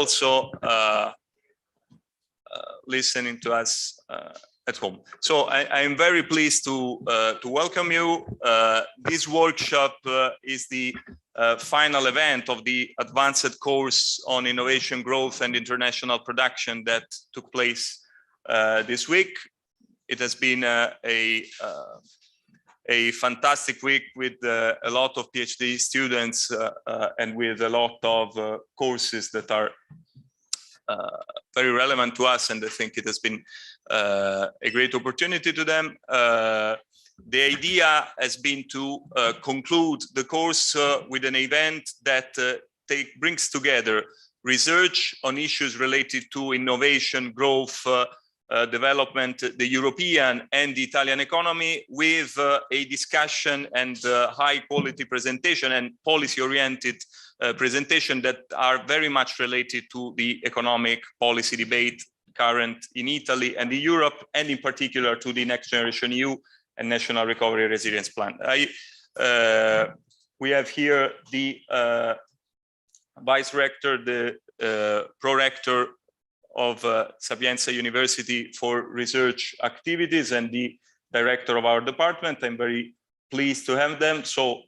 also listening to us at home. So I am very pleased to welcome you. This workshop is the final event of the advanced course on innovation, growth, and international production that took place this week. It has been a fantastic week with a lot of PhD students and with a lot of courses that are very relevant to us, and I think it has been a great opportunity to them. The idea has been to conclude the course with an event that brings together research on issues related to innovation, growth, development, the European and the Italian economy, with a discussion and high quality presentation and policy oriented presentation that are very much related to the economic policy debate current in Italy and in Europe, and in particular to the Next Generation EU and National Recovery and Resilience Plan. We have here the Vice Rector, the Pro-Rector of Sapienza University for research activities, and the Director of our department. I'm very pleased to have them. So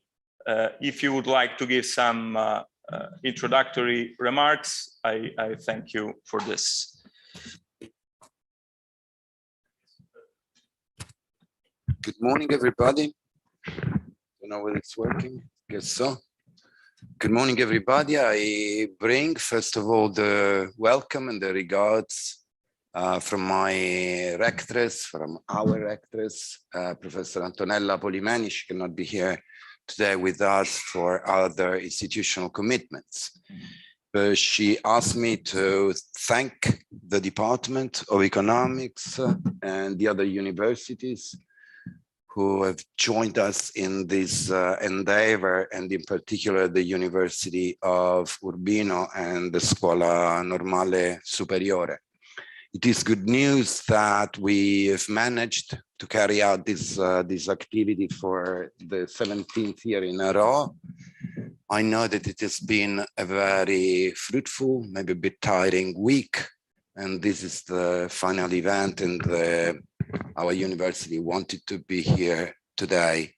if you would like to give some introductory remarks, I thank you for this. Good morning, everybody. Don't know whether it's working. Guess so. Good morning, everybody. I bring, first of all, the welcome and the regards from my Rectress, from our Rectress, Professor Antonella Polimeni. She cannot be here today with us for other institutional commitments. But she asked me to thank the Department of Economics and the other universities who have joined us in this endeavor, and in particular the University of Urbino and the Scuola Normale Superiore. It is good news that we have managed to carry out this activity for the 17th year in a row. I know that it has been a very fruitful, maybe a bit tiring week, and this is the final event, and our university wanted to be here today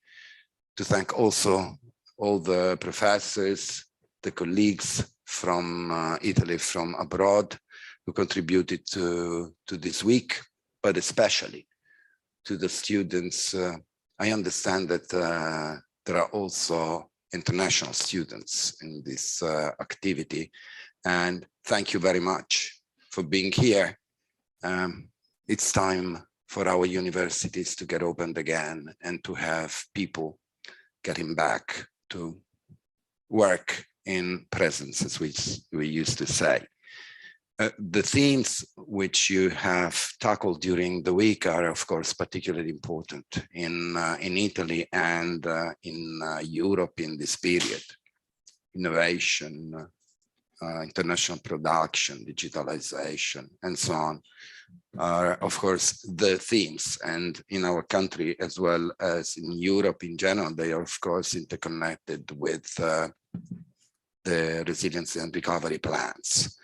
to thank also all the professors, the colleagues from Italy, from abroad, who contributed to this week, but especially to the students. I understand that there are also international students in this activity, and thank you very much for being here. It's time for our universities to get opened again and to have people getting back to work in presence, as we used to say. The themes which you have tackled during the week are, of course, particularly important in Italy and in Europe in this period. Innovation, international production, digitalization, and so on are, of course, the themes. And in our country, as well as in Europe in general, they are, of course, interconnected with the resilience and recovery plans.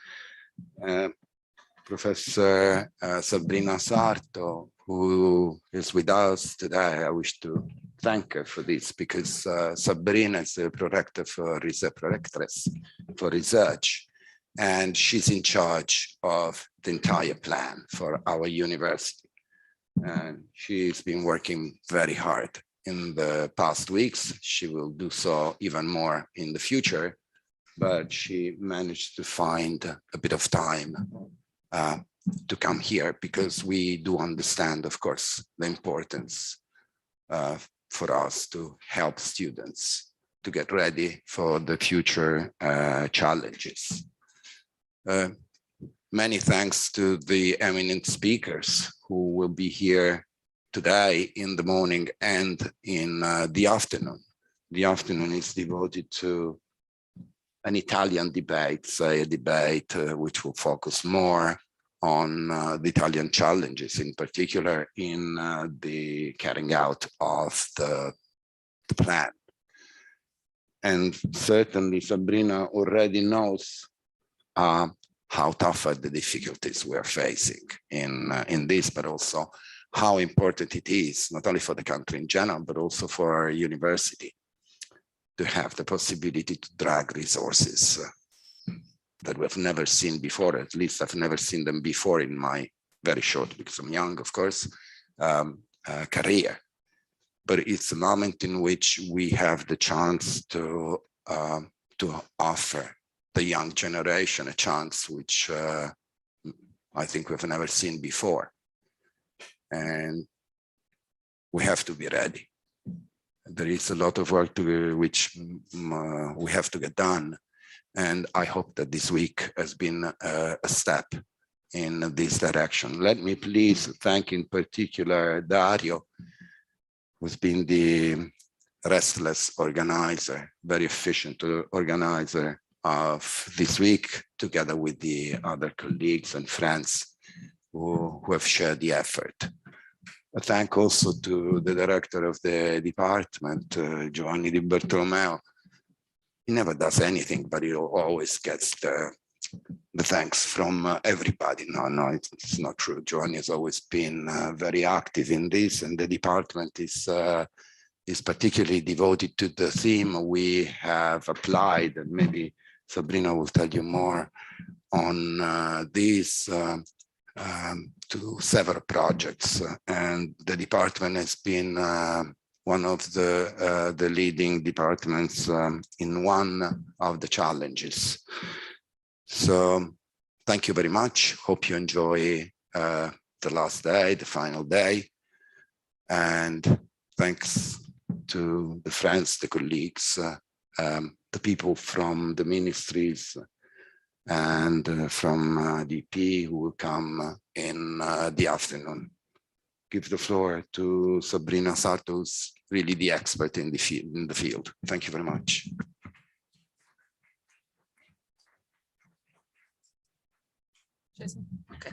Professor Sabrina Sarto, who is with us today, I wish to thank her for this, because Sabrina is the Pro-Rector for Rectress for research, and she's in charge of the entire plan for our university. And she's been working very hard in the past weeks. She will do so even more in the future, but she managed to find a bit of time to come here, because we do understand, of course, the importance for us to help students to get ready for the future challenges. Many thanks to the eminent speakers who will be here today in the morning and in the afternoon. The afternoon is devoted to an Italian debate, say a debate which will focus more on the Italian challenges, in particular in the carrying out of the plan. And certainly Sabrina already knows how tough are the difficulties we are facing in this, but also how important it is, not only for the country in general, but also for our university to have the possibility to drag resources that we've never seen before. At least I've never seen them before in my very short, because I'm young, of course, career. But it's a moment in which we have the chance to offer the young generation a chance which I think we've never seen before. And we have to be ready. There is a lot of work which we have to get done. And I hope that this week has been a step in this direction. Let me please thank in particular Dario, who's been the restless organizer, very efficient organizer of this week, together with the other colleagues and friends who have shared the effort. A thank also to the director of the department, Giovanni Di Bartolomeo. He never does anything, but he always gets the thanks from everybody. No, it's not true. Giovanni has always been very active in this, and the department is particularly devoted to the theme we have applied, and maybe Sabrina will tell you more on this, to several projects. And the department has been one of the leading departments in one of the challenges. So thank you very much. Hope you enjoy the last day, the final day. And thanks to the friends, the colleagues, the people from the ministries and from DP who will come in the afternoon. Give the floor to Sabrina Sarto, who's really the expert in the field. Thank you very much. Okay.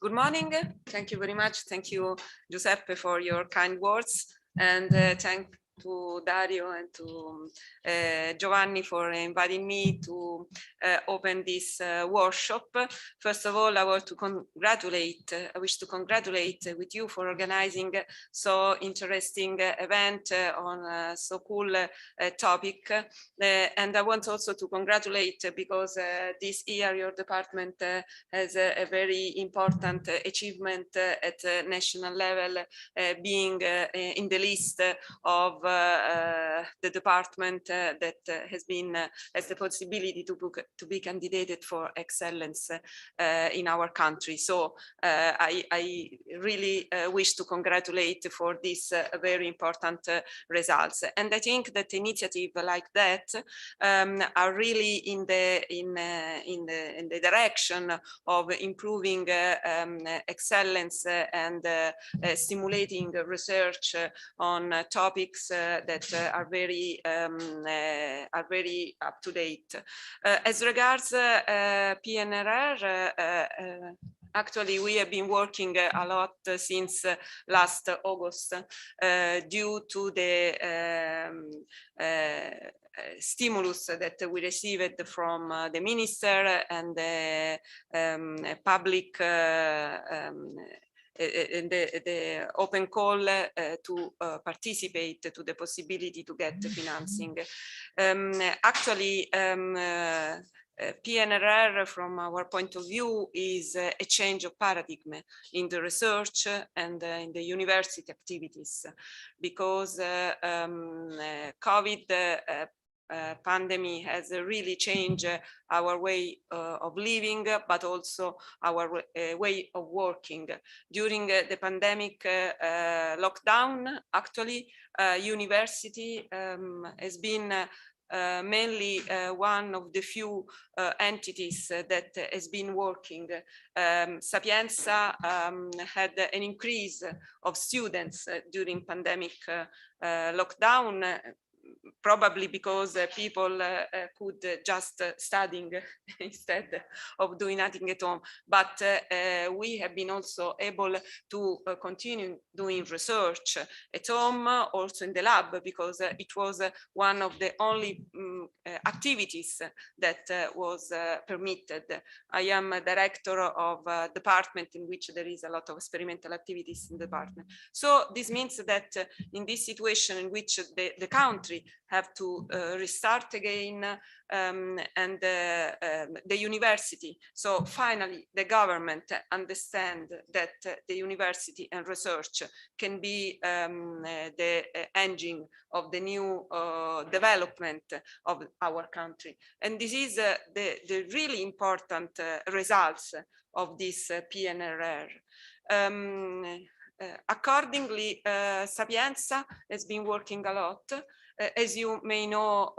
Good morning. Thank you very much. Thank you, Giuseppe, for your kind words, and thank to Dario and to Giovanni for inviting me to open this workshop. First of all, I wish to congratulate with you for organizing so interesting event on so cool topic. And I want also to congratulate because this year your department has a very important achievement at national level, being in the list of the department that has the possibility to be candidated for excellence in our country. So I really wish to congratulate for this very important results. And I think that initiative like that are really in the direction of improving excellence and stimulating research on topics that are very up to date. As regards PNRR, actually, we have been working a lot since last August due to the stimulus that we received from the minister and the public in the open call to participate to the possibility to get financing. Actually, PNRR, from our point of view, is a change of paradigm in the research and in the university activities, because COVID pandemic has really changed our way of living, but also our way of working. During the pandemic lockdown, actually, university has been mainly one of the few entities that has been working. Sapienza had an increase of students during pandemic lockdown, probably because people could just studying instead of doing nothing at home. But we have been also able to continue doing research at home, also in the lab, because it was one of the only activities that was permitted. I am a director of a department in which there is a lot of experimental activities in the department. So this means that in this situation in which the country have to restart again, and the university. So finally, the government understand that the university and research can be the engine of the new development of our country. And this is the really important results of this PNRR. Accordingly, Sapienza has been working a lot. As you may know,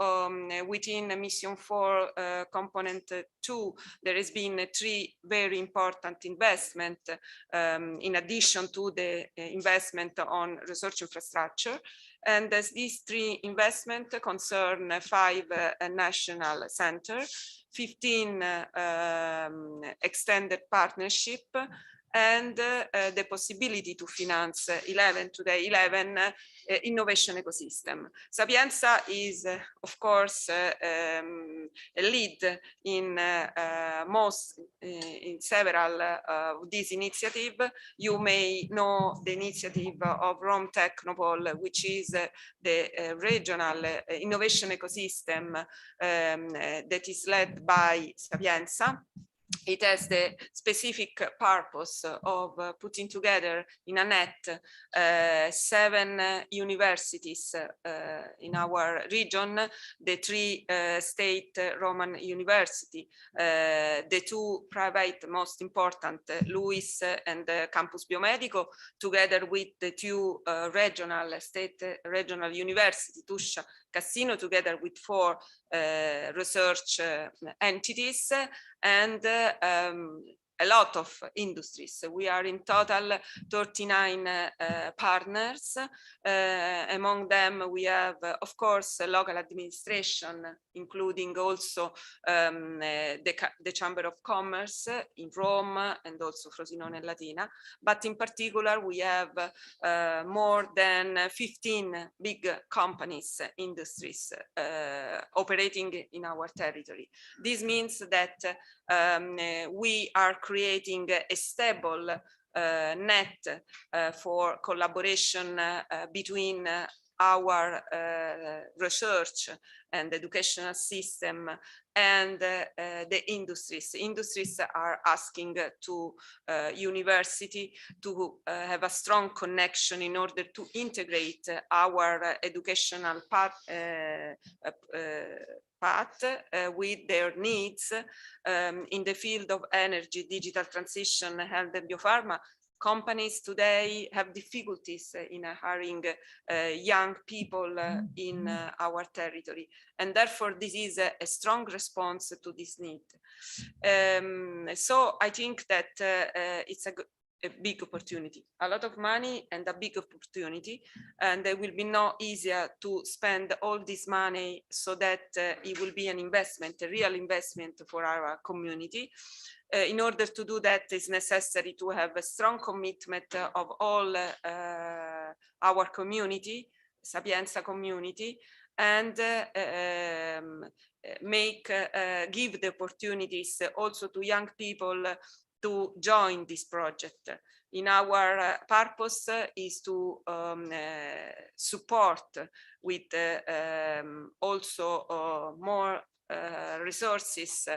within Mission 4 Component 2, there has been 3 very important investments in addition to the investment on research infrastructure. And as these 3 investments concern 5 national centers, 15 extended partnership, and the possibility to finance 11 innovation ecosystem. Sapienza is, of course, a lead in in several of these initiatives. You may know the initiative of Roma Technopole, which is the regional innovation ecosystem that is led by Sapienza. It has the specific purpose of putting together in a net 7 universities in our region, the 3 state Roman university, the 2 private most important, LUIS and Campus Biomedico, together with the 2 regional university, Tuscia, Cassino, together with 4 research entities, and a lot of industries. We are in total 39 partners. Among them, we have, of course, local administration, including also the Chamber of Commerce in Rome and also Frosinone and Latina. But in particular, we have more than 15 big companies, industries operating in our territory. This means that we are creating a stable net for collaboration between our research and educational system and the industries. Industries are asking to university to have a strong connection in order to integrate our educational path with their needs in the field of energy, digital transition, health and biopharma. Companies today have difficulties in hiring young people in our territory, and therefore this is a strong response to this need. So I think that it's a big opportunity, a lot of money and a big opportunity, and it will be no easier to spend all this money so that it will be an investment, a real investment for our community. In order to do that, it's necessary to have a strong commitment of all our community, Sapienza community, and give the opportunities also to young people to join this project. In our purpose is to support with also more resources,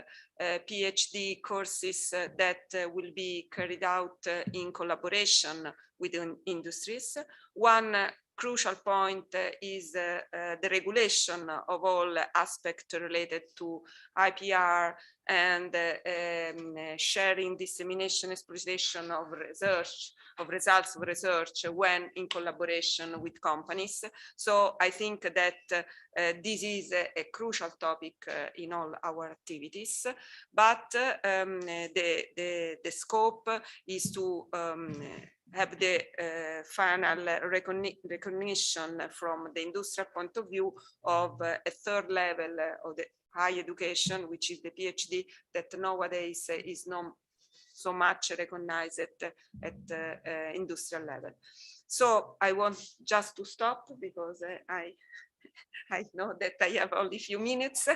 Ph.D. courses that will be carried out in collaboration with industries. One crucial point is the regulation of all aspects related to IPR and sharing, dissemination, exploitation of research, of results of research when in collaboration with companies. So I think that this is a crucial topic in all our activities, but the scope is to have the final recognition from the industrial point of view of a third level of the high education, which is the PhD, that nowadays is not so much recognized at industrial level. So I want just to stop because I know that I have only a few minutes,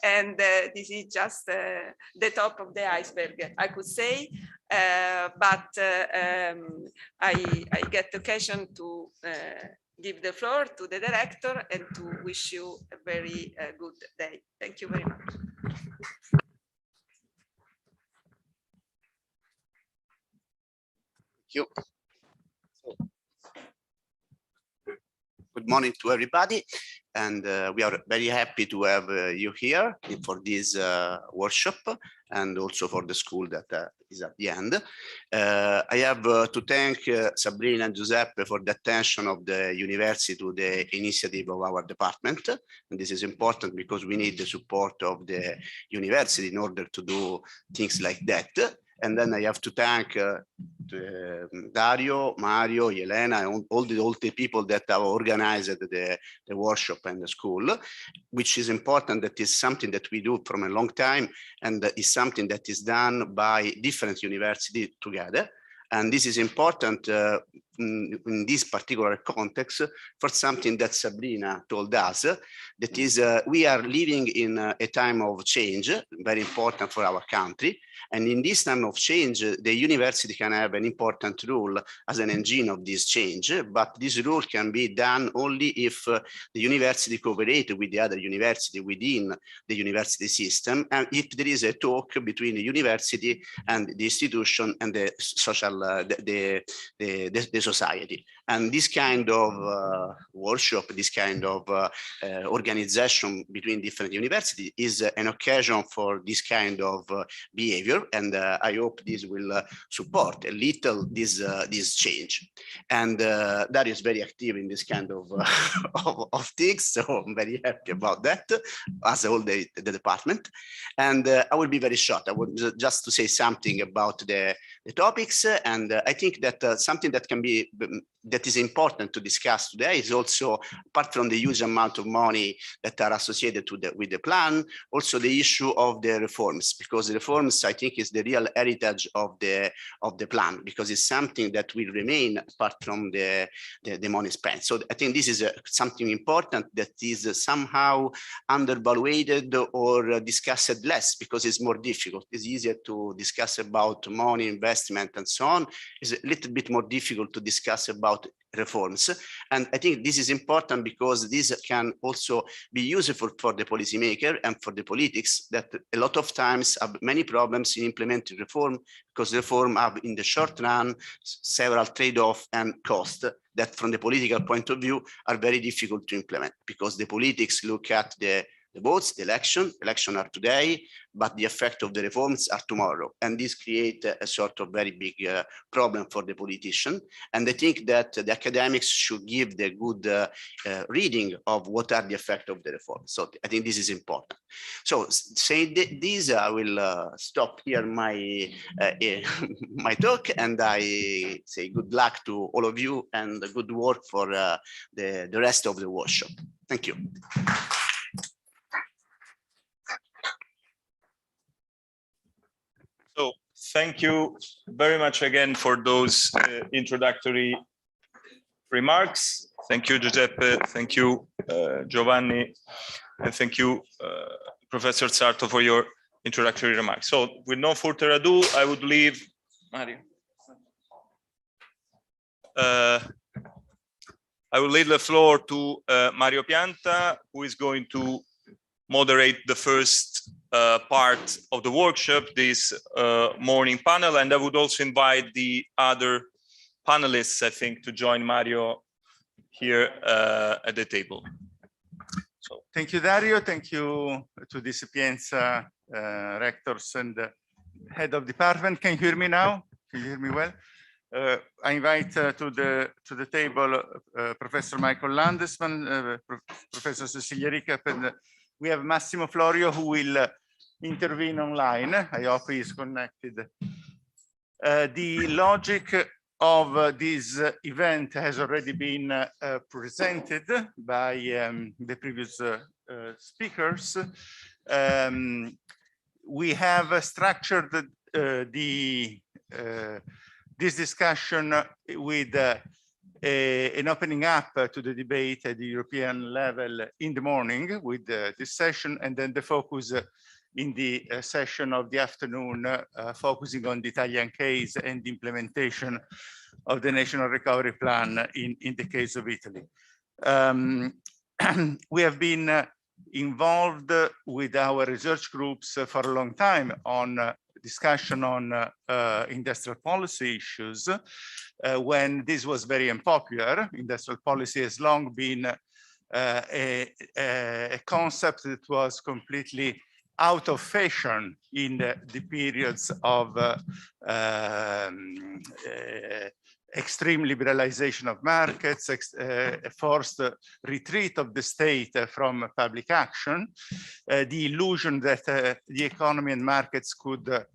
and this is just the top of the iceberg, I could say. But I get the occasion to give the floor to the director and to wish you a very good day. Thank you very much. Thank you. Good morning to everybody, and we are very happy to have you here for this workshop, and also for the school that is at the end. I have to thank Sabrina and Giuseppe for the attention of the university to the initiative of our department, and this is important because we need the support of the university in order to do things like that. And then I have to thank Dario, Mario, Elena, and all the people that have organized the workshop and the school, which is important. That is something that we do from a long time, and is something that is done by different universities together. And this is important in this particular context for something that Sabrina told us, that is we are living in a time of change, very important for our country. And in this time of change, the university can have an important role as an engine of this change, but this role can be done only if the university cooperates with the other university within the university system, and if there is a talk between the university and the institution and the social, the society. And this kind of workshop, this kind of organization between different universities is an occasion for this kind of behavior, and I hope this will support a little this change. And that is very active in this kind of of things, so I'm very happy about that, as all the department. And I will be very short. I would just to say something about the topics, and I think that something that can be that is important to discuss today is also, apart from the huge amount of money that are associated with the plan, also the issue of the reforms, because the reforms, I think, is the real heritage of the plan, because it's something that will remain apart from the money spent. So I think this is something important that is somehow undervaluated or discussed less, because it's more difficult. It's easier to discuss about money, investment, and so on. It's a little bit more difficult to discuss about reforms. And I think this is important because this can also be useful for the policymaker and for the politics, that a lot of times have many problems in implementing reform, because reform have in the short run several trade-off and costs that from the political point of view are very difficult to implement, because the politics look at the votes, the election are today, but the effect of the reforms are tomorrow. And this creates a sort of very big problem for the politician. And I think that the academics should give the good reading of what are the effects of the reform. So I think this is important. So saying this, I will stop here my my talk, and I say good luck to all of you and good work for the rest of the workshop. Thank you. So thank you very much again for those introductory remarks. Thank you, Giuseppe. Thank you, Giovanni. And thank you, Professor Sarto, for your introductory remarks. So with no further ado, I would leave Mario. I will leave the floor to Mario Pianta, who is going to moderate the first part of the workshop, this morning panel. And I would also invite the other panelists, I think, to join Mario here at the table. So thank you, Dario. Thank you to the Sapienza rectors and head of department. Can you hear me now? Can you hear me well? I invite to the table Professor Michael Landesmann, Professor Cecilia Ricap, and we have Massimo Florio, who will intervene online. I hope he is connected. The logic of this event has already been presented by the previous speakers. We have structured this discussion with an opening up to the debate at the European level in the morning with this session, and then the focus in the session of the afternoon, focusing on the Italian case and the implementation of the National Recovery Plan in the case of Italy. We have been involved with our research groups for a long time on discussion on industrial policy issues. When this was very unpopular, industrial policy has long been a concept that was completely out of fashion in the periods of extreme liberalization of markets, a forced retreat of the state from public action, the illusion that the economy and markets could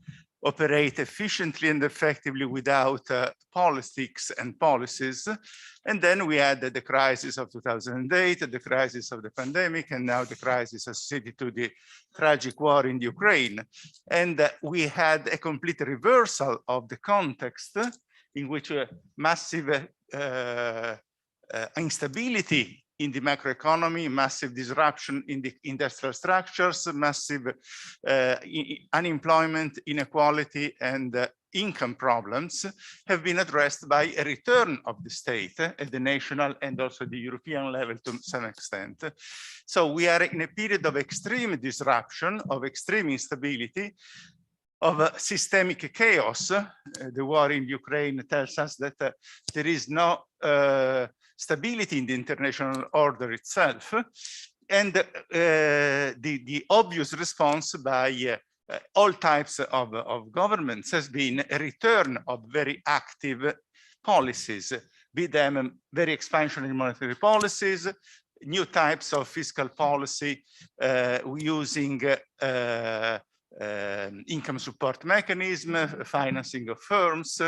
operate efficiently and effectively without politics and policies. And then we had the crisis of 2008, the crisis of the pandemic, and now the crisis associated to the tragic war in Ukraine. And we had a complete reversal of the context in which massive instability in the macroeconomy, massive disruption in the industrial structures, massive unemployment, inequality, and income problems have been addressed by a return of the state at the national and also the European level to some extent. So we are in a period of extreme disruption, of extreme instability, of systemic chaos. The war in Ukraine tells us that there is no stability in the international order itself. And the obvious response by all types of governments has been a return of very active policies, be them very expansionary monetary policies, new types of fiscal policy using income support mechanism, financing of firms,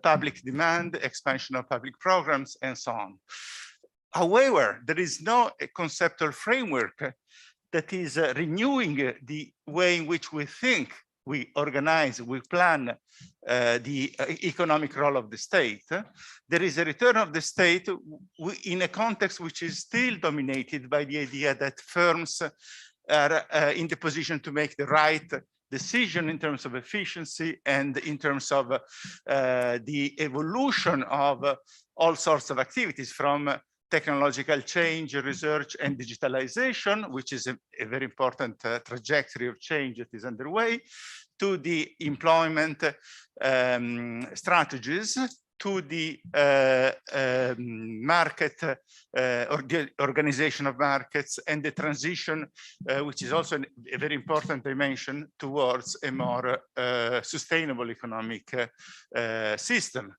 public demand, expansion of public programs, and so on. However, there is no conceptual framework that is renewing the way in which we think, we organize, we plan the economic role of the state. There is a return of the state in a context which is still dominated by the idea that firms are in the position to make the right decision in terms of efficiency and in terms of the evolution of all sorts of activities, from technological change, research, and digitalization, which is a very important trajectory of change that is underway, to the employment strategies, to the market or the organization of markets, and the transition, which is also a very important dimension, towards a more sustainable economic system.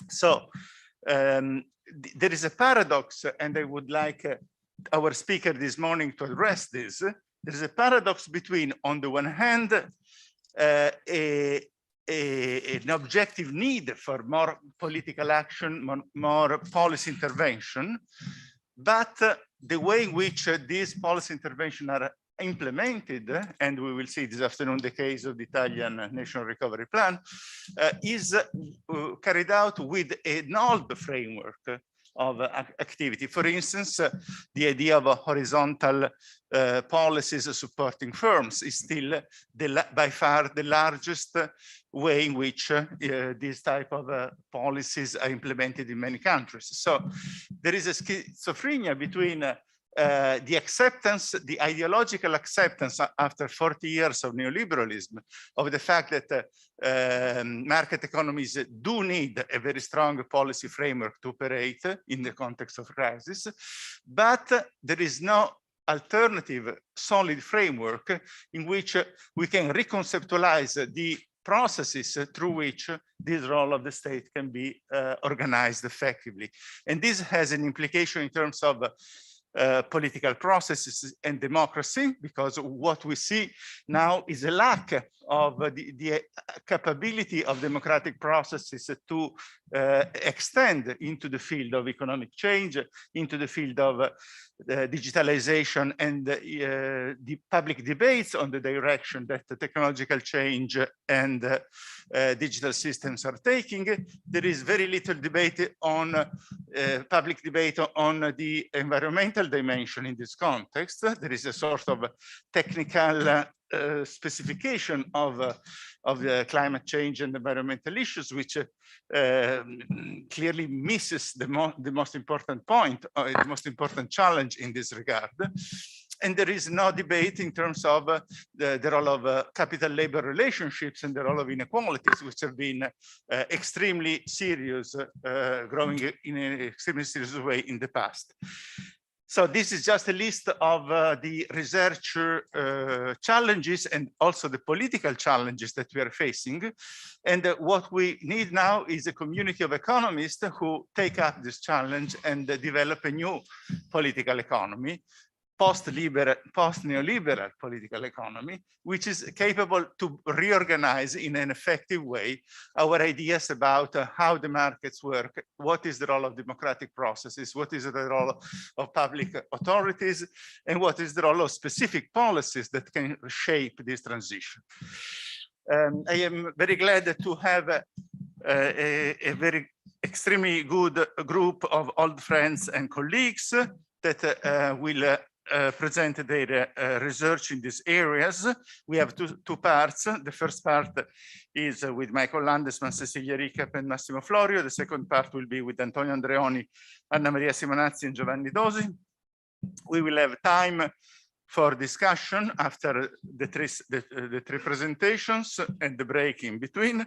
So there is a paradox, and I would like our speaker this morning to address this. There is a paradox between, on the one hand, an objective need for more political action, more policy intervention, but the way in which these policy interventions are implemented, and we will see this afternoon the case of the Italian National Recovery Plan, is carried out with an old framework of activity. For instance, the idea of horizontal policies supporting firms is still by far the largest way in which these type of policies are implemented in many countries. So there is a schizophrenia between the acceptance, the ideological acceptance after 40 years of neoliberalism of the fact that market economies do need a very strong policy framework to operate in the context of crisis, but there is no alternative solid framework in which we can reconceptualize the processes through which this role of the state can be organized effectively. And this has an implication in terms of political processes and democracy, because what we see now is a lack of the capability of democratic processes to extend into the field of economic change, into the field of digitalization and the public debates on the direction that the technological change and digital systems are taking. There is very little debate on public debate on the environmental dimension in this context. There is a sort of technical specification of the climate change and environmental issues, which clearly misses the most important point, the most important challenge in this regard. And there is no debate in terms of the role of capital-labor relationships and the role of inequalities, which have been extremely serious, growing in an extremely serious way in the past. So this is just a list of the research challenges and also the political challenges that we are facing. And what we need now is a community of economists who take up this challenge and develop a new political economy, post-neoliberal political economy, which is capable to reorganize in an effective way our ideas about how the markets work, what is the role of democratic processes, what is the role of public authorities, and what is the role of specific policies that can shape this transition. I am very glad to have a very extremely good group of old friends and colleagues that will present their research in these areas. We have two parts. The first part is with Michael Landesmann, Cecilia Ricap, and Massimo Florio. The second part will be with Antonio Andreoni, Anna Maria Simonazzi, and Giovanni Dosi. We will have time for discussion after the three presentations and the break in between.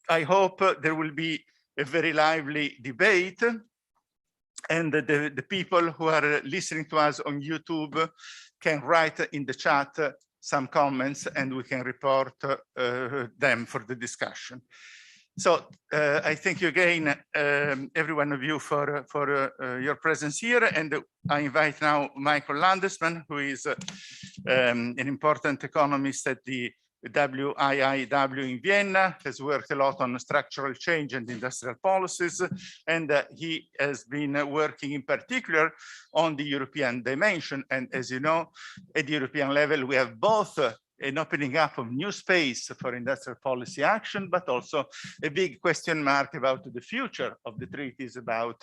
I hope there will be a very lively debate, and the people who are listening to us on YouTube can write in the chat some comments and we can report them for the discussion. So I thank you again, every one of you, for your presence here. And I invite now Michael Landesmann, who is an important economist at the WIIW in Vienna, has worked a lot on structural change and industrial policies, and he has been working in particular on the European dimension. And as you know, at the European level, we have both an opening up of new space for industrial policy action, but also a big question mark about the future of the treaties, about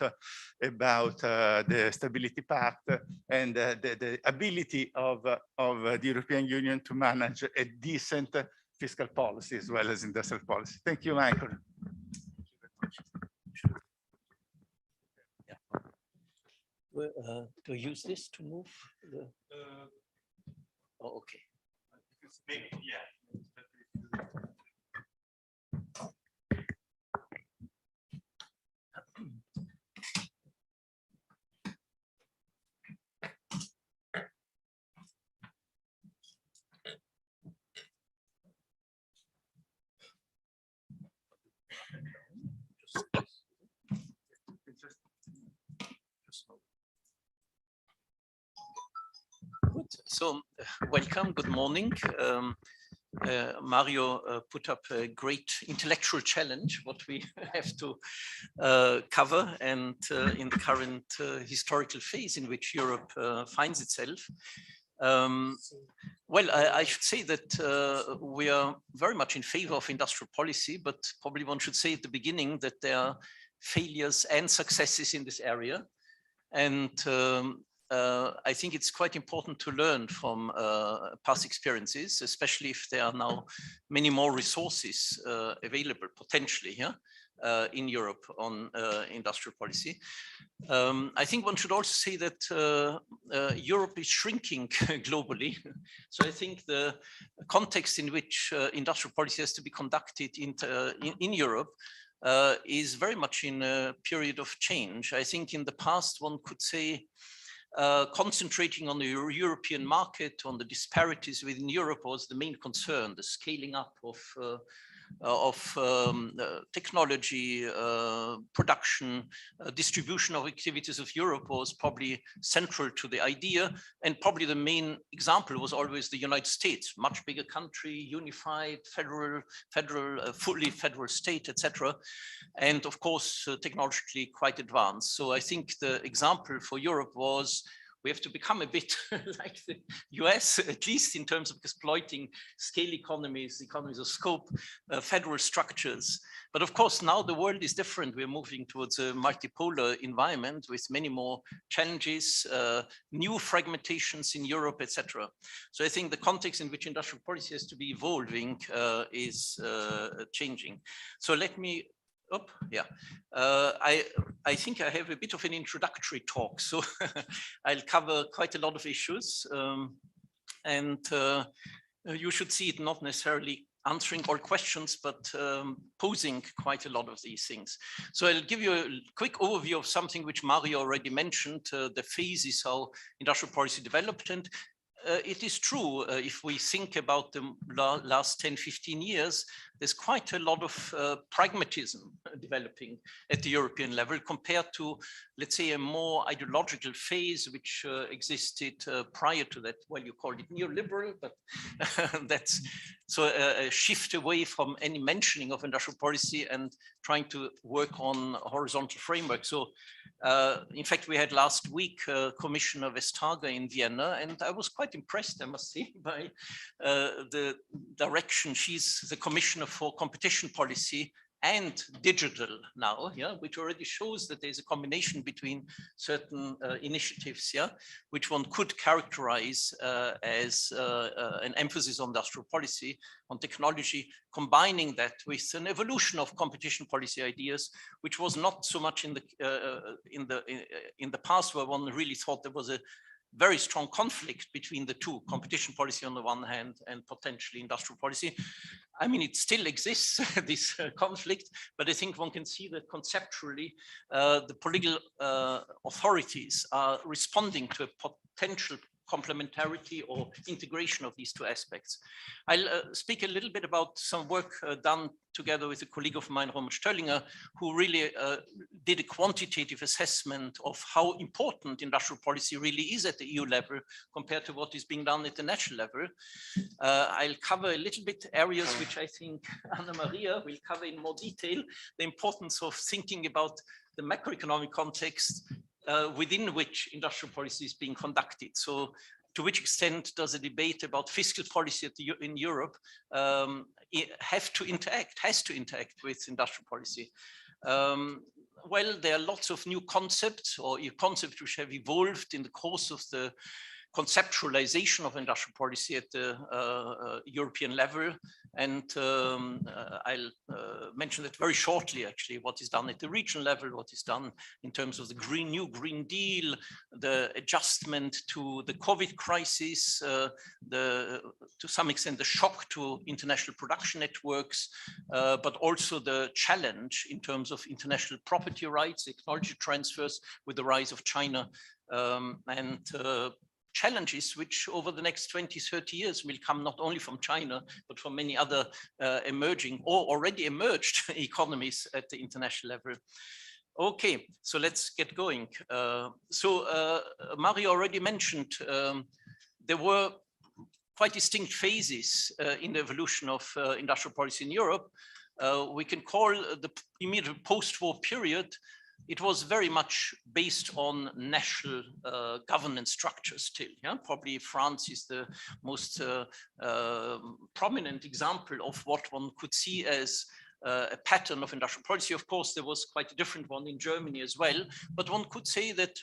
the Stability Pact and the ability of the European Union to manage a decent fiscal policy as well as industrial policy. Thank you, Michael. Do I use this to move? Oh, okay. Good. So, welcome. Good morning. Mario put up a great intellectual challenge, what we have to cover, and in the current historical phase in which Europe finds itself. Well, I should say that we are very much in favor of industrial policy, but probably one should say at the beginning that there are failures and successes in this area. And I think it's quite important to learn from past experiences, especially if there are now many more resources available potentially here in Europe on industrial policy. I think one should also say that Europe is shrinking globally. So I think the context in which industrial policy has to be conducted in Europe is very much in a period of change. I think in the past one could say concentrating on the European market, on the disparities within Europe was the main concern, the scaling up technology, production, distribution of activities of Europe was probably central to the idea. And probably the main example was always the United States, much bigger country, unified, fully federal state, etc. And of course, technologically quite advanced. So I think the example for Europe was we have to become a bit like the US, at least in terms of exploiting scale economies, economies of scope, federal structures. But of course, now the world is different. We're moving towards a multipolar environment with many more challenges, new fragmentations in Europe, etc. So I think the context in which industrial policy has to be evolving is changing. So let me I think I have a bit of an introductory talk, so I'll cover quite a lot of issues, and you should see it not necessarily answering all questions, but posing quite a lot of these things. So I'll give you a quick overview of something which Mario already mentioned, the phases how industrial policy developed. And it is true, if we think about the last 10, 15 years, there's quite a lot of pragmatism developing at the European level compared to, let's say, a more ideological phase which existed prior to that. Well, you called it neoliberal, but that's so a shift away from any mentioning of industrial policy and trying to work on a horizontal framework. So in fact, we had last week Commissioner Vestager in Vienna, and I was quite impressed, I must say, by the direction. She's the Commissioner for Competition Policy and Digital now, which already shows that there's a combination between certain initiatives, which one could characterize as an emphasis on industrial policy, on technology, combining that with an evolution of competition policy ideas, which was not so much in the past, where one really thought there was a very strong conflict between the two, competition policy on the one hand and potentially industrial policy. I mean, it still exists, this conflict, but I think one can see that conceptually the political authorities are responding to a potential complementarity or integration of these two aspects. I'll speak a little bit about some work done together with a colleague of mine, Roma Tre, who really did a quantitative assessment of how important industrial policy really is at the EU level compared to what is being done at the national level. I'll cover a little bit areas which I think Anna Maria will cover in more detail, the importance of thinking about the macroeconomic context within which industrial policy is being conducted. So to which extent does a debate about fiscal policy in Europe has to interact with industrial policy? Well, there are lots of new concepts or concepts which have evolved in the course of the conceptualization of industrial policy at the European level. And I'll mention that very shortly, actually, what is done at the regional level, what is done in terms of the new Green Deal, the adjustment to the COVID crisis, to some extent, the shock to international production networks, but also the challenge in terms of international property rights, technology transfers with the rise of China, and challenges which over the next 20, 30 years will come not only from China, but from many other emerging or already emerged economies at the international level. Okay, so let's get going. Mario already mentioned there were quite distinct phases in the evolution of industrial policy in Europe. We can call the immediate post-war period. It was very much based on national governance structures still. Probably France is the most prominent example of what one could see as a pattern of industrial policy. Of course, there was quite a different one in Germany as well, but one could say that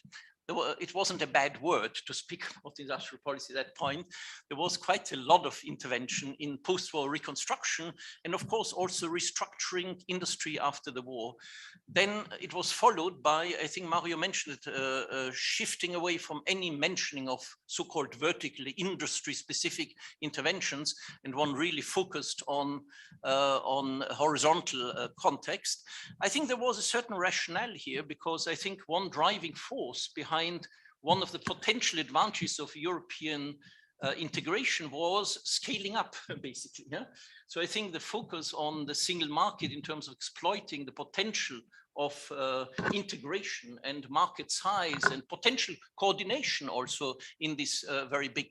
it wasn't a bad word to speak about industrial policy at that point. There was quite a lot of intervention in post-war reconstruction and of course also restructuring industry after the war. Then it was followed by, I think Mario mentioned it, shifting away from any mentioning of so-called vertically industry-specific interventions, and one really focused on horizontal context. I think there was a certain rationale here because I think one driving force behind one of the potential advantages of European integration was scaling up, basically. Yeah? So I think the focus on the single market in terms of exploiting the potential of integration and market size and potential coordination also in this very big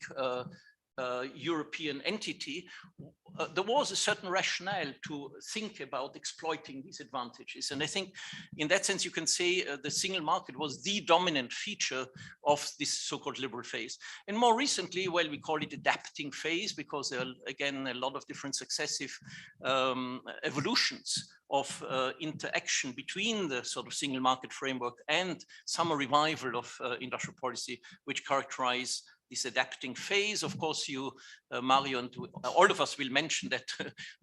European entity, there was a certain rationale to think about exploiting these advantages. And I think in that sense, you can say the single market was the dominant feature of this so-called liberal phase. And more recently, well, we call it adapting phase because there are, again, a lot of different successive evolutions of interaction between the sort of single market framework and some revival of industrial policy, which characterize this adapting phase. Of course, you, Mario, and all of us will mention that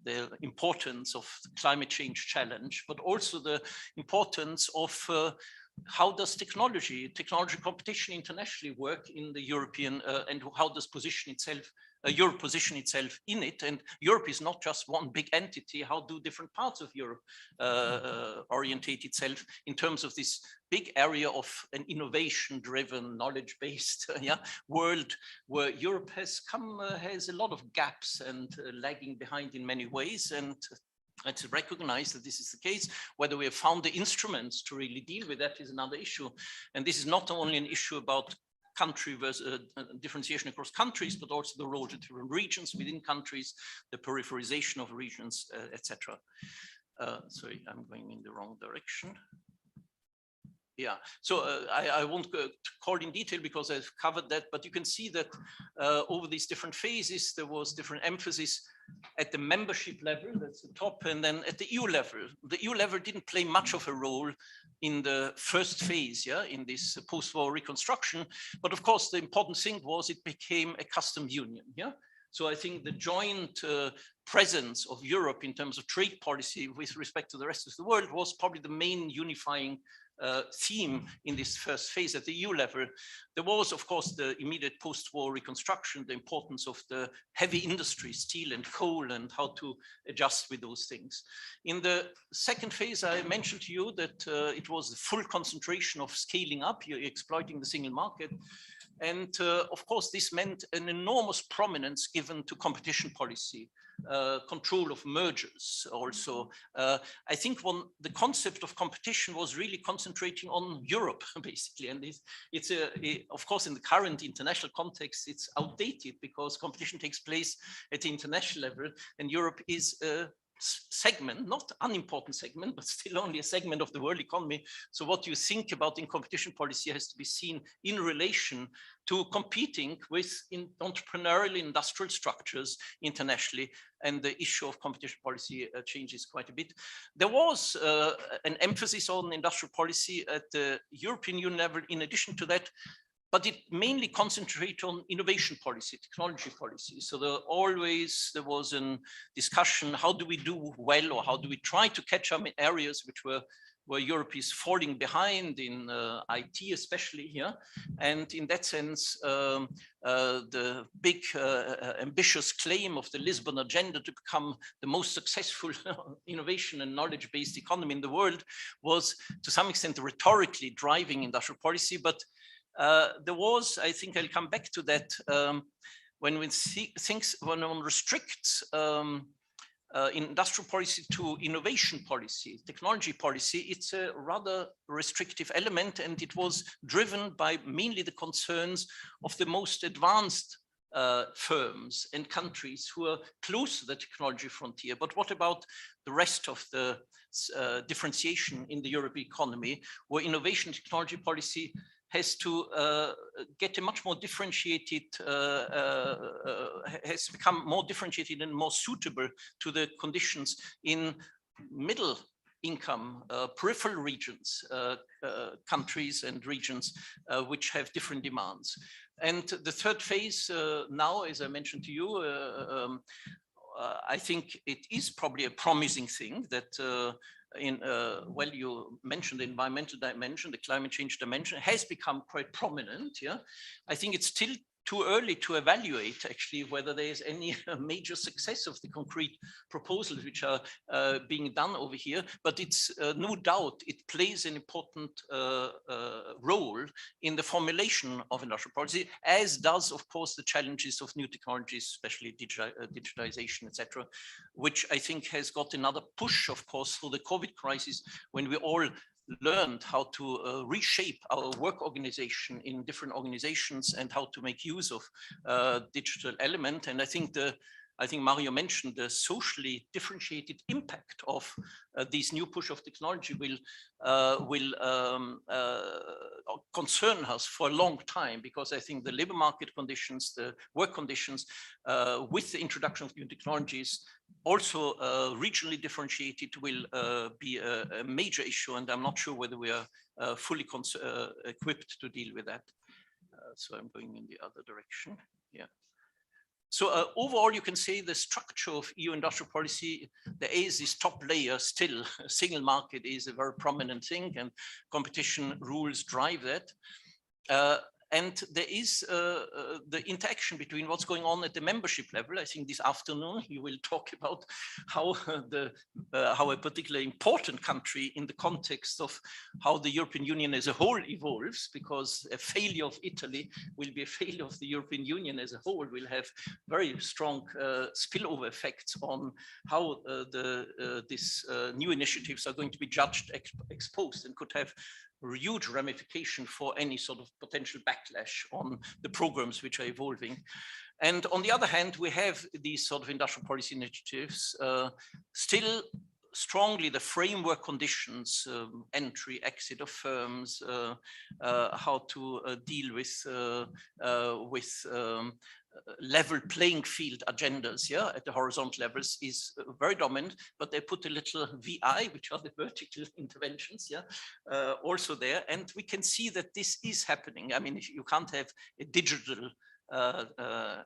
the importance of the climate change challenge, but also the importance of how does technology competition internationally work in the European, and how does Europe position itself in it? And Europe is not just one big entity. How do different parts of Europe orientate itself in terms of this big area of an innovation-driven, knowledge-based world, where Europe has a lot of gaps and lagging behind in many ways, and let's recognize that this is the case. Whether we have found the instruments to really deal with that is another issue. And this is not only an issue about country versus differentiation across countries, but also the role of different regions within countries, the peripherization of regions, etc. Sorry, I'm going in the wrong direction. Yeah, so I won't call in detail because I've covered that, but you can see that over these different phases, there was different emphasis at the membership level, that's the top, and then at the EU level. The EU level didn't play much of a role in the first phase, in this post-war reconstruction. But of course, the important thing was it became a customs union, So I think the joint presence of Europe in terms of trade policy with respect to the rest of the world was probably the main unifying theme in this first phase at the EU level. There was, of course, the immediate post-war reconstruction, the importance of the heavy industry, steel and coal, and how to adjust with those things. In the second phase, I mentioned to you that it was the full concentration of scaling up, you're exploiting the single market. And of course, this meant an enormous prominence given to competition policy, control of mergers also. I think the concept of competition was really concentrating on Europe, basically. And of course, in the current international context, it's outdated because competition takes place at the international level, and Europe is a segment, not unimportant segment, but still only a segment of the world economy. So what you think about in competition policy has to be seen in relation to competing with entrepreneurial industrial structures internationally, and the issue of competition policy changes quite a bit. There was an emphasis on industrial policy at the European Union level in addition to that, but it mainly concentrated on innovation policy, technology policy. So there was a discussion, how do we do well, or how do we try to catch up in areas where Europe is falling behind in IT especially here. And in that sense, the big ambitious claim of the Lisbon agenda to become the most successful innovation and knowledge-based economy in the world was to some extent rhetorically driving industrial policy. But there was, I think I'll come back to that, when one restricts industrial policy to innovation policy, technology policy, it's a rather restrictive element, and it was driven by mainly the concerns of the most advanced firms and countries who are close to the technology frontier. But what about the rest of the differentiation in the European economy, where innovation technology policy has to get a much more differentiated, has become more differentiated and more suitable to the conditions in middle income, peripheral regions, countries and regions which have different demands. And the third phase now, as I mentioned to you, I think it is probably a promising thing that well, you mentioned the environmental dimension, the climate change dimension has become quite prominent. I think it's still too early to evaluate actually whether there is any major success of the concrete proposals which are being done over here, but it's no doubt it plays an important role in the formulation of industrial policy, as does of course the challenges of new technologies, especially digitization, etc., which I think has got another push, of course, through the COVID crisis, when we all learned how to reshape our work organization in different organizations and how to make use of digital element. And I think Mario mentioned the socially differentiated impact of this new push of technology will concern us for a long time, because I think the labor market conditions, the work conditions with the introduction of new technologies, also regionally differentiated, will be a major issue, and I'm not sure whether we are fully equipped to deal with that. So I'm going in the other direction. Yeah. So overall, you can say the structure of EU industrial policy, there is this top layer still. Single market is a very prominent thing, and competition rules drive that. And there is the interaction between what's going on at the membership level. I think this afternoon you will talk about how how a particularly important country in the context of how the European Union as a whole evolves, because a failure of Italy will be a failure of the European Union as a whole, will have very strong spillover effects on how these new initiatives are going to be judged ex post, and could have huge ramification for any sort of potential backlash on the programs which are evolving. And on the other hand, we have these sort of industrial policy initiatives, still strongly the framework conditions, entry, exit of firms, how to deal with level playing field agendas, yeah, at the horizontal levels is very dominant, but they put a little VI, which are the vertical interventions, yeah, also there. And we can see that this is happening. I mean, you can't have a digital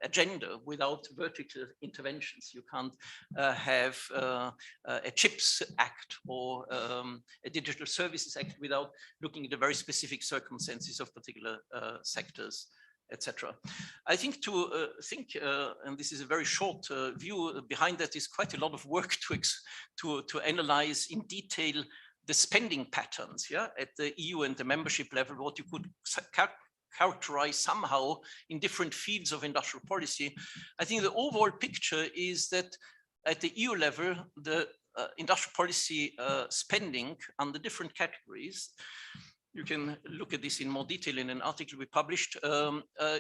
agenda without vertical interventions. You can't have a CHIPS Act or a Digital Services Act without looking at the very specific circumstances of particular sectors, etc. I think to think, and this is a very short view, behind that is quite a lot of work to analyze in detail the spending patterns, yeah, at the EU and the membership level, what you could characterize somehow in different fields of industrial policy. I think the overall picture is that at the EU level, the industrial policy spending under different categories, you can look at this in more detail in an article we published,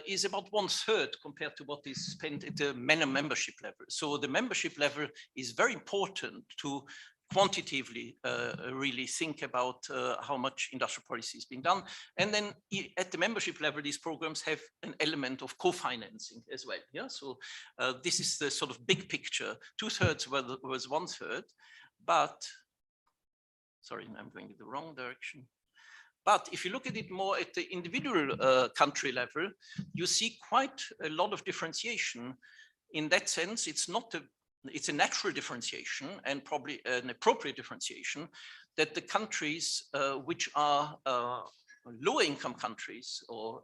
is about 1/3 compared to what is spent at the membership level. So the membership level is very important to quantitatively really think about how much industrial policy is being done. And then at the membership level, these programs have an element of co-financing as well. Yeah, so this is the sort of big picture. 2/3 was 1/3, but sorry, I'm going in the wrong direction. But if you look at it more at the individual country level, you see quite a lot of differentiation. In that sense, it's a natural differentiation, and probably an appropriate differentiation, that the countries which are lower income countries, or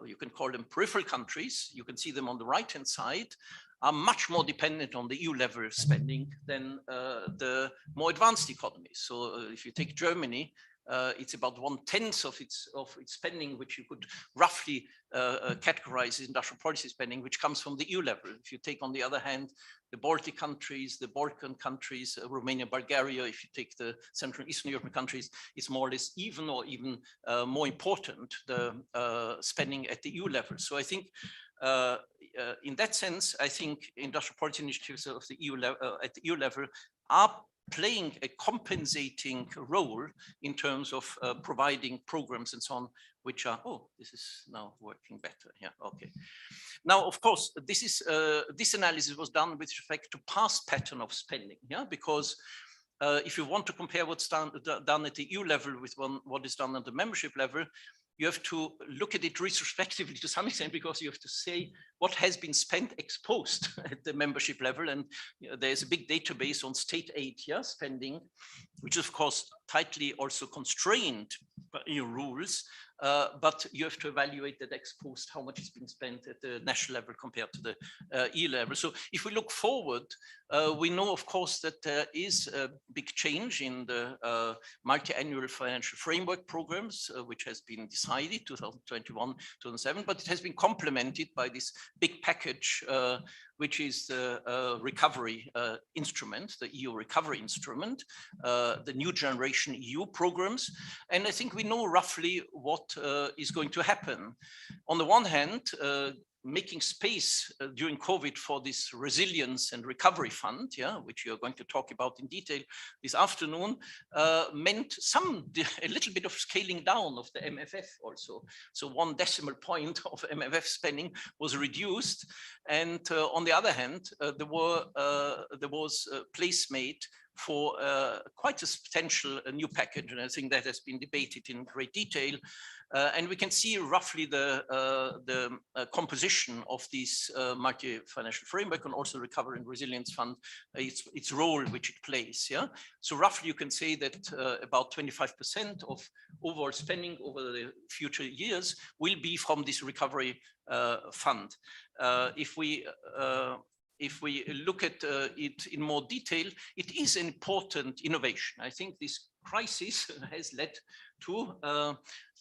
you can call them peripheral countries, you can see them on the right-hand side, are much more dependent on the EU level spending than the more advanced economies. So if you take Germany, it's about 1/10 of its spending, which you could roughly categorize as industrial policy spending, which comes from the EU level. If you take, on the other hand, the Baltic countries, the Balkan countries, Romania, Bulgaria, if you take the Central and Eastern European countries, it's more or less even, or even more important, the spending at the EU level. So I think in that sense, I think industrial policy initiatives of the EU at the EU level are playing a compensating role in terms of providing programs and so on, which are, oh, this is now working better. Yeah, okay. Now, of course, this analysis was done with respect to past pattern of spending, yeah, because if you want to compare what's done at the EU level with what is done at the membership level, you have to look at it retrospectively to some extent, because you have to say what has been spent ex post at the membership level. And there's a big database on state aid, yeah, spending which is of course tightly also constrained by EU rules, but you have to evaluate that ex post how much is being spent at the national level compared to the EU level. So if we look forward, we know of course that there is a big change in the multi-annual financial framework programs, which has been decided 2021-2027, but it has been complemented by this big package, which is the recovery instrument, the EU recovery instrument, the new generation EU programs. And I think we know roughly what is going to happen. On the one hand, making space during COVID for this resilience and recovery fund, which you're going to talk about in detail this afternoon, meant a little bit of scaling down of the MFF also. So 1 decimal point of MFF spending was reduced. And on the other hand, there was place made for quite a substantial new package. And I think that has been debated in great detail. And we can see roughly the composition of this multi-financial framework and also recovery and resilience fund, its role which it plays. So roughly you can say that about 25% of overall spending over the future years will be from this recovery fund. If we look at it in more detail, it is an important innovation. I think this crisis has led to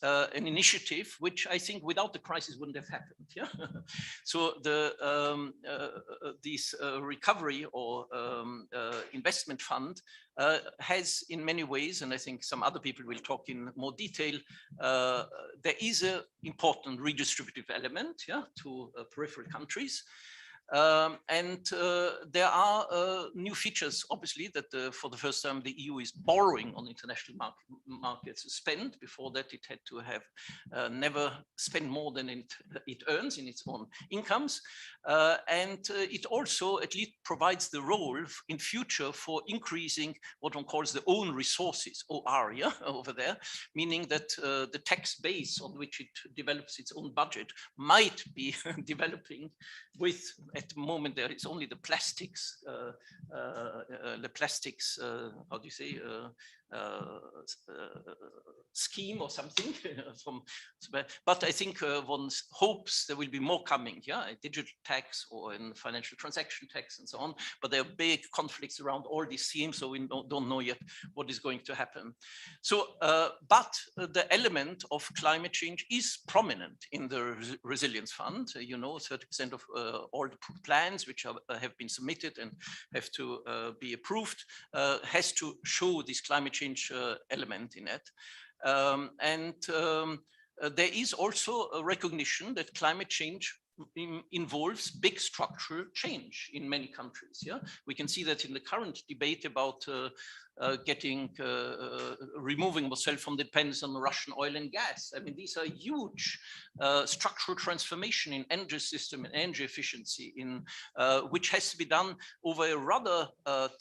an initiative which I think without the crisis wouldn't have happened. So this recovery or investment fund has in many ways, and I think some other people will talk in more detail, there is an important redistributive element to peripheral countries. There are new features, obviously, that for the first time the EU is borrowing on international markets to spend. Before that, it had to have never spent more than it earns in its own incomes. It also at least provides the role in future for increasing what one calls the own resources, OR, over there, meaning that the tax base on which it develops its own budget might be developing with, at the moment, there is only the plastics, how do you say, scheme or something but I think one hopes there will be more coming, a digital tax or in financial transaction tax and so on, but there are big conflicts around all these schemes, so we don't know yet what is going to happen. So but the element of climate change is prominent in the resilience fund. 30% of all the plans which have been submitted and have to be approved has to show this climate change element in it. There is also a recognition that climate change involves big structural change in many countries. We can see that in the current debate about removing ourselves from dependence on Russian oil and gas. I mean, these are huge structural transformation in energy system and energy efficiency, which has to be done over a rather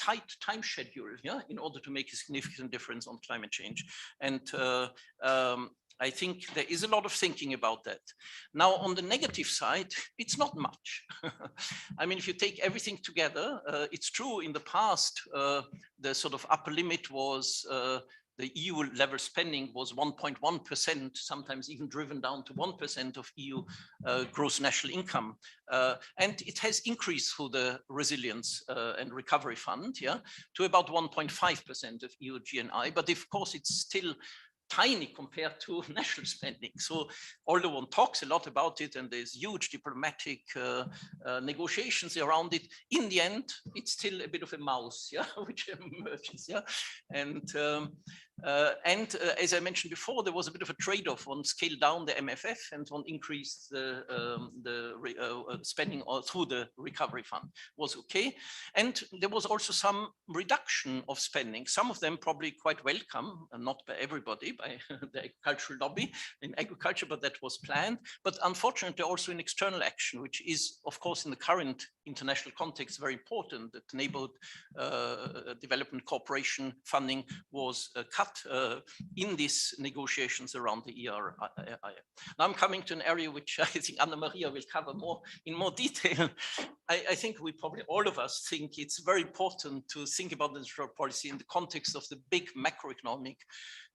tight time schedule, in order to make a significant difference on climate change. And I think there is a lot of thinking about that. Now, on the negative side, it's not much. I mean, if you take everything together, it's true in the past, the sort of upper limit was the EU level spending was 1.1%, sometimes even driven down to 1% of EU gross national income. And it has increased through the resilience and recovery fund, to about 1.5% of EU GNI. But of course, it's still tiny compared to national spending. So although one talks a lot about it and there's huge diplomatic negotiations around it, in the end, it's still a bit of a mouse, which emerges. And as I mentioned before, there was a bit of a trade-off. One scaled down the MFF and one increased the spending through the recovery fund was okay. And there was also some reduction of spending, some of them probably quite welcome, and not by everybody, by the agricultural lobby in agriculture, but that was planned. But unfortunately, also in external action, which is, of course, in the current international context very important. That neighborhood development cooperation funding was cut in these negotiations around the ERI. Now I'm coming to an area which I think Anna Maria will cover in more detail. I think we probably, all of us think it's very important to think about industrial policy in the context of the big macroeconomic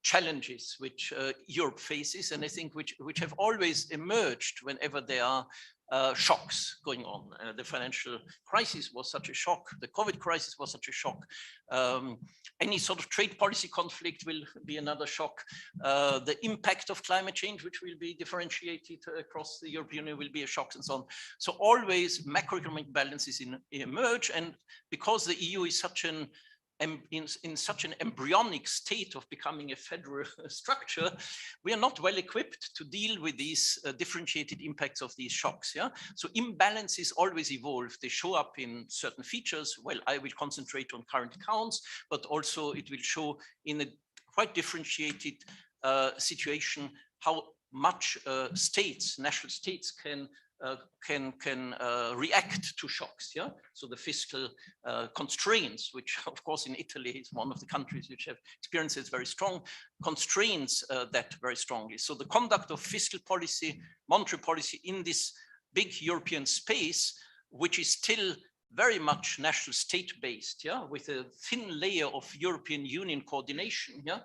challenges which Europe faces, and I think which have always emerged whenever there are shocks going on. The financial crisis was such a shock. The COVID crisis was such a shock. Any sort of trade policy conflict will be another shock. The impact of climate change, which will be differentiated across the European Union, will be a shock, and so on. So always macroeconomic balances emerge, and because the EU is such an in such an embryonic state of becoming a federal structure, we are not well equipped to deal with these differentiated impacts of these shocks. Yeah, so imbalances always evolve. They show up in certain features. Well, I will concentrate on current accounts, but also it will show in a quite differentiated situation how much national states can react to shocks. Yeah, so the fiscal constraints, which of course in Italy is one of the countries which have experienced it very strong, constrains that very strongly. So the conduct of fiscal policy, monetary policy in this big European space, which is still very much national state based, yeah, with a thin layer of European Union coordination, yeah,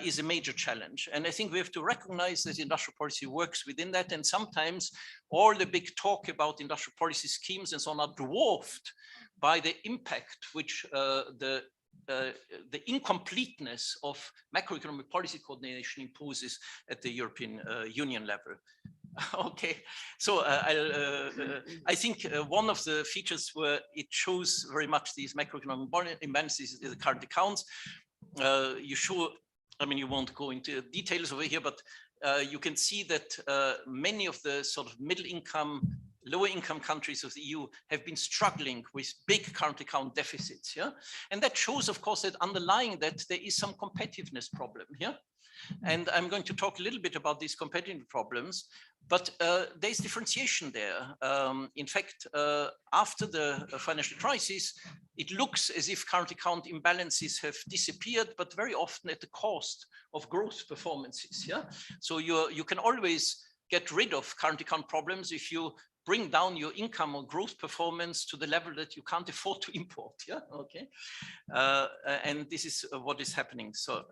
is a major challenge. And I think we have to recognize that industrial policy works within that. And sometimes all the big talk about industrial policy schemes and so on are dwarfed by the impact which the incompleteness of macroeconomic policy coordination imposes at the European Union level. Okay, so I think one of the features where it shows very much these macroeconomic imbalances is the current accounts. You show, I mean, you won't go into details over here, but you can see that many of the sort of middle income, lower income countries of the EU have been struggling with big current account deficits. Yeah, and that shows, of course, that underlying that there is some competitiveness problem here. And I'm going to talk a little bit about these competitive problems, but there's differentiation there. In fact, after the financial crisis, it looks as if current account imbalances have disappeared, but very often at the cost of growth performances. Yeah, so you can always get rid of current account problems if you bring down your income or growth performance to the level that you can't afford to import. Yeah, okay. And this is what is happening. So,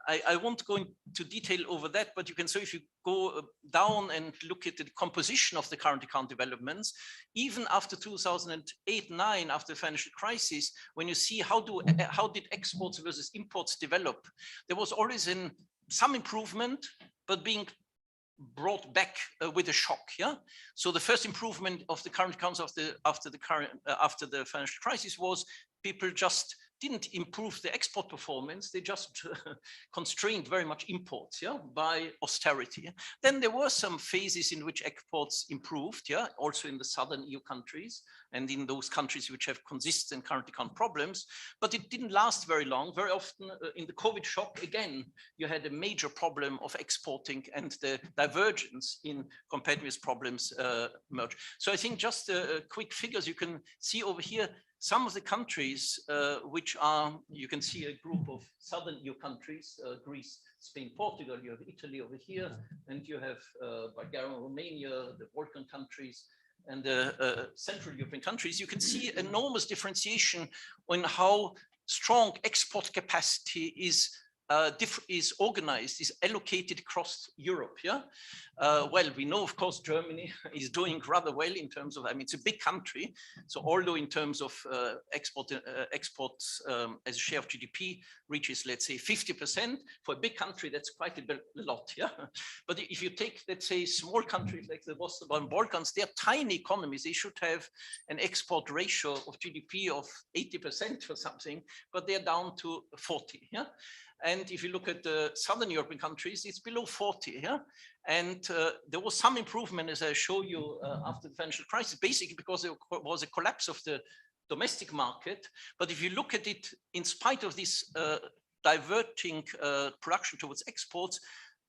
I won't go into detail over that, but you can see if you go down and look at the composition of the current account developments, even after 2008-9, after the financial crisis, when you see how did exports versus imports develop, there was always some improvement, but being brought back with a shock. Yeah, so the first improvement of the current accounts after the financial crisis was people just didn't improve the export performance, they just constrained very much imports, yeah, by austerity. Then there were some phases in which exports improved, yeah, also in the southern EU countries and in those countries which have consistent current account problems, but it didn't last very long. Very often in the COVID shock, again, you had a major problem of exporting and the divergence in competitiveness problems emerged. So I think just quick figures, you can see over here, some of the countries which are, you can see a group of southern EU countries, Greece, Spain, Portugal, you have Italy over here, and you have Bulgaria, Romania, the Balkan countries, and the Central European countries. You can see enormous differentiation on how strong export capacity is organized, is allocated across Europe. Yeah, well, we know, of course, Germany is doing rather well in terms of, I mean, it's a big country. So although in terms of exports as a share of GDP reaches, let's say, 50%, for a big country, that's quite a lot. Yeah, but if you take, let's say, small countries like the Western Balkans, they're tiny economies. They should have an export ratio of GDP of 80% or something, but they're down to 40. Yeah. And if you look at the southern European countries, it's below 40. Yeah, and there was some improvement, as I show you, after the financial crisis, basically because there was a collapse of the domestic market. But if you look at it, in spite of this diverting production towards exports,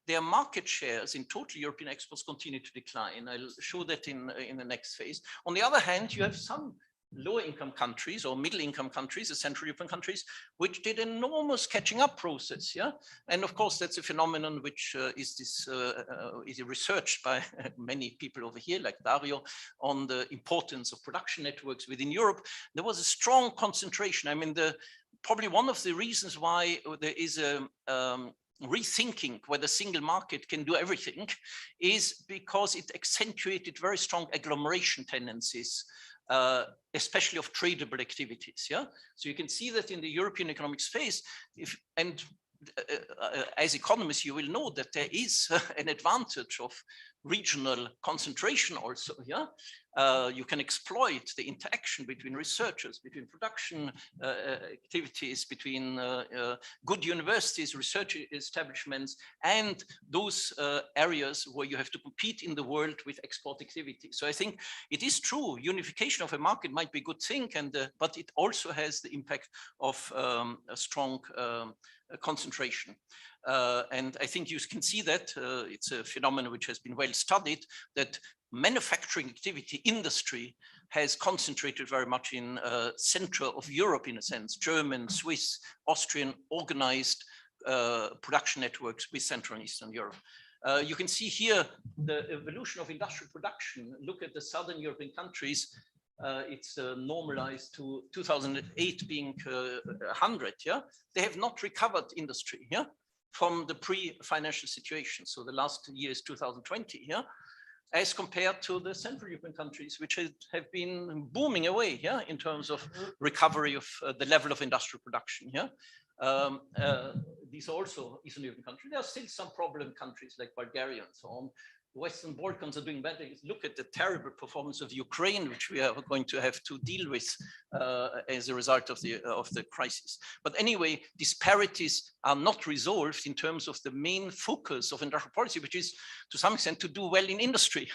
their market shares in total European exports continue to decline. I'll show that in the next phase. On the other hand, you have some lower income countries or middle income countries, the Central European countries, which did enormous catching up process. Yeah, and of course that's a phenomenon which is researched by many people over here, like Dario, on the importance of production networks within Europe. There was a strong concentration. I mean, probably one of the reasons why there is a rethinking whether single market can do everything is because it accentuated very strong agglomeration tendencies, especially of tradable activities. Yeah, so you can see that in the European economic space, as economists, you will know that there is an advantage of regional concentration also. Yeah, you can exploit the interaction between researchers, between production activities, between good universities, research establishments, and those areas where you have to compete in the world with export activity. So I think it is true, unification of a market might be a good thing, but it also has the impact of a strong concentration. And I think you can see that it's a phenomenon which has been well studied, that manufacturing activity, industry has concentrated very much in center of Europe, in a sense, German, Swiss, Austrian organized production networks with Central and Eastern Europe. You can see here the evolution of industrial production. Look at the Southern European countries. It's normalized to 2008 being 100. Yeah, they have not recovered industry. Yeah, from the pre-financial situation. So the last year is 2020. Yeah, as compared to the Central European countries, which have been booming away. Yeah, in terms of recovery of the level of industrial production. Yeah. These are also Eastern European countries. There are still some problem countries like Bulgaria and so on. The Western Balkans are doing better. Look at the terrible performance of Ukraine, which we are going to have to deal with as a result of the crisis. But anyway, disparities are not resolved in terms of the main focus of industrial policy, which is to some extent to do well in industry.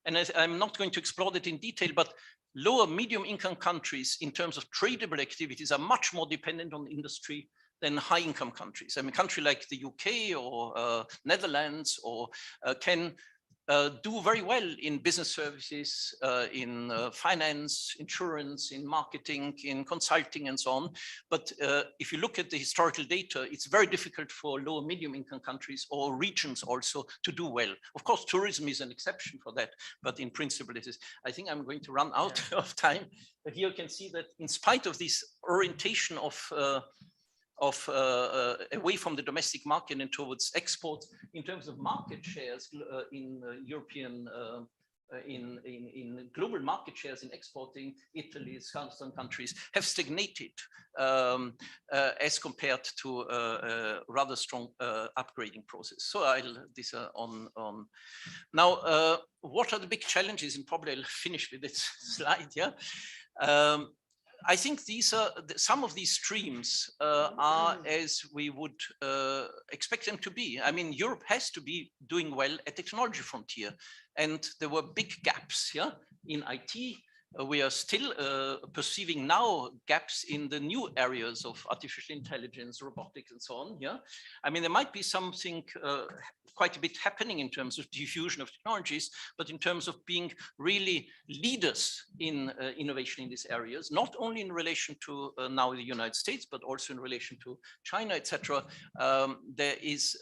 And I'm not going to explore that in detail, but lower medium income countries in terms of tradable activities are much more dependent on industry than high income countries. I mean, a country like the UK or Netherlands or can do very well in business services, in finance, insurance, in marketing, in consulting, and so on. But if you look at the historical data, it's very difficult for lower medium income countries or regions also to do well. Of course, tourism is an exception for that, but in principle, it is. I think I'm going to run out of time. But here you can see that in spite of this orientation of away from the domestic market and towards exports, in terms of market shares in European, in global market shares in exporting, Italy, some countries have stagnated as compared to a rather strong upgrading process. So these are on. Now, what are the big challenges? And probably I'll finish with this slide. Yeah. I think these are some of these streams are as we would expect them to be. I mean, Europe has to be doing well at technology frontier, and there were big gaps. Yeah, in IT. We are still perceiving now gaps in the new areas of artificial intelligence, robotics, and so on. Yeah, I mean, there might be something quite a bit happening in terms of diffusion of technologies, but in terms of being really leaders in innovation in these areas, not only in relation to now the United States, but also in relation to China, etc. There is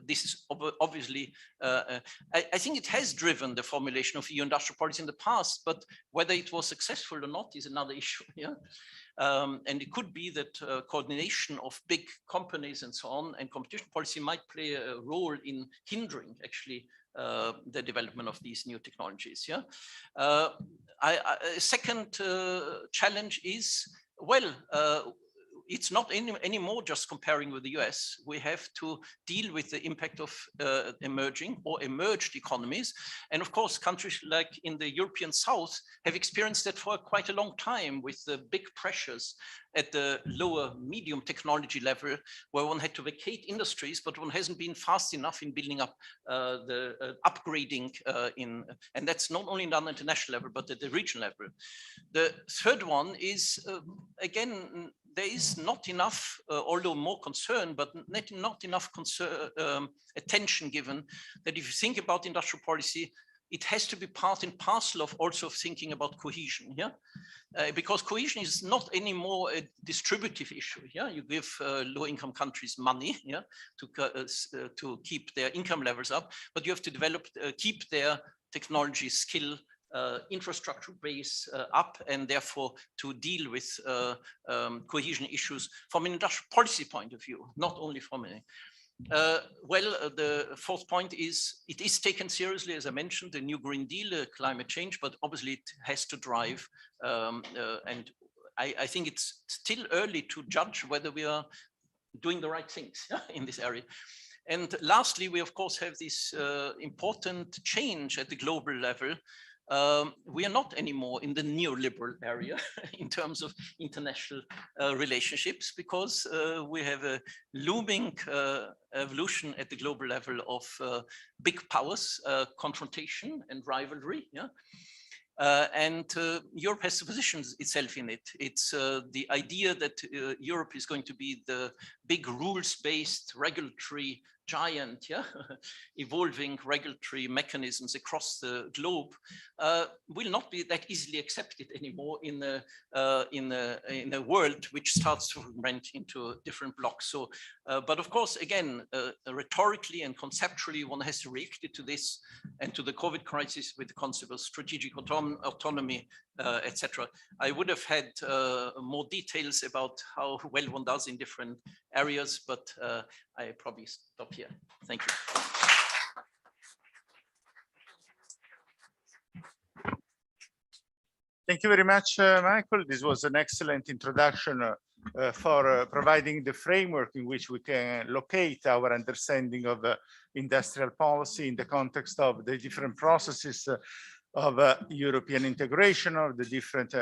this is obviously I think it has driven the formulation of EU industrial policy in the past, but whether it was successful or not is another issue. Yeah, and it could be that coordination of big companies and so on and competition policy might play a role in hindering actually the development of these new technologies. Yeah, a second challenge is, well, it's not anymore just comparing with the US. We have to deal with the impact of emerging or emerged economies. And of course, countries like in the European South have experienced that for quite a long time with the big pressures at the lower medium technology level, where one had to vacate industries, but one hasn't been fast enough in building up the upgrading and that's not only done at the national level, but at the regional level. The third one is, again, there is not enough, although more concern, but not enough attention given that if you think about industrial policy, it has to be part and parcel of also thinking about cohesion. Yeah, because cohesion is not anymore a distributive issue. Yeah, you give low-income countries money, yeah, to keep their income levels up, but you have to develop, keep their technology skill, infrastructure base up, and therefore to deal with cohesion issues from an industrial policy point of view, not only from a the fourth point is it is taken seriously, as I mentioned, the new Green Deal, climate change, but obviously it has to drive. And I think it's still early to judge whether we are doing the right things in this area. And lastly, we of course have this important change at the global level. We are not anymore in the neoliberal area in terms of international relationships, because we have a looming evolution at the global level of big powers, confrontation and rivalry. Yeah. And Europe has to position itself in it. It's the idea that Europe is going to be the big rules-based regulatory giant, yeah, evolving regulatory mechanisms across the globe will not be that easily accepted anymore in a world which starts to rent into different blocks. So, but of course, again, rhetorically and conceptually, one has to react to this and to the COVID crisis with the concept of strategic autonomy, etc. I would have had more details about how well one does in different areas, but I probably stop here. Thank you. Thank you very much, Michael. This was an excellent introduction for providing the framework in which we can locate our understanding of industrial policy in the context of the different processes of European integration, of the different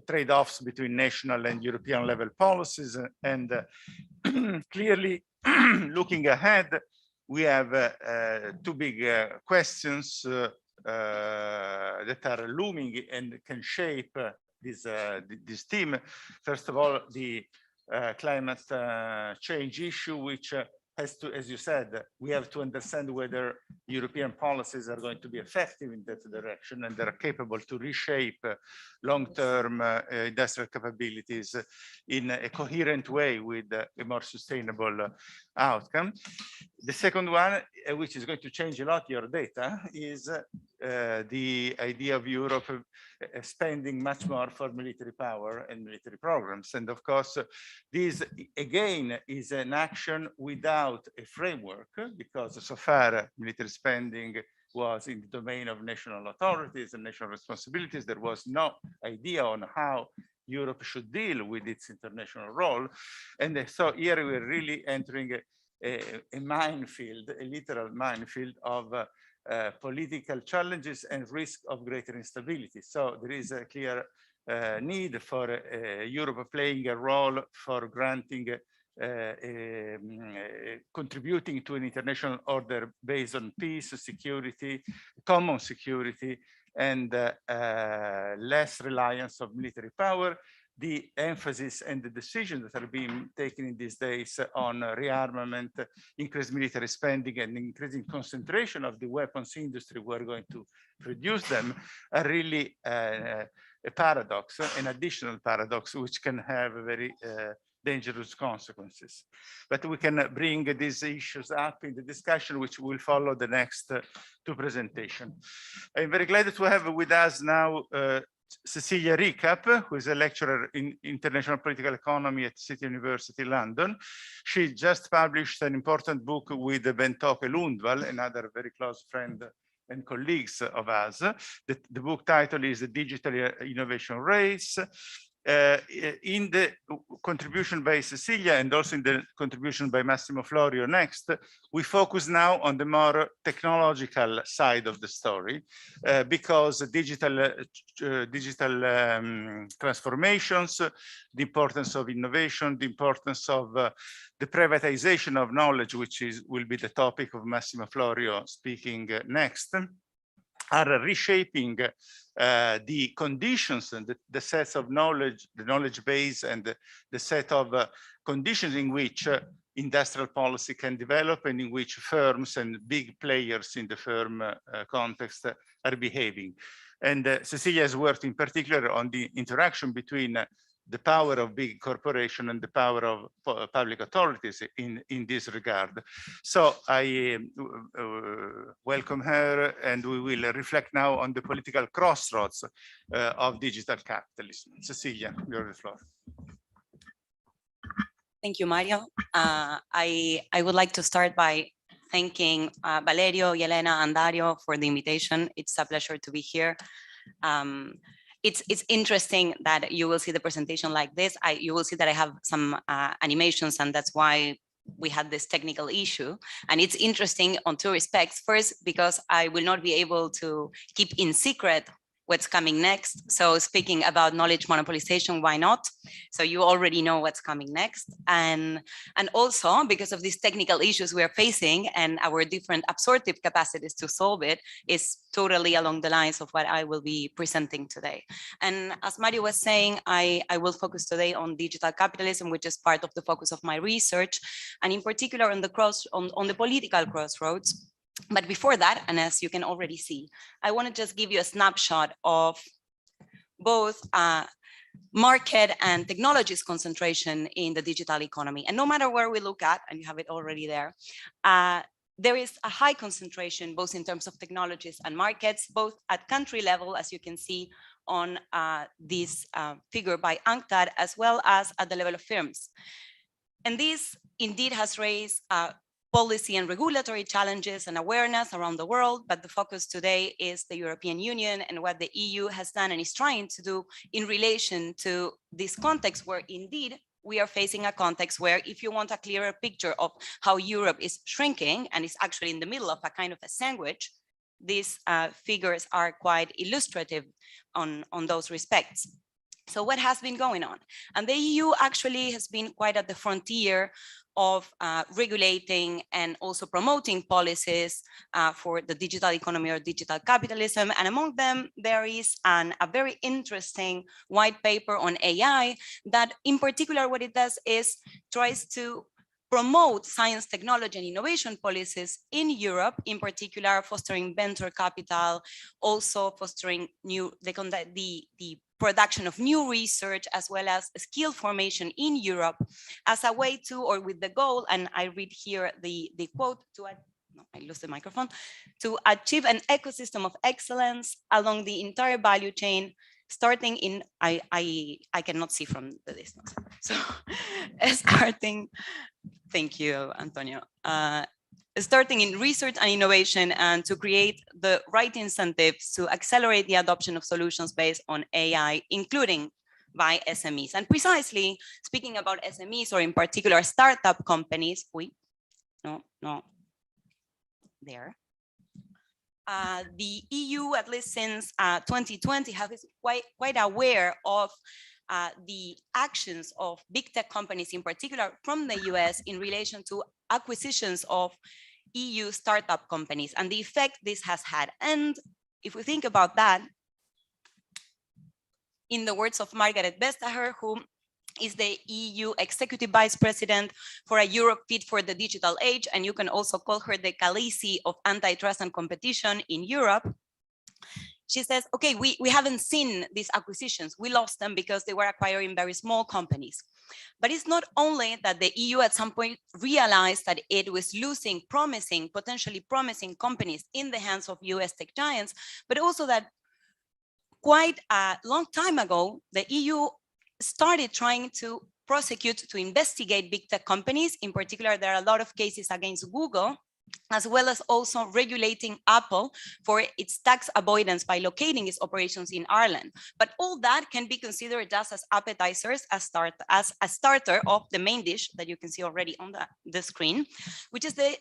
trade-offs between national and European level policies. And clearly, looking ahead, we have two big questions that are looming and can shape this theme. First of all, the climate change issue, which has to, as you said, we have to understand whether European policies are going to be effective in that direction and they're capable to reshape long-term industrial capabilities in a coherent way with a more sustainable outcome. The second one, which is going to change a lot your data, is the idea of Europe spending much more for military power and military programs. And of course, this again is an action without a framework, because so far military spending was in the domain of national authorities and national responsibilities. There was no idea on how Europe should deal with its international role. And so here we're really entering a minefield, a literal minefield of political challenges and risk of greater instability. So there is a clear need for Europe playing a role for granting, contributing to an international order based on peace, security, common security, and less reliance of military power. The emphasis and the decisions that are being taken in these days on rearmament, increased military spending, and increasing concentration of the weapons industry we're going to produce them are really a paradox, an additional paradox, which can have very dangerous consequences. But we can bring these issues up in the discussion, which will follow the next two presentations. I'm very glad to have with us now Cecilia Recap, who is a lecturer in international political economy at City University, London. She just published an important book with Benteke Lundvall, another very close friend and colleagues of us. The book title is The Digital Innovation Race. In the contribution by Cecilia and also in the contribution by Massimo Florio next, we focus now on the more technological side of the story, because digital transformations, the importance of innovation, the importance of the privatization of knowledge, which will be the topic of Massimo Florio speaking next, are reshaping the conditions and the sets of knowledge, the knowledge base, and the set of conditions in which industrial policy can develop, and in which firms and big players in the firm context are behaving. And Cecilia has worked in particular on the interaction between the power of big corporation and the power of public authorities in this regard. So I welcome her, and we will reflect now on the political crossroads of digital capitalism. Cecilia, you have the floor. Thank you, Mario. I would like to start by thanking Valerio, Yelena, and Dario for the invitation. It's a pleasure to be here. It's interesting that you will see the presentation like this. You will see that I have some animations, and that's why we had this technical issue. And it's interesting on two respects. First, because I will not be able to keep in secret what's coming next. So speaking about knowledge monopolization, why not? So you already know what's coming next. And also because of these technical issues we are facing and our different absorptive capacities to solve it is totally along the lines of what I will be presenting today. And as Mario was saying, I will focus today on digital capitalism, which is part of the focus of my research, and in particular on the political crossroads. But before that, and as you can already see, I want to just give you a snapshot of both market and technologies concentration in the digital economy. And no matter where we look at, and you have it already there, there is a high concentration, both in terms of technologies and markets, both at country level, as you can see on this figure by UNCTAD, as well as at the level of firms. And this indeed has raised policy and regulatory challenges and awareness around the world, but the focus today is the European Union and what the EU has done and is trying to do in relation to this context, where indeed we are facing a context where, if you want a clearer picture of how Europe is shrinking and is actually in the middle of a kind of a sandwich, these figures are quite illustrative on those respects. So what has been going on? And the EU actually has been quite at the frontier of regulating and also promoting policies for the digital economy or digital capitalism. And among them, there is a very interesting white paper on AI that in particular what it does is tries to promote science, technology, and innovation policies in Europe, in particular fostering venture capital, also fostering the production of new research, as well as skill formation in Europe as a way to, or with the goal, and I read here the quote, I lost the microphone, to achieve an ecosystem of excellence along the entire value chain, starting in, I cannot see from the distance. So starting, thank you, Antonio. Starting in research and innovation, and to create the right incentives to accelerate the adoption of solutions based on AI, including by SMEs. And precisely speaking about SMEs, or in particular startup companies, there. The EU, at least since 2020, has been quite aware of the actions of big tech companies, in particular from the US, in relation to acquisitions of EU startup companies and the effect this has had. And if we think about that, in the words of Margaret Vestager, who is the EU Executive Vice President for a Europe Fit for the Digital Age, and you can also call her the Khaleesi of antitrust and competition in Europe, she says, okay, we haven't seen these acquisitions. We lost them because they were acquiring very small companies. But it's not only that the EU at some point realized that it was losing potentially promising companies in the hands of US tech giants, but also that quite a long time ago, the EU started trying to prosecute, to investigate big tech companies. In particular, there are a lot of cases against Google, as well as also regulating Apple for its tax avoidance by locating its operations in Ireland. But all that can be considered just as appetizers, as a starter of the main dish that you can see already on the screen, which is the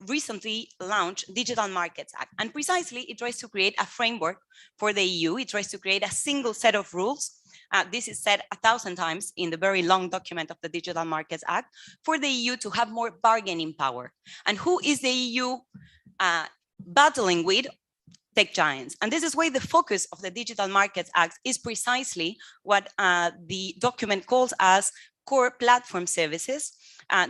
recently launched Digital Markets Act. And precisely, it tries to create a framework for the EU. It tries to create a single set of rules. This is said 1,000 times in the very long document of the Digital Markets Act, for the EU to have more bargaining power. And who is the EU battling with? tech giants. And this is why the focus of the Digital Markets Act is precisely what the document calls as core platform services.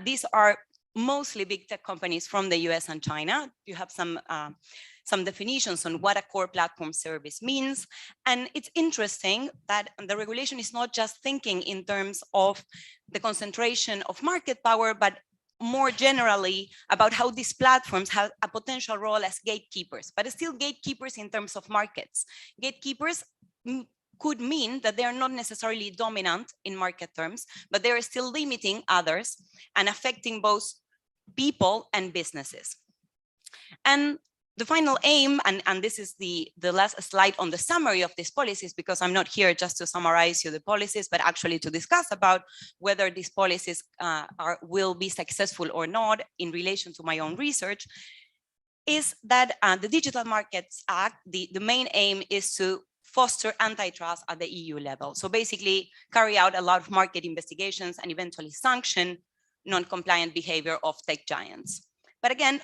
These are mostly big tech companies from the US and China. You have some definitions on what a core platform service means. And it's interesting that the regulation is not just thinking in terms of the concentration of market power, but more generally about how these platforms have a potential role as gatekeepers, but still gatekeepers in terms of markets. Gatekeepers could mean that they are not necessarily dominant in market terms, but they are still limiting others and affecting both people and businesses. And the final aim, and this is the last slide on the summary of these policies, because I'm not here just to summarize you the policies, but actually to discuss about whether these policies will be successful or not in relation to my own research, is that the Digital Markets Act, the main aim is to foster antitrust at the EU level. So basically carry out a lot of market investigations and eventually sanction non-compliant behavior of tech giants. But again,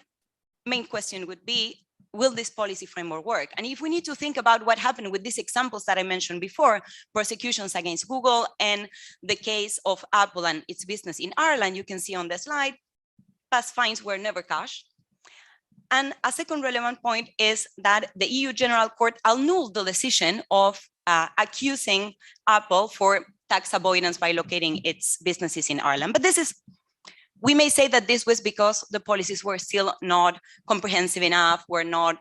main question would be, will this policy framework work? And if we need to think about what happened with these examples that I mentioned before, prosecutions against Google and the case of Apple and its business in Ireland, you can see on the slide, past fines were never cashed. And a second relevant point is that the EU General Court annulled the decision of accusing Apple for tax avoidance by locating its businesses in Ireland. But this is, we may say that this was because the policies were still not comprehensive enough, were not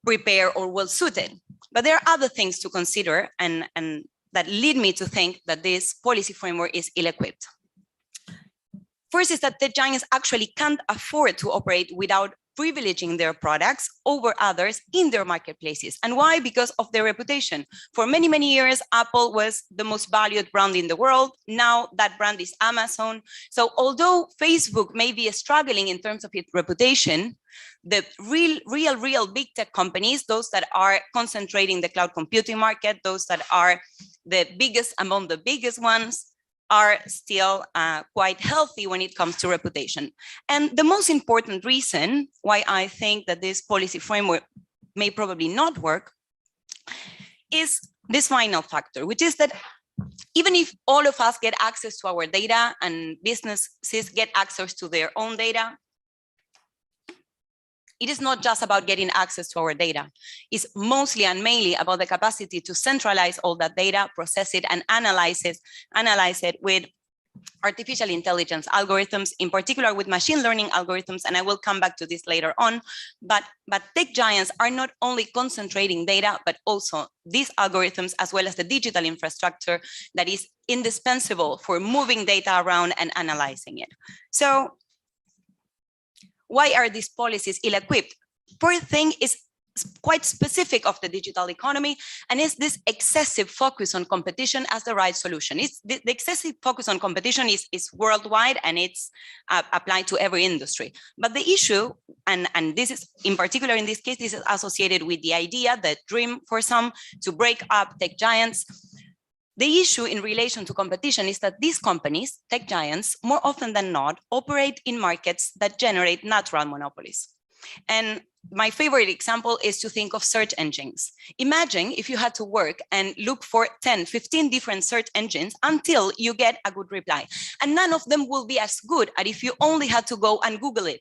prepared or well suited. But there are other things to consider and that lead me to think that this policy framework is ill-equipped. First is that the giants actually can't afford to operate without privileging their products over others in their marketplaces. And why? Because of their reputation. For many, many years, Apple was the most valued brand in the world. Now that brand is Amazon. So although Facebook may be struggling in terms of its reputation, the real big tech companies, those that are concentrating the cloud computing market, those that are the biggest among the biggest ones, are still quite healthy when it comes to reputation. And the most important reason why I think that this policy framework may probably not work is this final factor, which is that even if all of us get access to our data and businesses get access to their own data, it is not just about getting access to our data. It's mostly and mainly about the capacity to centralize all that data, process it, and analyze it with artificial intelligence algorithms, in particular with machine learning algorithms, and I will come back to this later on. But tech giants are not only concentrating data, but also these algorithms, as well as the digital infrastructure that is indispensable for moving data around and analyzing it. So why are these policies ill-equipped? First thing is quite specific of the digital economy, and is this excessive focus on competition as the right solution. It's the excessive focus on competition is worldwide, and it's applied to every industry. But the issue, and this is in particular in this case, this is associated with the idea, the dream for some, to break up tech giants. The issue in relation to competition is that these companies, tech giants, more often than not, operate in markets that generate natural monopolies. And my favorite example is to think of search engines. Imagine if you had to work and look for 10, 15 different search engines until you get a good reply. And none of them will be as good as if you only had to go and Google it.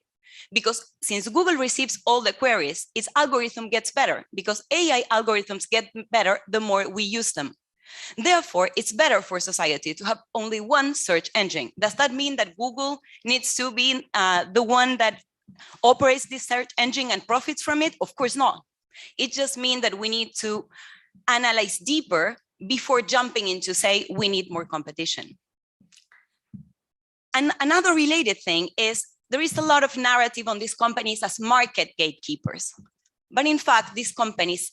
Because since Google receives all the queries, its algorithm gets better, because AI algorithms get better the more we use them. Therefore, it's better for society to have only one search engine. Does that mean that Google needs to be the one that operates this search engine and profits from it? Of course not. It just means that we need to analyze deeper before jumping into say, we need more competition. And another related thing is there is a lot of narrative on these companies as market gatekeepers. But in fact, these companies,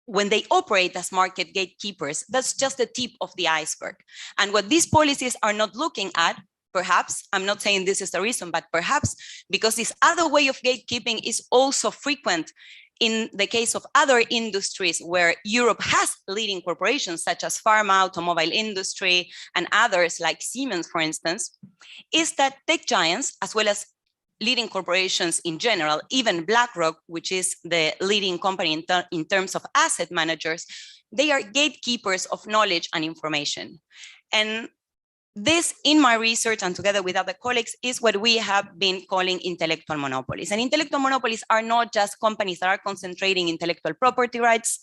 when they operate as market gatekeepers, that's just the tip of the iceberg. And what these policies are not looking at, perhaps, I'm not saying this is the reason, but perhaps because this other way of gatekeeping is also frequent in the case of other industries where Europe has leading corporations such as pharma, automobile industry, and others like Siemens, for instance, is that tech giants, as well as leading corporations in general, even BlackRock, which is the leading company in terms of asset managers, they are gatekeepers of knowledge and information. And this, in my research and together with other colleagues, is what we have been calling intellectual monopolies. And intellectual monopolies are not just companies that are concentrating intellectual property rights,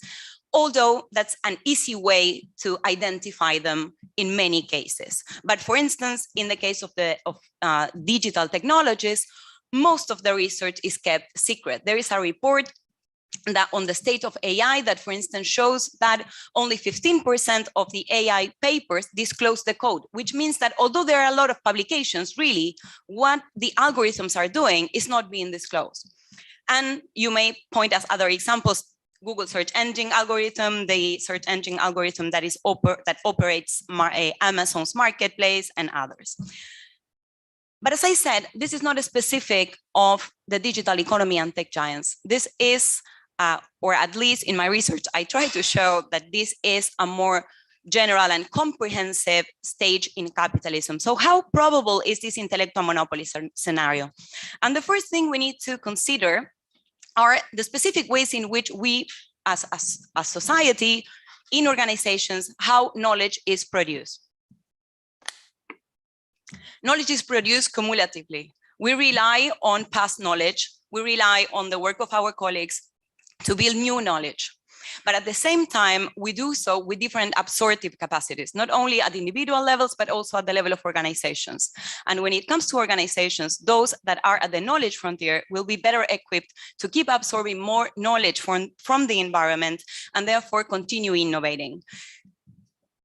although that's an easy way to identify them in many cases. But for instance, in the case of digital technologies, most of the research is kept secret. There is a report that on the state of AI that, for instance, shows that only 15% of the AI papers disclose the code, which means that although there are a lot of publications, really what the algorithms are doing is not being disclosed. And you may point as other examples, Google search engine algorithm, the search engine algorithm that operates Amazon's marketplace and others. But as I said, this is not a specific of the digital economy and tech giants. This is, or at least in my research, I try to show that this is a more general and comprehensive stage in capitalism. So how probable is this intellectual monopoly scenario? And the first thing we need to consider are the specific ways in which we, as a society, in organizations, how knowledge is produced. Knowledge is produced cumulatively. We rely on past knowledge. We rely on the work of our colleagues to build new knowledge. But at the same time, we do so with different absorptive capacities, not only at individual levels, but also at the level of organizations. And when it comes to organizations, those that are at the knowledge frontier will be better equipped to keep absorbing more knowledge from the environment and therefore continue innovating.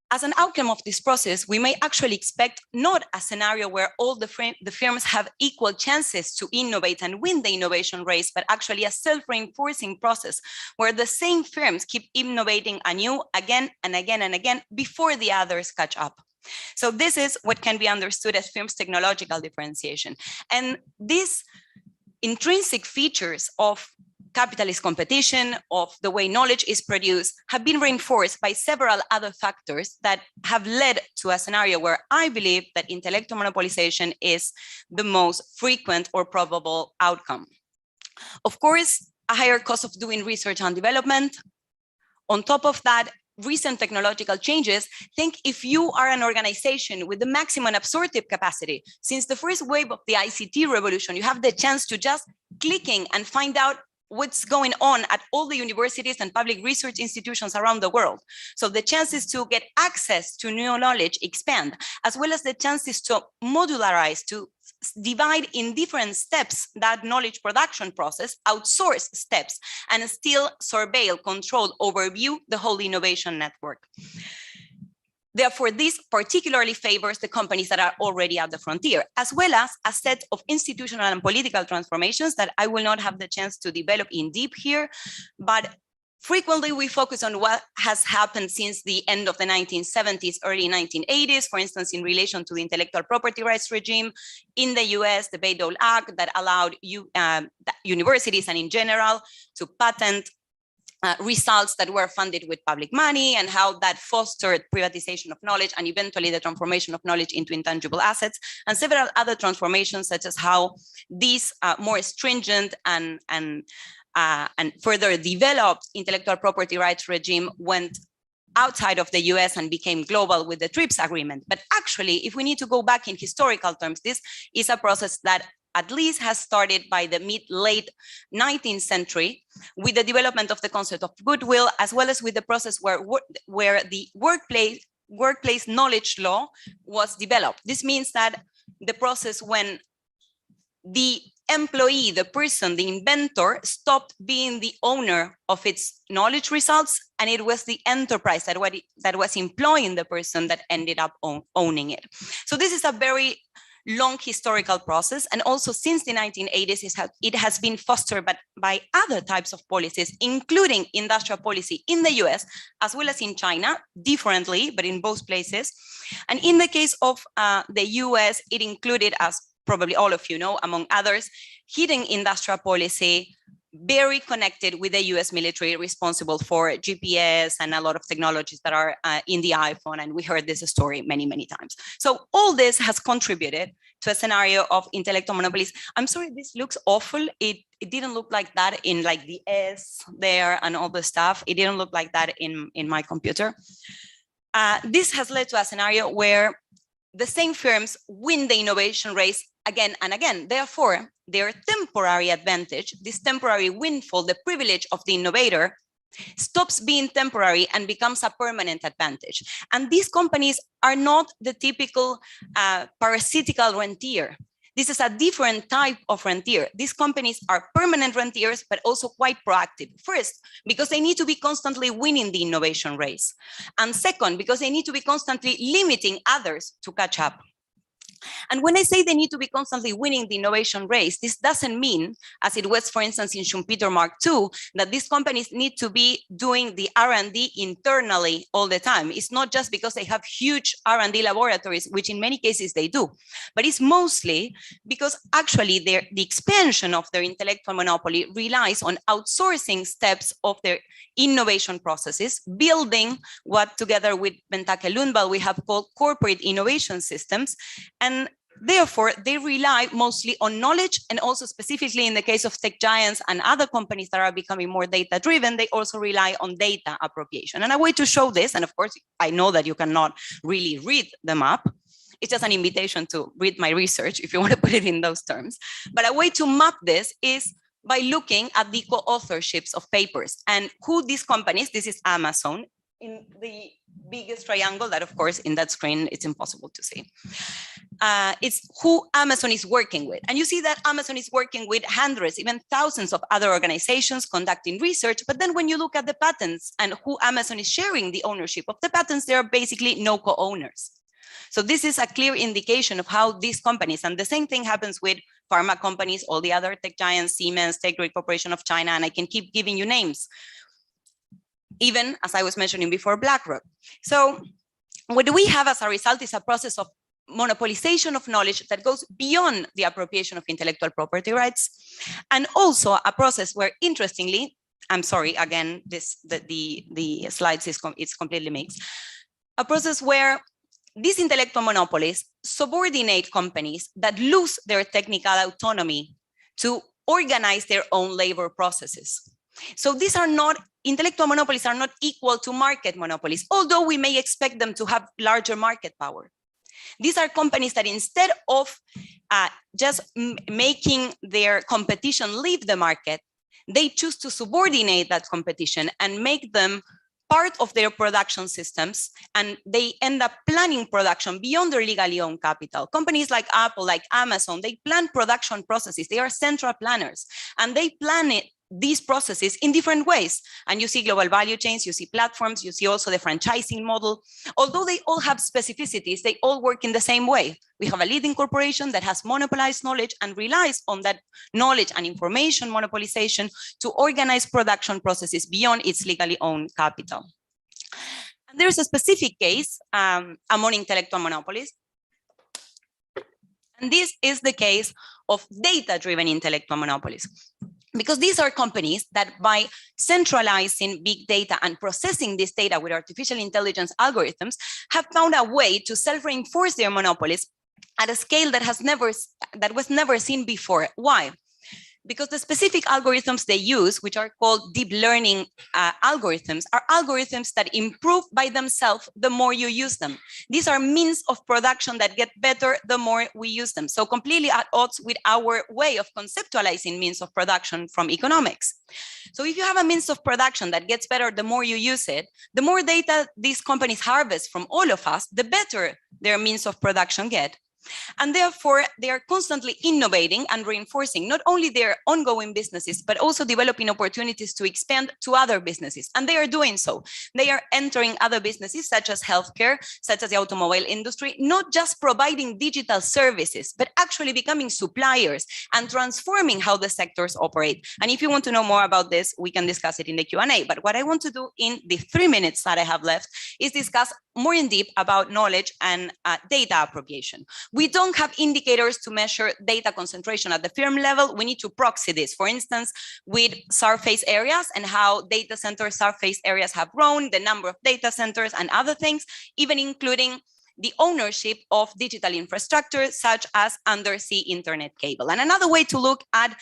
As an outcome of this process, we may actually expect not a scenario where all the firms have equal chances to innovate and win the innovation race, but actually a self-reinforcing process where the same firms keep innovating anew again and again and again before the others catch up. So this is what can be understood as firms' technological differentiation. And these intrinsic features of capitalist competition, of the way knowledge is produced, have been reinforced by several other factors that have led to a scenario where I believe that intellectual monopolization is the most frequent or probable outcome. Of course, a higher cost of doing research and development. On top of that, recent technological changes. Think if you are an organization with the maximum absorptive capacity, since the first wave of the ICT revolution, you have the chance to just clicking and find out what's going on at all the universities and public research institutions around the world. So the chances to get access to new knowledge expand, as well as the chances to modularize, to divide in different steps that knowledge production process, outsource steps, and still surveil, control, overview the whole innovation network. Therefore, this particularly favors the companies that are already at the frontier, as well as a set of institutional and political transformations that I will not have the chance to develop in deep here, but frequently we focus on what has happened since the end of the 1970s, early 1980s, for instance, in relation to the intellectual property rights regime in the US, the Bayh-Dole Act that allowed universities and in general to patent results that were funded with public money, and how that fostered privatization of knowledge and eventually the transformation of knowledge into intangible assets, and several other transformations such as how these more stringent and further developed intellectual property rights regime went outside of the US and became global with the TRIPS agreement. But actually, if we need to go back in historical terms, this is a process that at least has started by the mid-late 19th century with the development of the concept of goodwill, as well as with the process where the workplace knowledge law was developed. This means that the process when the employee, the person, the inventor, stopped being the owner of its knowledge results, and it was the enterprise that was employing the person that ended up owning it. So this is a very long historical process, and also since the 1980s, it has been fostered by other types of policies, including industrial policy in the US, as well as in China, differently, but in both places. And in the case of the US, it included, as probably all of you know, among others, hidden industrial policy, very connected with the US military, responsible for GPS and a lot of technologies that are in the iPhone. And we heard this story many, many times. So all this has contributed to a scenario of intellectual monopolies. I'm sorry, this looks awful. It didn't look like that in like the S there and all the stuff. It didn't look like that in my computer. This has led to a scenario where the same firms win the innovation race again and again. Therefore, their temporary advantage, this temporary windfall, the privilege of the innovator, stops being temporary and becomes a permanent advantage. And these companies are not the typical parasitical rentier. This is a different type of rentier. These companies are permanent rentiers, but also quite proactive. First, because they need to be constantly winning the innovation race. And second, because they need to be constantly limiting others to catch up. And when I say they need to be constantly winning the innovation race, this doesn't mean, as it was, for instance, in Schumpeter Mark II, that these companies need to be doing the R&D internally all the time. It's not just because they have huge R&D laboratories, which in many cases they do, but it's mostly because actually the expansion of their intellectual monopoly relies on outsourcing steps of their innovation processes, building what together with Bentake Lundvall we have called corporate innovation systems. And therefore, they rely mostly on knowledge, and also specifically in the case of tech giants and other companies that are becoming more data-driven, they also rely on data appropriation. And a way to show this, and of course, I know that you cannot really read them up, it's just an invitation to read my research if you want to put it in those terms. But a way to map this is by looking at the co-authorships of papers and who these companies, this is Amazon, in the biggest triangle that, of course, in that screen, it's impossible to see. It's who Amazon is working with. And you see that Amazon is working with hundreds, even thousands of other organizations conducting research. But then when you look at the patents and who Amazon is sharing the ownership of the patents, there are basically no co-owners. So this is a clear indication of how these companies, and the same thing happens with pharma companies, all the other tech giants, Siemens, Tech Great Corporation of China, and I can keep giving you names. Even, as I was mentioning before, BlackRock. So what we have as a result is a process of monopolization of knowledge that goes beyond the appropriation of intellectual property rights, and also a process where, interestingly, I'm sorry, again, the slides it's completely mixed, a process where these intellectual monopolies subordinate companies that lose their technical autonomy to organize their own labor processes. So these are not, intellectual monopolies are not equal to market monopolies, although we may expect them to have larger market power. These are companies that instead of just making their competition leave the market, they choose to subordinate that competition and make them part of their production systems, and they end up planning production beyond their legally owned capital. Companies like Apple, like Amazon, they plan production processes. They are central planners, and they plan these processes in different ways. And you see global value chains, you see platforms, you see also the franchising model. Although they all have specificities, they all work in the same way. We have a leading corporation that has monopolized knowledge and relies on that knowledge and information monopolization to organize production processes beyond its legally owned capital. And there's a specific case among intellectual monopolies. And this is the case of data-driven intellectual monopolies. Because these are companies that by centralizing big data and processing this data with artificial intelligence algorithms have found a way to self-reinforce their monopolies at a scale that was never seen before. Why? Because the specific algorithms they use, which are called deep learning algorithms, are algorithms that improve by themselves the more you use them. These are means of production that get better the more we use them. So completely at odds with our way of conceptualizing means of production from economics. So if you have a means of production that gets better the more you use it, the more data these companies harvest from all of us, the better their means of production get. And therefore, they are constantly innovating and reinforcing not only their ongoing businesses, but also developing opportunities to expand to other businesses. And they are doing so. They are entering other businesses such as healthcare, such as the automobile industry, not just providing digital services, but actually becoming suppliers and transforming how the sectors operate. And if you want to know more about this, we can discuss it in the Q&A. But what I want to do in the 3 minutes that I have left is discuss more in depth about knowledge and data appropriation. We don't have indicators to measure data concentration at the firm level. We need to proxy this, for instance, with surface areas and how data center surface areas have grown, the number of data centers and other things, even including the ownership of digital infrastructure, such as undersea internet cable. And another way to look at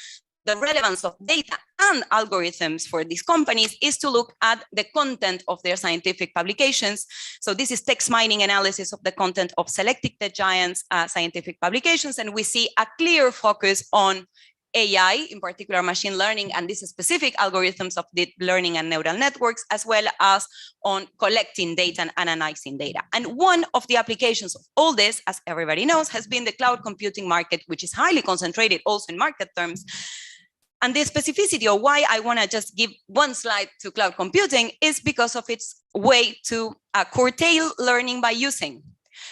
the relevance of data and algorithms for these companies is to look at the content of their scientific publications. So this is text mining analysis of the content of selected tech giants' scientific publications, and we see a clear focus on AI, in particular machine learning, and these specific algorithms of deep learning and neural networks, as well as on collecting data and analyzing data. And one of the applications of all this, as everybody knows, has been the cloud computing market, which is highly concentrated also in market terms. And the specificity of why I want to just give one slide to cloud computing is because of its way to curtail learning by using.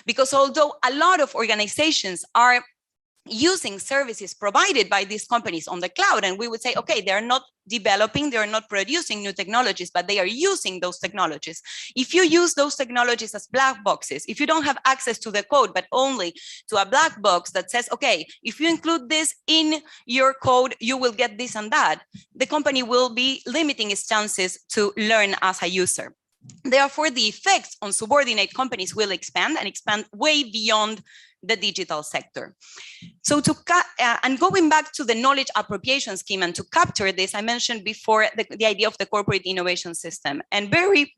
Because although a lot of organizations are using services provided by these companies on the cloud, and we would say, okay, they're not developing, they're not producing new technologies, but they are using those technologies. If you use those technologies as black boxes, if you don't have access to the code, but only to a black box that says, okay, if you include this in your code, you will get this and that, the company will be limiting its chances to learn as a user. Therefore, the effects on subordinate companies will expand and expand way beyond the digital sector. So and going back to the knowledge appropriation scheme and to capture this, I mentioned before the idea of the corporate innovation system. And very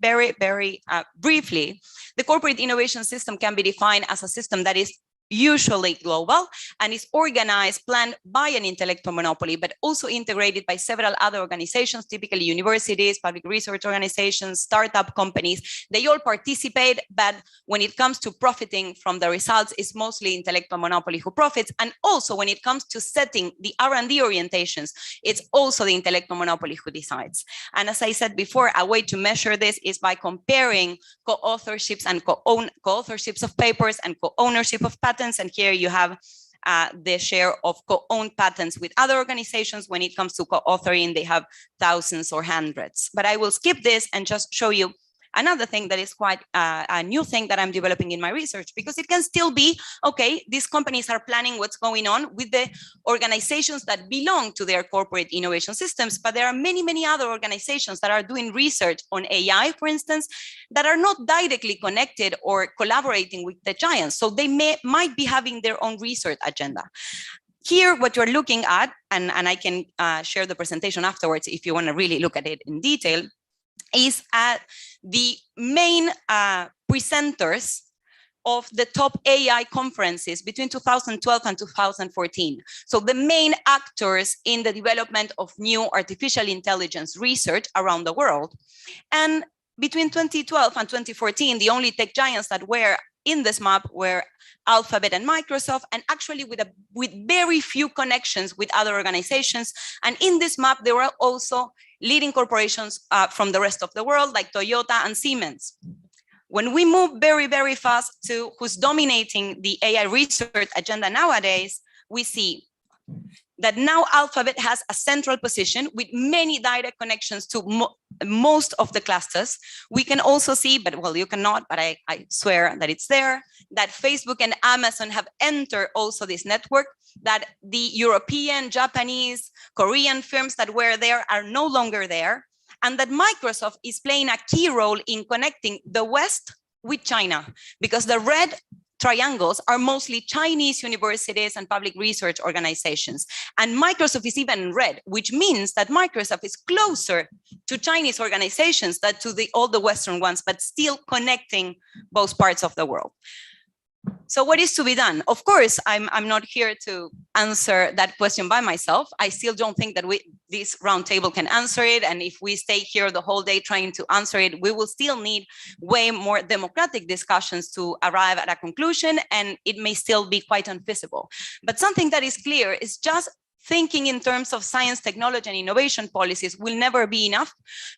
briefly, the corporate innovation system can be defined as a system that is usually global and is organized, planned by an intellectual monopoly, but also integrated by several other organizations, typically universities, public research organizations, startup companies. They all participate, but when it comes to profiting from the results, it's mostly intellectual monopoly who profits. And also when it comes to setting the R&D orientations, it's also the intellectual monopoly who decides. And as I said before, a way to measure this is by comparing co-authorships and co-authorships of papers and co-ownership of patents. And here you have the share of co-owned patents with other organizations. When it comes to co-authoring, they have thousands or hundreds. But I will skip this and just show you another thing that is quite a new thing that I'm developing in my research, because it can still be, okay, these companies are planning what's going on with the organizations that belong to their corporate innovation systems, but there are many, many other organizations that are doing research on AI, for instance, that are not directly connected or collaborating with the giants. So they might be having their own research agenda. Here, what you're looking at, and I can share the presentation afterwards if you want to really look at it in detail, is at the main presenters of the top AI conferences between 2012 and 2014. So the main actors in the development of new artificial intelligence research around the world. And between 2012 and 2014, the only tech giants that were in this map were Alphabet and Microsoft, and actually with very few connections with other organizations. And in this map, there were also leading corporations from the rest of the world, like Toyota and Siemens. When we move very, very fast to who's dominating the AI research agenda nowadays, we see that now Alphabet has a central position with many direct connections to most of the clusters. We can also see, but well, you cannot, but I swear that it's there, that Facebook and Amazon have entered also this network, that the European, Japanese, Korean firms that were there are no longer there, and that Microsoft is playing a key role in connecting the West with China, because the red triangles are mostly Chinese universities and public research organizations. And Microsoft is even red, which means that Microsoft is closer to Chinese organizations than to all the Western ones, but still connecting both parts of the world. So what is to be done? Of course, I'm not here to answer that question by myself. I still don't think that this roundtable can answer it. And if we stay here the whole day trying to answer it, we will still need way more democratic discussions to arrive at a conclusion, and it may still be quite unfeasible. But something that is clear is just thinking in terms of science, technology, and innovation policies will never be enough,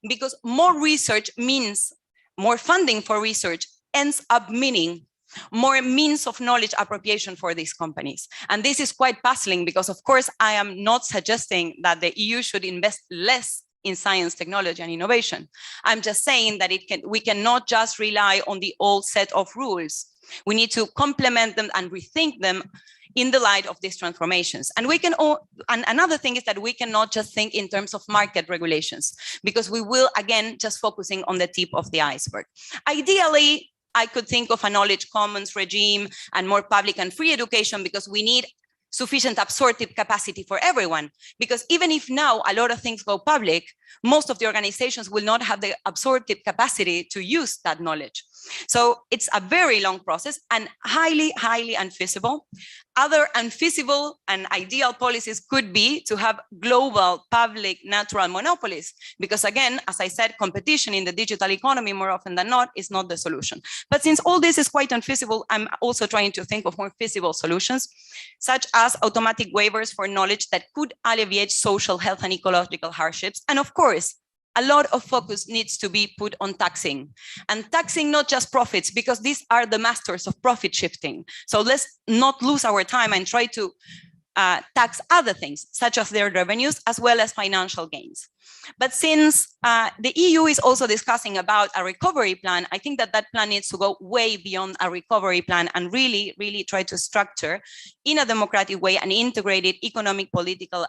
because more research means more funding for research ends up meaning more means of knowledge appropriation for these companies. And this is quite puzzling, because of course I am not suggesting that the EU should invest less in science, technology, and innovation. I'm just saying that we cannot just rely on the old set of rules. We need to complement them and rethink them in the light of these transformations. And another thing is that we cannot just think in terms of market regulations, because we will again just focusing on the tip of the iceberg. Ideally, I could think of a knowledge commons regime and more public and free education, because we need sufficient absorptive capacity for everyone. Because even if now a lot of things go public, most of the organizations will not have the absorptive capacity to use that knowledge. So it's a very long process and highly, highly unfeasible. Other unfeasible and ideal policies could be to have global public natural monopolies, because again, as I said, competition in the digital economy more often than not is not the solution. But since all this is quite unfeasible, I'm also trying to think of more feasible solutions, such as automatic waivers for knowledge that could alleviate social, health, and ecological hardships. And of course, a lot of focus needs to be put on taxing, and taxing not just profits, because these are the masters of profit shifting. So let's not lose our time and try to tax other things, such as their revenues, as well as financial gains. But since the EU is also discussing about a recovery plan, I think that that plan needs to go way beyond a recovery plan and really, really try to structure in a democratic way an integrated economic, political,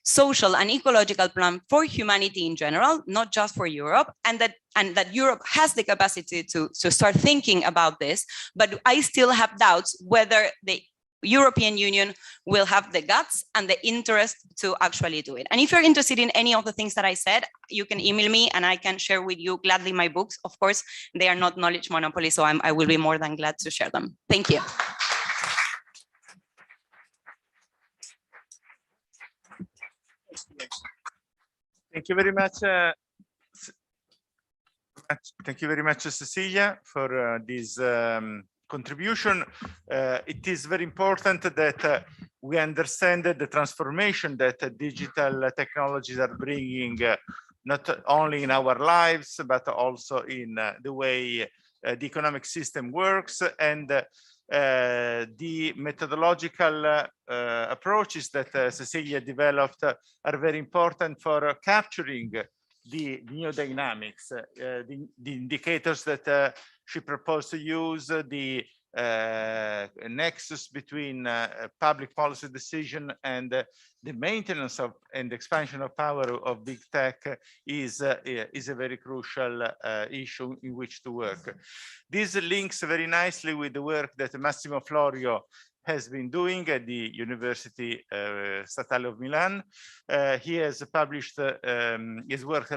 social, and ecological plan for humanity in general, not just for Europe, and that Europe has the capacity to start thinking about this. But I still have doubts whether the European Union will have the guts and the interest to actually do it. And if you're interested in any of the things that I said, you can email me and I can share with you gladly my books. Of course, they are not knowledge monopoly, so I will be more than glad to share them. Thank you. Thank you very much. Thank you very much, Cecilia, for this contribution. It is very important that we understand the transformation that digital technologies are bringing, not only in our lives, but also in the way the economic system works, and the methodological approaches that Cecilia developed are very important for capturing the new dynamics, the indicators that she proposed to use, the nexus between public policy decision and the maintenance of and expansion of power of big tech is a very crucial issue in which to work. This links very nicely with the work that Massimo Florio has been doing at the University Statale of Milan. He has published, he's worked a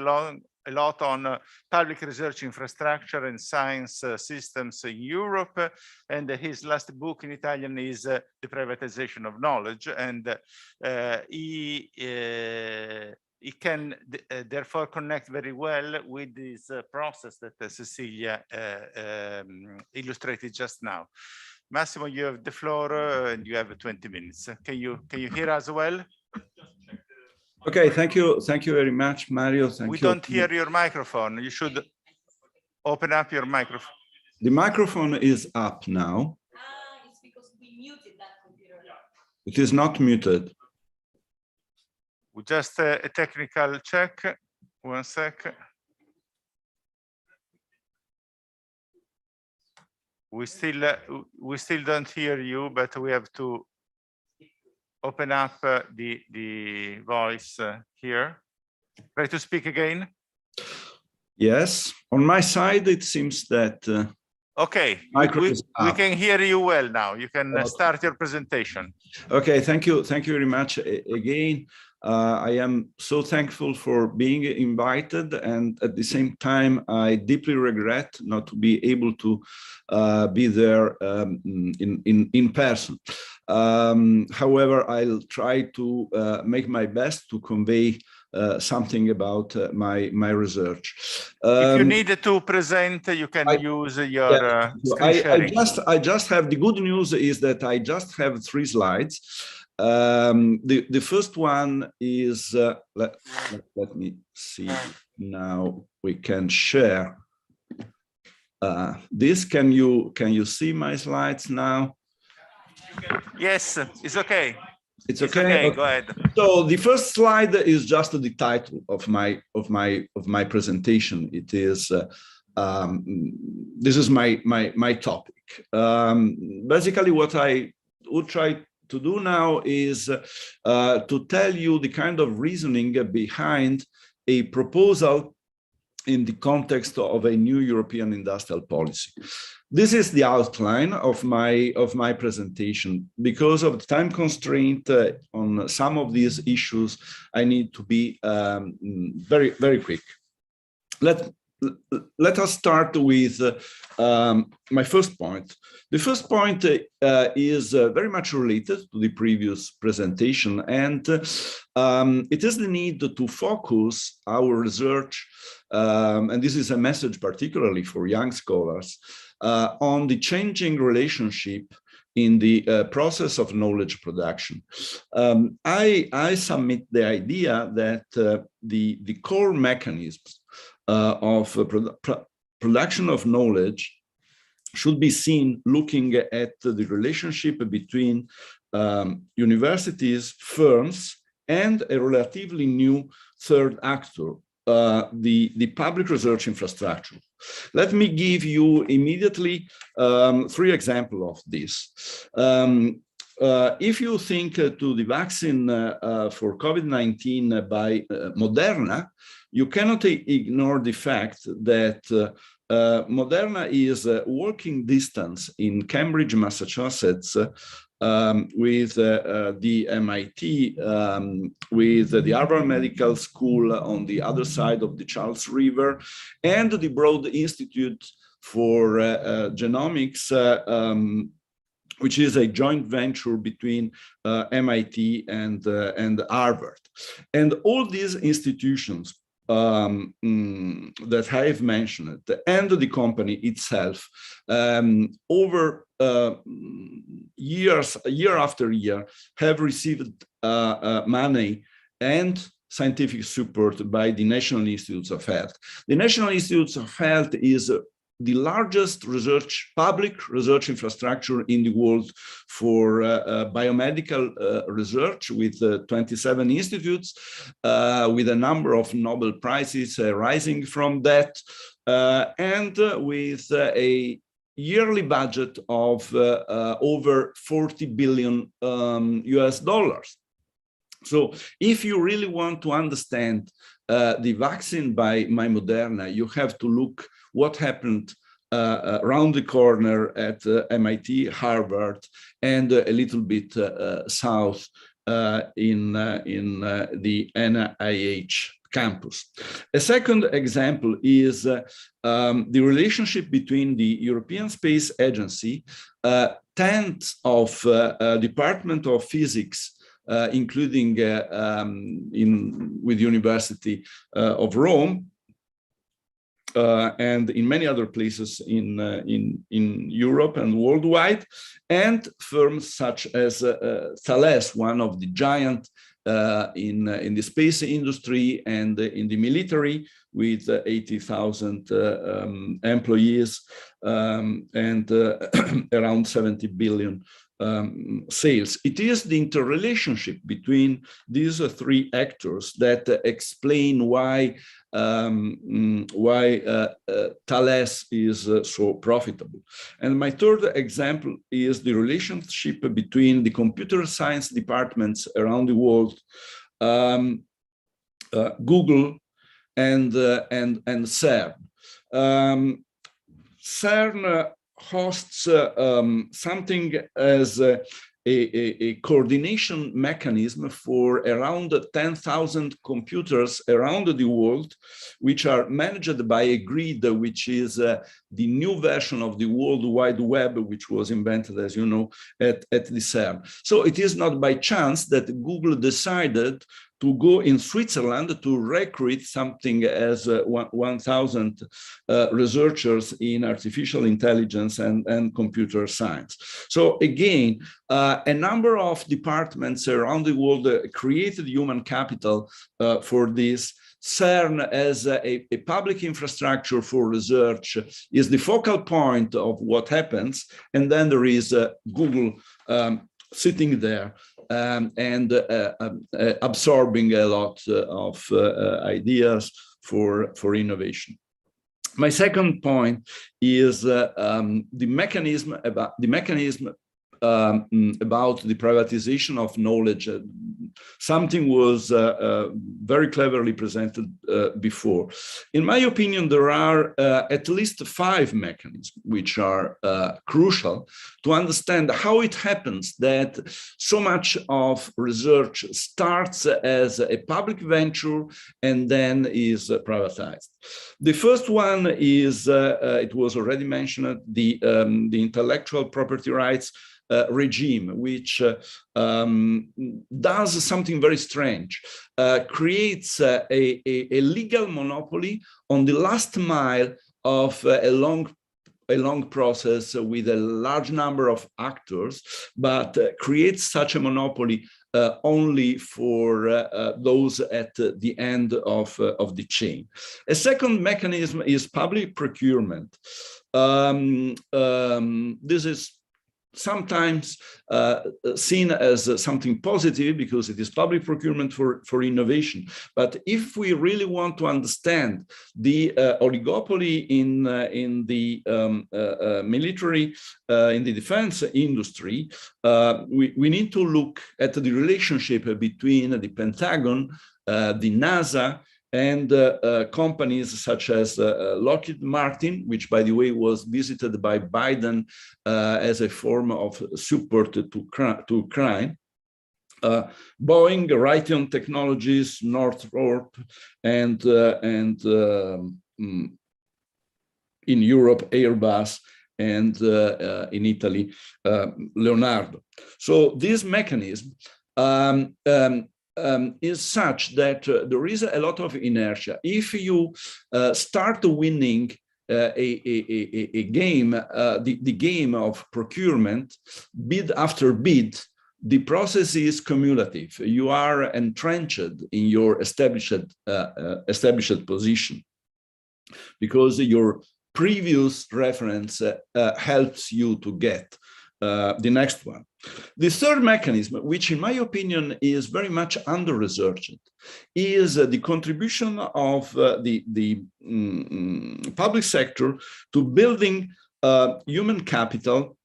lot on public research infrastructure and science systems in Europe. And his last book in Italian is The Privatization of Knowledge. And he can therefore connect very well with this process that Cecilia illustrated just now. Massimo, you have the floor and you have 20 minutes. Can you hear us well? Okay, thank you very much, Mario. Thank you. We don't hear your microphone. You should open up your microphone. The microphone is up now. It's because we muted that computer. It is not muted. Just a technical check. 1 sec. We still don't hear you, but we have to open up the voice here. Try to speak again. Yes, on my side it seems that okay, we can hear you well now. You can start your presentation. Okay, thank you very much again. I am so thankful for being invited, and at the same time I deeply regret not to be able to be there in person. However, I'll try to make my best to convey something about my research. If you need to present, you can use your screen sharing. I just have, the good news is that I just have 3 slides. The first one is let me see, now we can share this. Can you see my slides now? Yes, it's okay. It's okay. Go ahead. So the first slide is just the title of my presentation. It is this is my topic. Basically, what I would try to do now is to tell you the kind of reasoning behind a proposal in the context of a new European industrial policy. This is the outline of my presentation. Because of the time constraint on some of these issues, I need to be very, very quick. Let us start with my first point. The first point is very much related to the previous presentation, and it is the need to focus our research, and this is a message particularly for young scholars, on the changing relationship in the process of knowledge production. I submit the idea that the core mechanisms of production of knowledge should be seen looking at the relationship between universities, firms, and a relatively new third actor, the public research infrastructure. Let me give you immediately 3 examples of this. If you think to the vaccine for COVID-19 by Moderna, you cannot ignore the fact that Moderna is walking distance in Cambridge, Massachusetts, with the MIT, with the Harvard Medical School on the other side of the Charles River, and the Broad Institute for Genomics, which is a joint venture between MIT and Harvard. And all these institutions that I have mentioned, and the company itself, over year after year, have received money and scientific support by the National Institutes of Health. The National Institutes of Health is the largest public research infrastructure in the world for biomedical research, with 27 institutes, with a number of Nobel Prizes rising from that, and with a yearly budget of over 40 billion US dollars. So if you really want to understand the vaccine by Moderna, you have to look what happened around the corner at MIT, Harvard, and a little bit south in the NIH campus. A second example is the relationship between the European Space Agency, tens of Department of Physics, including with University of Rome, and in many other places in Europe and worldwide, and firms such as Thales, one of the giant in the space industry and in the military, with 80,000 employees and around 70 billion sales. It is the interrelationship between these 3 actors that explain why Thales is so profitable. And my third example is the relationship between the computer science departments around the world, Google and CERN. CERN hosts something as a coordination mechanism for around 10,000 computers around the world, which are managed by a grid, which is the new version of the World Wide Web, which was invented, as you know, at the CERN. So it is not by chance that Google decided to go in Switzerland to recruit something as 1,000 researchers in artificial intelligence and computer science. So again, a number of departments around the world created human capital for this. CERN as a public infrastructure for research is the focal point of what happens. And then there is Google sitting there and absorbing a lot of ideas for innovation. My second point is the mechanism about the privatization of knowledge something was very cleverly presented before. In my opinion, there are at least 5 mechanisms which are crucial to understand how it happens that so much of research starts as a public venture and then is privatized. The first one is, it was already mentioned, the intellectual property rights regime, which does something very strange, creates a legal monopoly on the last mile of a long process with a large number of actors, but creates such a monopoly only for those at the end of the chain. A second mechanism is public procurement. This is sometimes seen as something positive because it is public procurement for innovation. But if we really want to understand the oligopoly in the military, in the defense industry, we need to look at the relationship between the Pentagon, the NASA, and companies such as Lockheed Martin, which, by the way, was visited by Biden as a form of support to Ukraine, Boeing, Raytheon Technologies, Northrop, and in Europe, Airbus, and in Italy, Leonardo. So this mechanism is such that there is a lot of inertia. If you start winning a game, the game of procurement, bid after bid, the process is cumulative. You are entrenched in your established position because your previous reference helps you to get the next one. The third mechanism, which in my opinion is very much under-researched, is the contribution of the public sector to building human capital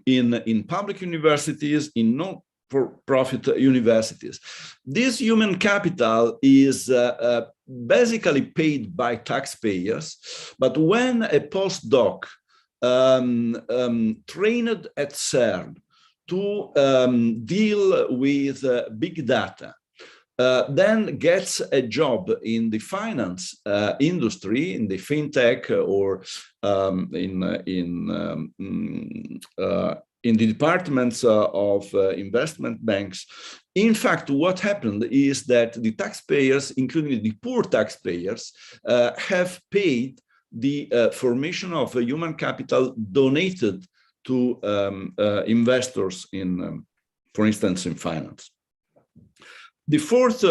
in public universities, in non-for-profit universities. This human capital is basically paid by taxpayers, but when a postdoc trained at CERN to deal with big data, then gets a job in the finance industry, in the fintech, or in the departments of investment banks. In fact, what happened is that the taxpayers, including the poor taxpayers, have paid the formation of human capital donated to investors in, for instance, in finance. The fourth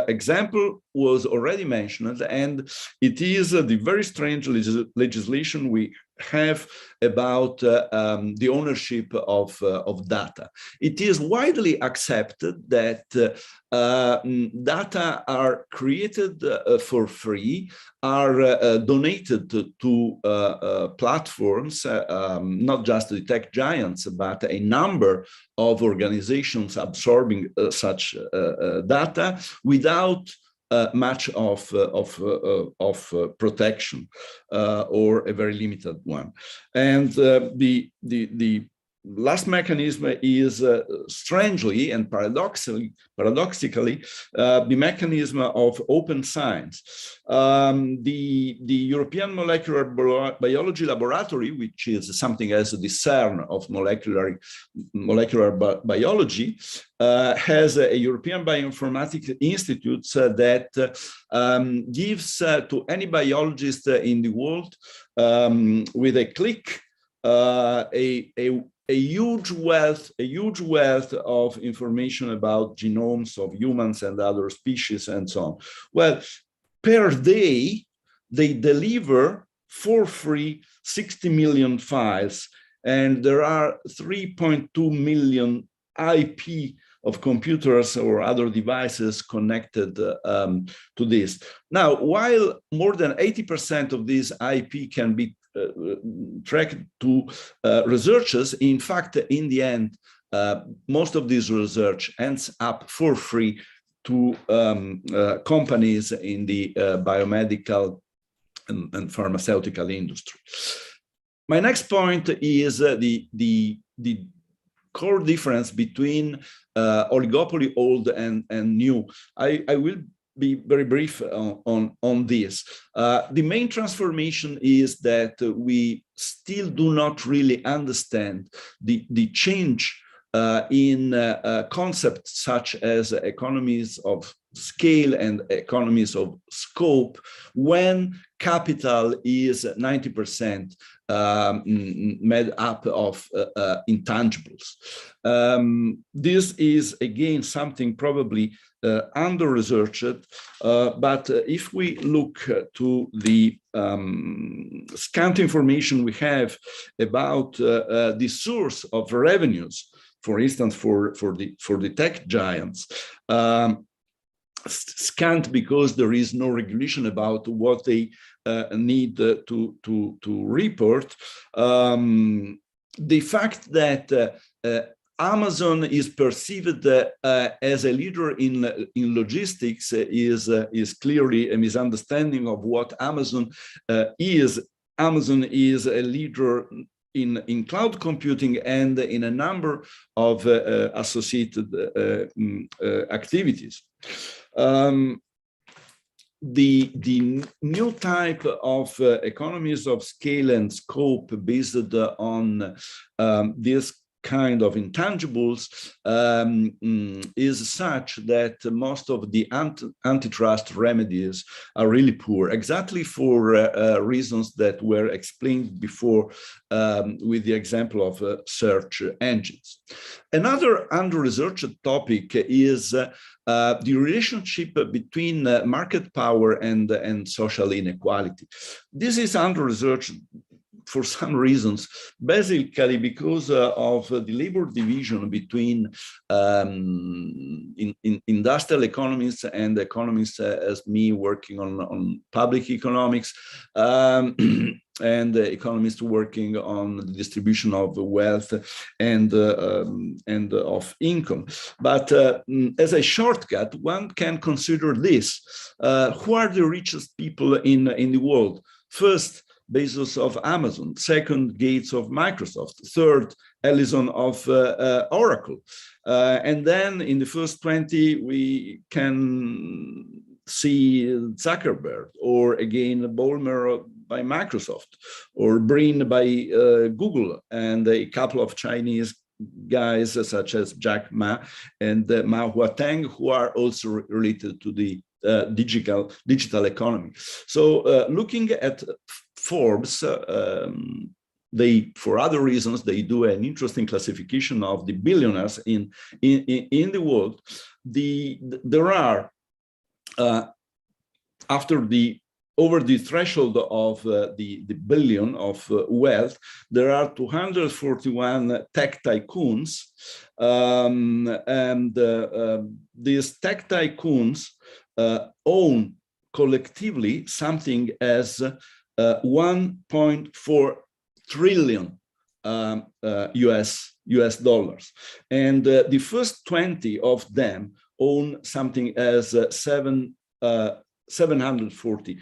example was already mentioned, and it is the very strange legislation we have about the ownership of data. It is widely accepted that data are created for free, are donated to platforms, not just the tech giants, but a number of organizations absorbing such data without much of protection or a very limited one. And the last mechanism is strangely and paradoxically the mechanism of open science. The European Molecular Biology Laboratory, which is something as the CERN of molecular biology, has a European Bioinformatics Institute that gives to any biologist in the world, with a click, a huge wealth of information about genomes of humans and other species and so on. Well, per day, they deliver for free 60 million files, and there are 3.2 million IP of computers or other devices connected to this. Now, while more than 80% of this IP can be tracked to researchers, in fact, in the end, most of this research ends up for free to companies in the biomedical and pharmaceutical industry. My next point is the core difference between oligopoly old and new. I will be very brief on this. The main transformation is that we still do not really understand the change in concepts such as economies of scale and economies of scope when capital is 90% made up of intangibles. This is again something probably under-researched, but if we look to the scant information we have about the source of revenues, for instance, for the tech giants, scant because there is no regulation about what they need to report. The fact that Amazon is perceived as a leader in logistics is clearly a misunderstanding of what Amazon is. Amazon is a leader in cloud computing and in a number of associated activities. The new type of economies of scale and scope based on this kind of intangibles is such that most of the antitrust remedies are really poor, exactly for reasons that were explained before with the example of search engines. Another under-researched topic is the relationship between market power and social inequality. This is under-researched for some reasons, basically because of the labor division between industrial economists and economists as me working on public economics, and economists working on the distribution of wealth and of income. But as a shortcut, one can consider this. Who are the richest people in the world? First, Bezos of Amazon, second, Gates of Microsoft, third, Ellison of Oracle. And then in the first 20, we can see Zuckerberg, or again, Ballmer by Microsoft, or Brin by Google, and a couple of Chinese guys such as Jack Ma and Ma Huateng, who are also related to the digital economy. So looking at Forbes, they, for other reasons, they do an interesting classification of the billionaires in the world. There are over the threshold of the billion of wealth, there are 241 tech tycoons, and these tech tycoons own collectively something as 1.4 trillion US dollars, and the first 20 of them own something as 740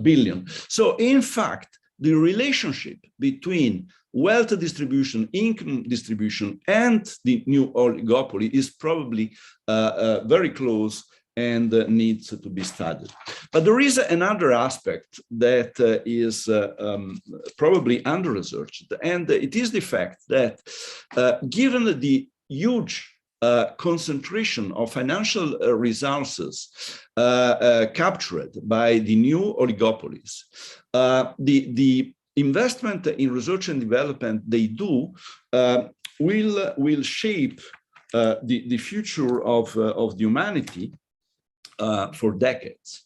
billion. So in fact, the relationship between wealth distribution, income distribution, and the new oligopoly is probably very close and needs to be studied. But there is another aspect that is probably under-researched, and it is the fact that given the huge concentration of financial resources captured by the new oligopolies, the investment in research and development they do will shape the future of humanity for decades.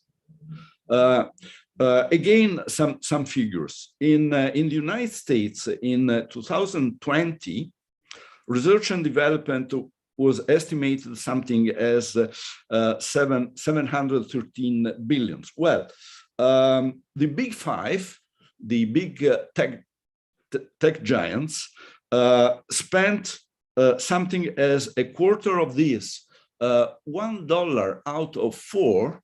Again, some figures. In the United States in 2020, research and development was estimated something as 713 billion. Well, the big five, the big tech giants, spent something as a quarter of this, $1 out of 4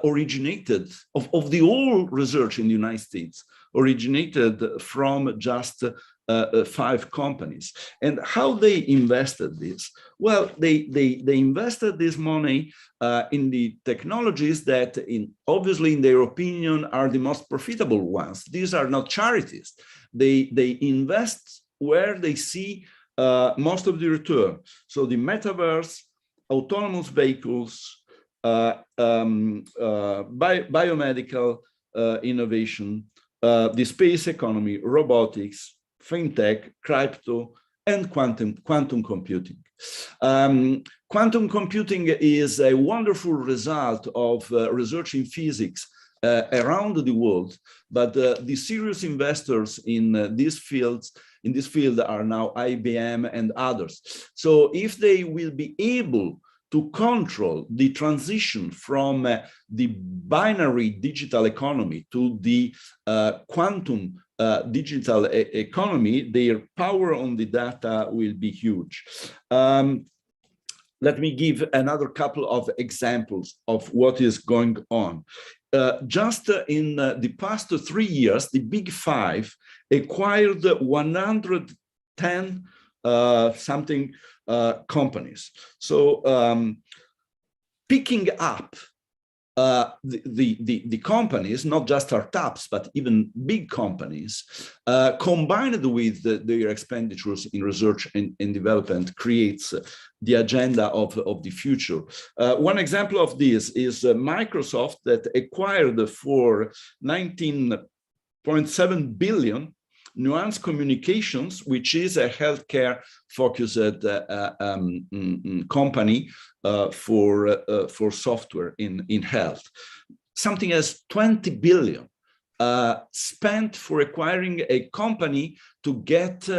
originated, of the whole research in the United States, originated from just 5 companies. And how they invested this? Well, they invested this money in the technologies that, obviously, in their opinion, are the most profitable ones. These are not charities. They invest where they see most of the return. So the metaverse, autonomous vehicles, biomedical innovation, the space economy, robotics, fintech, crypto, and quantum computing. Quantum computing is a wonderful result of research in physics around the world, but the serious investors in these fields are now IBM and others. So if they will be able to control the transition from the binary digital economy to the quantum digital economy, their power on the data will be huge. Let me give another couple of examples of what is going on. Just in the past 3 years, the Big Five acquired 110 something companies. So picking up the companies, not just startups, but even big companies, combined with their expenditures in research and development, creates the agenda of the future. One example of this is Microsoft, that acquired for 19.7 billion Nuance Communications, which is a healthcare-focused company for software in health. Something as 20 billion spent for acquiring a company to get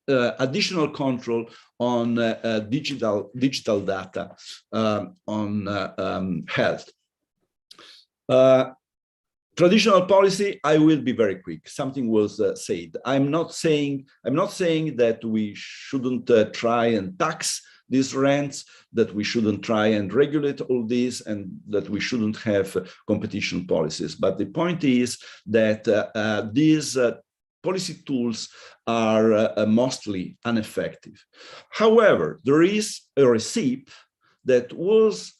additional control on digital data on health. Traditional policy, I will be very quick. Something was said. I'm not saying that we shouldn't try and tax these rents, that we shouldn't try and regulate all this, and that we shouldn't have competition policies. But the point is that these policy tools are mostly ineffective. However, there is a recipe that was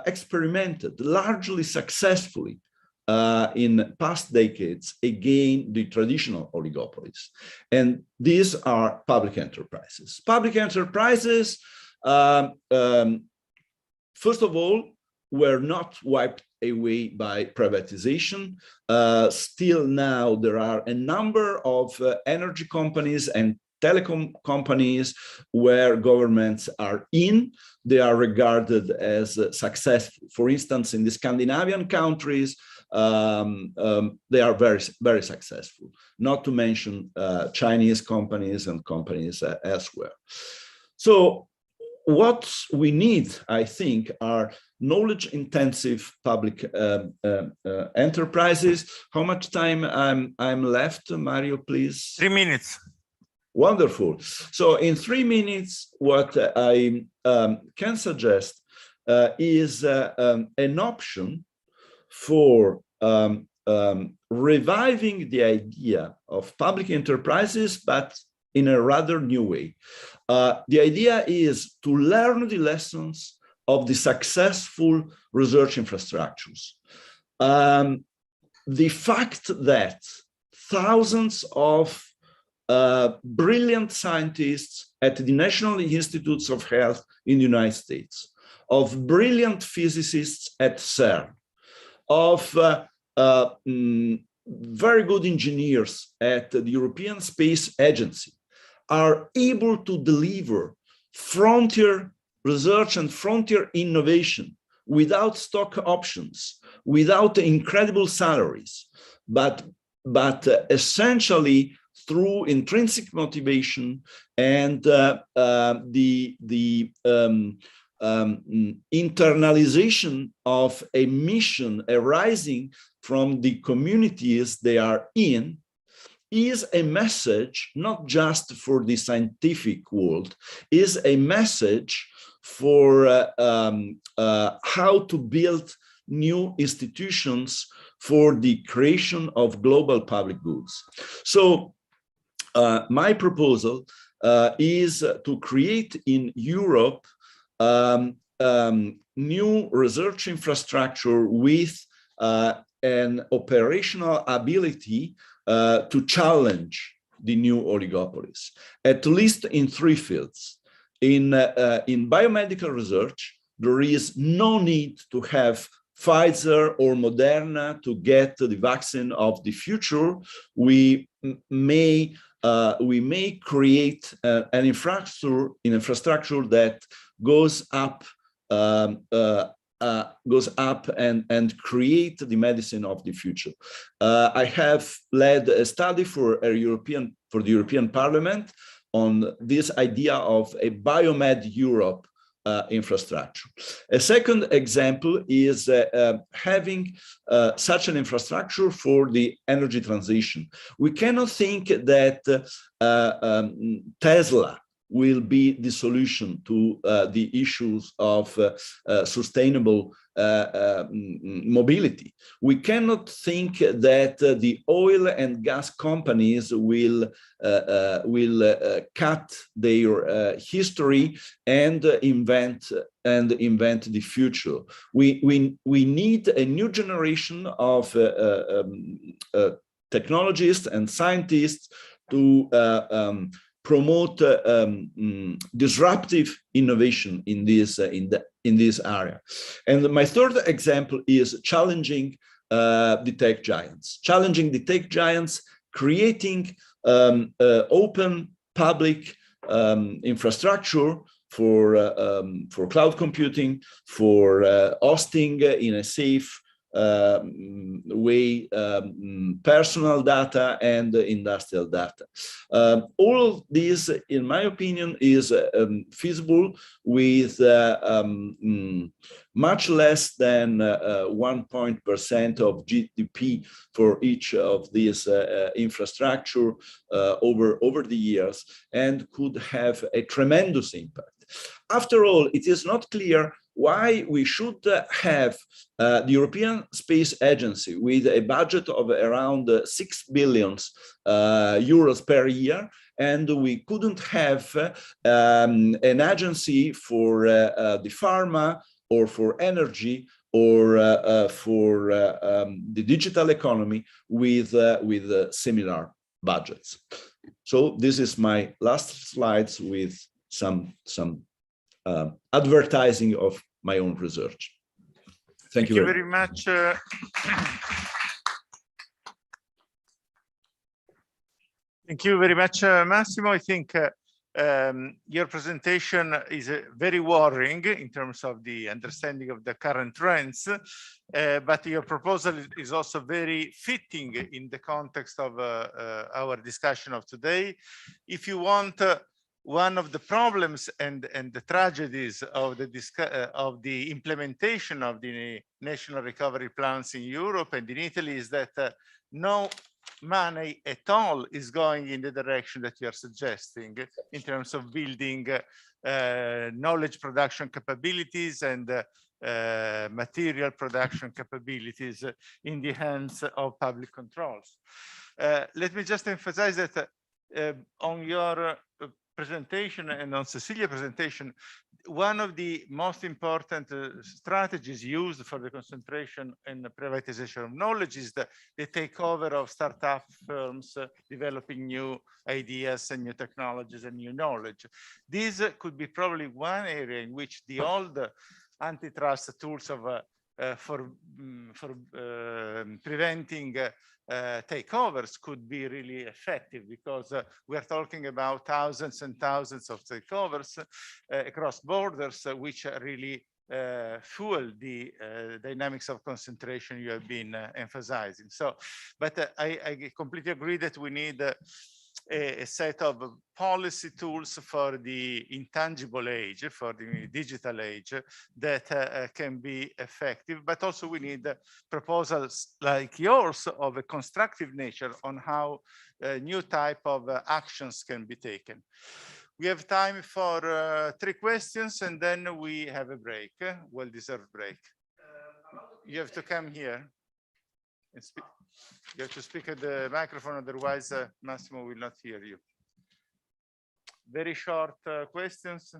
experimented largely successfully in past decades against the traditional oligopolies. And these are public enterprises. Public enterprises, first of all, were not wiped away by privatization. Still now there are a number of energy companies and telecom companies where governments are in. They are regarded as successful. For instance, in the Scandinavian countries, they are very, very successful, not to mention Chinese companies and companies elsewhere. So what we need, I think, are knowledge-intensive public enterprises. How much time I'm left, Mario, please? 3 minutes. Wonderful. So in 3 minutes, what I can suggest is an option for reviving the idea of public enterprises, but in a rather new way. The idea is to learn the lessons of the successful research infrastructures. The fact that thousands of brilliant scientists at the National Institutes of Health in the United States, of brilliant physicists at CERN, of very good engineers at the European Space Agency are able to deliver frontier research and frontier innovation without stock options, without incredible salaries, but essentially through intrinsic motivation and internalization of a mission arising from the communities they are in, is a message not just for the scientific world, is a message for how to build new institutions for the creation of global public goods. So my proposal is to create in Europe new research infrastructure with an operational ability to challenge the new oligopolies, at least in 3 fields. In biomedical research, there is no need to have Pfizer or Moderna to get the vaccine of the future. We may create an infrastructure that goes up and create the medicine of the future. I have led a study for the European Parliament on this idea of a Biomed Europe infrastructure. A second example is having such an infrastructure for the energy transition. We cannot think that Tesla will be the solution to the issues of sustainable mobility. We cannot think that the oil and gas companies will cut their history and invent the future. We need a new generation of technologists and scientists to promote disruptive innovation in this area. And my third example is challenging the tech giants. Challenging the tech giants, creating open public infrastructure for cloud computing, for hosting in a safe way personal data and industrial data. All of this, in my opinion, is feasible with much less than 1% of GDP for each of these infrastructure over the years, and could have a tremendous impact. After all, it is not clear why we should have the European Space Agency with a budget of around 6 billion euros per year, and we couldn't have an agency for the pharma or for energy or for the digital economy with similar budgets. So this is my last slides with some advertising of my own research. Thank you very much. Thank you very much, Massimo. I think your presentation is very worrying in terms of the understanding of the current trends, but your proposal is also very fitting in the context of our discussion of today. If you want, one of the problems and the tragedies of the implementation of the national recovery plans in Europe and in Italy is that no money at all is going in the direction that you are suggesting in terms of building knowledge production capabilities and material production capabilities in the hands of public controls. Let me just emphasize that on your presentation and on Cecilia's presentation, one of the most important strategies used for the concentration and the privatization of knowledge is the takeover of startup firms developing new ideas and new technologies and new knowledge. This could be probably one area in which the old antitrust tools of for preventing takeovers could be really effective, because we are talking about thousands and thousands of takeovers across borders, which really fuel the dynamics of concentration you have been emphasizing. So, but I completely agree that we need a set of policy tools for the intangible age, for the digital age, that can be effective, but also we need proposals like yours of a constructive nature on how new type of actions can be taken. We have time for 3 questions and then we have a break, well-deserved break. You have to come here and speak. You have to speak at the microphone, otherwise Massimo will not hear you. Very short questions.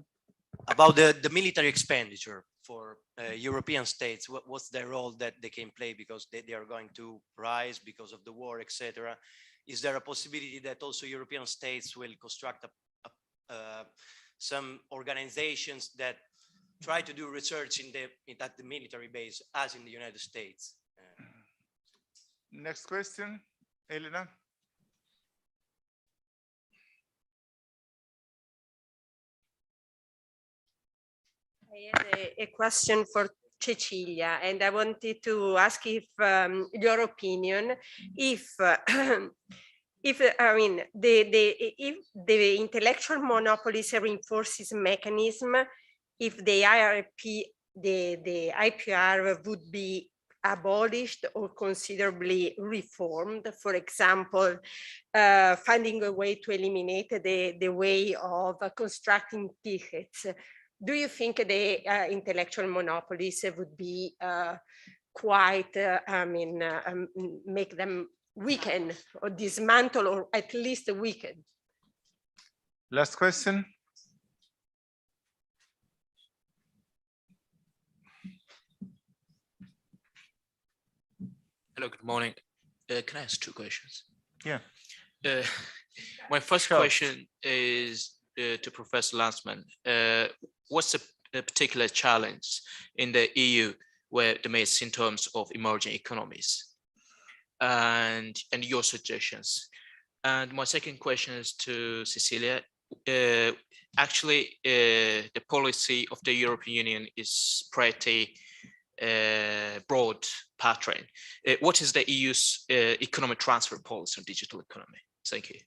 About the military expenditure for European states, what's their role that they can play, because they are going to rise because of the war, etc. Is there a possibility that also European states will construct some organizations that try to do research at the military base, as in the United States? Next question, Elena. I had a question for Cecilia, and I wanted to ask if your opinion, if I mean if the intellectual monopolies reinforces mechanism, if the IRP, the IPR would be abolished or considerably reformed, for example, finding a way to eliminate the way of constructing tickets. Do you think the intellectual monopolies would be quite, make them weaken or dismantle, or at least weaken? Last question. Hello, good morning. Can I ask 2 questions? Yeah. My first question is to Professor Landesmann. What's the particular challenge in the EU where the main symptoms of emerging economies, and your suggestions? And my second question is to Cecilia. Actually, the policy of the European Union is pretty broad pattern. What is the EU's economic transfer policy on digital economy? Thank you.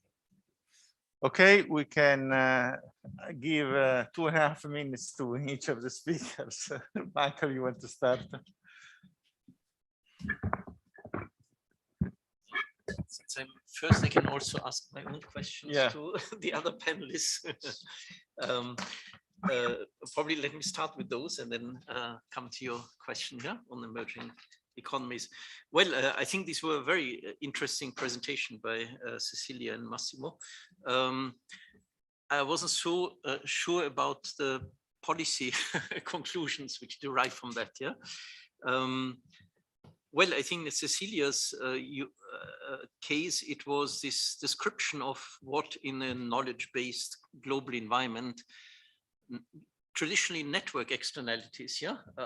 Okay, we can give 2.5 minutes to each of the speakers. Michael, you want to start? Since I'm first, I can also ask my own questions to the other panelists. Probably let me start with those and then come to your question here on emerging economies. Well, I think these were a very interesting presentation by Cecilia and Massimo. I wasn't so sure about the policy conclusions which derive from that. Yeah. Well, I think that Cecilia's case, it was this description of what in a knowledge-based global environment, traditionally network externalities,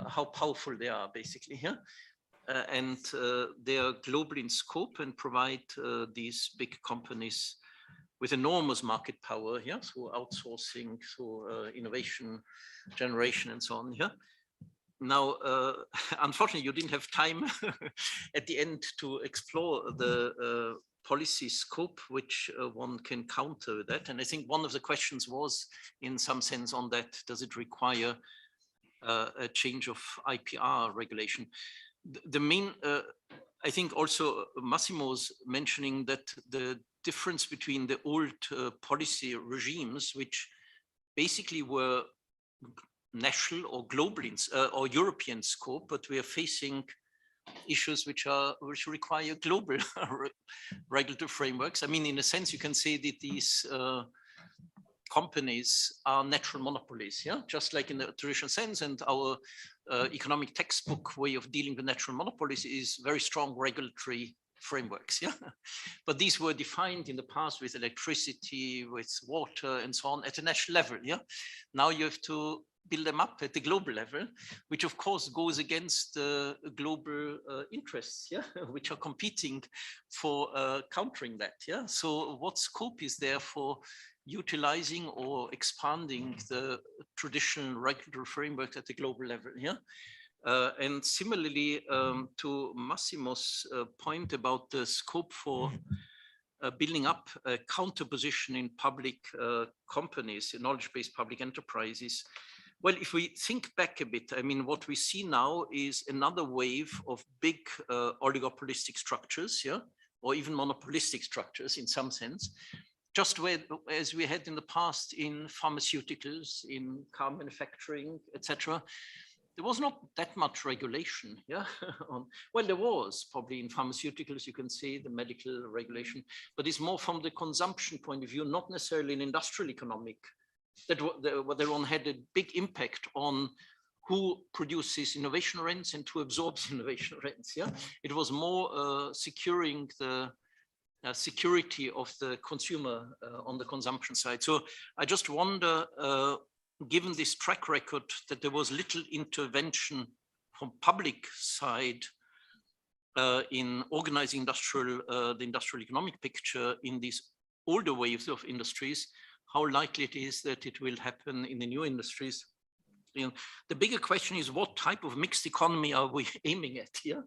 how powerful they are basically here. And they are global in scope and provide these big companies with enormous market power, through outsourcing, through innovation generation and so on. Now, unfortunately, you didn't have time at the end to explore the policy scope, which one can counter that. And I think one of the questions was, in some sense, on that, does it require a change of IPR regulation? The main, I think also Massimo's mentioning that the difference between the old policy regimes, which basically were national or global or European scope, but we are facing issues which require global regulatory frameworks. I mean, in a sense, you can say that these companies are natural monopolies, just like in the traditional sense. And our economic textbook way of dealing with natural monopolies is very strong regulatory frameworks. But these were defined in the past with electricity, with water, and so on at a national level. Now you have to build them up at the global level, which of course goes against the global interests, which are competing for countering that. So what scope is there for utilizing or expanding the traditional regulatory framework at the global level? And similarly, to Massimo's point about the scope for building up a counter position in public companies, knowledge-based public enterprises. Well, if we think back a bit, I mean, what we see now is another wave of big oligopolistic structures, yeah, or even monopolistic structures in some sense, just where, as we had in the past in pharmaceuticals, in car manufacturing, etc. There was not that much regulation, yeah. Well, there was probably in pharmaceuticals, you can see the medical regulation, but it's more from the consumption point of view, not necessarily an industrial economic. That one had a big impact on who produces innovation rents and who absorbs innovation rents. Yeah, it was more securing the security of the consumer on the consumption side. So I just wonder, given this track record, that there was little intervention from public side in organizing the industrial economic picture in these older waves of industries, how likely it is that it will happen in the new industries. You know, the bigger question is, what type of mixed economy are we aiming at here?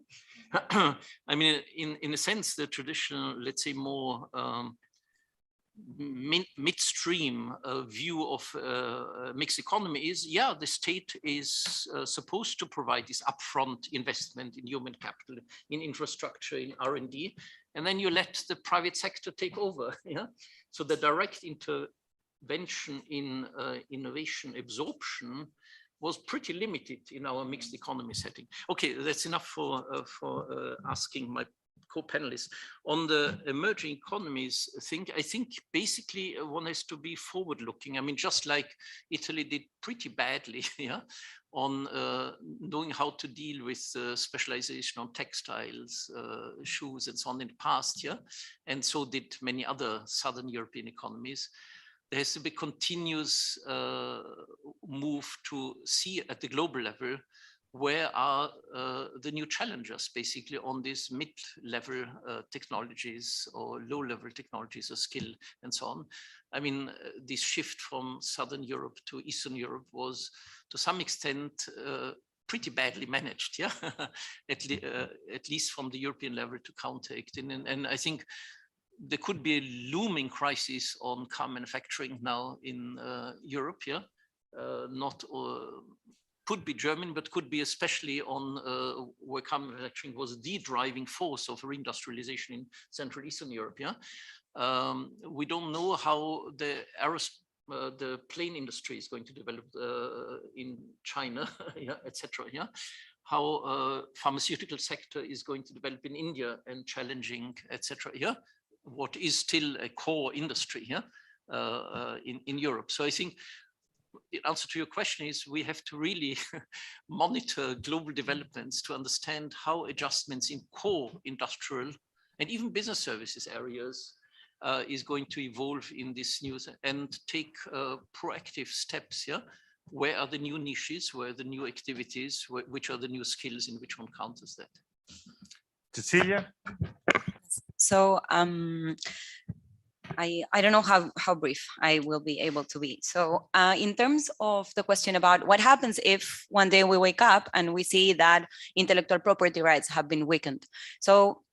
I mean, in a sense, the traditional, let's say, more midstream view of mixed economy is, yeah, the state is supposed to provide this upfront investment in human capital, in infrastructure, in R&D, and then you let the private sector take over. Yeah, so the direct intervention in innovation absorption was pretty limited in our mixed economy setting. Okay, that's enough for asking my co-panelists. On the emerging economies thing, I think basically one has to be forward-looking. I mean, just like Italy did pretty badly, yeah, on knowing how to deal with specialization on textiles, shoes, and so on in the past, yeah, and so did many other Southern European economies. There has to be continuous move to see at the global level where are the new challenges basically on these mid-level technologies or low-level technologies or skill and so on. I mean, this shift from Southern Europe to Eastern Europe was to some extent pretty badly managed, yeah, at least from the European level to counteract. And I think there could be a looming crisis on car manufacturing now in Europe, yeah, not could be German, but could be especially on where car manufacturing was the driving force of reindustrialization in Central Eastern Europe, yeah. We don't know how the plane industry is going to develop in China, yeah, etc. Yeah, how pharmaceutical sector is going to develop in India and challenging, etc. Yeah, what is still a core industry here in Europe. So I think the answer to your question is we have to really monitor global developments to understand how adjustments in core industrial and even business services areas is going to evolve in this news and take proactive steps. Yeah, where are the new niches, where are the new activities, which are the new skills, in which one counters that. Cecilia? So I don't know how brief I will be able to be. So in terms of the question about what happens if one day we wake up and we see that intellectual property rights have been weakened. So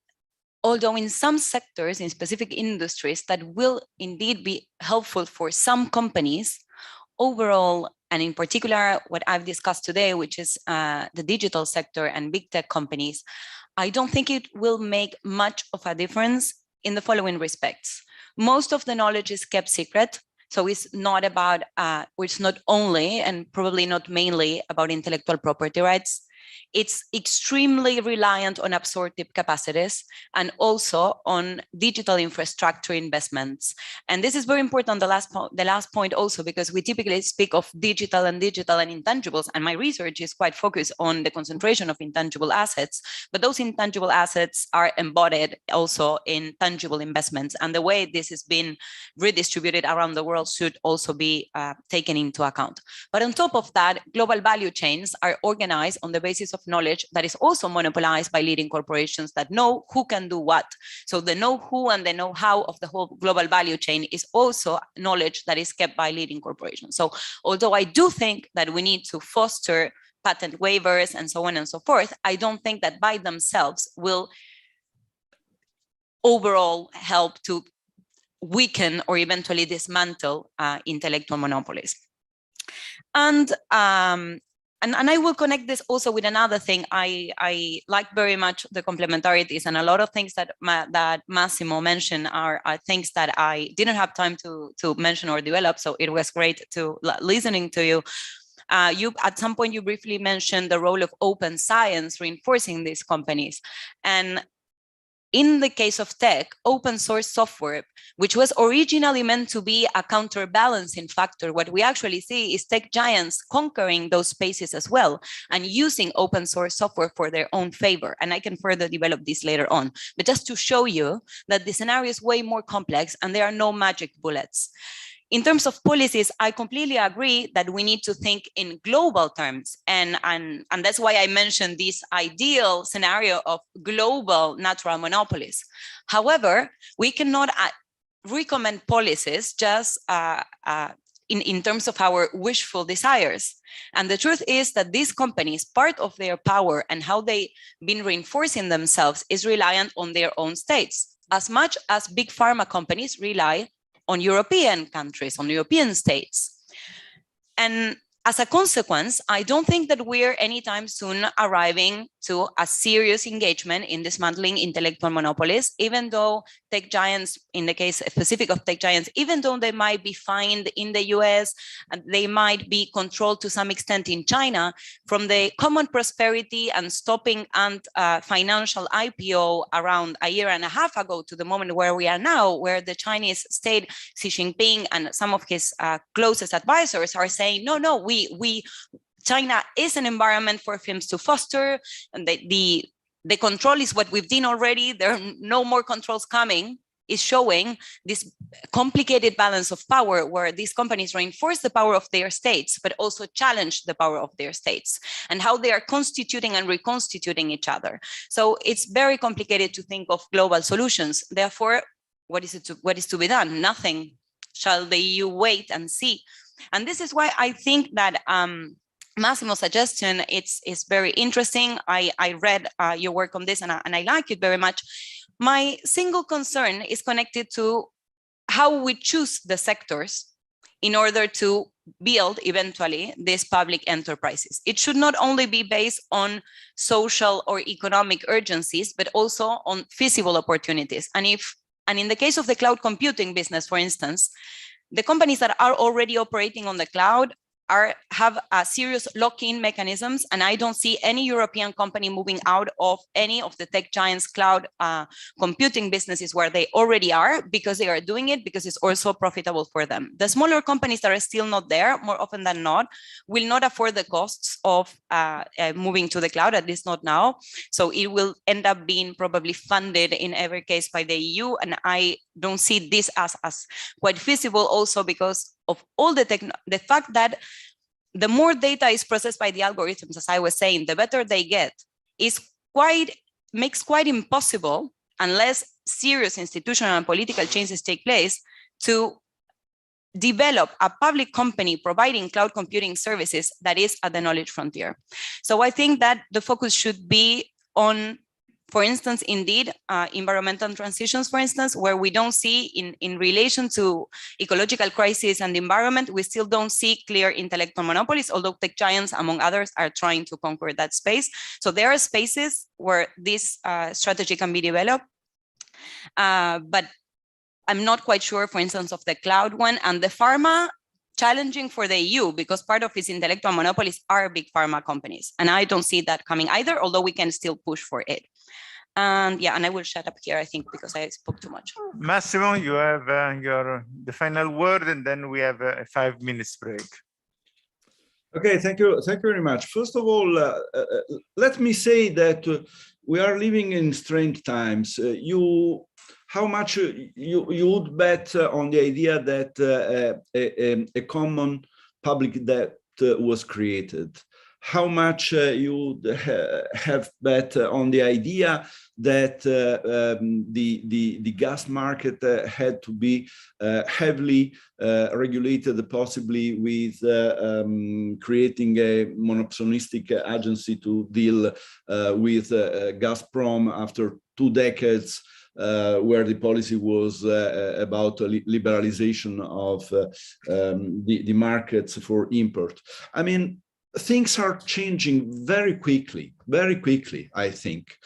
although in some sectors, in specific industries, that will indeed be helpful for some companies, overall, and in particular, what I've discussed today, which is the digital sector and big tech companies, I don't think it will make much of a difference in the following respects. Most of the knowledge is kept secret. So it's not about, it's not only and probably not mainly about intellectual property rights. It's extremely reliant on absorptive capacities and also on digital infrastructure investments. And this is very important, the last point also, because we typically speak of digital and intangibles, and my research is quite focused on the concentration of intangible assets, but those intangible assets are embodied also in tangible investments, and the way this has been redistributed around the world should also be taken into account. But on top of that, global value chains are organized on the basis of knowledge that is also monopolized by leading corporations that know who can do what. So the know-who and the know-how of the whole global value chain is also knowledge that is kept by leading corporations. So although I do think that we need to foster patent waivers and so on and so forth, I don't think that by themselves will overall help to weaken or eventually dismantle intellectual monopolies. And I will connect this also with another thing. I like very much the complementarities, and a lot of things that Massimo mentioned are things that I didn't have time to mention or develop. So it was great to listening to you. At some point you briefly mentioned the role of open science reinforcing these companies. And in the case of tech, open source software, which was originally meant to be a counterbalancing factor, what we actually see is tech giants conquering those spaces as well and using open source software for their own favor. And I can further develop this later on. But just to show you that the scenario is way more complex and there are no magic bullets. In terms of policies, I completely agree that we need to think in global terms. And that's why I mentioned this ideal scenario of global natural monopolies. However, we cannot recommend policies just in terms of our wishful desires. And the truth is that these companies, part of their power and how they've been reinforcing themselves is reliant on their own states, as much as big pharma companies rely on European countries, on European states. And as a consequence, I don't think that we're anytime soon arriving to a serious engagement in dismantling intellectual monopolies, even though tech giants, in the case specific of tech giants, even though they might be fined in the US, and they might be controlled to some extent in China, from the common prosperity and stopping and financial IPO around a year and a half ago to the moment where we are now, where the Chinese state, Xi Jinping and some of his closest advisors are saying, no, China is an environment for firms to foster, and the control is what we've done already. There are no more controls coming, is showing this complicated balance of power where these companies reinforce the power of their states, but also challenge the power of their states and how they are constituting and reconstituting each other. So it's very complicated to think of global solutions. Therefore, what is to be done? Nothing. Shall the EU wait and see? And this is why I think that Massimo's suggestion is very interesting. I read your work on this and I like it very much. My single concern is connected to how we choose the sectors in order to build eventually these public enterprises. It should not only be based on social or economic urgencies, but also on feasible opportunities. And in the case of the cloud computing business, for instance, the companies that are already operating on the cloud have serious lock-in mechanisms, and I don't see any European company moving out of any of the tech giants' cloud computing businesses where they already are, because they are doing it because it's also profitable for them. The smaller companies that are still not there, more often than not, will not afford the costs of moving to the cloud, at least not now. So it will end up being probably funded in every case by the EU, and I don't see this as quite feasible, also because of all the fact that the more data is processed by the algorithms, as I was saying, the better they get, makes quite impossible, unless serious institutional and political changes take place, to develop a public company providing cloud computing services that is at the knowledge frontier. So I think that the focus should be on, for instance, indeed, environmental transitions, for instance, where we don't see in relation to ecological crisis and the environment, we still don't see clear intellectual monopolies, although tech giants, among others, are trying to conquer that space. So there are spaces where this strategy can be developed, but I'm not quite sure, for instance, of the cloud one and the pharma. Challenging for the EU, because part of its intellectual monopolies are big pharma companies. And I don't see that coming either, although we can still push for it. And yeah, and I will shut up here, I think, because I spoke too much. Massimo, you have the final word, and then we have a 5 minutes break. Okay, thank you very much. First of all, let me say that we are living in strange times. How much you would bet on the idea that a common public debt was created? How much you would have bet on the idea that the gas market had to be heavily regulated, possibly with creating a monopolistic agency to deal with Gazprom after 2 decades where the policy was about liberalization of the markets for import. I mean, things are changing very quickly, I think.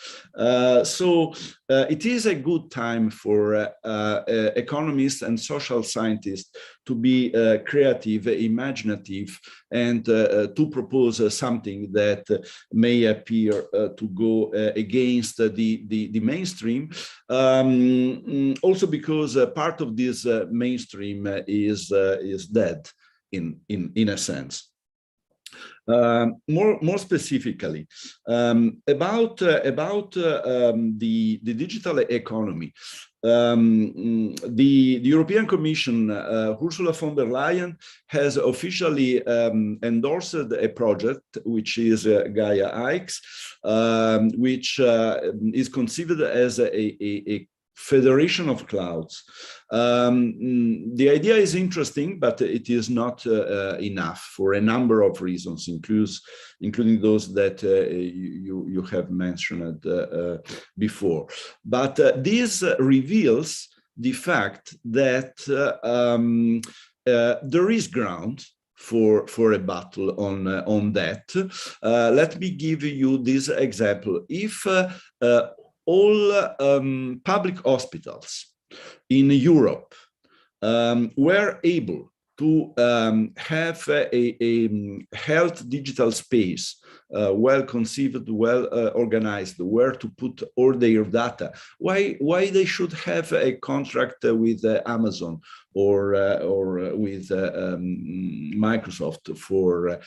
So it is a good time for economists and social scientists to be creative, imaginative, and to propose something that may appear to go against the mainstream. Also because part of this mainstream is dead in a sense. More specifically, about the digital economy, the European Commission, Ursula von der Leyen, has officially endorsed a project which is Gaia X, which is considered as a federation of clouds. The idea is interesting, but it is not enough for a number of reasons, including those that you have mentioned before. But this reveals the fact that there is ground for a battle on that. Let me give you this example. If all public hospitals in Europe were able to have a health digital space, well conceived, well organized, where to put all their data, why they should have a contract with Amazon or with Microsoft for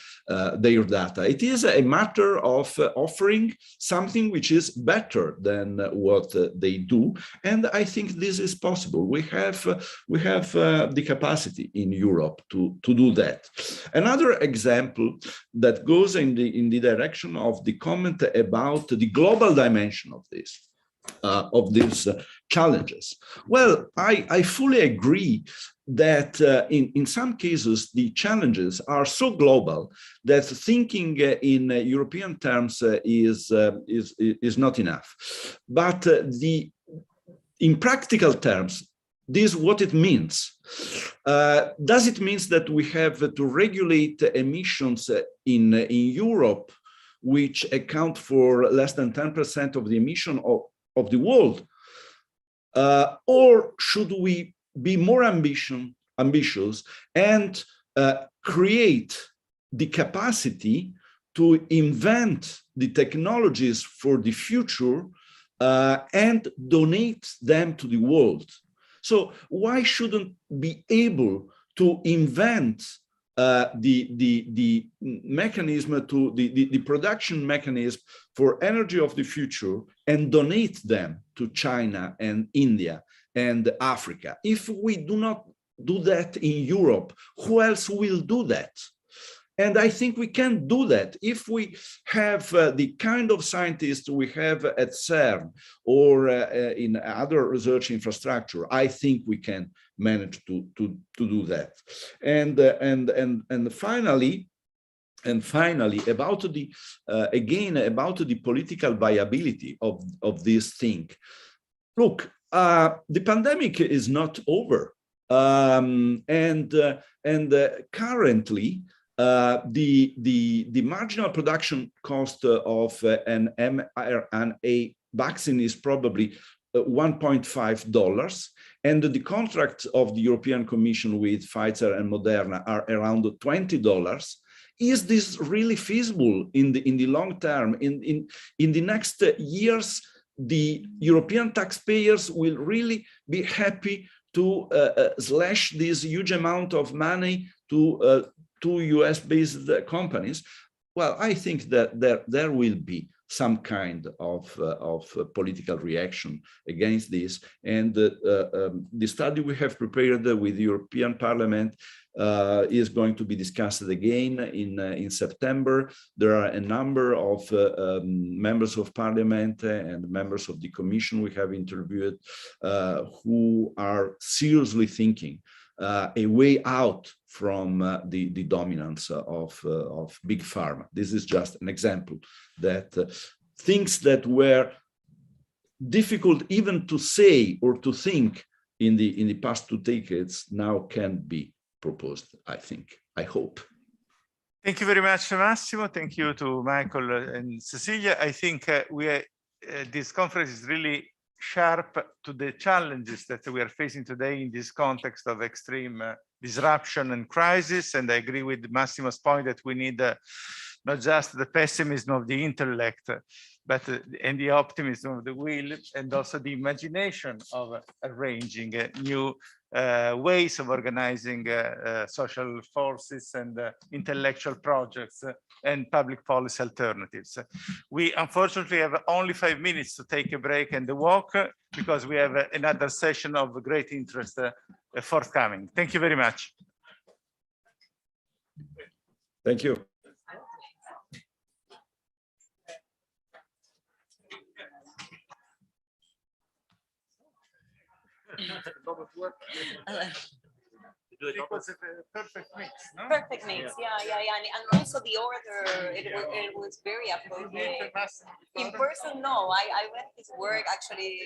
their data. It is a matter of offering something which is better than what they do, and I think this is possible. We have the capacity in Europe to do that. Another example that goes in the direction of the comment about the global dimension of this. Of these challenges. Well, I fully agree that in some cases the challenges are so global that thinking in European terms is not enough. But in practical terms, this is what it means. Does it mean that we have to regulate emissions in Europe, which account for less than 10% of the emission of the world? Or should we be more ambitious and create the capacity to invent the technologies for the future and donate them to the world? So why shouldn't be able to invent the mechanism to the production mechanism for energy of the future and donate them to China and India and Africa? If we do not do that in Europe, who else will do that? And I think we can do that if we have the kind of scientists we have at CERN or in other research infrastructure. I think we can manage to do that. And finally, about the again about the political viability of this thing. Look, the pandemic is not over, and currently. The marginal production cost of an mRNA vaccine is probably $1.5, and the contracts of the European Commission with Pfizer and Moderna are around $20. Is this really feasible in the long term? In the next years, the European taxpayers will really be happy to slash this huge amount of money to US-based companies? Well, I think that there will be some kind of political reaction against this. And the study we have prepared with the European Parliament is going to be discussed again in September. There are a number of members of Parliament and members of the Commission we have interviewed who are seriously thinking a way out from the dominance of big pharma. This is just an example that things that were difficult even to say or to think in the past 2 decades now can be proposed, I think, I hope. Thank you very much, Massimo. Thank you to Michael and Cecilia. I think this conference is really sharp to the challenges that we are facing today in this context of extreme disruption and crisis. And I agree with Massimo's point that we need not just the pessimism of the intellect, but and the optimism of the will, and also the imagination of arranging new ways of organizing social forces and intellectual projects and public policy alternatives. We unfortunately have only 5 minutes to take a break and walk, because we have another session of great interest forthcoming. Thank you very much. Thank you. It was a perfect mix, no? Perfect mix, yeah. And also the order, it was very appropriate. In person, no, I went his work actually.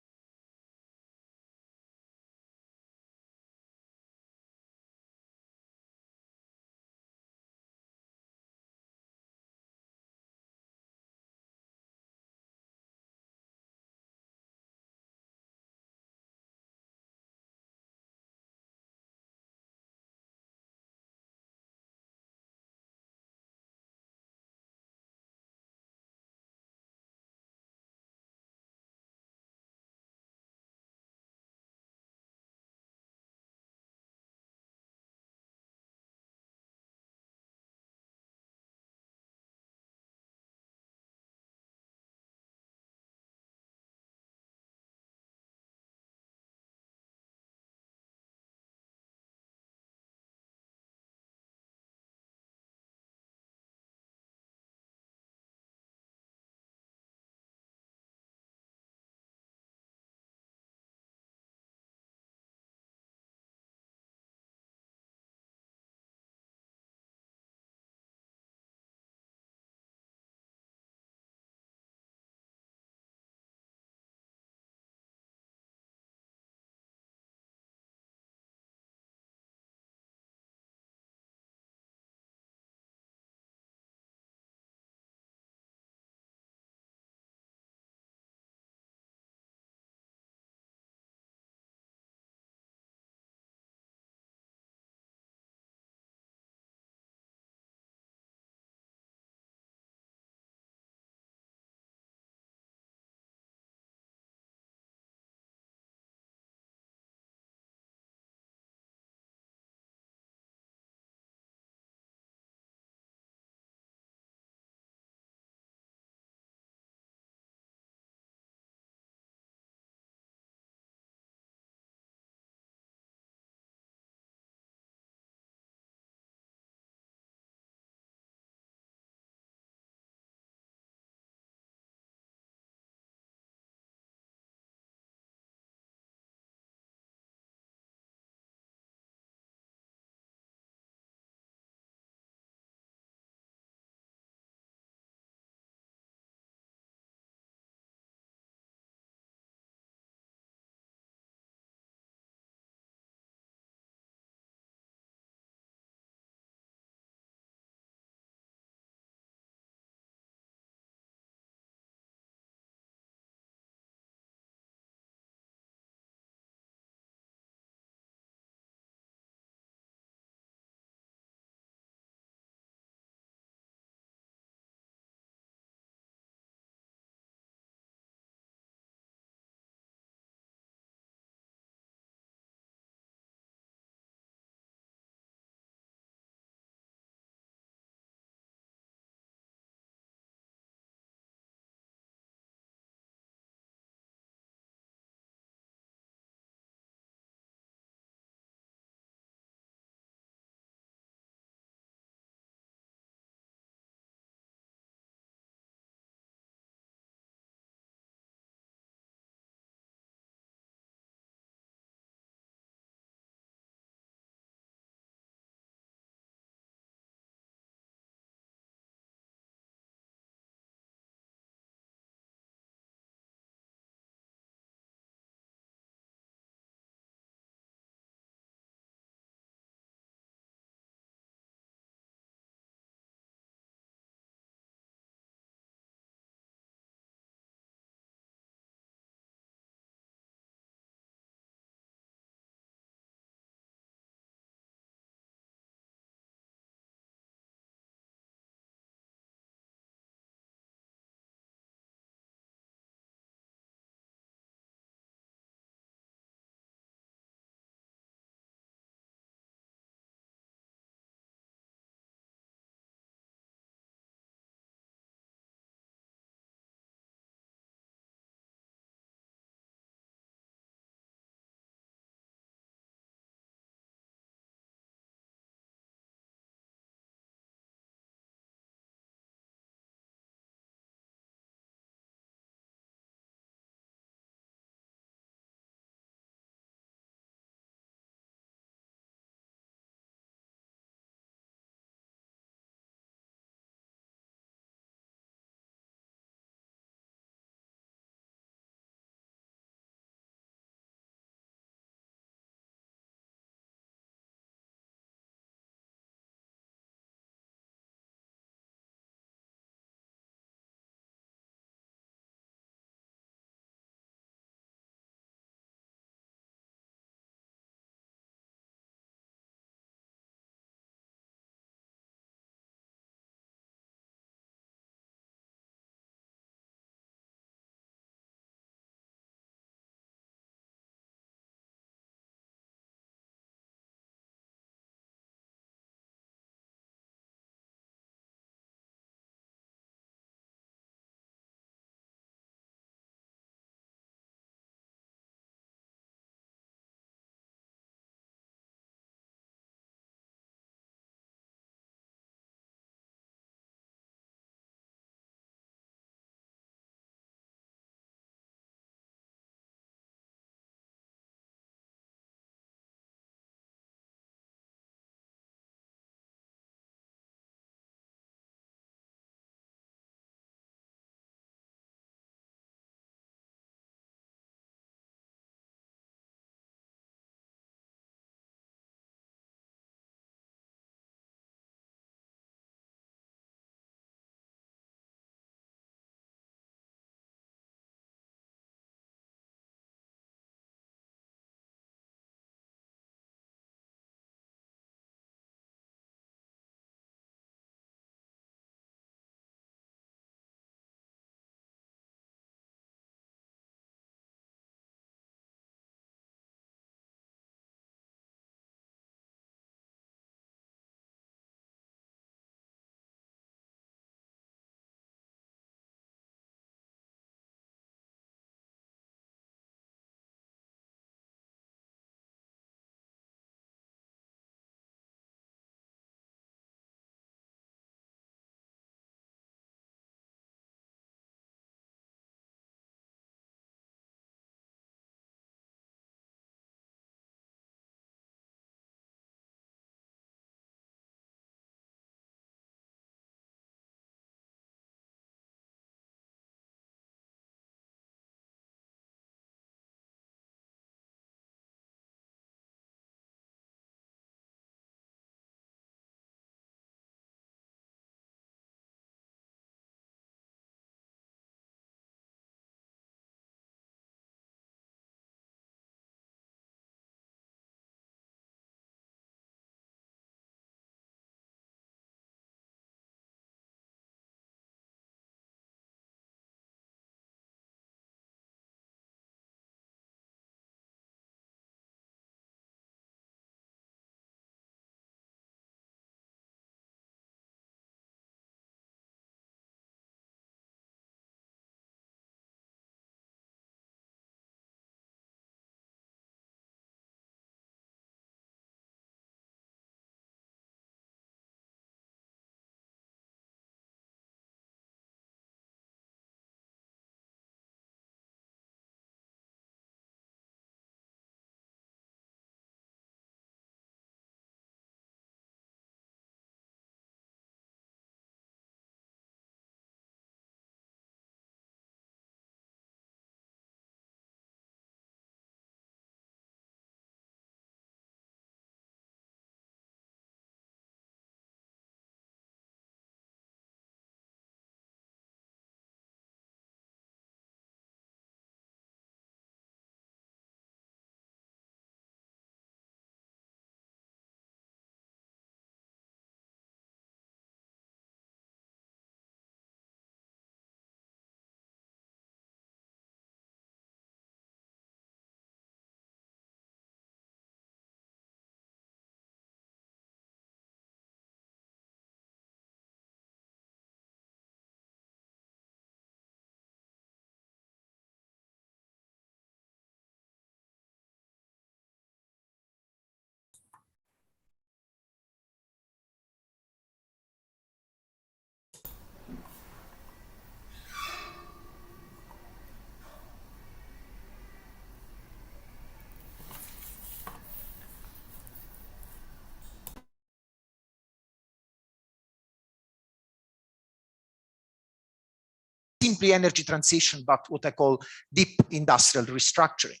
simply energy transition, but what I call deep industrial restructuring.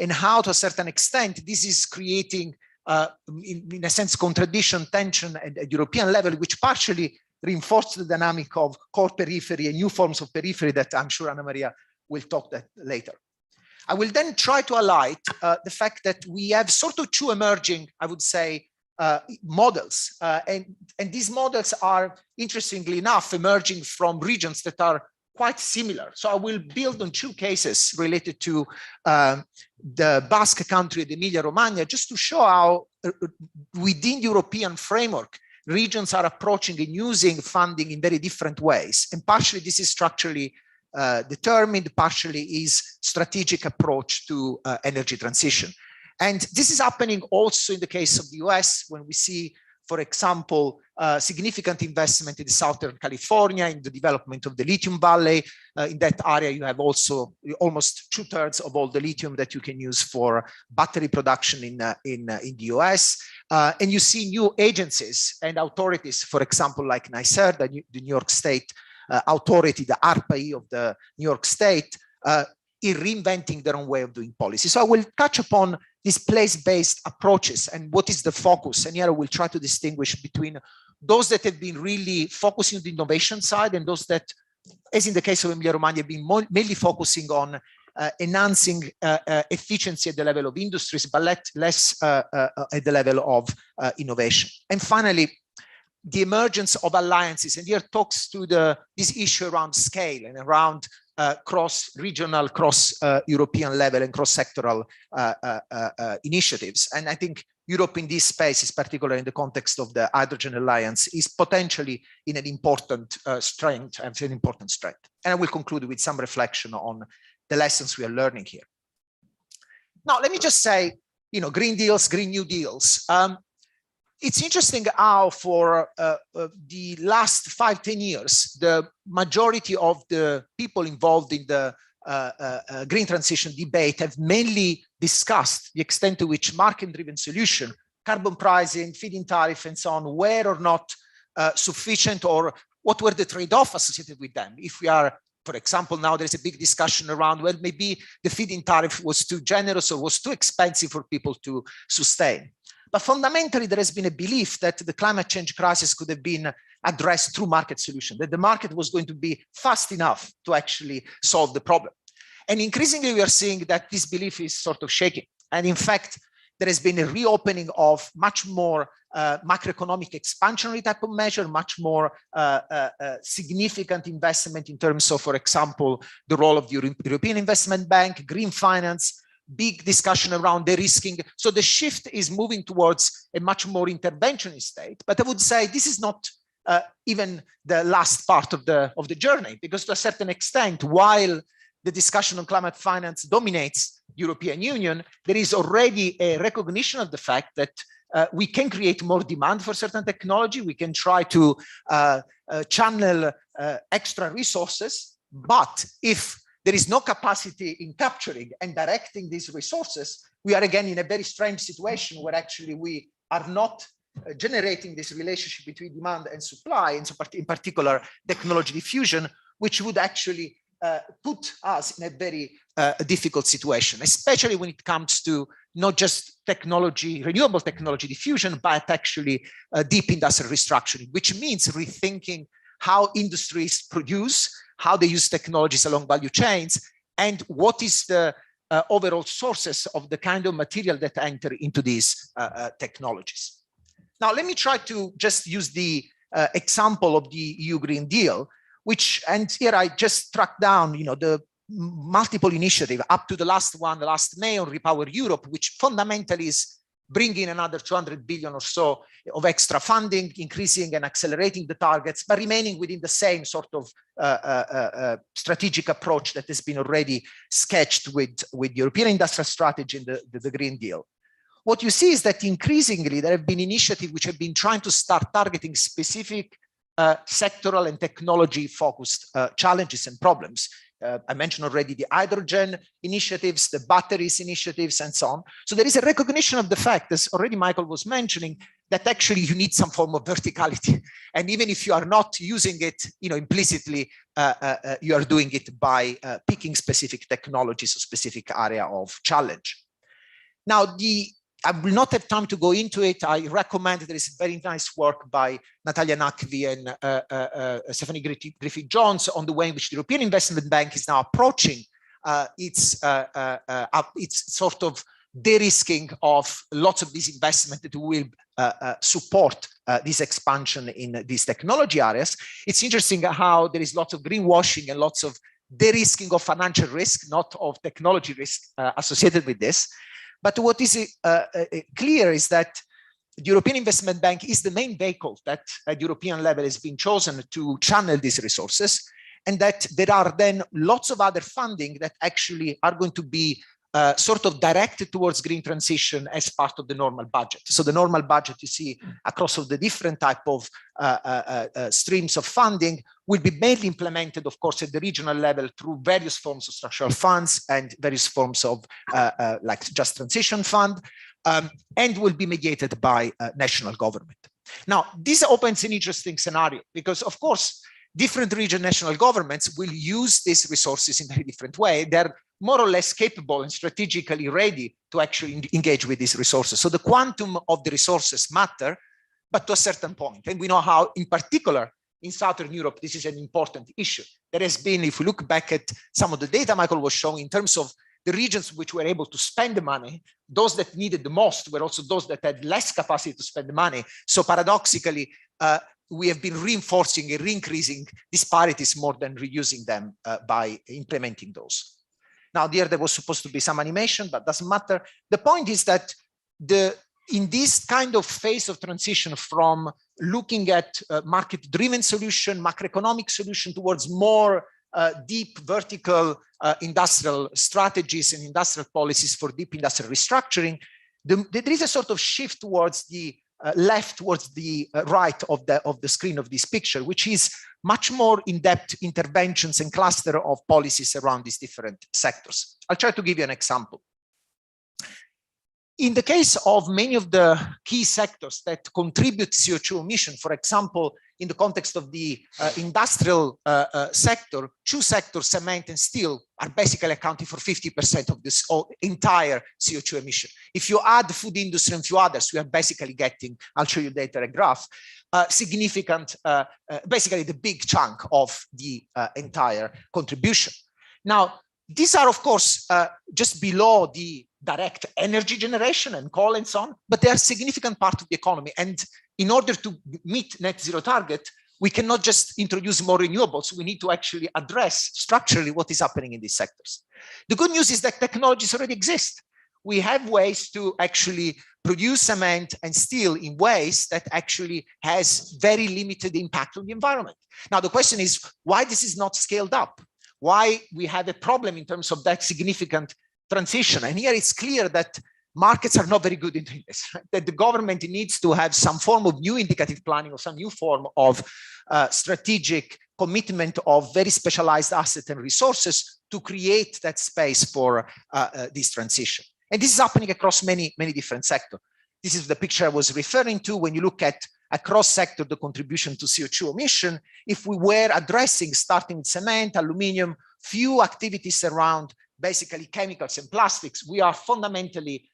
And how, to a certain extent, this is creating, in a sense, contradiction, tension at European level, which partially reinforces the dynamic of core periphery and new forms of periphery that I'm sure Anna Maria will talk that later. I will then try to highlight the fact that we have sort of two emerging, I would say, models. And these models are, interestingly enough, emerging from regions that are quite similar. So I will build on two cases related to the Basque country, the Emilia-Romagna, just to show how within European framework, regions are approaching and using funding in very different ways. And partially this is structurally determined, partially is strategic approach to energy transition. And this is happening also in the case of the US, when we see, for example, significant investment in Southern California in the development of the lithium valley. In that area, you have also almost 2/3 of all the lithium that you can use for battery production in the US. And you see new agencies and authorities, for example, like NYSERDA, the New York State authority, the ARPA-E of the New York State, in reinventing their own way of doing policy. So I will touch upon these place-based approaches and what is the focus. And here I will try to distinguish between those that have been really focusing on the innovation side and those that, as in the case of Emilia-Romagna, have been mainly focusing on enhancing efficiency at the level of industries, but less at the level of innovation. And finally, the emergence of alliances, and here talks to this issue around scale and around cross-regional, cross-European level and cross-sectoral initiatives. And I think Europe in this space, is particularly in the context of the Hydrogen Alliance, is potentially in an important strength, and an important strength. And I will conclude with some reflection on the lessons we are learning here. Now, let me just say, Green Deals, Green New Deals. It's interesting how for the last 5-10 years, the majority of the people involved in the green transition debate have mainly discussed the extent to which market-driven solution, carbon pricing, feed-in tariff, and so on, were or not sufficient, or what were the trade-offs associated with them. If we are, for example, now there's a big discussion around, well, maybe the feed-in tariff was too generous or was too expensive for people to sustain. But fundamentally, there has been a belief that the climate change crisis could have been addressed through market solution, that the market was going to be fast enough to actually solve the problem. And increasingly, we are seeing that this belief is sort of shaking. And in fact, there has been a reopening of much more macroeconomic expansionary type of measure, much more significant investment in terms of, for example, the role of the European Investment Bank, green finance, big discussion around de-risking. So the shift is moving towards a much more interventionist state. But I would say this is not even the last part of the journey, because to a certain extent, while the discussion on climate finance dominates European Union, there is already a recognition of the fact that we can create more demand for certain technology. We can try to channel extra resources, but if there is no capacity in capturing and directing these resources, we are again in a very strange situation where actually we are not generating this relationship between demand and supply, and so in particular technology diffusion, which would actually put us in a very difficult situation, especially when it comes to not just technology, renewable technology diffusion, but actually deep industrial restructuring, which means rethinking how industries produce, how they use technologies along value chains, and what is the overall sources of the kind of material that enter into these technologies. Now, let me try to just use the example of the EU Green Deal, which, and here I just tracked down, the multiple initiative up to the last one, the last May on Repower Europe, which fundamentally is bringing another 200 billion or so of extra funding, increasing and accelerating the targets, but remaining within the same sort of strategic approach that has been already sketched with European industrial strategy and the Green Deal. What you see is that increasingly there have been initiatives which have been trying to start targeting specific sectoral and technology focused challenges and problems. I mentioned already the hydrogen initiatives, the batteries initiatives, and so on. So there is a recognition of the fact, as already Michael was mentioning, that actually you need some form of verticality. And even if you are not using it, implicitly, you are doing it by picking specific technologies or specific area of challenge. Now, I will not have time to go into it. I recommend there is very nice work by Natalia Nakvi and Stephanie Griffith-Jones on the way in which the European Investment Bank is now approaching its sort of de-risking of lots of these investments that will support this expansion in these technology areas. It's interesting how there is lots of greenwashing and lots of de-risking of financial risk, not of technology risk associated with this. But what is clear is that the European Investment Bank is the main vehicle that at European level has been chosen to channel these resources, and that there are then lots of other funding that actually are going to be sort of directed towards green transition as part of the normal budget. So the normal budget you see across all the different type of streams of funding will be mainly implemented, of course, at the regional level through various forms of structural funds and various forms of like Just Transition Fund, and will be mediated by national government. Now, this opens an interesting scenario because, of course, different regional national governments will use these resources in a very different way. They're more or less capable and strategically ready to actually engage with these resources. So the quantum of the resources matter, but to a certain point. And we know how, in particular, in Southern Europe, this is an important issue. There has been, if we look back at some of the data Michael was showing in terms of the regions which were able to spend the money, those that needed the most were also those that had less capacity to spend the money. So paradoxically, we have been reinforcing and re-increasing disparities more than reducing them by implementing those. Now, there was supposed to be some animation, but doesn't matter. The point is that in this kind of phase of transition from looking at market-driven solution, macroeconomic solution towards more deep vertical industrial strategies and industrial policies for deep industrial restructuring, there is a sort of shift towards the left, towards the right of the screen of this picture, which is much more in-depth interventions and cluster of policies around these different sectors. I'll try to give you an example. In the case of many of the key sectors that contribute CO2 emission, for example, in the context of the industrial sector, two sectors, cement and steel, are basically accounting for 50% of this entire CO2 emission. If you add the food industry and a few others, we are basically getting, I'll show you later a graph, significant, basically the big chunk of the entire contribution. Now, these are, of course, just below the direct energy generation and coal and so on, but they are a significant part of the economy. And in order to meet net zero target, we cannot just introduce more renewables. We need to actually address structurally what is happening in these sectors. The good news is that technologies already exist. We have ways to actually produce cement and steel in ways that actually has very limited impact on the environment. Now, the question is why this is not scaled up? Why we have a problem in terms of that significant transition? And here it's clear that markets are not very good in doing this, right? That the government needs to have some form of new indicative planning or some new form of strategic commitment of very specialized assets and resources to create that space for this transition. And this is happening across many, many different sectors. This is the picture I was referring to. When you look at across sector, the contribution to CO2 emission, if we were addressing, starting with cement, aluminum, few activities around basically chemicals and plastics, we are fundamentally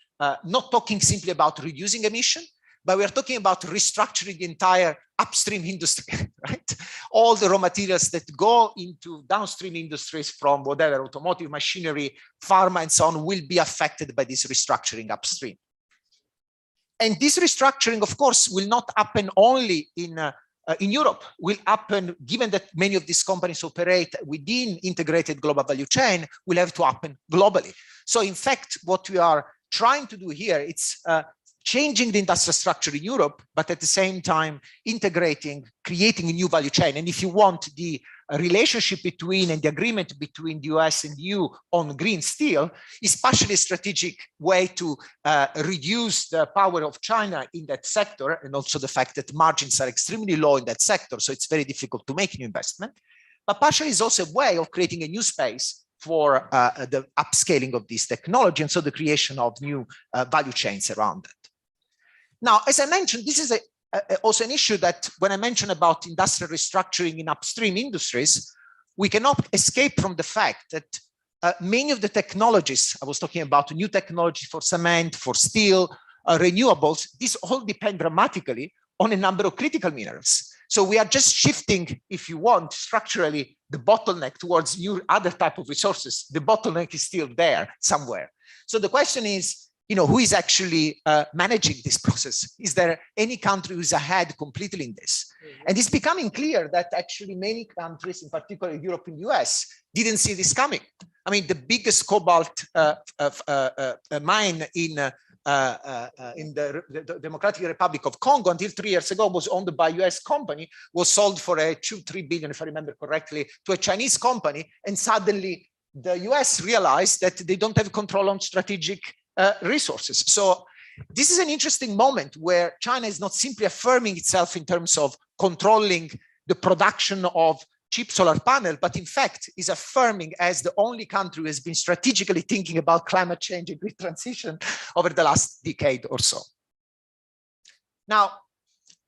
not talking simply about reducing emission, but we are talking about restructuring the entire upstream industry, right? All the raw materials that go into downstream industries from whatever, automotive, machinery, pharma, and so on, will be affected by this restructuring upstream. And this restructuring, of course, will not happen only in Europe, will happen, given that many of these companies operate within integrated global value chain, will have to happen globally. So in fact, what we are trying to do here, it's changing the industrial structure in Europe, but at the same time, integrating, creating a new value chain. And if you want the relationship between and the agreement between the US and the EU on green steel is partially a strategic way to reduce the power of China in that sector, and also the fact that margins are extremely low in that sector, so it's very difficult to make new investment. but partially is also a way of creating a new space for the upscaling of this technology, and so the creation of new value chains around it. Now, as I mentioned, this is also an issue that when I mention about industrial restructuring in upstream industries, we cannot escape from the fact that many of the technologies, I was talking about new technology for cement, for steel, renewables, these all depend dramatically on a number of critical minerals. So we are just shifting, if you want, structurally, the bottleneck towards new other type of resources. The bottleneck is still there somewhere. So the question is, who is actually managing this process? Is there any country who's ahead completely in this? And it's becoming clear that actually many countries, in particular Europe and US, didn't see this coming. I mean, the biggest cobalt mine in the Democratic Republic of Congo until 3 years ago was owned by a US company, was sold for a 2-3 billion, if I remember correctly, to a Chinese company. And suddenly the US realized that they don't have control on strategic resources. So this is an interesting moment where China is not simply affirming itself in terms of controlling the production of cheap solar panel, but in fact is affirming as the only country who has been strategically thinking about climate change and green transition over the last decade or so. Now,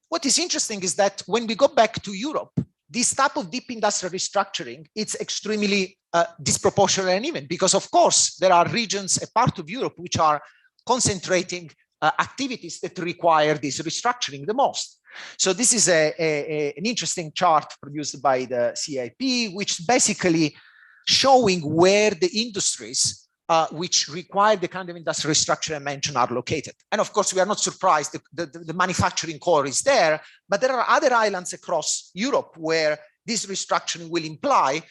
what is interesting is that when we go back to Europe, this type of deep industrial restructuring, it's extremely disproportionate and uneven, because of course there are regions, a part of Europe, which are concentrating activities that require this restructuring the most. So this is an interesting chart produced by the CIP, which basically showing where the industries which require the kind of industrial restructure I mentioned are located. And of course, we are not surprised, the manufacturing core is there, but there are other islands across Europe where this restructuring will imply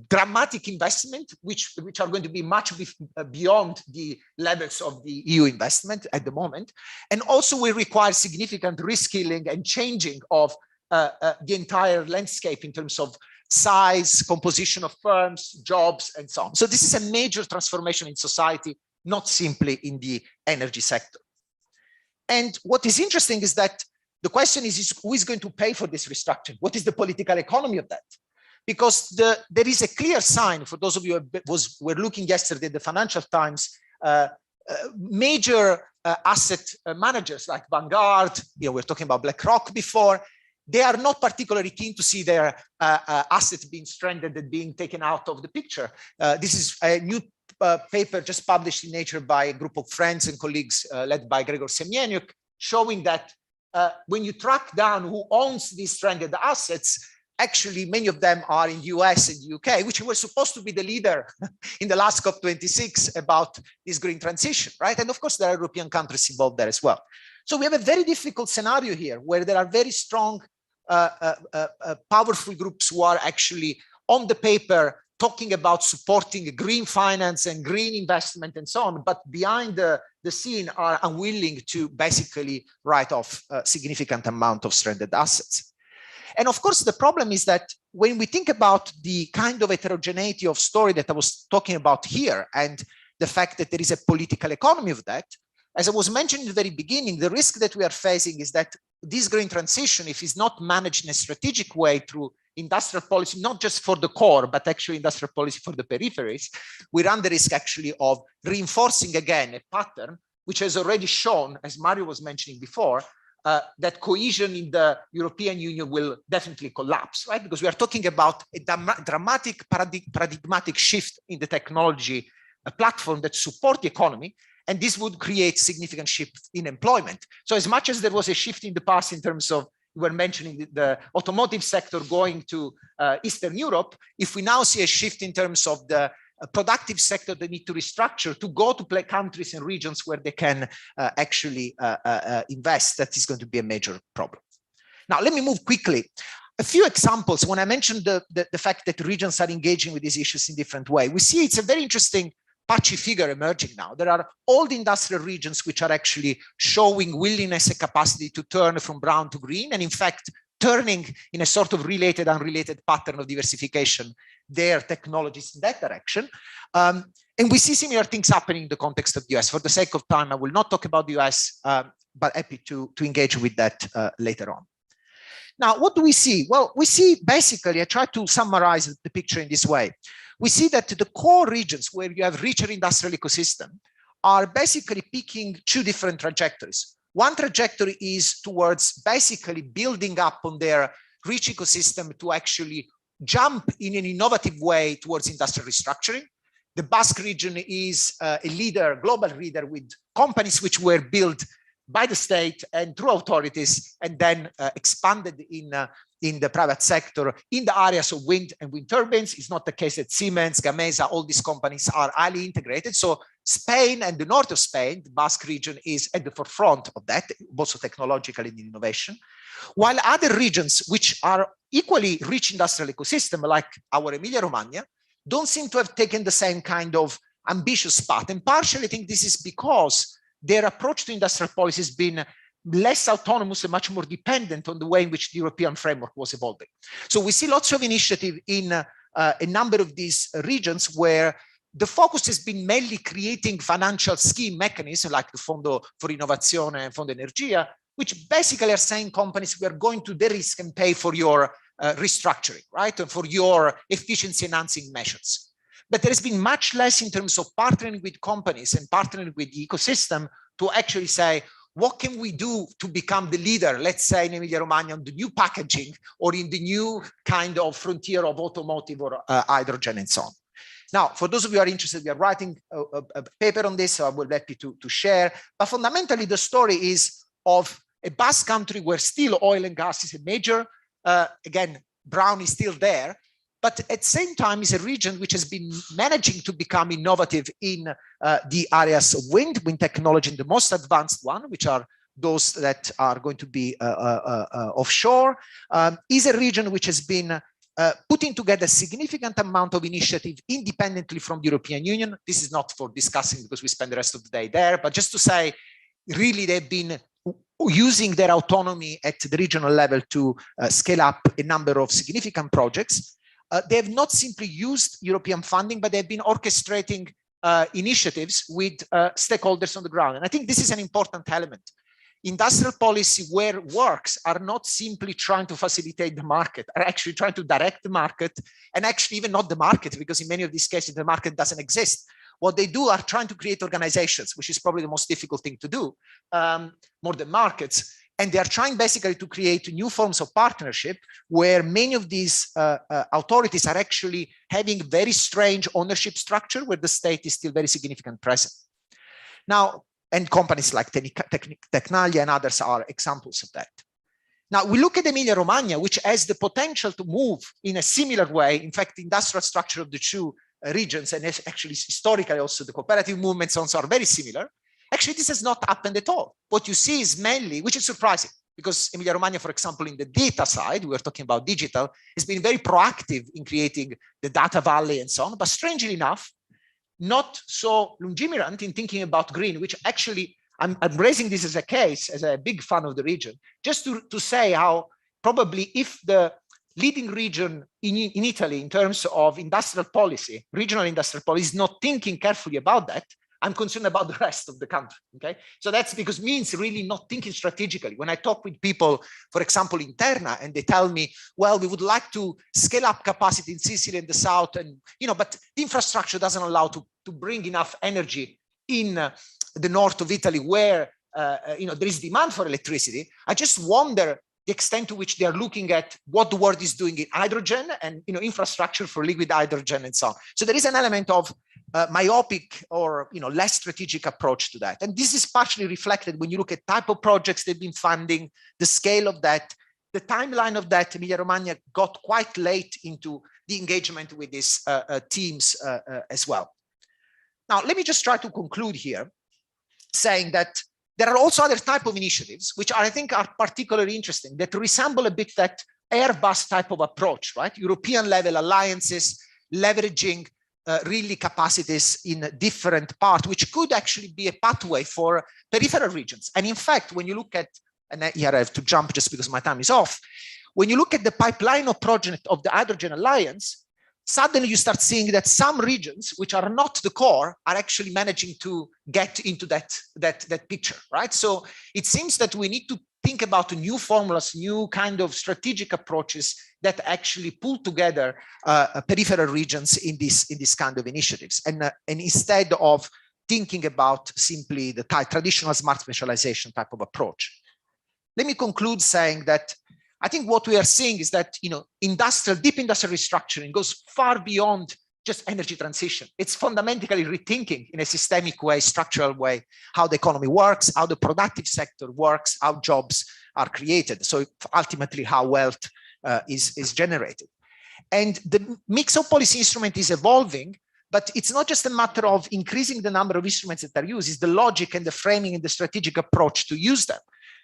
dramatic investment, which are going to be much beyond the levels of the EU investment at the moment, and also will require significant reskilling and changing of the entire landscape in terms of size, composition of firms, jobs, and so on. So this is a major transformation in society, not simply in the energy sector. And what is interesting is that the question is who is going to pay for this restructuring? What is the political economy of that? Because there is a clear sign, for those of you who were looking yesterday at the Financial Times, major asset managers like Vanguard, we're talking about BlackRock before, they are not particularly keen to see their assets being stranded and being taken out of the picture. This is a new paper just published in Nature by a group of friends and colleagues led by Gregor Semyeniuk, showing that when you track down who owns these stranded assets, actually, many of them are in the US and the UK, which were supposed to be the leader in the last COP26 about this green transition, right? And of course, there are European countries involved there as well. So we have a very difficult scenario here where there are very strong, powerful groups who are actually on the paper talking about supporting green finance and green investment and so on, but behind the scene are unwilling to basically write off a significant amount of stranded assets. And of course, the problem is that when we think about the kind of heterogeneity of story that I was talking about here, and the fact that there is a political economy of that, as I was mentioning in the very beginning, the risk that we are facing is that this green transition, if it's not managed in a strategic way through industrial policy, not just for the core, but actually industrial policy for the peripheries, we run the risk actually of reinforcing again a pattern, which has already shown, as Mario was mentioning before, that cohesion in the European Union will definitely collapse, right? Because we are talking about a dramatic paradigmatic shift in the technology platform that support the economy, and this would create significant shift in employment. So as much as there was a shift in the past in terms of, we were mentioning the automotive sector going to Eastern Europe, if we now see a shift in terms of the productive sector that need to restructure to go to countries and regions where they can actually invest, that is going to be a major problem. Now, let me move quickly. A few examples. When I mentioned the fact that regions are engaging with these issues in different ways, we see it's a very interesting patchy figure emerging now. There are all the industrial regions which are actually showing willingness and capacity to turn from brown to green, and in fact, turning in a sort of related, unrelated pattern of diversification their technologies in that direction. And we see similar things happening in the context of the US. For the sake of time, I will not talk about the US, but happy to engage with that later on. Now, what do we see? Well, we see basically, I try to summarize the picture in this way. We see that the core regions where you have richer industrial ecosystem are basically picking two different trajectories. One trajectory is towards basically building up on their rich ecosystem to actually jump in an innovative way towards industrial restructuring. The Basque region is a leader, global leader, with companies which were built by the state and through authorities, and then expanded in the private sector in the areas of wind and wind turbines. It's not the case that Siemens, Gamesa, all these companies are highly integrated. So Spain and the north of Spain, the Basque region, is at the forefront of that, also technologically and in innovation. While other regions which are equally rich industrial ecosystem, like our Emilia-Romagna, don't seem to have taken the same kind of ambitious path. And partially I think this is because their approach to industrial policy has been less autonomous and much more dependent on the way in which the European framework was evolving. So we see lots of initiative in a number of these regions where the focus has been mainly creating financial scheme mechanisms like the Fondo for Innovazione and Fondo Energia, which basically are saying companies, we are going to de-risk and pay for your restructuring, right? And for your efficiency enhancing measures. But there has been much less in terms of partnering with companies and partnering with the ecosystem to actually say, what can we do to become the leader, let's say in Emilia-Romagna, on the new packaging or in the new kind of frontier of automotive or hydrogen and so on. Now, for those of you who are interested, we are writing a paper on this, so I will be happy to share. But fundamentally, the story is of a Basque country where still oil and gas is a major, again, brown is still there, but at the same time is a region which has been managing to become innovative in the areas of wind technology, and the most advanced one, which are those that are going to be offshore, is a region which has been putting together a significant amount of initiative independently from the European Union. This is not for discussing because we spend the rest of the day there, but just to say, really they've been using their autonomy at the regional level to scale up a number of significant projects. They have not simply used European funding, but they've been orchestrating initiatives with stakeholders on the ground. And I think this is an important element. Industrial policy where works are not simply trying to facilitate the market, are actually trying to direct the market, and actually even not the market, because in many of these cases, the market doesn't exist. What they do are trying to create organizations, which is probably the most difficult thing to do, more than markets. And they are trying basically to create new forms of partnership where many of these authorities are actually having very strange ownership structure where the state is still very significant present. Now, and companies like Tecnalia and others are examples of that. Now, we look at Emilia-Romagna, which has the potential to move in a similar way. In fact, the industrial structure of the two regions, and actually historically also the cooperative movements also are very similar. Actually, this has not happened at all. What you see is mainly, which is surprising, because Emilia-Romagna, for example, in the data side, we were talking about digital, has been very proactive in creating the data valley and so on, but strangely enough, not so lungimirant in thinking about green, which actually, I'm raising this as a case, as a big fan of the region, just to say how probably if the leading region in Italy in terms of industrial policy, regional industrial policy, is not thinking carefully about that, I'm concerned about the rest of the country, okay? So that's because means really not thinking strategically. When I talk with people, for example, in Terna, and they tell me, well, we would like to scale up capacity in Sicily and the south, and, but the infrastructure doesn't allow to bring enough energy in the north of Italy where, there is demand for electricity. I just wonder the extent to which they are looking at what the world is doing in hydrogen and, infrastructure for liquid hydrogen and so on. So there is an element of myopic or less strategic approach to that. And this is partially reflected when you look at type of projects they've been funding, the scale of that, the timeline of that. Emilia-Romagna got quite late into the engagement with these teams as well. Now, let me just try to conclude here saying that there are also other type of initiatives, which I think are particularly interesting, that resemble a bit that Airbus type of approach, right? European level alliances, leveraging really capacities in different parts, which could actually be a pathway for peripheral regions. And in fact, when you look at, and here I have to jump just because my time is off, when you look at the pipeline of project of the Hydrogen Alliance, suddenly you start seeing that some regions, which are not the core, are actually managing to get into that picture, right? So it seems that we need to think about new formulas, new kind of strategic approaches that actually pull together peripheral regions in this kind of initiatives, and instead of thinking about simply the traditional smart specialization type of approach. Let me conclude saying that I think what we are seeing is that, you know, deep industrial restructuring goes far beyond just energy transition. It's fundamentally rethinking in a systemic way, structural way, how the economy works, how the productive sector works, how jobs are created. So ultimately how wealth is generated. And the mix of policy instrument is evolving, but it's not just a matter of increasing the number of instruments that are used, it's the logic and the framing and the strategic approach to use them.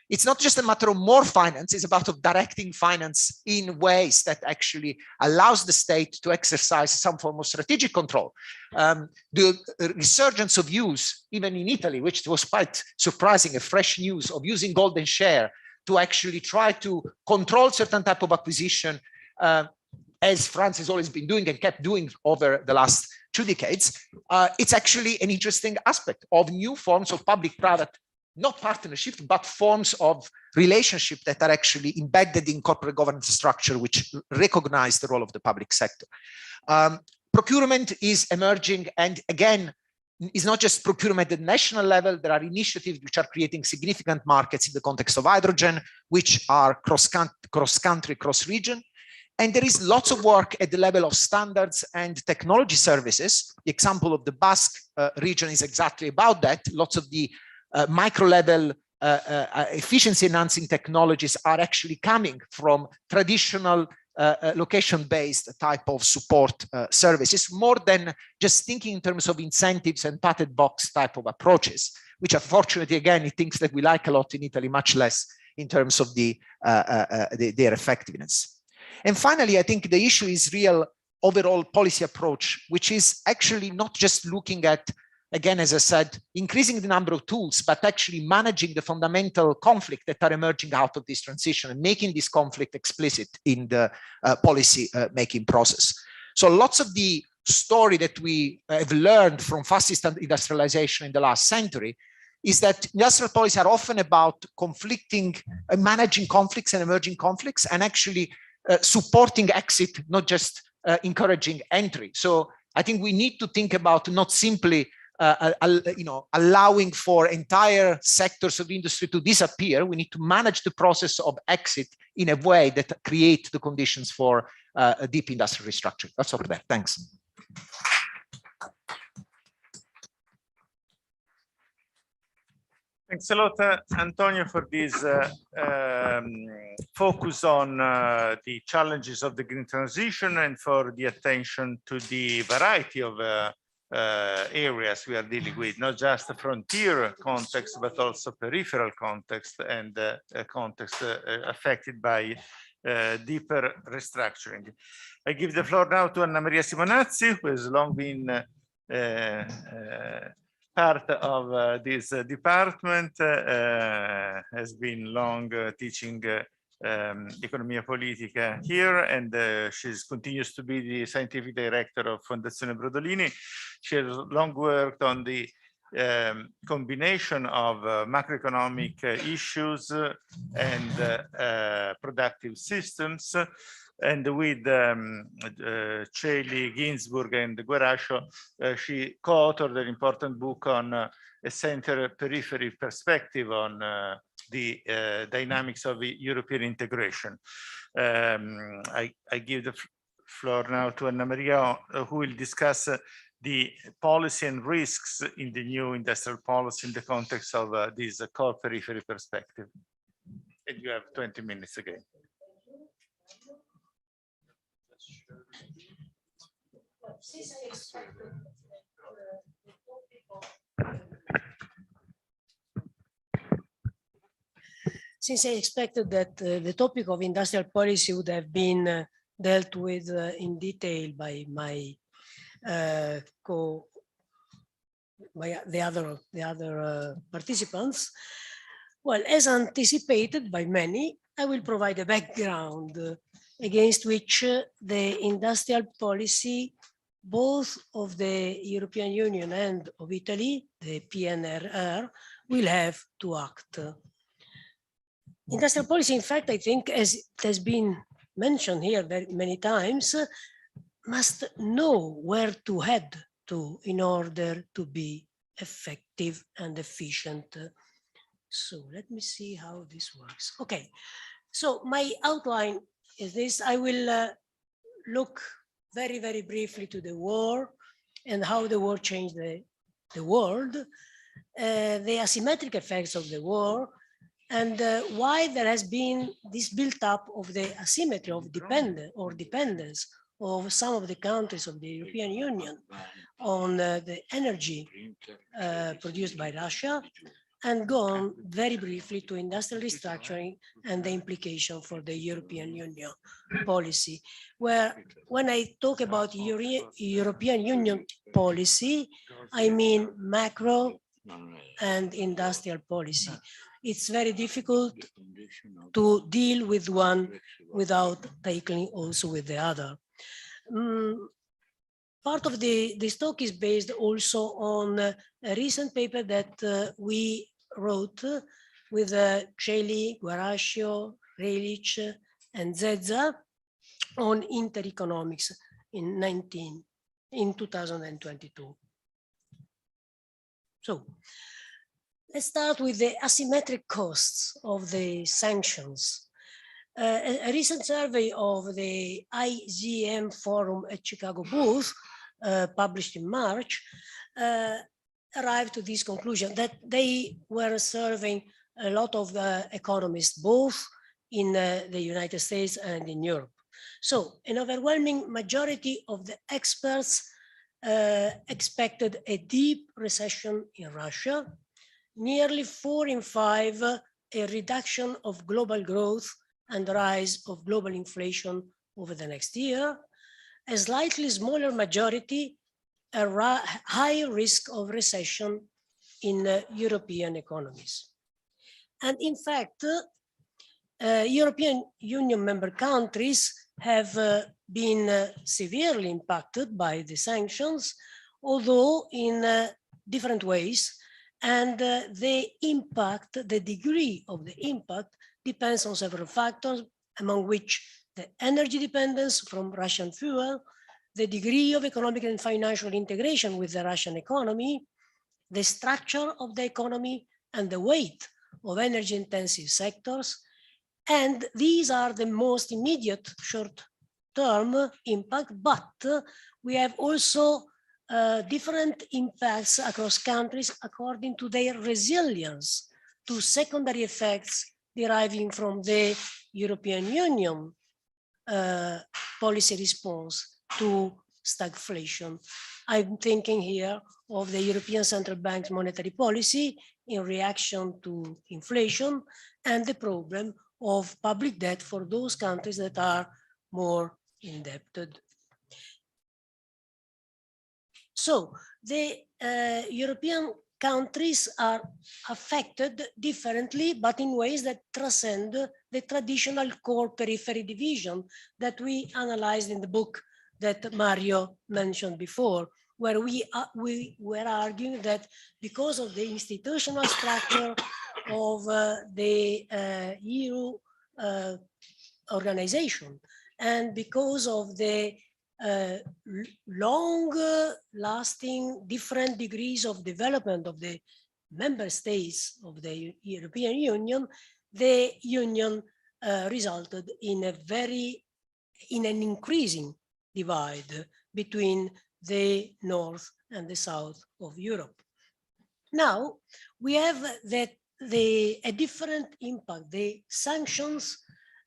It's not just a matter of more finance, it's about directing finance in ways that actually allows the state to exercise some form of strategic control. The resurgence of use, even in Italy, which was quite surprising, a fresh news of using golden share to actually try to control certain type of acquisition, as France has always been doing and kept doing over the last 2 decades. It's actually an interesting aspect of new forms of public-private, not partnership, but forms of relationship that are actually embedded in corporate governance structure, which recognize the role of the public sector. Procurement is emerging, and again, is not just procurement at the national level. There are initiatives which are creating significant markets in the context of hydrogen, which are cross-country, cross-region. And there is lots of work at the level of standards and technology services. The example of the Basque region is exactly about that. Lots of the micro-level efficiency enhancing technologies are actually coming from traditional location-based type of support services, more than just thinking in terms of incentives and patent box type of approaches, which unfortunately, again, it thinks that we like a lot in Italy, much less in terms of their effectiveness. And finally, I think the issue is real overall policy approach, which is actually not just looking at, again, as I said, increasing the number of tools, but actually managing the fundamental conflict that are emerging out of this transition and making this conflict explicit in the policy making process. So lots of the story that we have learned from fastest industrialization in the last century is that industrial policies are often about managing conflicts and emerging conflicts, and actually supporting exit, not just encouraging entry. So I think we need to think about not simply allowing for entire sectors of industry to disappear. We need to manage the process of exit in a way that creates the conditions for a deep industrial restructuring. That's all there. Thanks. Thanks a lot, Antonio, for this focus on the challenges of the green transition and for the attention to the variety of areas we are dealing with, not just the frontier context, but also peripheral context and context affected by deeper restructuring. I give the floor now to Anna Maria Simonazzi, who has long been part of this department, has been long teaching Economia Politica here, and she continues to be the scientific director of Fondazione Brodolini. She has long worked on the combination of macroeconomic issues and productive systems. And with Celi, Ginsburg, and Guerascio, she co-authored an important book on a center-periphery perspective on the dynamics of European integration. I give the floor now to Anna Maria, who will discuss the policy and risks in the new industrial policy in the context of this core periphery perspective. And you have 20 minutes again. Since I expected that the topic of industrial policy would have been dealt with in detail by the other participants, well, as anticipated by many, I will provide a background against which the industrial policy, both of the European Union and of Italy, the PNRR, will have to act. Industrial policy, in fact, I think, as it has been mentioned here very many times, must know where to head to in order to be effective and efficient. So let me see how this works. Okay, so my outline is this. I will look very, very briefly to the war and how the war changed the world, the asymmetric effects of the war, and why there has been this built up of the asymmetry of dependence of some of the countries of the European Union on the energy produced by Russia, and go on very briefly to industrial restructuring and the implication for the European Union policy, where when I talk about European Union policy, I mean macro and industrial policy. It's very difficult to deal with one without tackling also with the other. Part of this talk is based also on a recent paper that we wrote with Celi, Guarascio, Relic, and Zezza on intereconomics in 2022. So let's start with the asymmetric costs of the sanctions. A recent survey of the IGM Forum at Chicago booth, published in March, arrived to this conclusion that they were surveying a lot of economists, both in the United States and in Europe. So an overwhelming majority of the experts expected a deep recession in Russia, nearly 4 in 5 a reduction of global growth and rise of global inflation over the next year, a slightly smaller majority, a high risk of recession in European economies. And in fact, European Union member countries have been severely impacted by the sanctions, although in different ways. And the impact, the degree of the impact depends on several factors, among which the energy dependence from Russian fuel, the degree of economic and financial integration with the Russian economy, the structure of the economy, and the weight of energy-intensive sectors. And these are the most immediate short-term impact, but we have also different impacts across countries according to their resilience to secondary effects deriving from the European Union policy response to stagflation. I'm thinking here of the European Central Bank's monetary policy in reaction to inflation and the problem of public debt for those countries that are more indebted. So the European countries are affected differently, but in ways that transcend the traditional core periphery division that we analyzed in the book that Mario mentioned before, where we were arguing that because of the institutional structure of the EU organization, and because of the long-lasting different degrees of development of the member states of the European Union, the Union resulted in an increasing divide between the North and the South of Europe. Now we have a different impact. The sanctions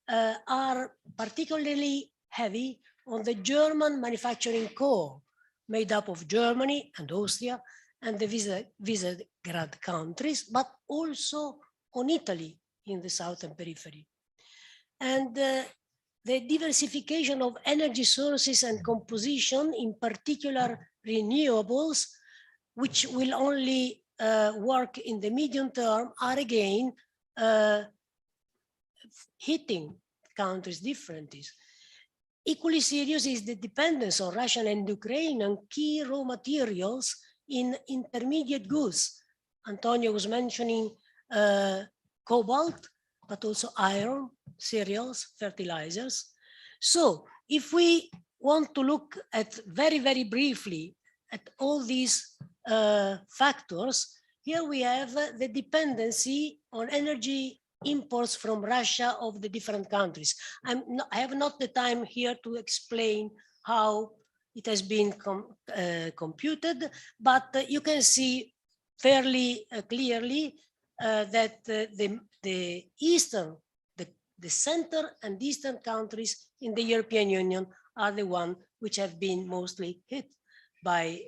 are particularly heavy on the German manufacturing core, made up of Germany and Austria and the Visegrad countries, but also on Italy in the southern periphery. And the diversification of energy sources and composition, in particular renewables, which will only work in the medium term, are again hitting countries differently. Equally serious is the dependence on Russian and Ukrainian key raw materials in intermediate goods. Antonio was mentioning cobalt, but also iron, cereals, fertilizers. So if we want to look at very briefly at all these factors, here we have the dependency on energy imports from Russia of the different countries. I have not the time here to explain how it has been computed, but you can see fairly clearly that the center and eastern countries in the European Union are the ones which have been mostly hit by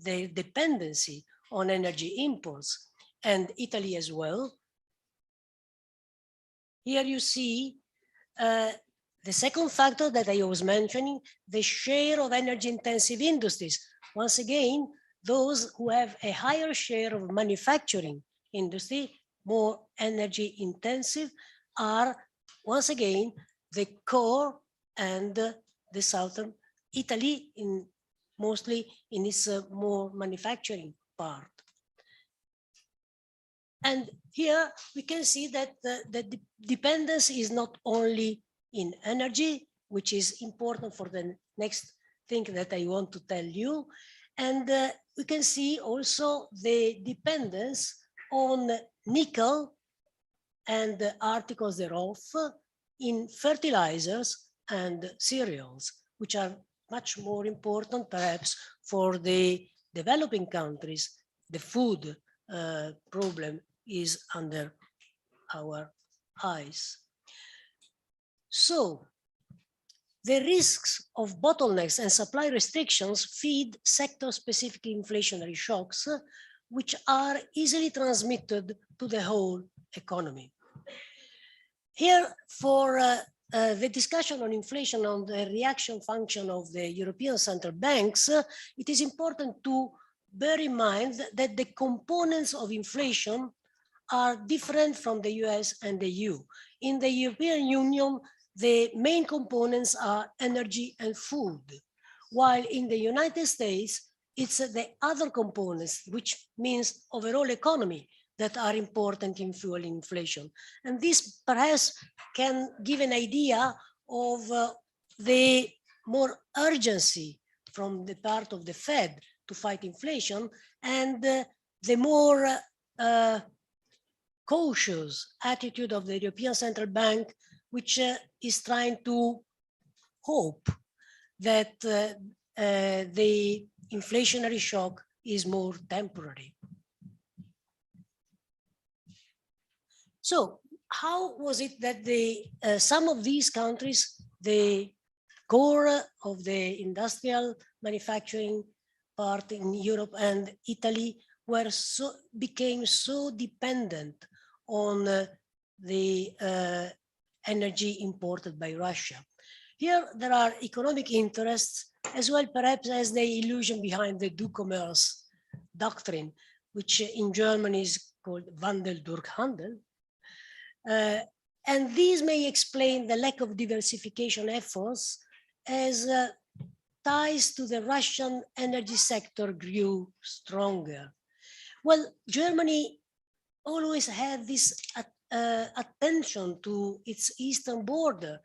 their dependency on energy imports, and Italy as well. Here you see the second factor that I was mentioning, the share of energy intensive industries. Once again, those who have a higher share of manufacturing industry, more energy intensive, are once again the core and the southern Italy, mostly in its more manufacturing part. And here we can see that the dependence is not only in energy, which is important for the next thing that I want to tell you. And we can see also the dependence on nickel and the articles thereof in fertilizers and cereals, which are much more important perhaps for the developing countries. The food problem is under our eyes. So the risks of bottlenecks and supply restrictions feed sector-specific inflationary shocks, which are easily transmitted to the whole economy. Here, for the discussion on inflation, on the reaction function of the European central banks, it is important to bear in mind that the components of inflation are different from the US and the EU. In the European Union, the main components are energy and food, while in the United States, it's the other components, which means overall economy, that are important in fueling inflation. And this perhaps can give an idea of the more urgency from the part of the Fed to fight inflation, and the more cautious attitude of the European Central Bank, which is trying to hope that the inflationary shock is more temporary. So how was it that some of these countries, the core of the industrial manufacturing part in Europe and Italy, became so dependent on the energy imported by Russia? Here there are economic interests as well, perhaps, as the illusion behind the do commerce doctrine, which in German is called Wandel durch Handel. And these may explain the lack of diversification efforts as ties to the Russian energy sector grew stronger. Well, Germany always had this attention to its eastern border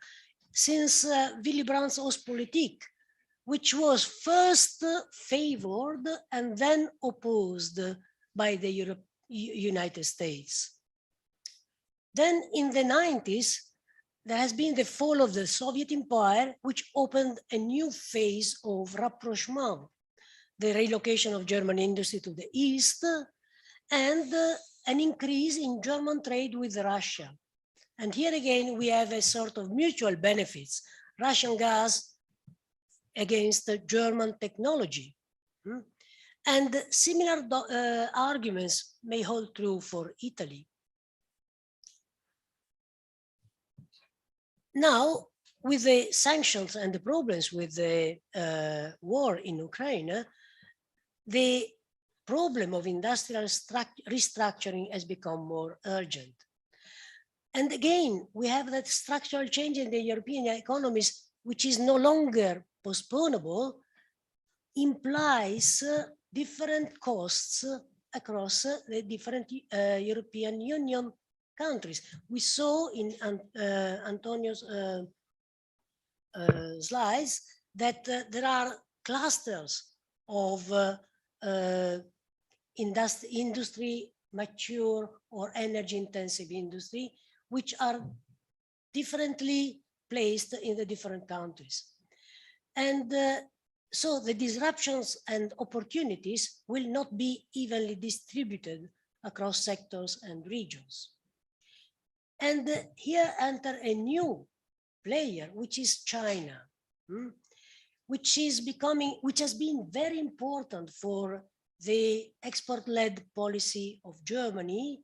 since Willy Brandt's Ostpolitik, which was first favored and then opposed by the United States. Then in the 90s, there has been the fall of the Soviet Empire, which opened a new phase of rapprochement, the relocation of German industry to the east, and an increase in German trade with Russia. And here again, we have a sort of mutual benefits, Russian gas against German technology. And similar arguments may hold true for Italy. Now, with the sanctions and the problems with the war in Ukraine, the problem of industrial restructuring has become more urgent. And again, we have that structural change in the European economies, which is no longer postponable, implies different costs across the different European Union countries. We saw in Antonio's slides that there are clusters of industry, mature or energy intensive industry, which are differently placed in the different countries. And so the disruptions and opportunities will not be evenly distributed across sectors and regions. And here enter a new player, which is China, which has been very important for the export-led policy of Germany,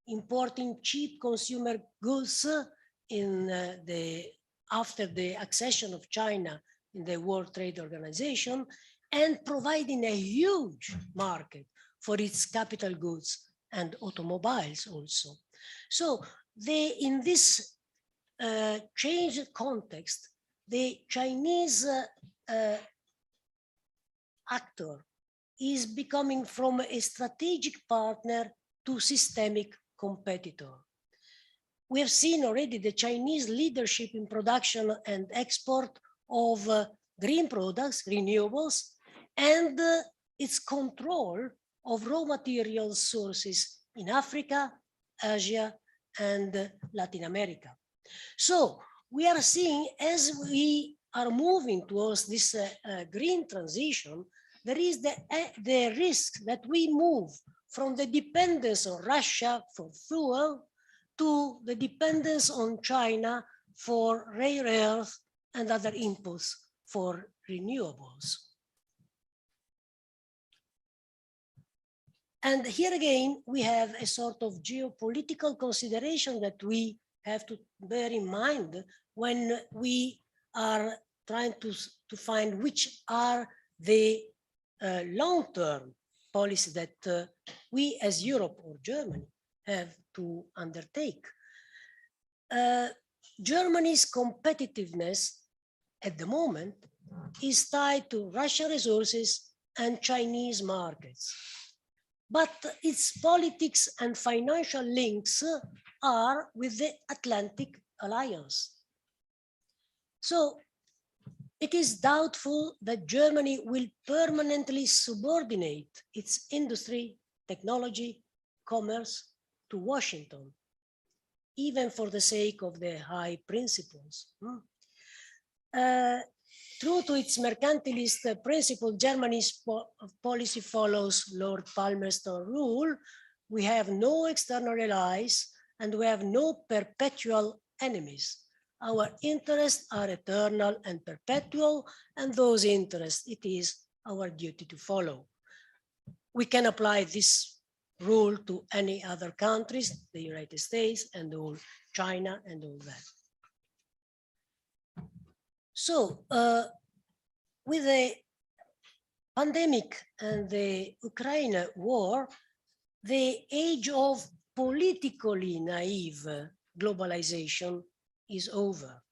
importing cheap consumer goods after the accession of China in the World Trade Organization, and providing a huge market for its capital goods and automobiles also. So in this changed context, the Chinese actor is becoming from a strategic partner to systemic competitor. We have seen already the Chinese leadership in production and export of green products, renewables, and its control of raw material sources in Africa, Asia, and Latin America. So we are seeing, as we are moving towards this green transition, there is the risk that we move from the dependence on Russia for fuel to the dependence on China for rare earth and other inputs for renewables. And here again, we have a sort of geopolitical consideration that we have to bear in mind when we are trying to find which are the long-term policies that we as Europe or Germany have to undertake. Germany's competitiveness at the moment is tied to Russian resources and Chinese markets. But its politics and financial links are with the Atlantic Alliance. So it is doubtful that Germany will permanently subordinate its industry, technology, commerce to Washington, even for the sake of the high principles. True to its mercantilist principle, Germany's policy follows Lord Palmerston's rule. We have no external allies and we have no perpetual enemies. Our interests are eternal and perpetual, and those interests it is our duty to follow. We can apply this rule to any other countries, the United States and all, China and all that. So with the pandemic and the Ukraine war, the age of politically naive globalization is over.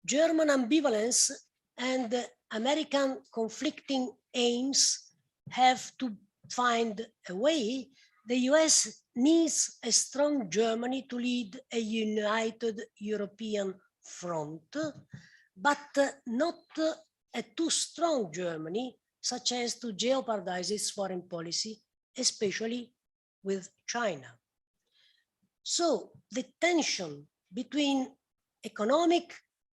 German ambivalence and American conflicting aims have to find a way. The US needs a strong Germany to lead a united European front, but not a too strong Germany, such as to jeopardize its foreign policy, especially with China. So the tension between economic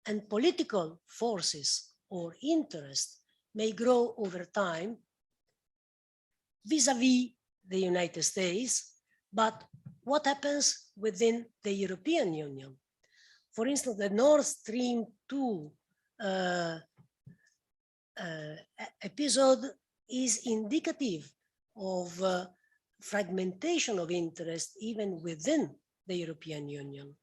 and political forces or interests may grow over time vis-a-vis the United States, but what happens within the European Union? For instance, the Nord Stream 2 episode is indicative of fragmentation of interest even within the European Union.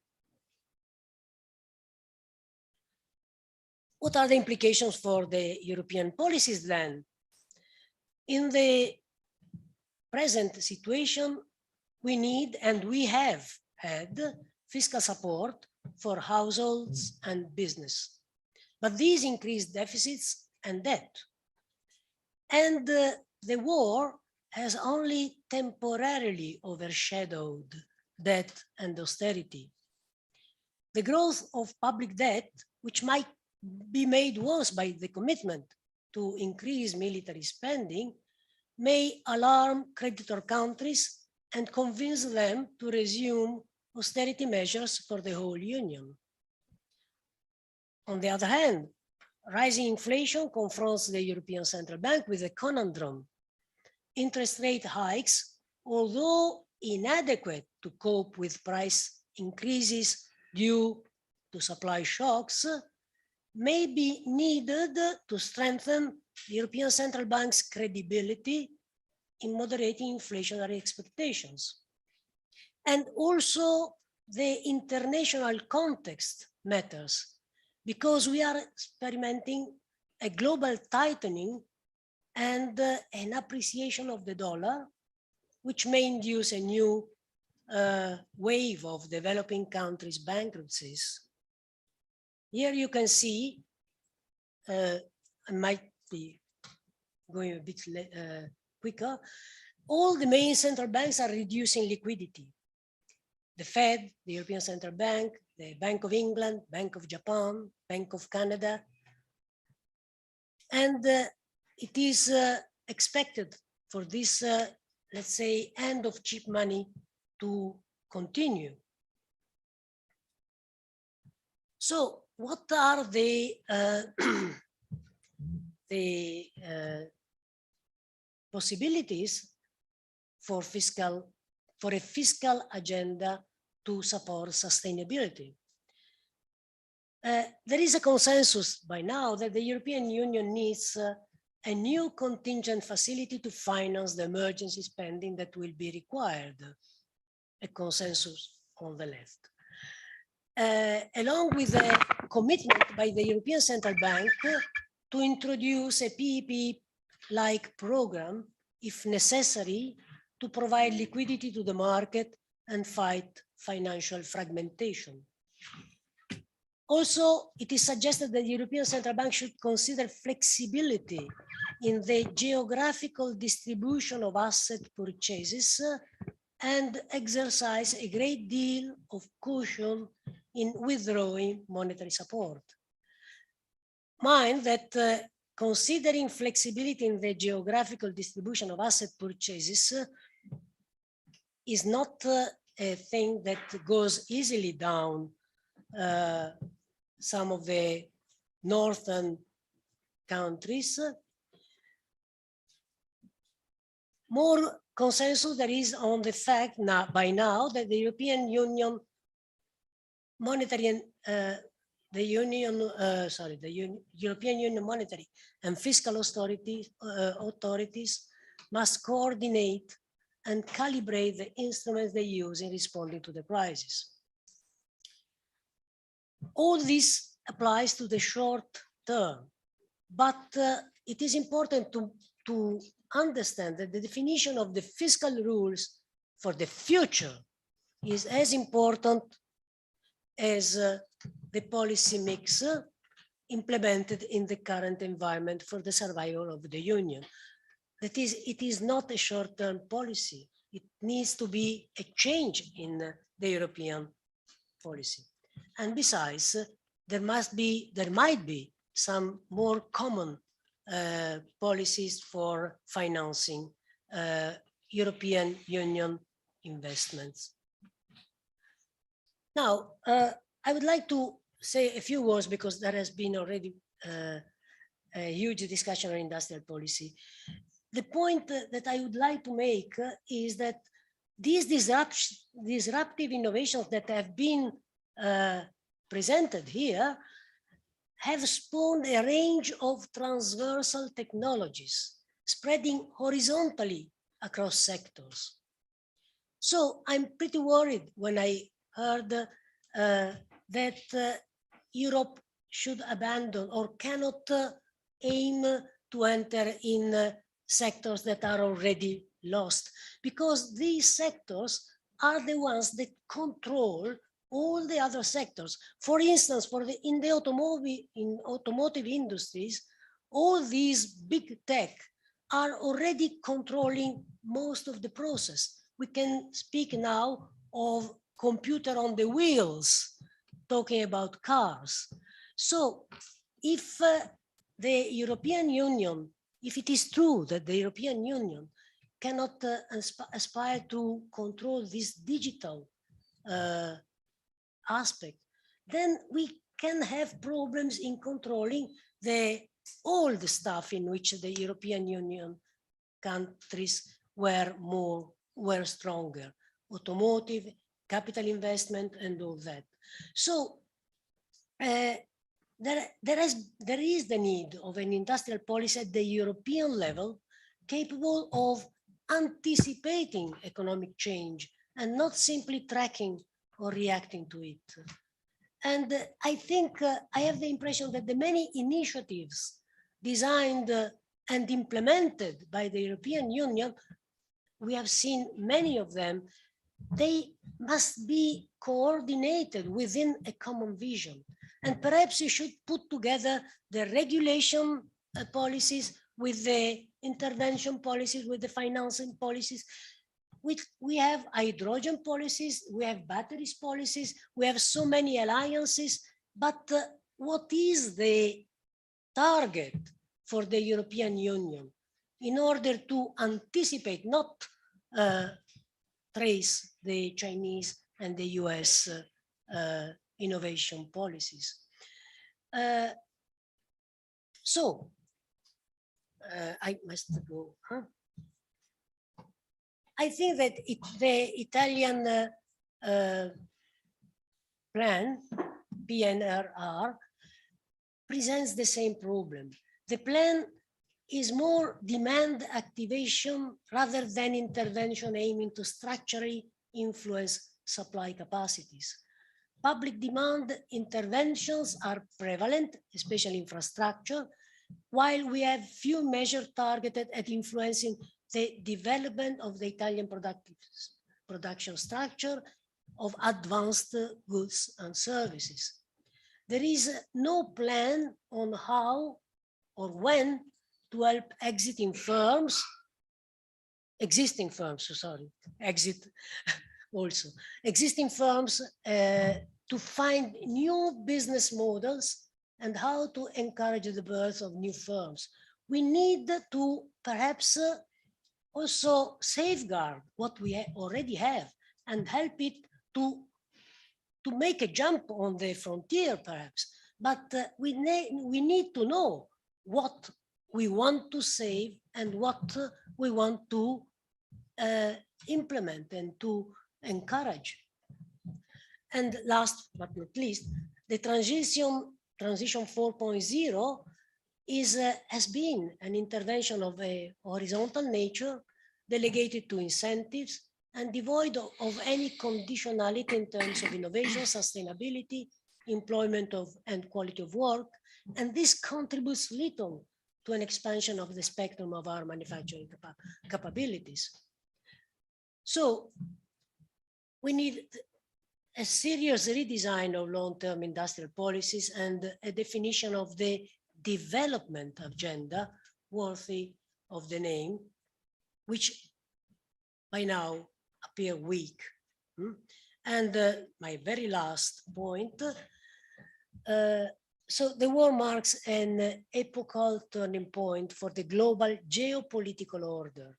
What are the implications for the European policies then? In the present situation, we need and we have had fiscal support for households and business. But these increase deficits and debt. And the war has only temporarily overshadowed debt and austerity. The growth of public debt, which might be made worse by the commitment to increase military spending, may alarm creditor countries and convince them to resume austerity measures for the whole Union. On the other hand, rising inflation confronts the European Central Bank with a conundrum. Interest rate hikes, although inadequate to cope with price increases due to supply shocks, may be needed to strengthen the European Central Bank's credibility in moderating inflationary expectations. And also the international context matters, because we are experimenting a global tightening and an appreciation of the dollar, which may induce a new wave of developing countries' bankruptcies. Here you can see, I might be going a bit quicker, all the main central banks are reducing liquidity. The Fed, the European Central Bank, the Bank of England, Bank of Japan, Bank of Canada. And it is expected for this, let's say, end of cheap money to continue. So what are the possibilities for a fiscal agenda to support sustainability? There is a consensus by now that the European Union needs a new contingent facility to finance the emergency spending that will be required, a consensus on the left. Along with a commitment by the European Central Bank to introduce a PEP-like program, if necessary, to provide liquidity to the market and fight financial fragmentation. Also, it is suggested that the European Central Bank should consider flexibility in the geographical distribution of asset purchases and exercise a great deal of caution in withdrawing monetary support. Mind that considering flexibility in the geographical distribution of asset purchases is not a thing that goes easily down some of the northern countries. More consensus there is on the fact by now that the European Union monetary and European Union monetary and fiscal authorities must coordinate and calibrate the instruments they use in responding to the crisis. All this applies to the short term, but it is important to understand that the definition of the fiscal rules for the future is as important as the policy mix implemented in the current environment for the survival of the Union. That is, it is not a short-term policy. It needs to be a change in the European policy. And besides, there might be some more common policies for financing European Union investments. Now, I would like to say a few words because there has been already a huge discussion on industrial policy. The point that I would like to make is that these disruptive innovations that have been presented here have spawned a range of transversal technologies spreading horizontally across sectors. So I'm pretty worried when I heard that Europe should abandon or cannot aim to enter in sectors that are already lost, because these sectors are the ones that control all the other sectors. For instance, in the automotive industries, all these big tech are already controlling most of the process. We can speak now of computer on the wheels, talking about cars. So if the European Union, if it is true that the European Union cannot aspire to control this digital aspect, then we can have problems in controlling the old stuff in which the European Union countries were stronger, automotive, capital investment, and all that. So there is the need of an industrial policy at the European level capable of anticipating economic change and not simply tracking or reacting to it. And I think I have the impression that the many initiatives designed and implemented by the European Union, we have seen many of them, they must be coordinated within a common vision. And perhaps you should put together the regulation policies with the intervention policies, with the financing policies. We have hydrogen policies, we have batteries policies, we have so many alliances, but what is the target for the European Union in order to anticipate, not trace the Chinese and the US innovation policies? I must go, huh? I think that the Italian plan, PNRR, presents the same problem. The plan is more demand activation rather than intervention aiming to structurally influence supply capacities. Public demand interventions are prevalent, especially infrastructure, while we have few measures targeted at influencing the development of the Italian production structure of advanced goods and services. There is no plan on how or when to help existing firms, to find new business models and how to encourage the birth of new firms. We need to perhaps also safeguard what we already have and help it to make a jump on the frontier, perhaps. But we need to know what we want to save and what we want to implement and to encourage. And last but not least, the transition 4.0 has been an intervention of a horizontal nature delegated to incentives and devoid of any conditionality in terms of innovation, sustainability, employment and quality of work. And this contributes little to an expansion of the spectrum of our manufacturing capabilities. So we need a serious redesign of long-term industrial policies and a definition of the development agenda worthy of the name, which by now appear weak. And my very last point, so the war marks an epochal turning point for the global geopolitical order.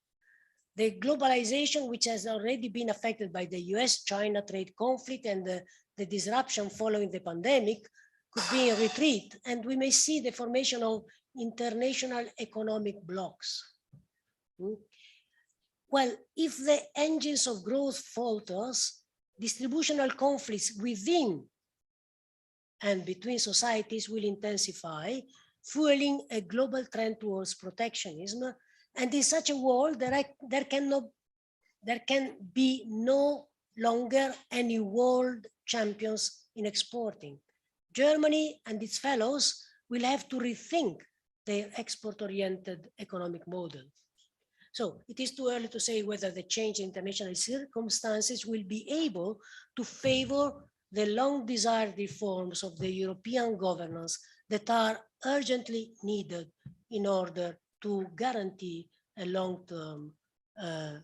The globalization, which has already been affected by the US-China trade conflict and the disruption following the pandemic, could be in retreat, and we may see the formation of international economic blocs. Well, if the engines of growth falters, distributional conflicts within and between societies will intensify, fueling a global trend towards protectionism. And in such a world, there can be no longer any world champions in exporting. Germany and its fellows will have to rethink their export-oriented economic model. So it is too early to say whether the change in international circumstances will be able to favor the long-desired reforms of the European governance that are urgently needed in order to guarantee a long-term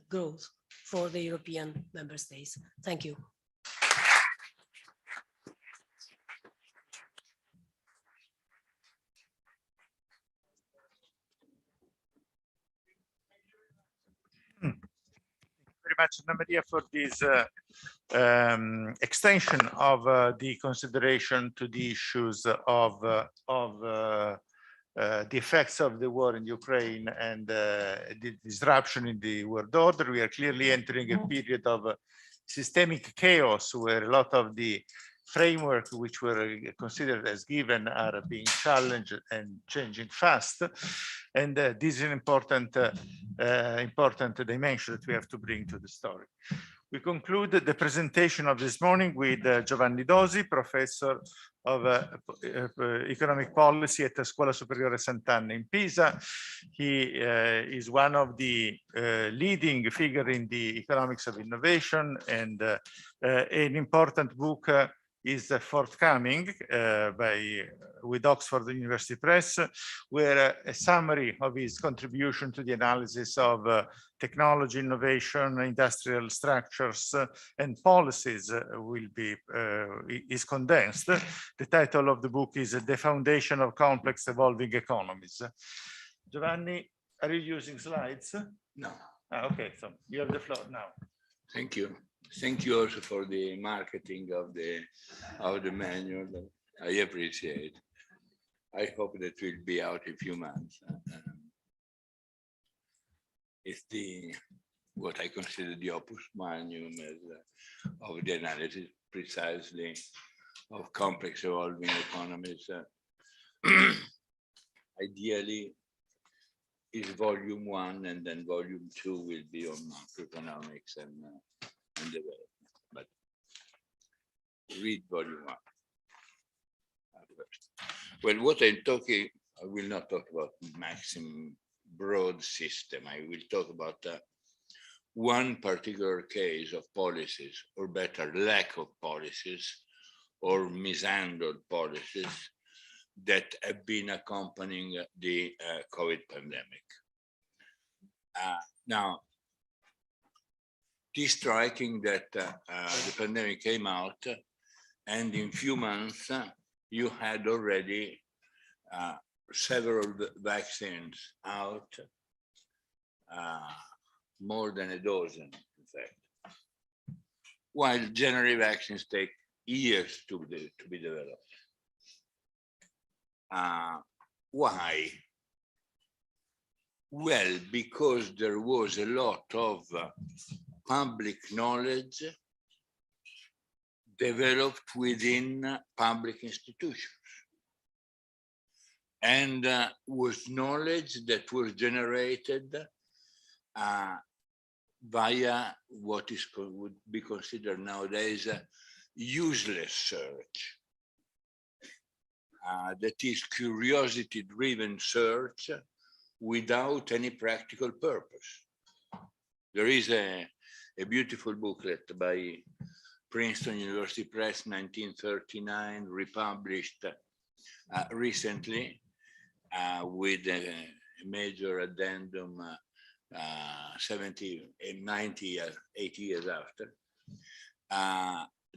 growth for the European member states. Thank you. Very much, Anna Maria, for this extension of the consideration to the issues of the effects of the war in Ukraine and the disruption in the world order. We are clearly entering a period of systemic chaos where a lot of the framework which were considered as given are being challenged and changing fast. And this is an important dimension that we have to bring to the story. We conclude the presentation of this morning with Giovanni Dosi, professor of economic policy at the Scuola Superiore Sant'Anna in Pisa. He is one of the leading figure in the economics of innovation, and an important book is forthcoming with Oxford University Press, where a summary of his contribution to the analysis of technology, innovation, industrial structures, and policies is condensed. The title of the book is The Foundation of Complex Evolving Economies. Giovanni, are you using slides? No. Okay, so you have the floor now. Thank you. Thank you also for the marketing of the manual. I appreciate. I hope that will be out in a few months. It's what I consider the opus magnum of the analysis precisely of complex evolving economies. Ideally, is volume 1, and then volume 2 will be on macroeconomics and development. But read volume 1 first. Well, what I'm talking, I will not talk about maximum broad system. I will talk about one particular case of policies, or better, lack of policies, or mishandled policies that have been accompanying the COVID pandemic. Now, it is striking that the pandemic came out, and in few months, you had already several vaccines out, more than a dozen, in fact. While generally vaccines take years to be developed. Why? Well, because there was a lot of public knowledge developed within public institutions, and was knowledge that was generated via what would be considered nowadays useless search. That is curiosity-driven search without any practical purpose. There is a beautiful booklet by Princeton University Press, 1939, republished recently with a major addendum 70, 90 years, 80 years after.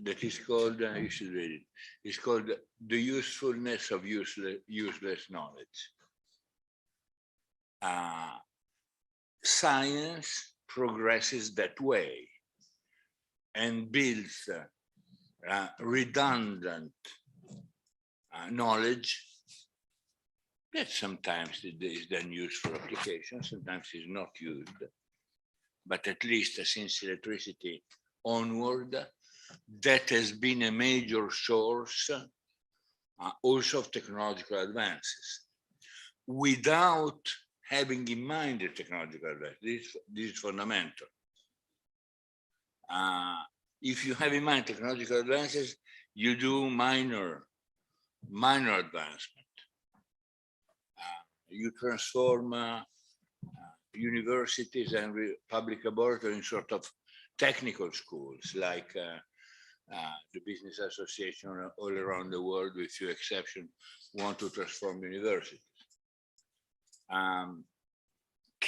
That is called, you should read it, it's called The Usefulness of Useless Knowledge. Science progresses that way and builds redundant knowledge that sometimes is then used for application, sometimes is not used, but at least since electricity onward, that has been a major source also of technological advances. Without having in mind the technological advances, this is fundamental. If you have in mind technological advances, you do minor advancement. You transform universities and public laboratories in sort of technical schools, like the business association all around the world, with few exceptions, want to transform universities.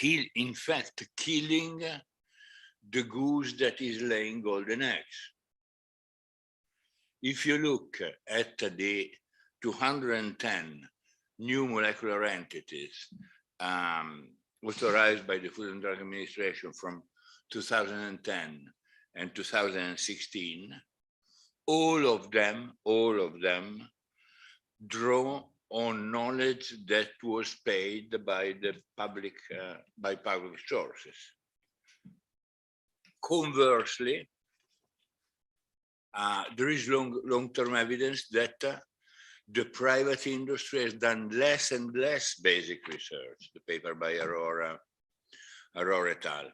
in fact, killing the goose that is laying golden eggs. If you look at the 210 new molecular entities authorized by the Food and Drug Administration from 2010 and 2016, all of them draw on knowledge that was paid by the public sources. Conversely, there is long-term evidence that the private industry has done less and less basic research. The paper by Aurora et al.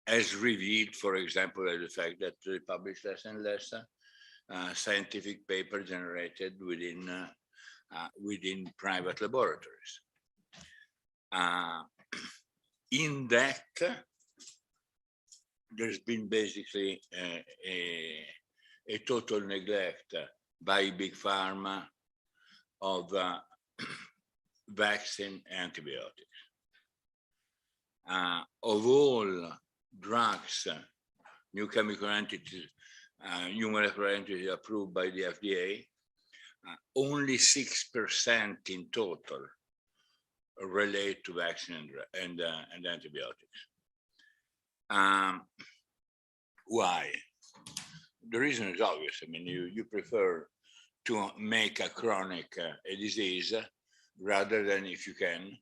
Has revealed, for example, the fact that they publish less and less scientific paper generated within private laboratories. In that, there's been basically a total neglect by big pharma of vaccine antibiotics. Of all drugs, new chemical entities, new molecular entities approved by the FDA, only 6% in total relate to vaccine and antibiotics. Why? The reason is obvious. I mean, you prefer to make a chronic a disease rather than, if you can,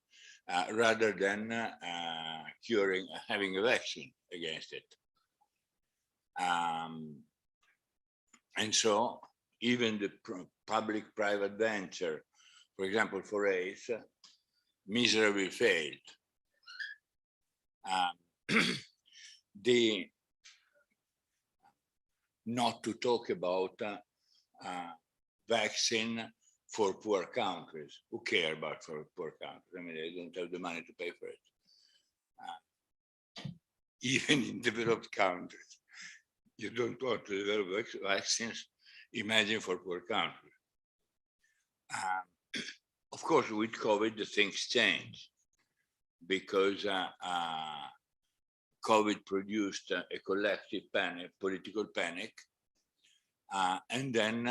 rather than having a vaccine against it. And so even the public-private venture, for example, for AIDS, miserably failed. Not to talk about vaccine for poor countries. Who care about for poor countries? I mean, they don't have the money to pay for it. Even in developed countries, you don't want to develop vaccines. Imagine for poor countries. Of course, with COVID, the things change because COVID produced a collective panic, political panic, and then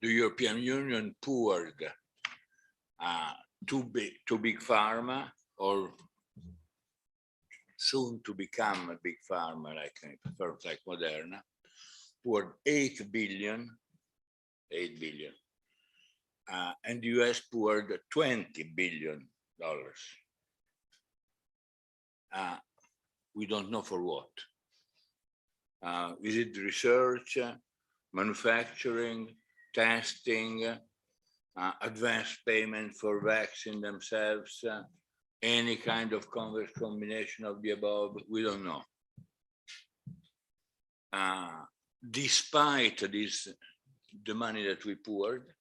the European Union poured to big pharma, or soon to become a big pharma like firms like Moderna, poured $8 billion, and the US poured $20 billion. We don't know for what. Is it research, manufacturing, testing, advanced payment for vaccine themselves, any kind of converse combination of the above? We don't know. Despite this, the money that we poured,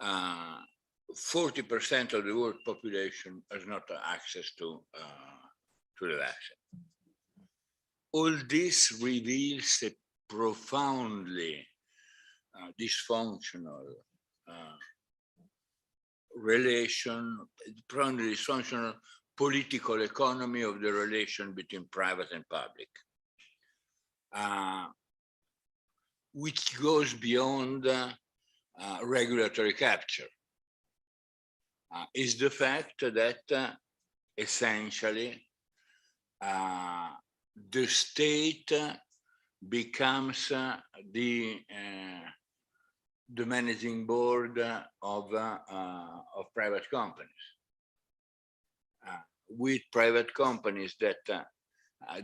40% of the world population has not access to the vaccine. All this reveals a profoundly dysfunctional profoundly dysfunctional political economy of the relation between private and public, which goes beyond regulatory capture. Is the fact that essentially the state becomes the managing board of private companies, with private companies that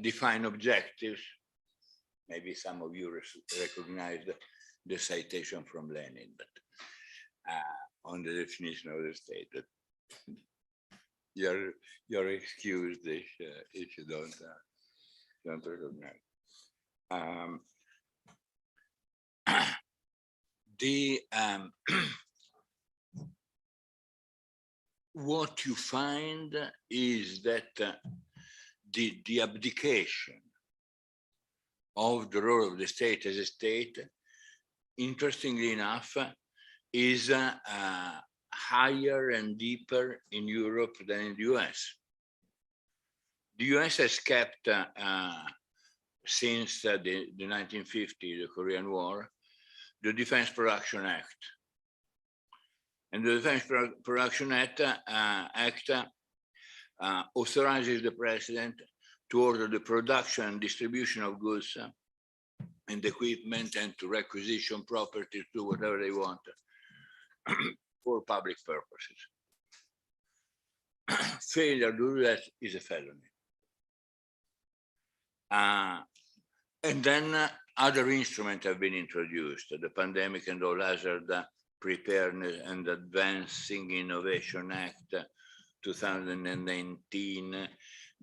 define objectives. Maybe some of you recognize the citation from Lenin, but on the definition of the state. That you're excused if you don't recognize. What you find is that the abdication of the role of the state as a state, interestingly enough, is higher and deeper in Europe than in the US. The US has kept, since the 1950, the Korean War, the Defense Production Act. And the Defense Production Act authorizes the president to order the production and distribution of goods and equipment and to requisition property, to do whatever they want for public purposes. Failure to do that is a felony. And then other instruments have been introduced, the Pandemic and All Hazard Preparedness and Advancing Innovation Act 2019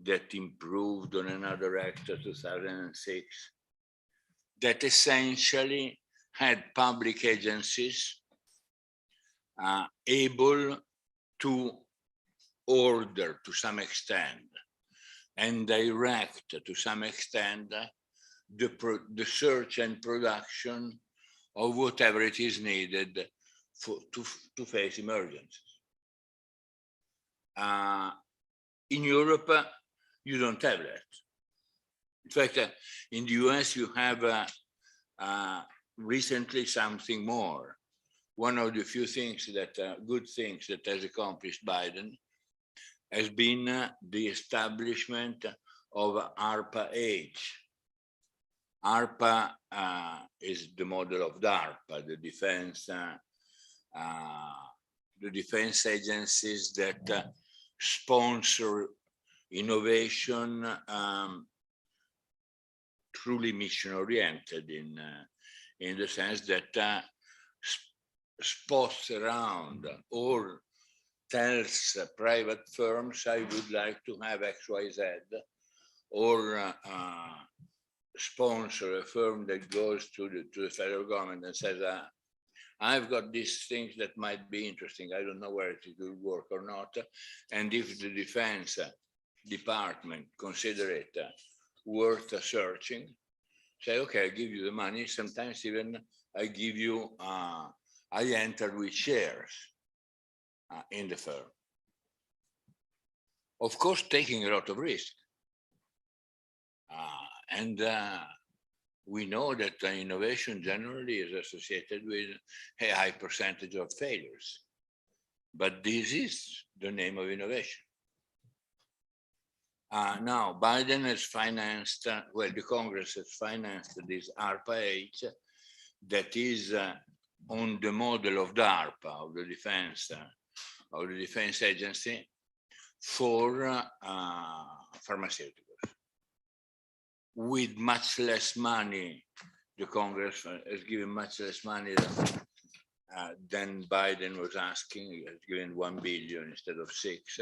that improved on another act 2006 that essentially had public agencies able to order to some extent and direct to some extent the search and production of whatever it is needed to face emergencies. In Europe, you don't have that. In fact, in the US, you have recently something more. One of the few things that, good things that has accomplished Biden has been the establishment of ARPA-H. ARPA is the model of DARPA, the defense agencies that sponsor innovation truly mission-oriented in the sense that spots around or tells private firms, I would like to have XYZ, or sponsor a firm that goes to the federal government and says, I've got these things that might be interesting. I don't know where it will work or not. And if the defense department consider it worth searching, say, okay, I give you the money. Sometimes even I give you, I enter with shares in the firm. Of course, taking a lot of risk. And we know that innovation generally is associated with a high percentage of failures. But this is the name of innovation. Now, Biden has financed, well, the Congress has financed this ARPA-H that is on the model of DARPA, of the defense agency, for pharmaceuticals. With much less money, the Congress has given much less money than Biden was asking. He has given 1 billion instead of 6.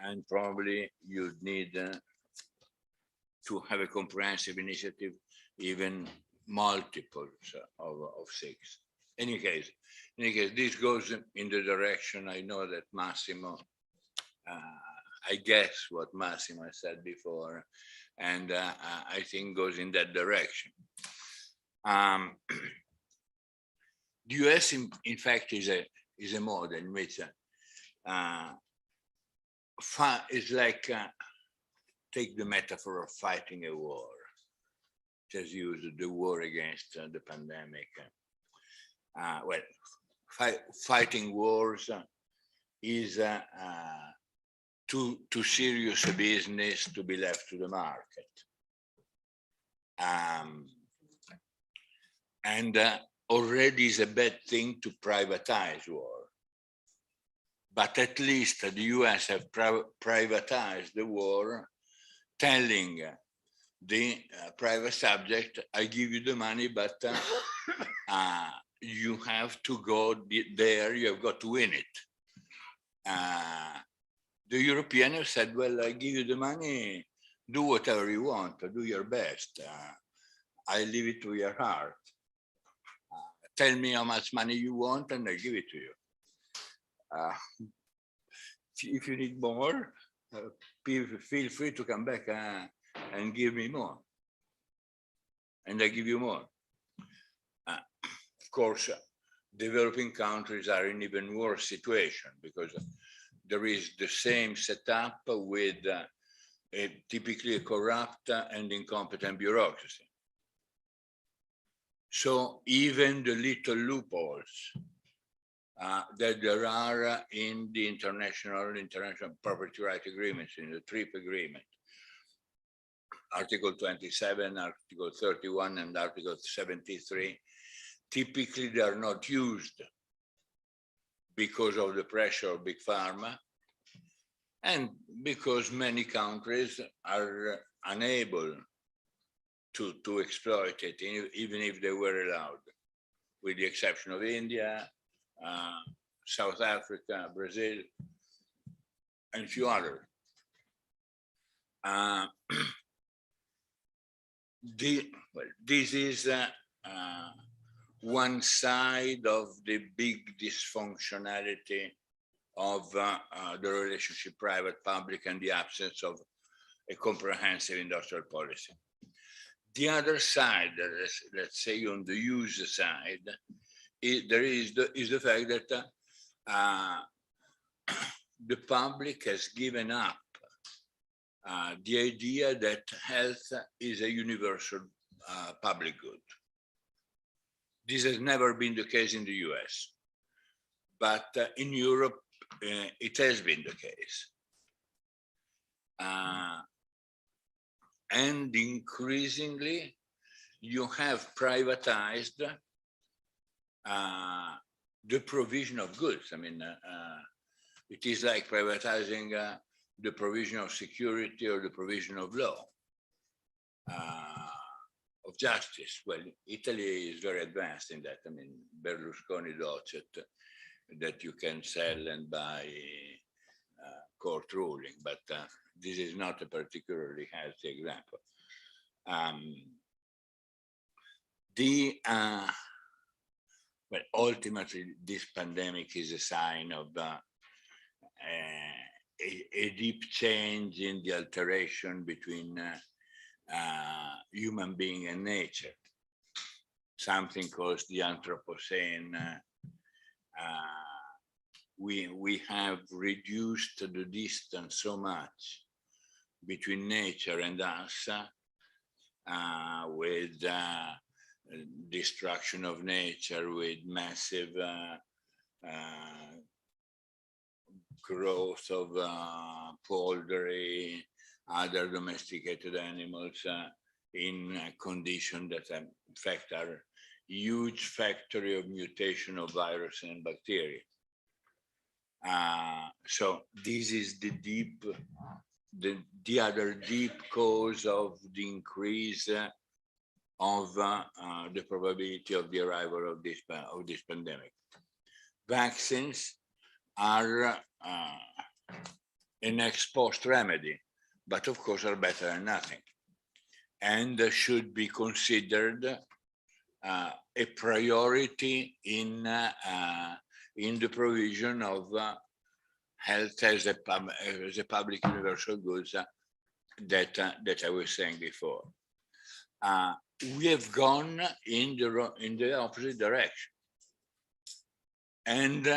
And probably you'd need to have a comprehensive initiative, even multiples of 6. In any case, this goes in the direction, I know that Massimo, I guess what Massimo said before, and I think goes in that direction. The US, in fact, is a model in which it's like, take the metaphor of fighting a war. Just use the war against the pandemic. Well, fighting wars is too serious a business to be left to the market. And already is a bad thing to privatize war. But at least the US have privatized the war, telling the private subject, I give you the money, but you have to go there, you have got to win it. The Europeans have said, well, I give you the money, do whatever you want, do your best. I leave it to your heart. Tell me how much money you want and I give it to you. If you need more, feel free to come back and give me more. And I give you more. Of course, developing countries are in even worse situation because there is the same setup with typically a corrupt and incompetent bureaucracy. So even the little loopholes that there are in the international property right agreements, in the TRIP agreement, Article 27, Article 31, and Article 73, typically they are not used because of the pressure of big pharma and because many countries are unable to exploit it, even if they were allowed, with the exception of India, South Africa, Brazil, and a few others. This is one side of the big dysfunctionality of the relationship private-public and the absence of a comprehensive industrial policy. The other side, let's say on the user side, is the fact that the public has given up the idea that health is a universal public good. This has never been the case in the US, but in Europe, it has been the case. And increasingly, you have privatized the provision of goods. I mean, it is like privatizing the provision of security or the provision of law, of justice. Well, Italy is very advanced in that. I mean, Berlusconi docet that you can sell and buy court ruling, but this is not a particularly healthy example. But ultimately, this pandemic is a sign of a deep change in the alteration between human being and nature, something called the Anthropocene. We have reduced the distance so much between nature and us with destruction of nature, with massive growth of poultry, other domesticated animals in conditions that in fact are huge factory of mutation of virus and bacteria. So this is the other deep cause of the increase of the probability of the arrival of this pandemic. Vaccines are an ex post remedy, but of course are better than nothing, and should be considered a priority in the provision of health as a public universal goods that I was saying before. We have gone in the opposite direction, and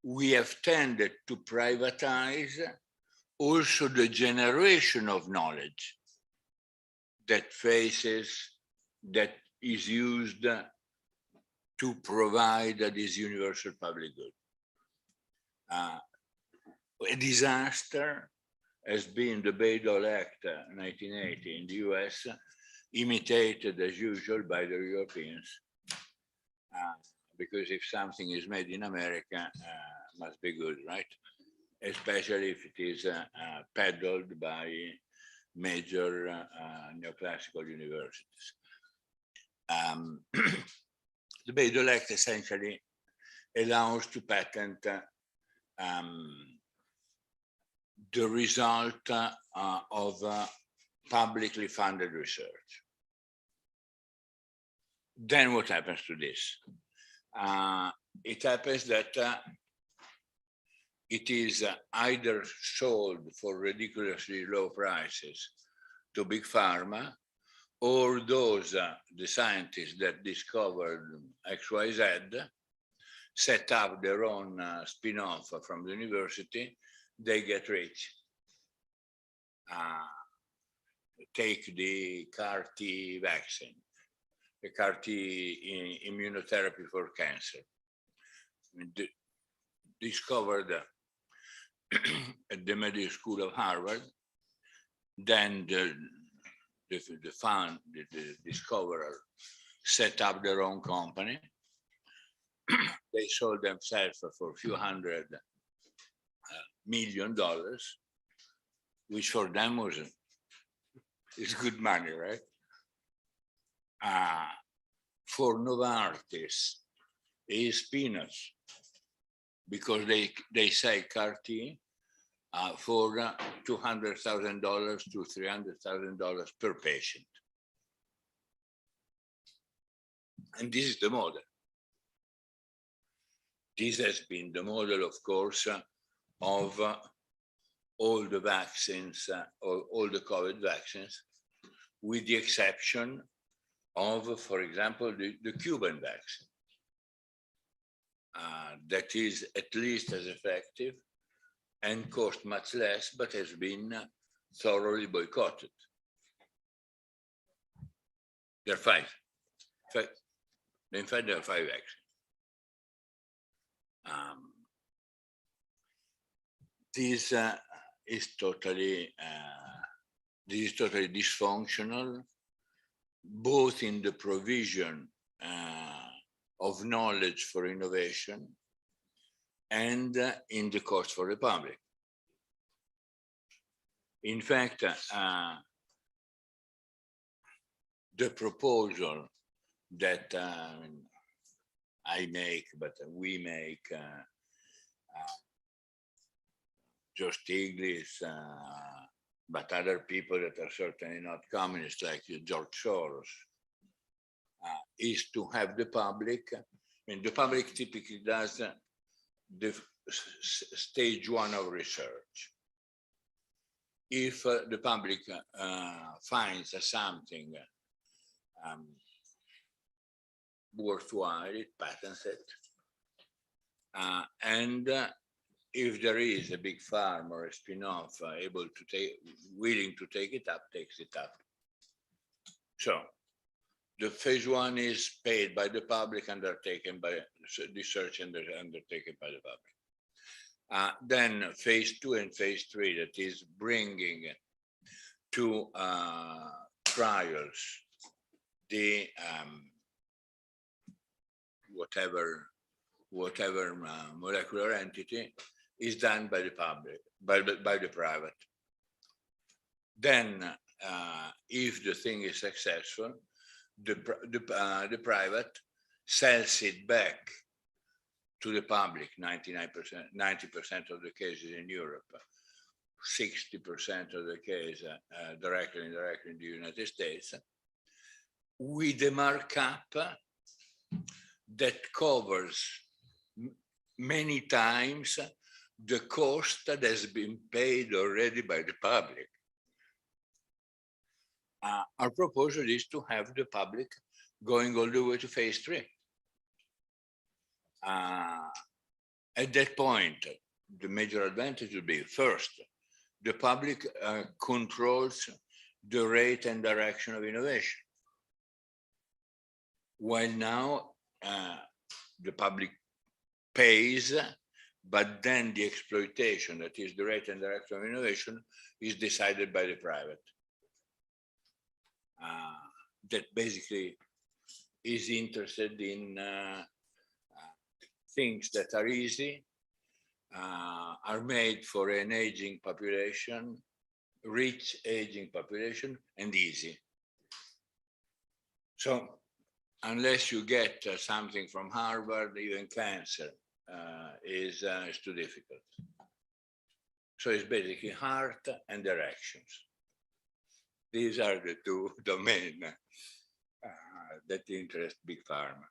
we have tended to privatize also the generation of knowledge that is used to provide this universal public good. A disaster has been the Bayh-Dole Act 1980 in the US, imitated as usual by the Europeans, because if something is made in America, must be good, right? Especially if it is peddled by major neoclassical universities. The Bayh-Dole Act essentially allows to patent the result of publicly funded research. Then what happens to this? It happens that it is either sold for ridiculously low prices to big pharma, or those, the scientists that discovered XYZ, set up their own spin-off from the university, they get rich. Take the CAR-T vaccine, the CAR-T immunotherapy for cancer. Discovered at the Medical School of Harvard, then the discoverer set up their own company. They sold themselves for a few $100 million, which for them is good money, right? For Novartis is peanuts, because they sell CAR-T for $200,000 to $300,000 per patient. And this is the model. This has been the model, of course, of all the vaccines, all the COVID vaccines, with the exception of, for example, the Cuban vaccine. That is at least as effective and cost much less, but has been thoroughly boycotted. There are five. In fact, there are five vaccines. This is totally dysfunctional, both in the provision of knowledge for innovation and in the cost for the public. In fact, the proposal that I make, but we make, Joe Stiglitz, but other people that are certainly not communists, like George Soros, is to have the public, the public typically does the stage one of research. If the public finds something worthwhile, it patents it. And if there is a big farm or a spin-off willing to take it up, takes it up. So the phase one is paid by the public, undertaken by research and undertaken by the public. Then phase two and phase three, that is bringing to trials the whatever molecular entity, is done by the public, by the private. Then, if the thing is successful, the private sells it back to the public. 90% of the cases in Europe, 60% of the cases directly and indirectly in the United States, with a markup that covers many times the cost that has been paid already by the public. Our proposal is to have the public going all the way to phase three. At that point, the major advantage would be, first, the public controls the rate and direction of innovation. While now, the public pays, but then the exploitation, that is the rate and direction of innovation, is decided by the private. That basically is interested in things that are easy, are made for an aging population, rich aging population, and easy. So unless you get something from Harvard, even cancer is too difficult. So it's basically heart and directions. These are the two domains that interest big pharma.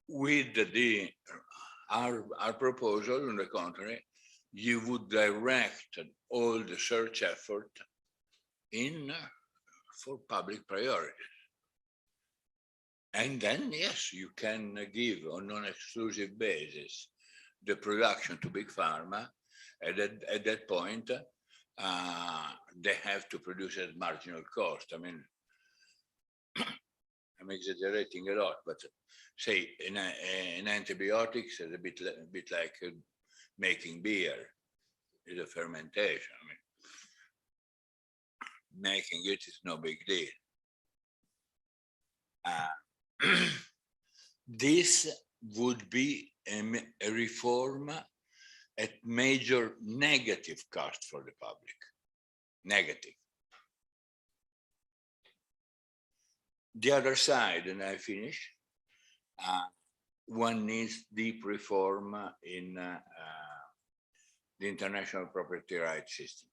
With our proposal, on the contrary, you would direct all the search effort for public priorities. And then, yes, you can give on non-exclusive basis the production to big pharma. At that point, they have to produce at marginal cost. I mean, I'm exaggerating a lot, but say in antibiotics is a bit like making beer. It's a fermentation. I mean, making it is no big deal. This would be a reform at major negative cost for the public. Negative. The other side, and I finish, one needs deep reform in the international property rights system.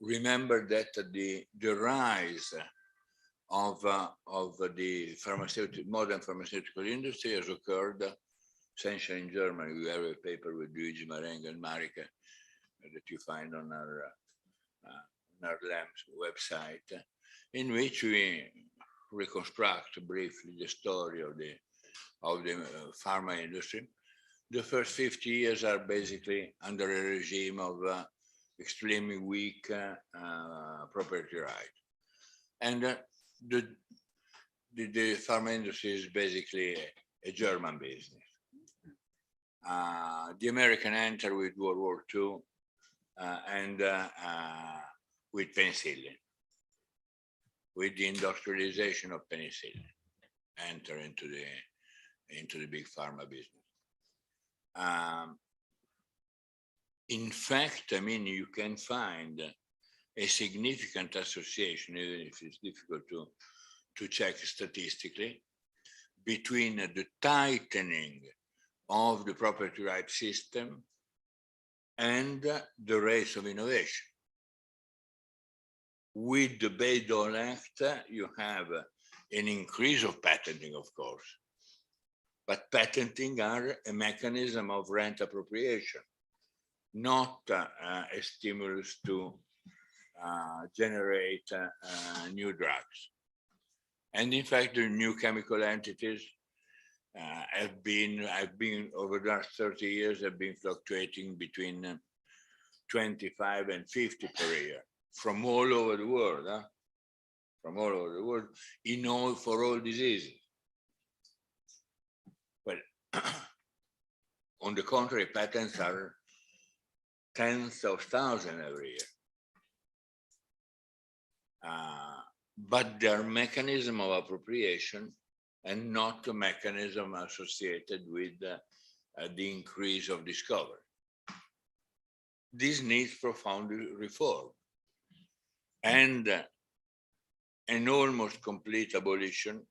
Remember that the rise of the modern pharmaceutical industry has occurred essentially in Germany. We have a paper with Luigi Marengo and Marche that you find on our LAM's website, in which we reconstruct briefly the story of the pharma industry. The first 50 years are basically under a regime of extremely weak property right. And the pharma industry is basically a German business. The American entered with World War II and with penicillin, with the industrialization of penicillin, enter into the big pharma business. In fact, I mean, you can find a significant association, even if it's difficult to check statistically, between the tightening of the property rights system and the race of innovation. With the Bayh-Dole Act, you have an increase of patenting, of course, but patenting are a mechanism of rent appropriation, not a stimulus to generate new drugs. And in fact, the new chemical entities have been over the last 30 years, have been fluctuating between 25 and 50 per year from all over the world, from all over the world, for all diseases. Well, on the contrary, patents are tens of thousands every year. But they are mechanism of appropriation and not a mechanism associated with the increase of discovery. This needs profound reform and an almost complete abolition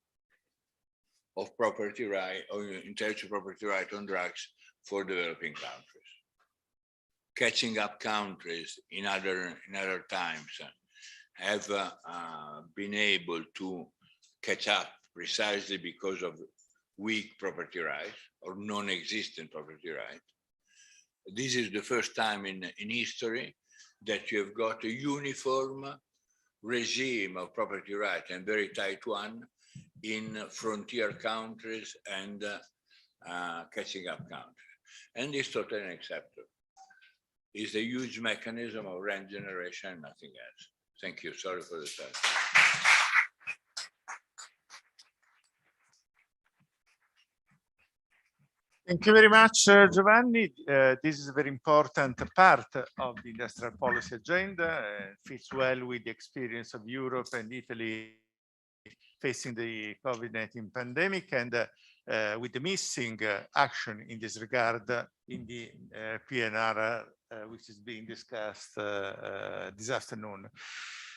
of property right or intellectual property right on drugs for developing countries. Catching up countries in other times have been able to catch up precisely because of weak property rights or non-existent property rights. This is the first time in history that you have got a uniform regime of property rights, and very tight one, in frontier countries and catching up countries. And it's totally unacceptable. It's a huge mechanism of rent generation and nothing else. Thank you. Sorry for the time. Thank you very much, Giovanni. This is a very important part of the industrial policy agenda. Fits well with the experience of Europe and Italy facing the COVID-19 pandemic, and with the missing action in this regard in the PNR, which is being discussed this afternoon.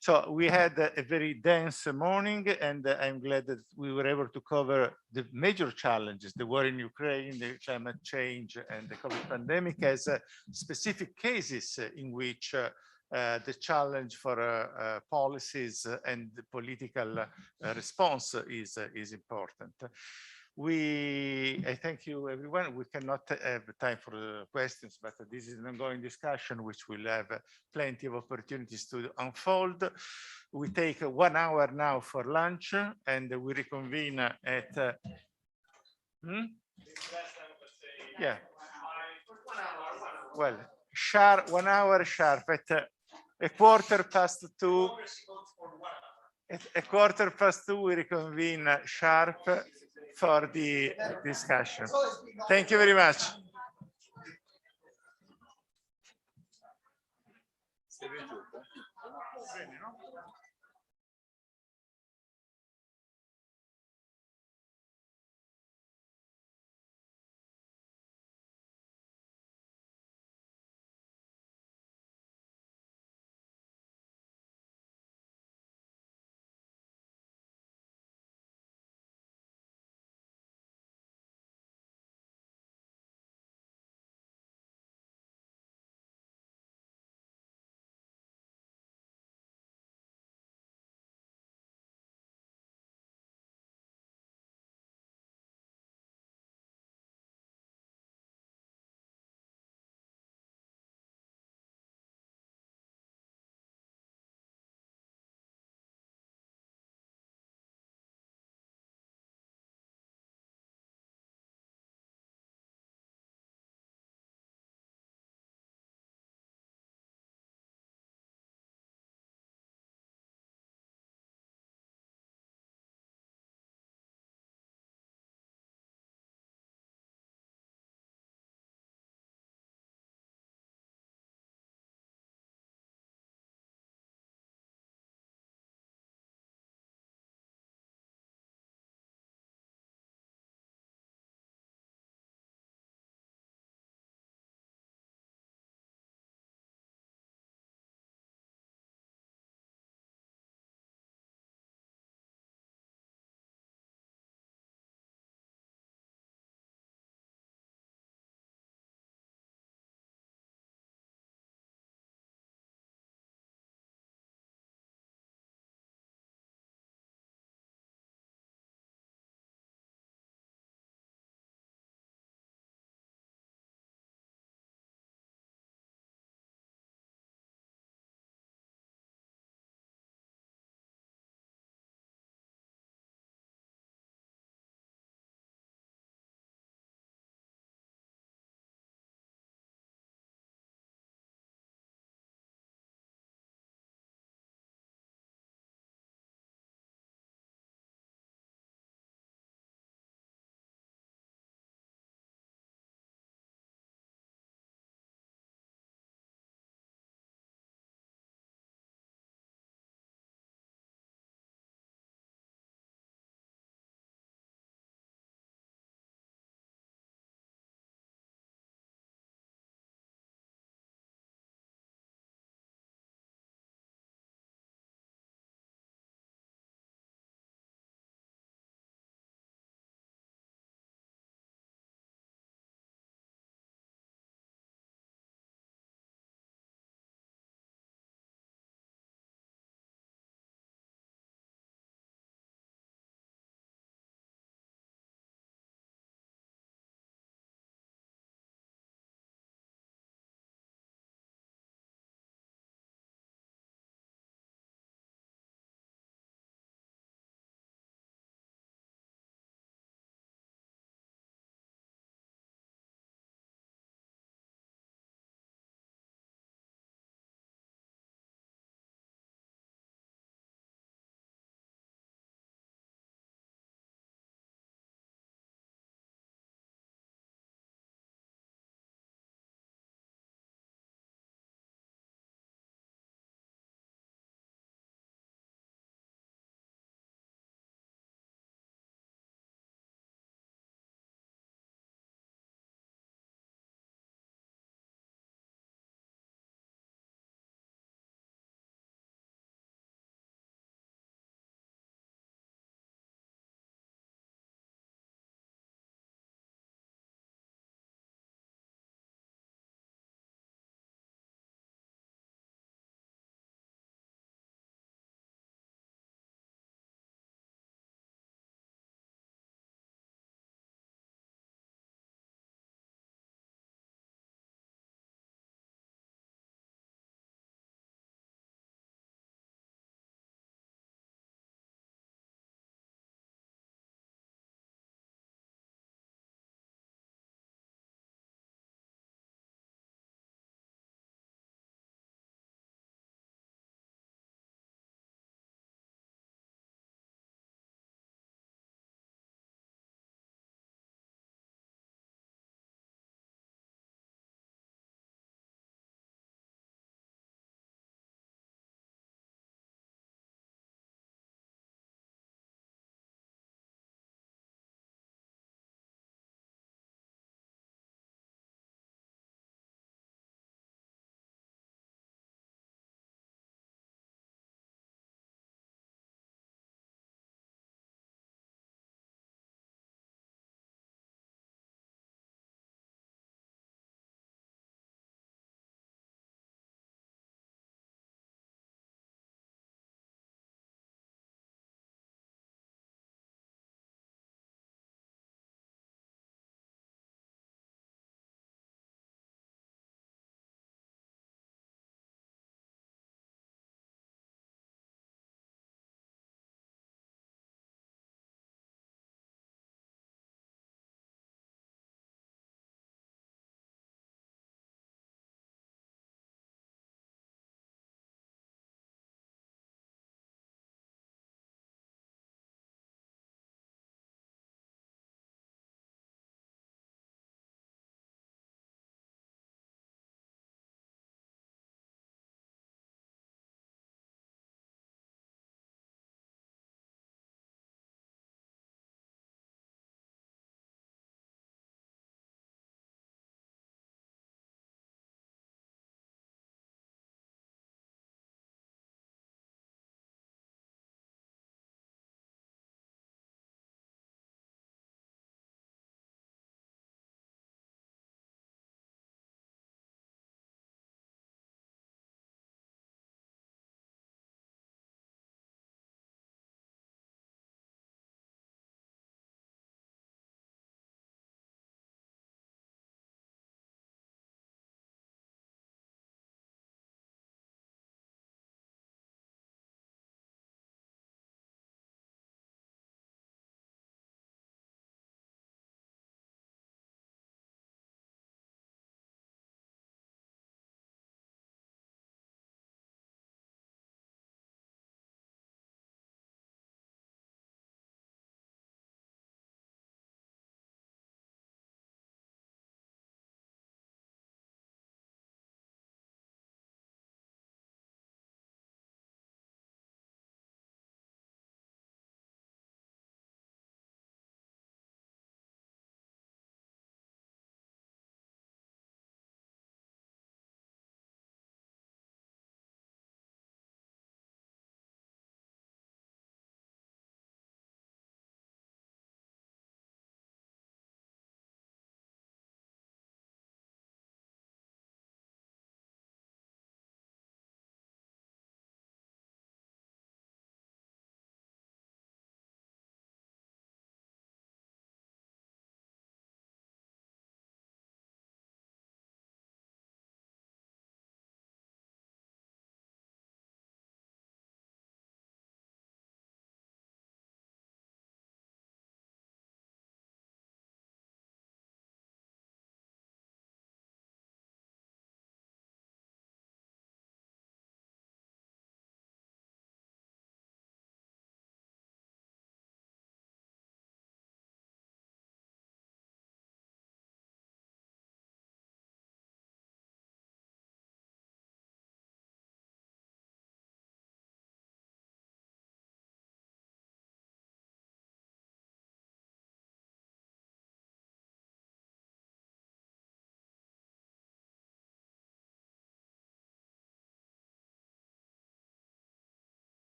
So we had a very dense morning, and I'm glad that we were able to cover the major challenges, the war in Ukraine, the climate change, and the COVID pandemic as specific cases in which the challenge for policies and the political response is important. I thank you, everyone. We cannot have time for the questions, but this is an ongoing discussion which will have plenty of opportunities to unfold. We take 1 hour now for lunch, and we reconvene at yeah. Well, sharp 1 hour sharp at a 2:15. At a 2:15 we reconvene sharp for the discussion. Thank you very much.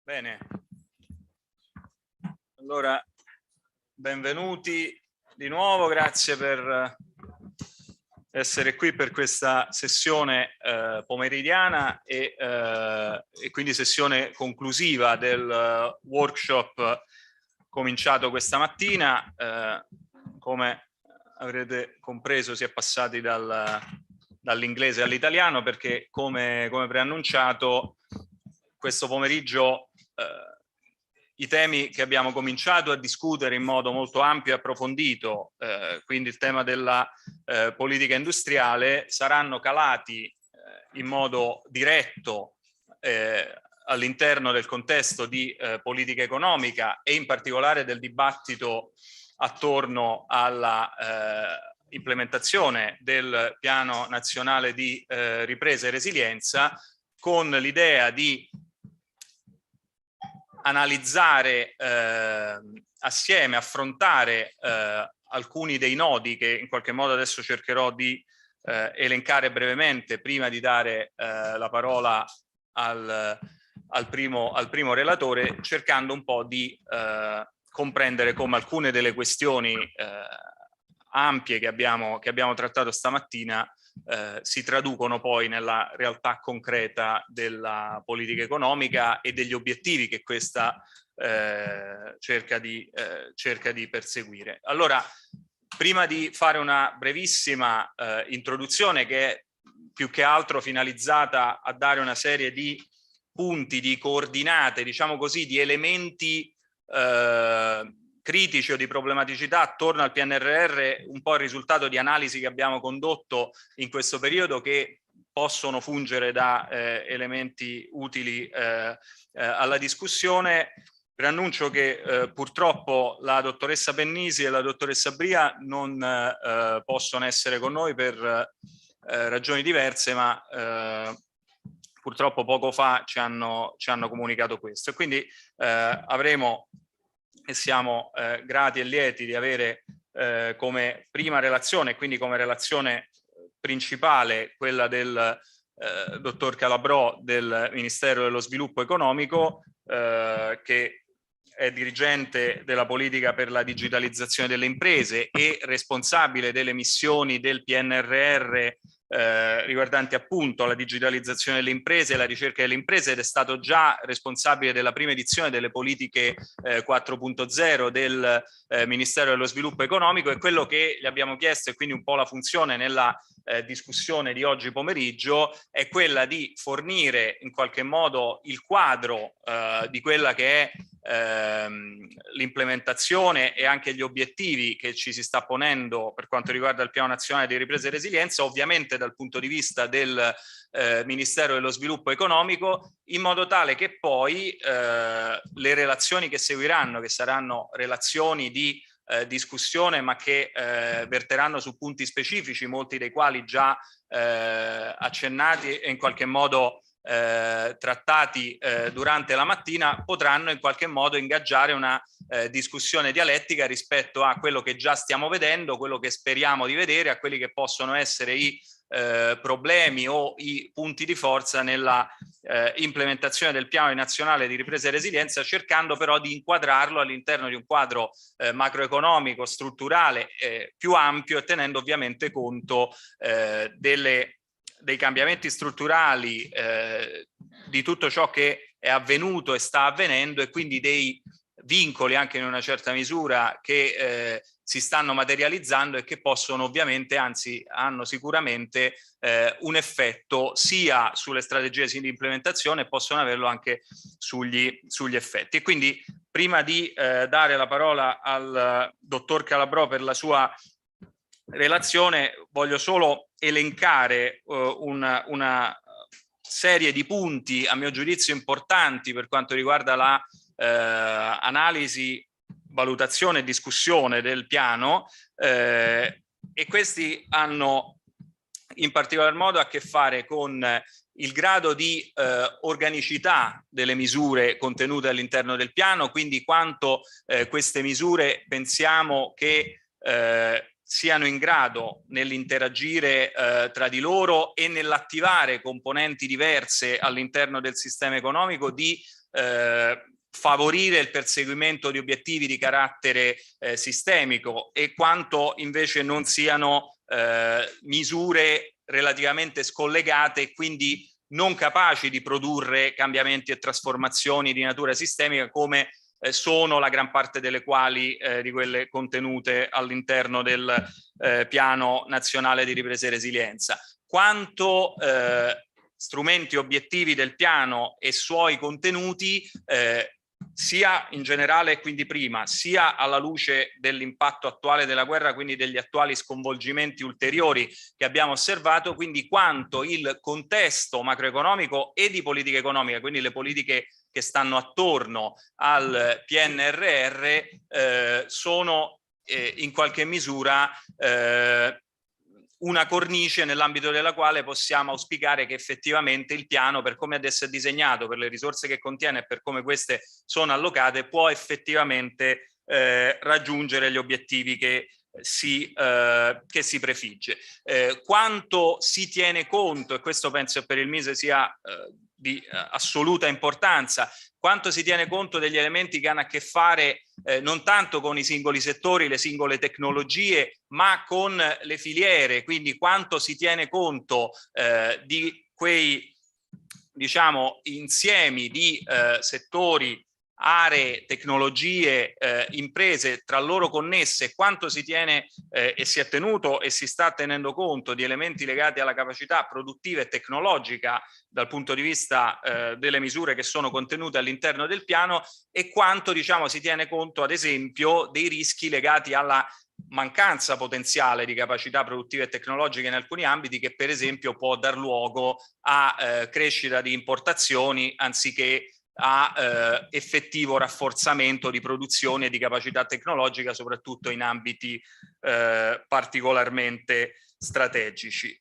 Bene, allora benvenuti di nuovo, grazie per essere qui per questa sessione pomeridiana e quindi sessione conclusiva del workshop cominciato questa mattina. Come avrete compreso si è passati dall'inglese all'italiano perché come preannunciato questo pomeriggio i temi che abbiamo cominciato a discutere in modo molto ampio e approfondito, quindi il tema della politica industriale, saranno calati in modo diretto all'interno del contesto di politica economica e in particolare del dibattito attorno alla implementazione del Piano Nazionale di Ripresa e Resilienza, con l'idea di analizzare assieme, affrontare alcuni dei nodi che in qualche modo adesso cercherò di elencare brevemente prima di dare la parola al primo relatore, cercando un po' di comprendere come alcune delle questioni ampie che abbiamo trattato stamattina si traducono poi nella realtà concreta della politica economica e degli obiettivi che questa cerca di perseguire. Allora, prima di fare una brevissima introduzione che è più che altro finalizzata a dare una serie di punti, di coordinate, diciamo così, di elementi critici o di problematicità attorno al PNRR, un po' il risultato di analisi che abbiamo condotto in questo periodo, che possono fungere da elementi utili alla discussione. Preannuncio che purtroppo la dottoressa Pennisi e la dottoressa Bria non possono essere con noi per ragioni diverse, ma purtroppo poco fa ci hanno comunicato questo. E quindi avremo e siamo grati e lieti di avere come prima relazione, quindi come relazione principale, quella del dottor Calabrò del Ministero dello Sviluppo Economico, che è dirigente della politica per la digitalizzazione delle imprese e responsabile delle missioni del PNRR riguardanti appunto la digitalizzazione delle imprese e la ricerca delle imprese, ed è stato già responsabile della prima edizione delle politiche 4.0 del Ministero dello Sviluppo Economico. E quello che gli abbiamo chiesto, e quindi un po' la funzione nella discussione di oggi pomeriggio, è quella di fornire in qualche modo il quadro di quella che è l'implementazione e anche gli obiettivi che ci si sta ponendo per quanto riguarda il Piano Nazionale di Ripresa e Resilienza, ovviamente dal punto di vista del Ministero dello Sviluppo Economico, in modo tale che poi le relazioni che seguiranno, che saranno relazioni di discussione ma che verteranno su punti specifici, molti dei quali già accennati e in qualche modo trattati durante la mattina, potranno in qualche modo ingaggiare una discussione dialettica rispetto a quello che già stiamo vedendo, quello che speriamo di vedere, a quelli che possono essere i problemi o i punti di forza nella implementazione del Piano nazionale di ripresa e resilienza, cercando però di inquadrarlo all'interno di un quadro macroeconomico strutturale più ampio, e tenendo ovviamente conto dei cambiamenti strutturali, di tutto ciò che è avvenuto e sta avvenendo, e quindi dei vincoli anche in una certa misura che si stanno materializzando e che possono ovviamente, anzi hanno sicuramente un effetto sia sulle strategie di implementazione e possono averlo anche sugli effetti. E quindi prima di dare la parola al dottor Calabrò per la sua relazione, voglio solo elencare una serie di punti a mio giudizio importanti per quanto riguarda la analisi, valutazione e discussione del piano, e questi hanno in particolar modo a che fare con il grado di organicità delle misure contenute all'interno del piano, quindi quanto queste misure pensiamo che siano in grado nell'interagire tra di loro e nell'attivare componenti diverse all'interno del sistema economico di favorire il perseguimento di obiettivi di carattere sistemico, e quanto invece non siano misure relativamente scollegate e quindi non capaci di produrre cambiamenti e trasformazioni di natura sistemica, come sono la gran parte delle quali di quelle contenute all'interno del Piano Nazionale di Ripresa e Resilienza. Quanto strumenti obiettivi del piano e suoi contenuti, sia in generale e quindi prima, sia alla luce dell'impatto attuale della guerra, quindi degli attuali sconvolgimenti ulteriori che abbiamo osservato, quindi quanto il contesto macroeconomico e di politica economica, quindi le politiche che stanno attorno al PNRR, sono in qualche misura una cornice nell'ambito della quale possiamo auspicare che effettivamente il piano, per come adesso è disegnato, per le risorse che contiene e per come queste sono allocate, può effettivamente raggiungere gli obiettivi che si prefigge. Quanto si tiene conto, e questo penso per il Mise sia di assoluta importanza, quanto si tiene conto degli elementi che hanno a che fare non tanto con i singoli settori, le singole tecnologie, ma con le filiere, quindi quanto si tiene conto di quei, diciamo, insiemi di settori, aree, tecnologie, imprese tra loro connesse, quanto si tiene e si è tenuto e si sta tenendo conto di elementi legati alla capacità produttiva e tecnologica dal punto di vista delle misure che sono contenute all'interno del piano, e quanto, diciamo, si tiene conto ad esempio dei rischi legati alla mancanza potenziale di capacità produttive e tecnologiche in alcuni ambiti, che per esempio può dar luogo a crescita di importazioni anziché a effettivo rafforzamento di produzione e di capacità tecnologica, soprattutto in ambiti particolarmente strategici.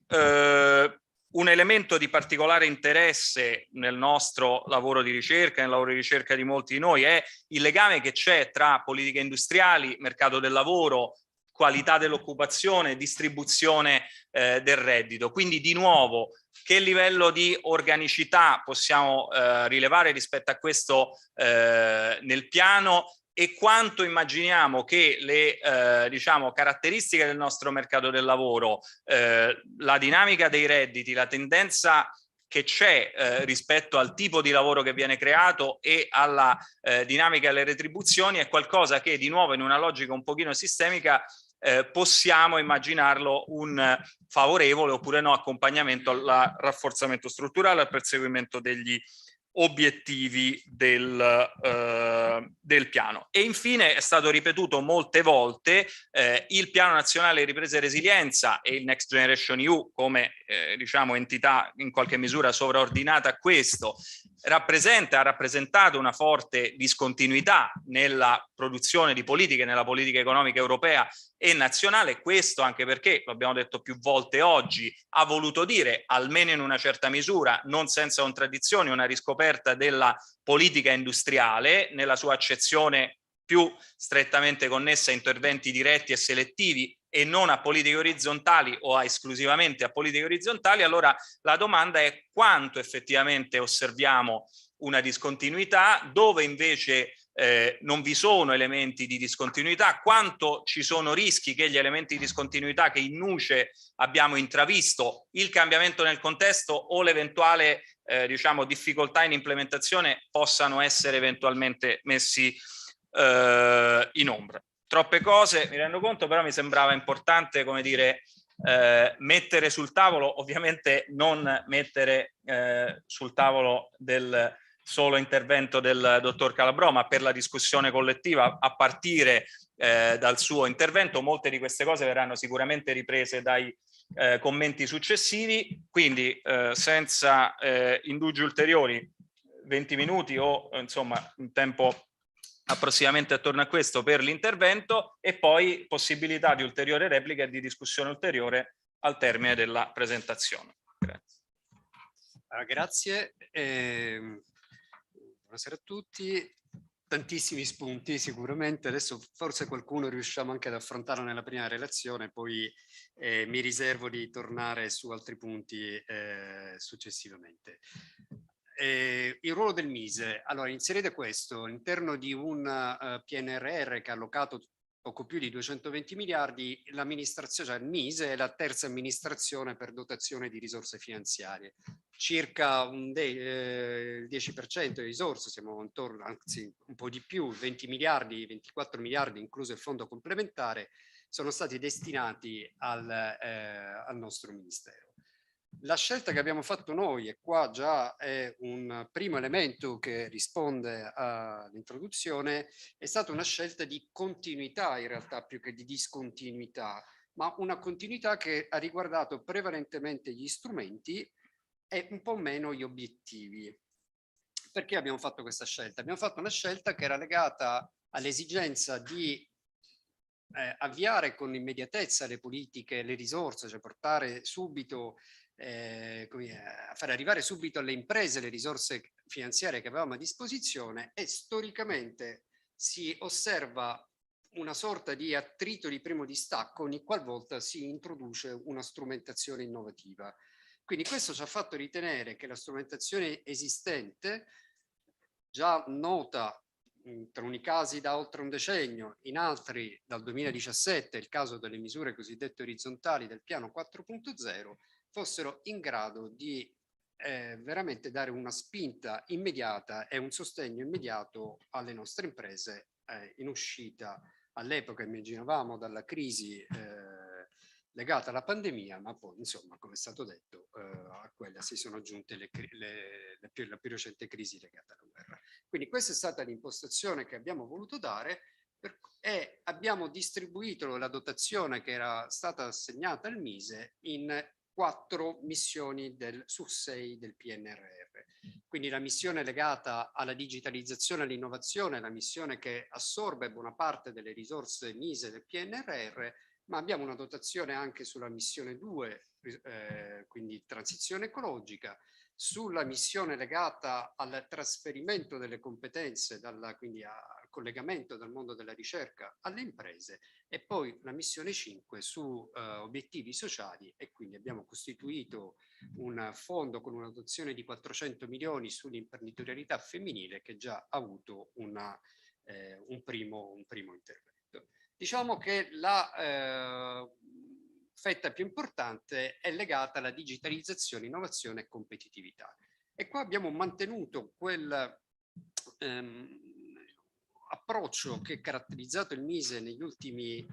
Un elemento di particolare interesse nel nostro lavoro di ricerca, nel lavoro di ricerca di molti di noi, è il legame che c'è tra politiche industriali, mercato del lavoro, qualità dell'occupazione, distribuzione del reddito. Quindi di nuovo, che livello di organicità possiamo rilevare rispetto a questo nel piano, e quanto immaginiamo che le diciamo, caratteristiche del nostro mercato del lavoro, la dinamica dei redditi, la tendenza che c'è rispetto al tipo di lavoro che viene creato e alla dinamica delle retribuzioni, è qualcosa che di nuovo in una logica un pochino sistemica possiamo immaginarlo un favorevole oppure no accompagnamento al rafforzamento strutturale, al perseguimento degli obiettivi del piano. E infine è stato ripetuto molte volte il Piano Nazionale di Ripresa e Resilienza e il Next Generation EU come diciamo entità in qualche misura sovraordinata a questo ha rappresentato una forte discontinuità nella produzione di politiche, nella politica economica europea e nazionale. Questo anche perché, lo abbiamo detto più volte oggi, ha voluto dire, almeno in una certa misura, non senza contraddizioni, una riscoperta della politica industriale nella sua accezione più strettamente connessa a interventi diretti e selettivi e non a politiche orizzontali o esclusivamente a politiche orizzontali. Allora la domanda è quanto effettivamente osserviamo una discontinuità, dove invece non vi sono elementi di discontinuità, quanto ci sono rischi che gli elementi di discontinuità che in nuce abbiamo intravisto, il cambiamento nel contesto o l'eventuale diciamo difficoltà in implementazione possano essere eventualmente messi in ombra. Troppe cose, mi rendo conto, però mi sembrava importante, come dire, mettere sul tavolo, ovviamente non mettere sul tavolo del solo intervento del dottor Calabrò, ma per la discussione collettiva a partire dal suo intervento. Molte di queste cose verranno sicuramente riprese dai commenti successivi, quindi senza indugi ulteriori, 20 minuti o insomma un tempo approssimativamente attorno a questo per l'intervento, e poi possibilità di ulteriore replica e di discussione ulteriore al termine della presentazione. Grazie. Buonasera a tutti. Tantissimi spunti sicuramente, adesso forse qualcuno riusciamo anche ad affrontarlo nella prima relazione, poi mi riservo di tornare su altri punti successivamente. Il ruolo del Mise, allora inserite questo all'interno di un PNRR che ha allocato poco più di 220 miliardi, l'amministrazione, cioè il Mise è la terza amministrazione per dotazione di risorse finanziarie, circa il 10% di risorse, siamo intorno, anzi un po' di più, 20 miliardi, 24 miliardi incluso il fondo complementare, sono stati destinati al nostro Ministero. La scelta che abbiamo fatto noi, e qua già è un primo elemento che risponde all'introduzione, è stata una scelta di continuità in realtà più che di discontinuità, ma una continuità che ha riguardato prevalentemente gli strumenti e un po' meno gli obiettivi. Perché abbiamo fatto questa scelta? Abbiamo fatto una scelta che era legata all'esigenza di avviare con immediatezza le politiche, le risorse, cioè portare subito a fare arrivare subito alle imprese le risorse finanziarie che avevamo a disposizione, e storicamente si osserva una sorta di attrito di primo distacco ogni qualvolta si introduce una strumentazione innovativa. Quindi questo ci ha fatto ritenere che la strumentazione esistente, già nota in taluni casi da oltre un decennio, in altri dal 2017, il caso delle misure cosiddette orizzontali del piano 4.0, fossero in grado di veramente dare una spinta immediata e un sostegno immediato alle nostre imprese in uscita. All'epoca immaginavamo dalla crisi legata alla pandemia, ma poi insomma, come è stato detto, a quella si sono aggiunte la più recente crisi legata alla guerra. Quindi questa è stata l'impostazione che abbiamo voluto dare, e abbiamo distribuito la dotazione che era stata assegnata al Mise in 4 missioni su 6 del PNRR. Quindi la missione legata alla digitalizzazione e all'innovazione è la missione che assorbe buona parte delle risorse Mise del PNRR, ma abbiamo una dotazione anche sulla missione 2, quindi transizione ecologica, sulla missione legata al trasferimento delle competenze, quindi al collegamento dal mondo della ricerca alle imprese, e poi la missione 5 su obiettivi sociali, e quindi abbiamo costituito un fondo con una dotazione di 400 milioni sull'imprenditorialità femminile che già ha avuto un primo intervento. Diciamo che la fetta più importante è legata alla digitalizzazione, innovazione e competitività. E qua abbiamo mantenuto quel approccio che ha caratterizzato il Mise negli ultimi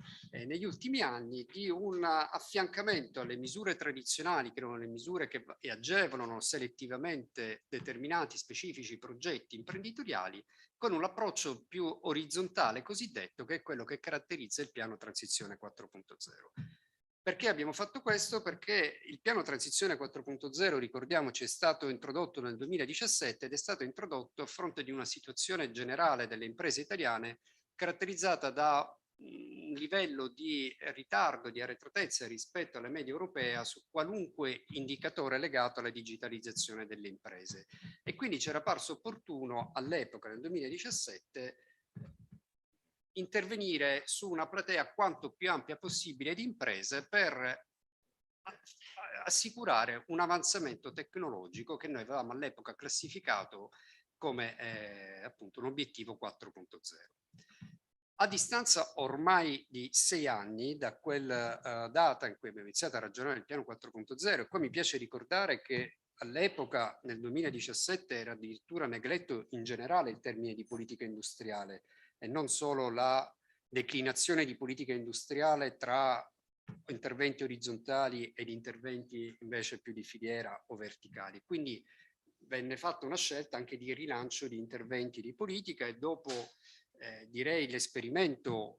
anni, di un affiancamento alle misure tradizionali, che erano le misure che agevolano selettivamente determinati specifici progetti imprenditoriali, con un approccio più orizzontale cosiddetto, che è quello che caratterizza il piano Transizione 4.0. Perché abbiamo fatto questo? Perché il piano Transizione 4.0, ricordiamoci, è stato introdotto nel 2017 ed è stato introdotto a fronte di una situazione generale delle imprese italiane caratterizzata da un livello di ritardo, di arretratezza rispetto alla media europea su qualunque indicatore legato alla digitalizzazione delle imprese. E quindi c'era parso opportuno all'epoca, nel 2017, intervenire su una platea quanto più ampia possibile di imprese per assicurare un avanzamento tecnologico che noi avevamo all'epoca classificato come appunto un obiettivo 4.0. A distanza ormai di 6 anni da quella data in cui abbiamo iniziato a ragionare il piano 4.0, e qua mi piace ricordare che all'epoca, nel 2017, era addirittura negletto in generale il termine di politica industriale, e non solo la declinazione di politica industriale tra interventi orizzontali ed interventi invece più di filiera o verticali. Quindi venne fatta una scelta anche di rilancio di interventi di politica, e dopo direi l'esperimento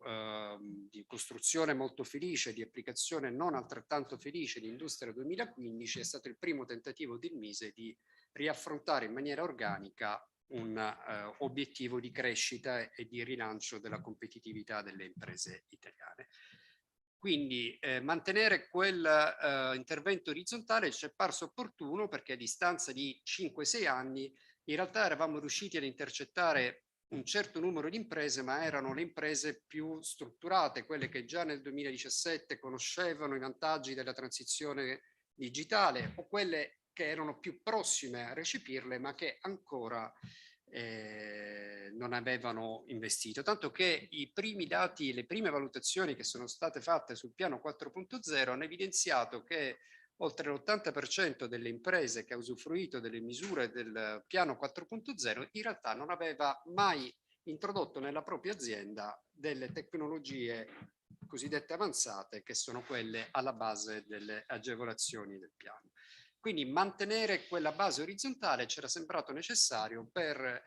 di costruzione molto felice, di applicazione non altrettanto felice di Industria 2015, è stato il primo tentativo del Mise di riaffrontare in maniera organica un obiettivo di crescita e di rilancio della competitività delle imprese italiane. Quindi mantenere quel intervento orizzontale ci è parso opportuno, perché a distanza di 5-6 anni in realtà eravamo riusciti ad intercettare un certo numero di imprese, ma erano le imprese più strutturate, quelle che già nel 2017 conoscevano i vantaggi della transizione digitale, o quelle che erano più prossime a recepirle ma che ancora non avevano investito, tanto che i primi dati, le prime valutazioni che sono state fatte sul piano 4.0 hanno evidenziato che oltre l'80% delle imprese che ha usufruito delle misure del piano 4.0 in realtà non aveva mai introdotto nella propria azienda delle tecnologie cosiddette avanzate, che sono quelle alla base delle agevolazioni del piano. Quindi mantenere quella base orizzontale c'era sembrato necessario per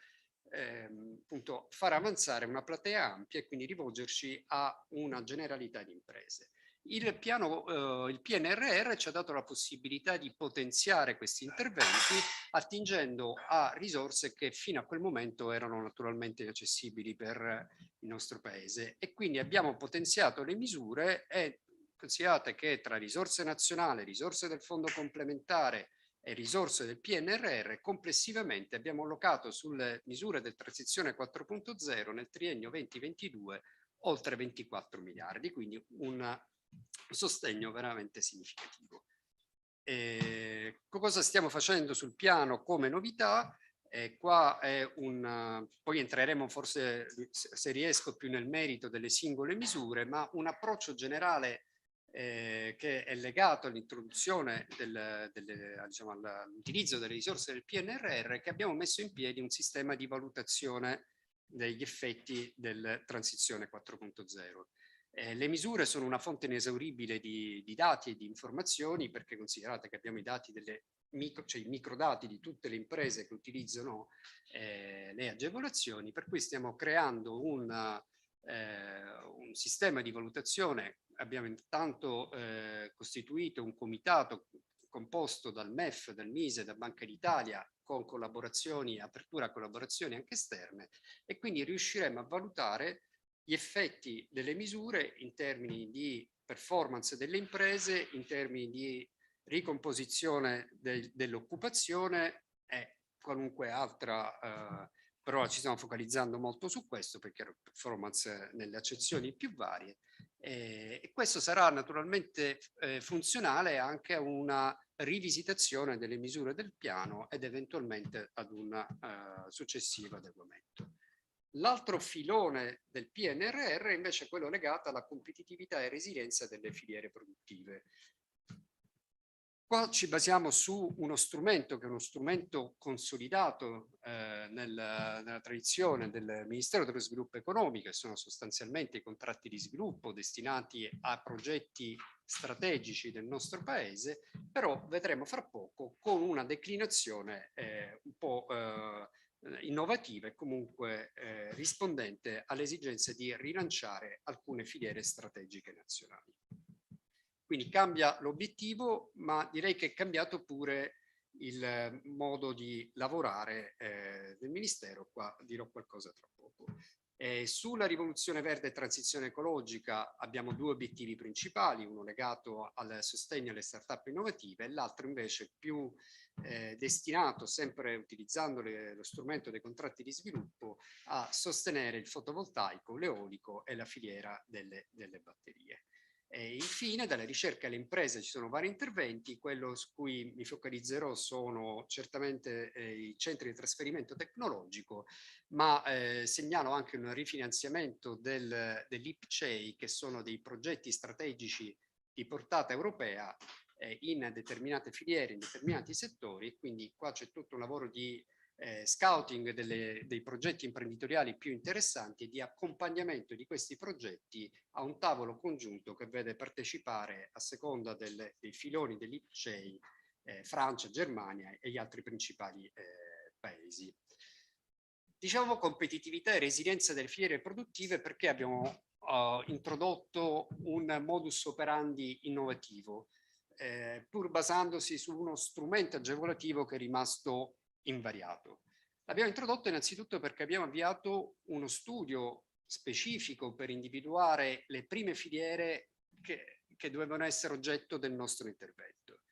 appunto far avanzare una platea ampia e quindi rivolgerci a una generalità di imprese. Il PNRR ci ha dato la possibilità di potenziare questi interventi attingendo a risorse che fino a quel momento erano naturalmente inaccessibili per il nostro paese, e quindi abbiamo potenziato le misure. E considerate che tra risorse nazionali, risorse del fondo complementare e risorse del PNRR complessivamente abbiamo allocato sulle misure del transizione 4.0 nel triennio 2022 oltre 24 miliardi, quindi un sostegno veramente significativo. Cosa stiamo facendo sul piano come novità? Qua è poi entreremo forse, se riesco, più nel merito delle singole misure, ma un approccio generale che è legato all'introduzione diciamo, all'utilizzo delle risorse del PNRR, che abbiamo messo in piedi un sistema di valutazione degli effetti del transizione 4.0. Le misure sono una fonte inesauribile di dati e di informazioni, perché considerate che abbiamo i dati cioè i microdati di tutte le imprese che utilizzano le agevolazioni, per cui stiamo creando un un sistema di valutazione. Abbiamo intanto costituito un comitato composto dal MEF, dal MISE, da Banca d'Italia, con collaborazioni, apertura a collaborazioni anche esterne, e quindi riusciremo a valutare gli effetti delle misure in termini di performance delle imprese, in termini di ricomposizione dell'occupazione e qualunque altra, però ci stiamo focalizzando molto su questo perché è performance nelle accezioni più varie, e questo sarà naturalmente funzionale anche a una rivisitazione delle misure del piano ed eventualmente ad un successivo adeguamento. L'altro filone del PNRR è invece quello legato alla competitività e resilienza delle filiere produttive. Qua ci basiamo su uno strumento che è uno strumento consolidato nella tradizione del Ministero dello Sviluppo Economico, che sono sostanzialmente i contratti di sviluppo destinati a progetti strategici del nostro paese, però vedremo fra poco con una declinazione un po' innovativa e comunque rispondente alle esigenze di rilanciare alcune filiere strategiche nazionali. Quindi cambia l'obiettivo, ma direi che è cambiato pure il modo di lavorare del Ministero. Qua dirò qualcosa tra poco. Sulla rivoluzione verde e transizione ecologica abbiamo due obiettivi principali, uno legato al sostegno alle start-up innovative e l'altro invece più destinato, sempre utilizzando lo strumento dei contratti di sviluppo, a sostenere il fotovoltaico, l'eolico e la filiera delle batterie. E infine, dalle ricerche alle imprese ci sono vari interventi. Quello su cui mi focalizzerò sono certamente i centri di trasferimento tecnologico, ma segnalo anche un rifinanziamento dell'IPCEI, che sono dei progetti strategici di portata europea in determinate filiere, in determinati settori. Quindi qua c'è tutto un lavoro di scouting dei progetti imprenditoriali più interessanti e di accompagnamento di questi progetti a un tavolo congiunto che vede partecipare, a seconda dei filoni dell'IPCEI, Francia, Germania e gli altri principali paesi. Diciamo competitività e resilienza delle filiere produttive perché abbiamo introdotto un modus operandi innovativo, pur basandosi su uno strumento agevolativo che è rimasto invariato. L'abbiamo introdotto innanzitutto perché abbiamo avviato uno studio specifico per individuare le prime filiere che dovevano essere oggetto del nostro intervento.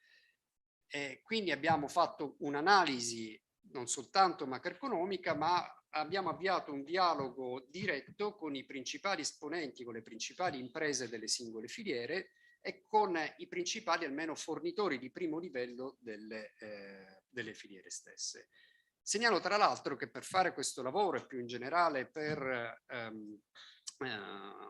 E quindi abbiamo fatto un'analisi non soltanto macroeconomica, ma abbiamo avviato un dialogo diretto con i principali esponenti, con le principali imprese delle singole filiere e con i principali almeno fornitori di primo livello delle filiere stesse. Segnalo tra l'altro che per fare questo lavoro e più in generale per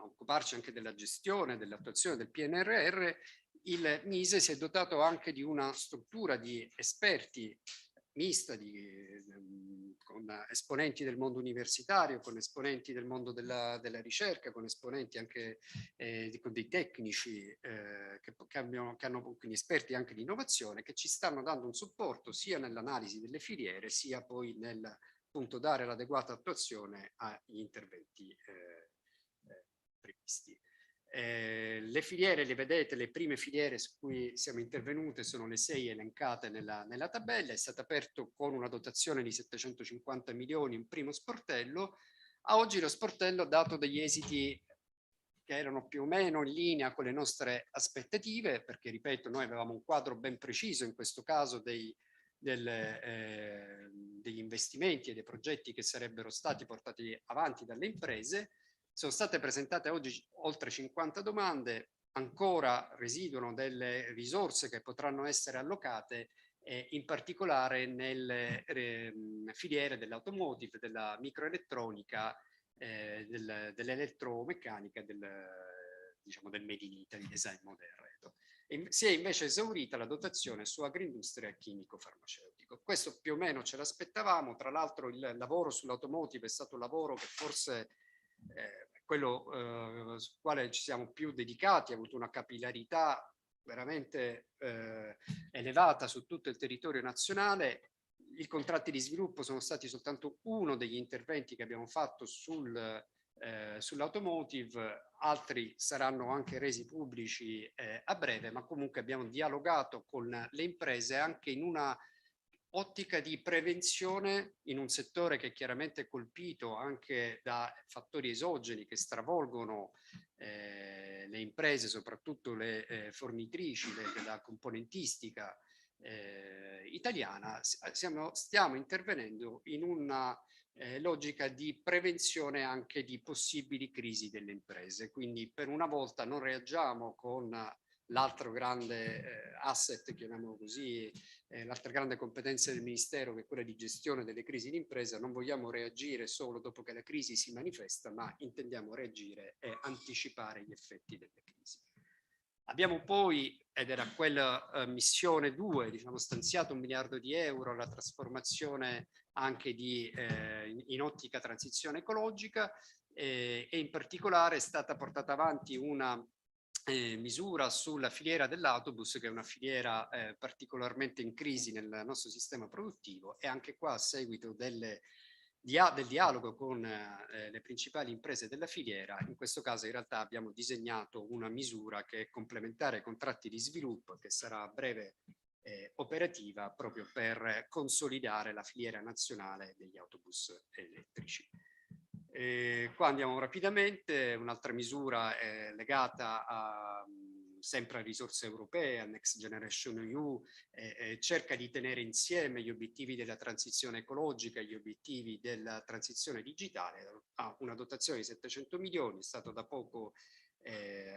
occuparci anche della gestione, dell'attuazione del PNRR, il MISE si è dotato anche di una struttura di esperti mista con esponenti del mondo universitario, con esponenti del mondo della ricerca, con esponenti anche con dei tecnici che hanno quindi esperti anche di innovazione, che ci stanno dando un supporto sia nell'analisi delle filiere sia poi nel appunto dare l'adeguata attuazione agli interventi previsti. Le filiere, le vedete, le prime filiere su cui siamo intervenute sono le 6 elencate nella tabella. È stato aperto con una dotazione di 750 milioni un primo sportello. A oggi lo sportello ha dato degli esiti che erano più o meno in linea con le nostre aspettative, perché ripeto, noi avevamo un quadro ben preciso in questo caso degli investimenti e dei progetti che sarebbero stati portati avanti dalle imprese. Sono state presentate oggi oltre 50 domande, ancora residuano delle risorse che potranno essere allocate, in particolare nelle filiere dell'automotive, della microelettronica, dell'elettromeccanica, diciamo del Made in Italy, design moderno. Si è invece esaurita la dotazione su agroindustria e chimico-farmaceutico. Questo più o meno ce l'aspettavamo. Tra l'altro il lavoro sull'automotive è stato un lavoro che forse quello sul quale ci siamo più dedicati, ha avuto una capillarità veramente elevata su tutto il territorio nazionale. I contratti di sviluppo sono stati soltanto uno degli interventi che abbiamo fatto sul sull'automotive, altri saranno anche resi pubblici a breve, ma comunque abbiamo dialogato con le imprese anche in una ottica di prevenzione in un settore che è chiaramente colpito anche da fattori esogeni che stravolgono le imprese, soprattutto le fornitrici della componentistica italiana. Stiamo intervenendo in una logica di prevenzione anche di possibili crisi delle imprese. Quindi per una volta non reagiamo con l'altro grande asset, chiamiamolo così, l'altra grande competenza del Ministero, che è quella di gestione delle crisi d'impresa. Non vogliamo reagire solo dopo che la crisi si manifesta, ma intendiamo reagire e anticipare gli effetti delle crisi. Abbiamo poi, ed era quella missione 2, diciamo, stanziato 1 miliardo di euro alla trasformazione anche in ottica transizione ecologica, e in particolare è stata portata avanti una misura sulla filiera dell'autobus, che è una filiera particolarmente in crisi nel nostro sistema produttivo, e anche qua a seguito del dialogo con le principali imprese della filiera. In questo caso in realtà abbiamo disegnato una misura che è complementare ai contratti di sviluppo, che sarà a breve operativa proprio per consolidare la filiera nazionale degli autobus elettrici. Qua andiamo rapidamente. Un'altra misura è legata sempre a risorse europee, a Next Generation EU, cerca di tenere insieme gli obiettivi della transizione ecologica e gli obiettivi della transizione digitale. Ha una dotazione di 700 milioni, è stato da poco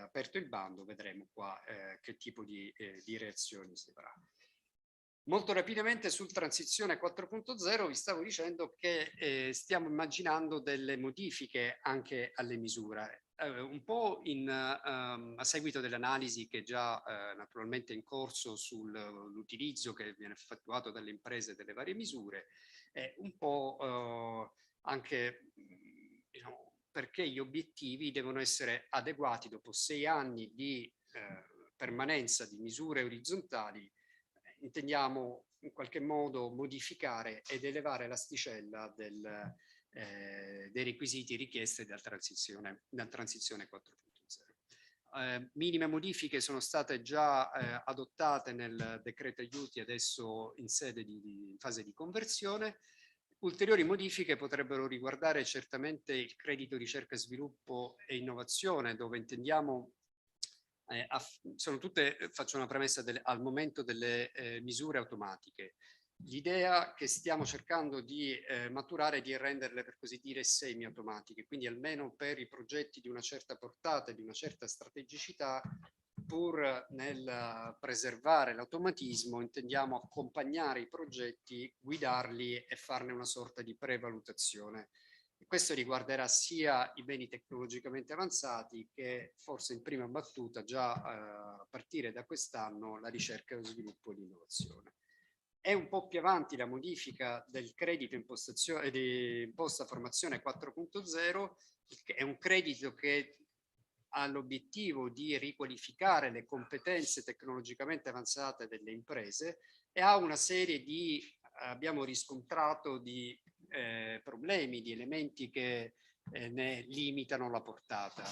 aperto il bando, vedremo qua che tipo di reazioni si avrà. Molto rapidamente sul transizione 4.0 vi stavo dicendo che stiamo immaginando delle modifiche anche alle misure, un po' a seguito dell'analisi che già naturalmente è in corso sull'utilizzo che viene effettuato dalle imprese delle varie misure, un po' anche diciamo, perché gli obiettivi devono essere adeguati dopo 6 anni di permanenza di misure orizzontali. Intendiamo in qualche modo modificare ed elevare l'asticella dei requisiti richiesti dalla transizione 4.0. Minime modifiche sono state già adottate nel decreto aiuti, adesso in fase di conversione. Ulteriori modifiche potrebbero riguardare certamente il credito ricerca, sviluppo e innovazione, dove intendiamo sono tutte, faccio una premessa, al momento delle misure automatiche. L'idea che stiamo cercando di maturare è di renderle, per così dire, semi-automatiche, quindi almeno per i progetti di una certa portata e di una certa strategicità, pur nel preservare l'automatismo, intendiamo accompagnare i progetti, guidarli e farne una sorta di prevalutazione. Questo riguarderà sia i beni tecnologicamente avanzati che forse in prima battuta già a partire da quest'anno la ricerca, lo sviluppo e l'innovazione. È un po' più avanti la modifica del credito di imposta formazione 4.0, è un credito che ha l'obiettivo di riqualificare le competenze tecnologicamente avanzate delle imprese e ha una serie di, abbiamo riscontrato, di problemi, di elementi che ne limitano la portata.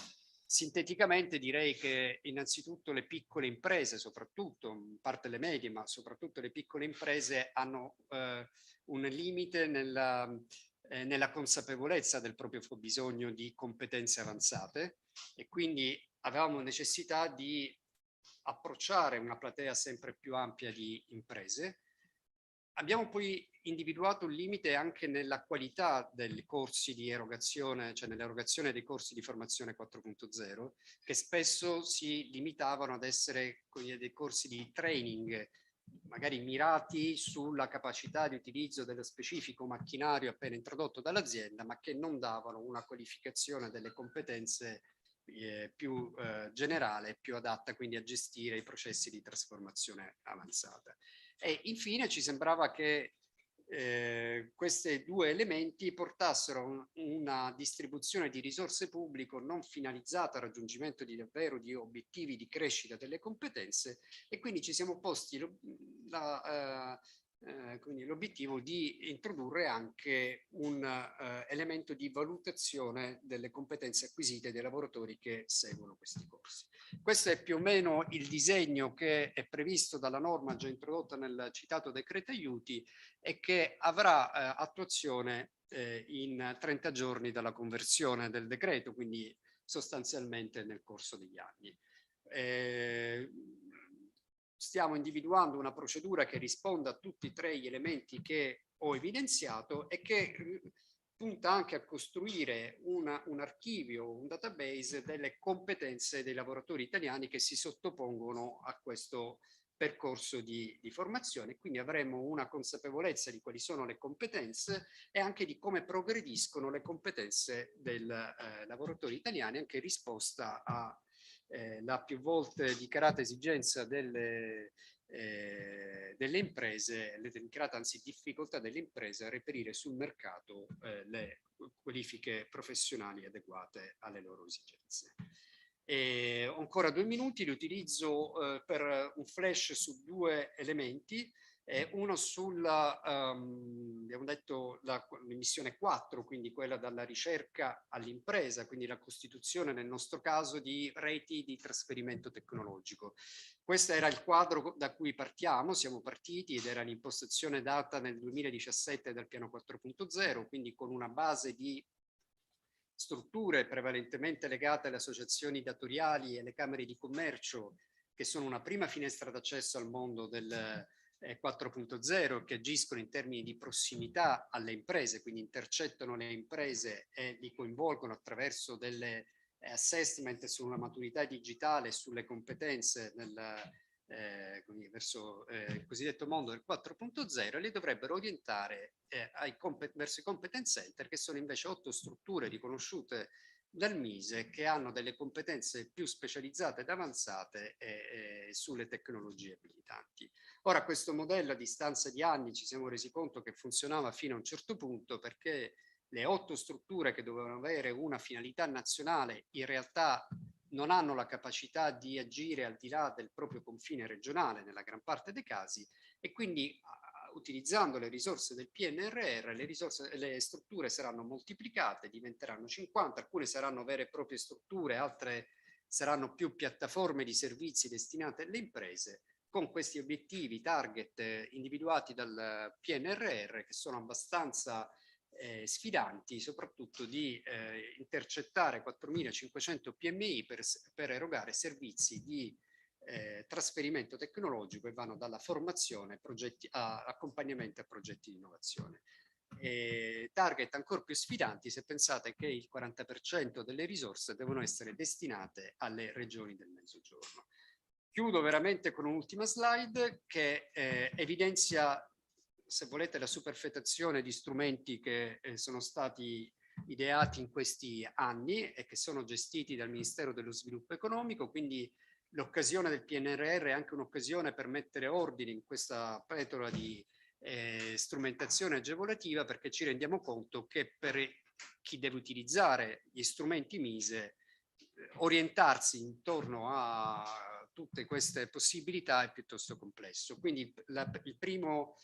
Sinteticamente direi che innanzitutto le piccole imprese, soprattutto, in parte le medie, ma soprattutto le piccole imprese hanno un limite nella consapevolezza del proprio fabbisogno di competenze avanzate, e quindi avevamo necessità di approcciare una platea sempre più ampia di imprese. Abbiamo poi individuato un limite anche nella qualità dei corsi di erogazione, cioè nell'erogazione dei corsi di formazione 4.0, che spesso si limitavano ad essere dei corsi di training, magari mirati sulla capacità di utilizzo dello specifico macchinario appena introdotto dall'azienda, ma che non davano una qualificazione delle competenze più generale, più adatta quindi a gestire i processi di trasformazione avanzata. E infine ci sembrava che questi due elementi portassero una distribuzione di risorse pubbliche non finalizzata al raggiungimento di davvero di obiettivi di crescita delle competenze, e quindi ci siamo posti quindi l'obiettivo di introdurre anche un elemento di valutazione delle competenze acquisite dai lavoratori che seguono questi corsi. Questo è più o meno il disegno che è previsto dalla norma già introdotta nel citato decreto aiuti e che avrà attuazione in 30 giorni dalla conversione del decreto, quindi sostanzialmente nel corso degli anni. Stiamo individuando una procedura che risponda a tutti e tre gli elementi che ho evidenziato e che punta anche a costruire un archivio, un database delle competenze dei lavoratori italiani che si sottopongono a questo percorso di formazione. Quindi avremo una consapevolezza di quali sono le competenze e anche di come progrediscono le competenze dei lavoratori italiani, anche in risposta a la più volte dichiarata esigenza delle imprese, le dichiarata anzi difficoltà delle imprese a reperire sul mercato le qualifiche professionali adeguate alle loro esigenze. Ho ancora 2 minuti, li utilizzo per un flash su 2 elementi. Uno sulla, abbiamo detto, l'emissione 4, quindi quella dalla ricerca all'impresa, quindi la costituzione nel nostro caso di reti di trasferimento tecnologico. Questo era il quadro da cui partiamo, siamo partiti ed era l'impostazione data nel 2017 dal piano 4.0, quindi con una base di strutture prevalentemente legate alle associazioni datoriali e alle camere di commercio, che sono una prima finestra d'accesso al mondo del 4.0, che agiscono in termini di prossimità alle imprese, quindi intercettano le imprese e li coinvolgono attraverso delle assessment sulla maturità digitale, sulle competenze verso il cosiddetto mondo del 4.0 e li dovrebbero orientare verso i competence center, che sono invece 8 strutture riconosciute dal Mise che hanno delle competenze più specializzate ed avanzate sulle tecnologie abilitanti. Ora, questo modello a distanza di anni ci siamo resi conto che funzionava fino a un certo punto, perché le 8 strutture che dovevano avere una finalità nazionale in realtà non hanno la capacità di agire al di là del proprio confine regionale nella gran parte dei casi, e quindi utilizzando le risorse del PNRR le strutture saranno moltiplicate, diventeranno 50, alcune saranno vere e proprie strutture, altre saranno più piattaforme di servizi destinate alle imprese, con questi obiettivi target individuati dal PNRR, che sono abbastanza sfidanti, soprattutto di intercettare 4.500 PMI per erogare servizi di trasferimento tecnologico e vanno dalla formazione a accompagnamento a progetti di innovazione. Target ancora più sfidanti se pensate che il 40% delle risorse devono essere destinate alle regioni del Mezzogiorno. Chiudo veramente con un'ultima slide che evidenzia, se volete, la superfetazione di strumenti che sono stati ideati in questi anni e che sono gestiti dal Ministero dello Sviluppo Economico, quindi l'occasione del PNRR è anche un'occasione per mettere ordine in questa pletora di strumentazione agevolativa, perché ci rendiamo conto che per chi deve utilizzare gli strumenti Mise orientarsi intorno a tutte queste possibilità è piuttosto complesso. Quindi il primo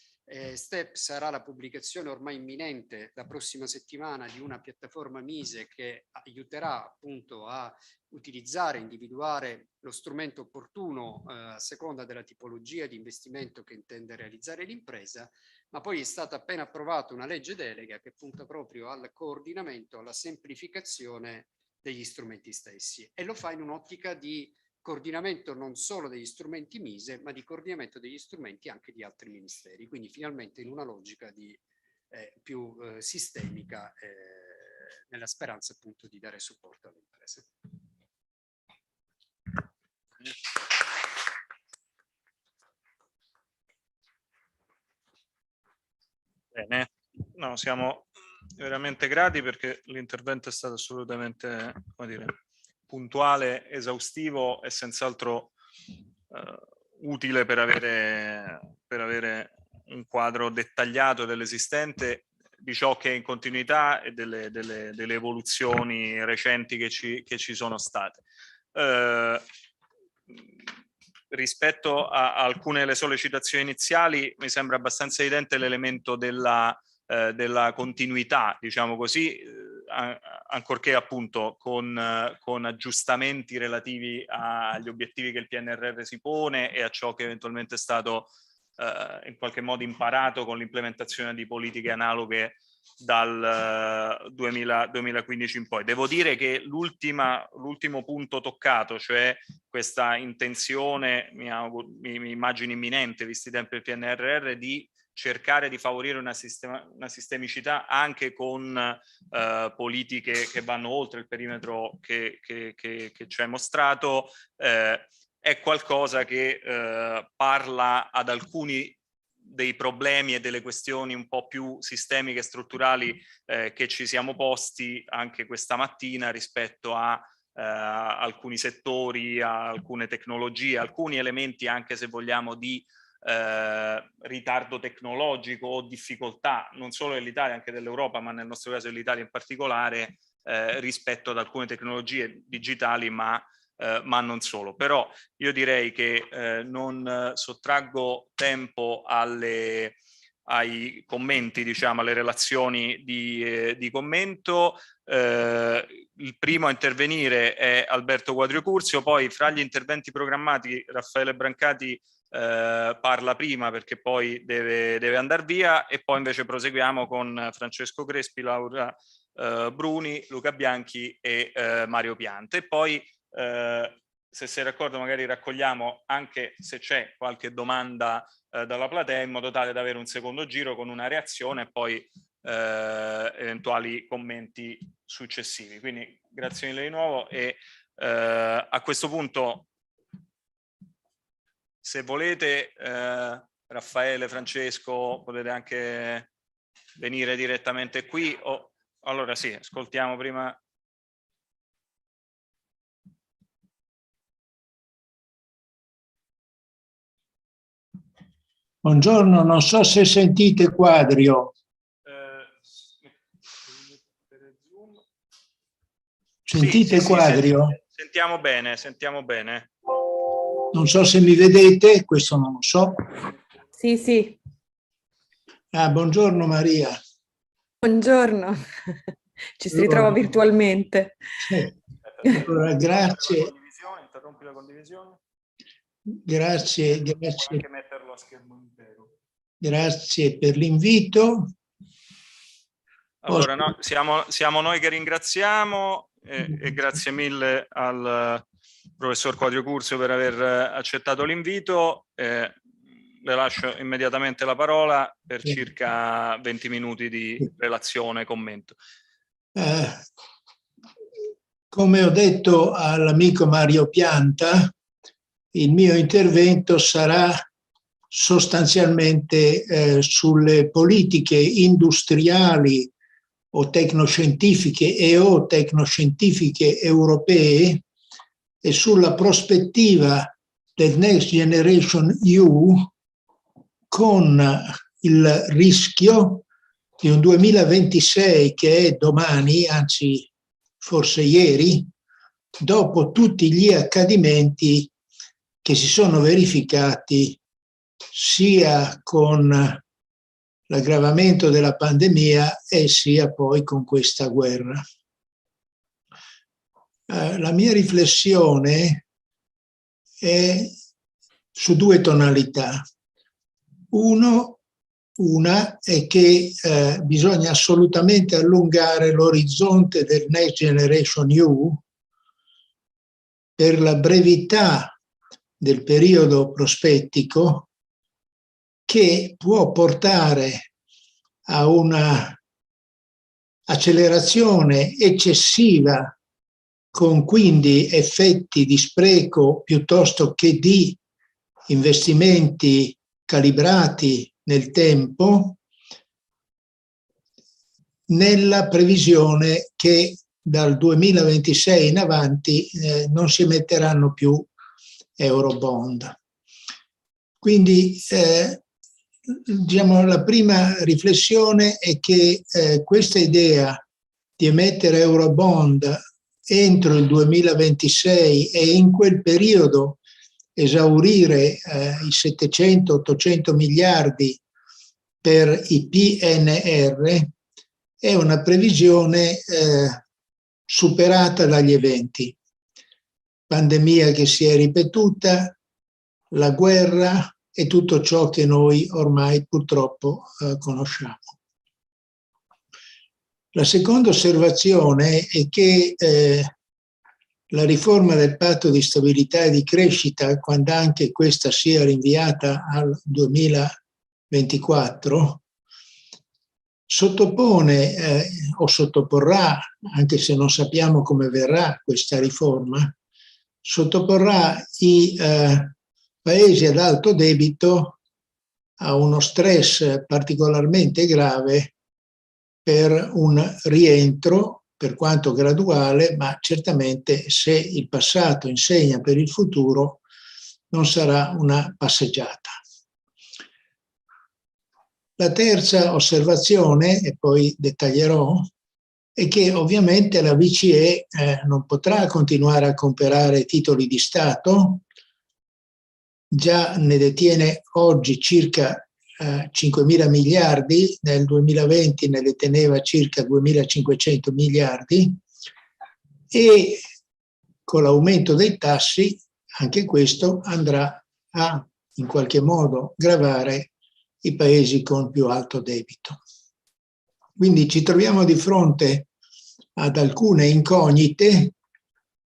step sarà la pubblicazione ormai imminente la prossima settimana di una piattaforma Mise che aiuterà appunto a utilizzare, individuare lo strumento opportuno a seconda della tipologia di investimento che intende realizzare l'impresa, ma poi è stata appena approvata una legge delega che punta proprio al coordinamento, alla semplificazione degli strumenti stessi, e lo fa in un'ottica di coordinamento non solo degli strumenti Mise, ma di coordinamento degli strumenti anche di altri ministeri, quindi finalmente in una logica di più sistemica, nella speranza appunto di dare supporto alle imprese. Bene, no, siamo veramente grati perché l'intervento è stato assolutamente, come dire, puntuale, esaustivo e senz'altro utile per avere un quadro dettagliato dell'esistente, di ciò che è in continuità e delle evoluzioni recenti che ci sono state. rispetto a alcune delle sollecitazioni iniziali mi sembra abbastanza evidente l'elemento della continuità, diciamo così, ancorché appunto con aggiustamenti relativi agli obiettivi che il PNRR si pone e a ciò che eventualmente è stato in qualche modo imparato con l'implementazione di politiche analoghe dal 2015 in poi. Devo dire che l'ultimo punto toccato, cioè questa intenzione, mi immagino imminente, visti i tempi del PNRR, di cercare di favorire una sistemicità anche con politiche che vanno oltre il perimetro che ci hai mostrato, è qualcosa che parla ad alcuni dei problemi e delle questioni un po' più sistemiche e strutturali che ci siamo posti anche questa mattina rispetto a alcuni settori, a alcune tecnologie, alcuni elementi anche se vogliamo di ritardo tecnologico o difficoltà non solo dell'Italia, anche dell'Europa, ma nel nostro caso dell'Italia in particolare, rispetto ad alcune tecnologie digitali, ma non solo. Però io direi che non sottraggo tempo ai commenti, diciamo, alle relazioni di commento. Il primo a intervenire è Alberto Quadriocurzio, poi fra gli interventi programmati Raffaele Brancati parla prima perché poi deve andare via, e poi invece proseguiamo con Francesco Crespi, Laura Bruni, Luca Bianchi e Mario Pianta. E poi se sei d'accordo magari raccogliamo anche se c'è qualche domanda dalla platea, in modo tale da avere un secondo giro con una reazione e poi eventuali commenti successivi. Quindi grazie mille di nuovo, e a questo punto, se volete, Raffaele, Francesco, potete anche venire direttamente qui. Allora sì, ascoltiamo prima. Buongiorno, non so se sentite Quadrio. Sentite sì, Quadrio? Sentiamo bene, sentiamo bene. Non so se mi vedete, questo non lo so. Sì, sì. Ah, buongiorno Maria. Buongiorno. Ci si ritrova virtualmente. Sì. Allora, grazie. Interrompi la condivisione. Grazie. Puoi anche metterlo a schermo intero. Grazie per l'invito. Allora, no, siamo noi che ringraziamo e grazie mille al professor Quadriocurzio per aver accettato l'invito. Le lascio immediatamente la parola per circa 20 minuti di relazione e commento. Come ho detto all'amico Mario Pianta, il mio intervento sarà sostanzialmente sulle politiche industriali o tecnoscientifiche o tecnoscientifiche europee e sulla prospettiva del Next Generation EU, con il rischio di un 2026 che è domani, anzi forse ieri, dopo tutti gli accadimenti che si sono verificati sia con l'aggravamento della pandemia e sia poi con questa guerra. La mia riflessione è su due tonalità. Una è che bisogna assolutamente allungare l'orizzonte del Next Generation EU per la brevità del periodo prospettico, che può portare a una accelerazione eccessiva, con quindi effetti di spreco piuttosto che di investimenti calibrati nel tempo, nella previsione che dal 2026 in avanti non si emetteranno più eurobond. Quindi diciamo, la prima riflessione è che questa idea di emettere eurobond entro il 2026 e in quel periodo esaurire i 700-800 miliardi per i PNR è una previsione superata dagli eventi. Pandemia che si è ripetuta, la guerra e tutto ciò che noi ormai purtroppo conosciamo. La seconda osservazione è che la riforma del patto di stabilità e di crescita, quando anche questa sia rinviata al 2024, sottopone o sottoporrà, anche se non sappiamo come verrà questa riforma, sottoporrà i paesi ad alto debito a uno stress particolarmente grave per un rientro, per quanto graduale, ma certamente se il passato insegna per il futuro non sarà una passeggiata. La terza osservazione, e poi dettaglierò, è che ovviamente la BCE non potrà continuare a comprare titoli di Stato, già ne detiene oggi circa 5.000 miliardi, nel 2020 ne deteneva circa 2.500 miliardi e con l'aumento dei tassi anche questo andrà a in qualche modo gravare i paesi con più alto debito. Quindi ci troviamo di fronte ad alcune incognite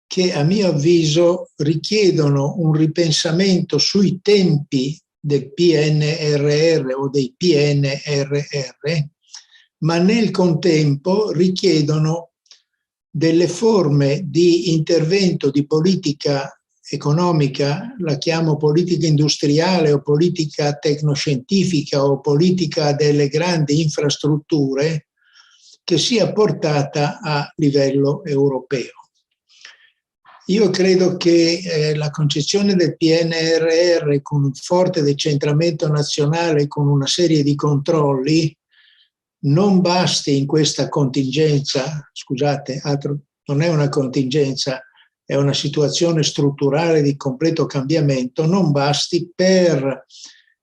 che a mio avviso richiedono un ripensamento sui tempi del PNRR o dei PNRR, ma nel contempo richiedono delle forme di intervento di politica economica, la chiamo politica industriale o politica tecnoscientifica o politica delle grandi infrastrutture, che sia portata a livello europeo. Io credo che la concezione del PNRR con un forte decentramento nazionale, con una serie di controlli, non basti in questa contingenza, scusate, altro, non è una contingenza, è una situazione strutturale di completo cambiamento, non basti per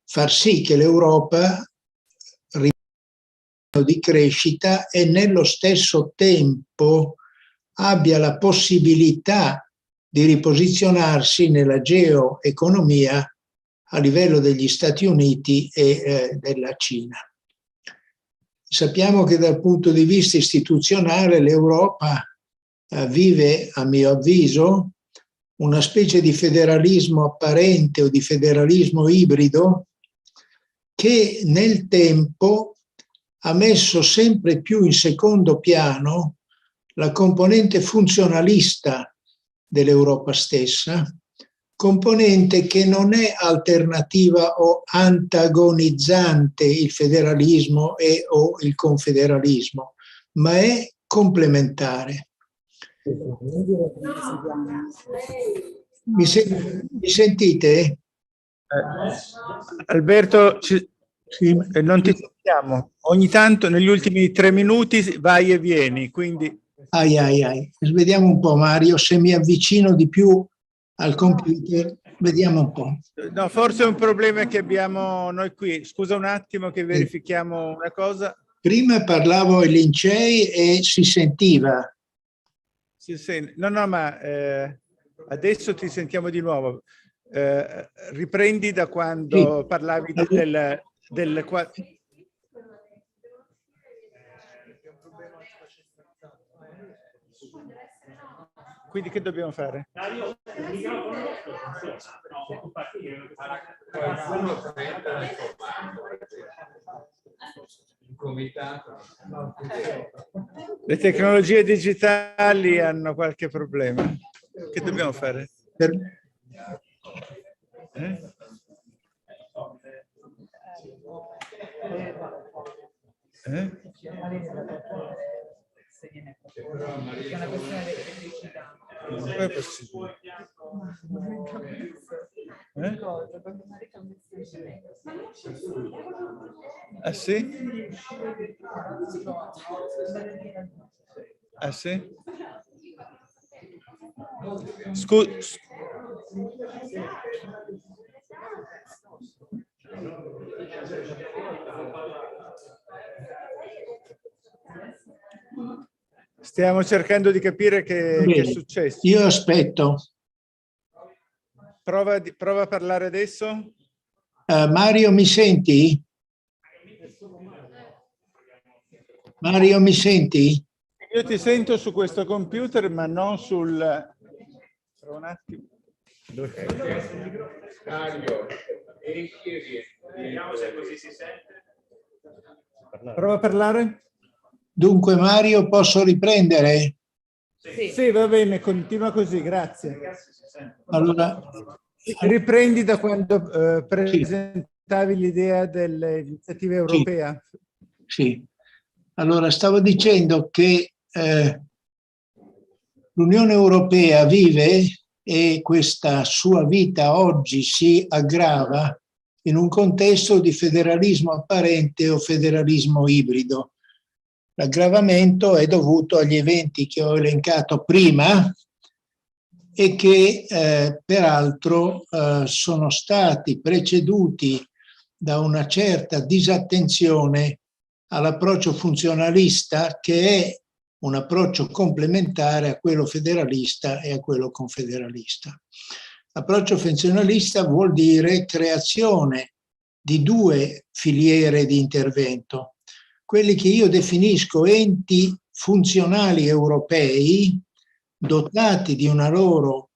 far sì che l'Europa rimanga di crescita e nello stesso tempo abbia la possibilità di riposizionarsi nella geoeconomia a livello degli Stati Uniti e della Cina. Sappiamo che dal punto di vista istituzionale l'Europa vive, a mio avviso, una specie di federalismo apparente o di federalismo ibrido che nel tempo ha messo sempre più in secondo piano la componente funzionalista dell'Europa stessa, componente che non è alternativa o antagonizzante il federalismo e o il confederalismo, ma è complementare. Mi sentite? Alberto, non ti sentiamo. Ogni tanto negli ultimi 3 minuti vai e vieni, quindi... Vediamo un po', Mario, se mi avvicino di più al computer, vediamo un po'. No, forse è un problema che abbiamo noi qui. Scusa un attimo che verifichiamo una cosa. Prima parlavo ai lincei e si sentiva. No, ma adesso ti sentiamo di nuovo. Riprendi da quando parlavi del Quindi che dobbiamo fare? Le tecnologie digitali hanno qualche problema. Che dobbiamo fare? È una questione di criticità. Non è possibile. Ah sì? Ah sì? Stiamo cercando di capire che è successo. Io aspetto. Prova a parlare adesso. Mario, mi senti? Mario, mi senti? Io ti sento su questo computer, ma non sul... Prova un attimo. Vediamo se così si sente. Prova a parlare. Dunque, Mario, posso riprendere? Sì, va bene, continua così, grazie. Allora, riprendi da quando presentavi l'idea dell'iniziativa europea. Sì. Allora, stavo dicendo che l'Unione Europea vive, e questa sua vita oggi si aggrava in un contesto di federalismo apparente o federalismo ibrido. L'aggravamento è dovuto agli eventi che ho elencato prima e che peraltro sono stati preceduti da una certa disattenzione all'approccio funzionalista, che è un approccio complementare a quello federalista e a quello confederalista. L'approccio funzionalista vuol dire creazione di due filiere di intervento, quelli che io definisco enti funzionali europei, dotati di una loro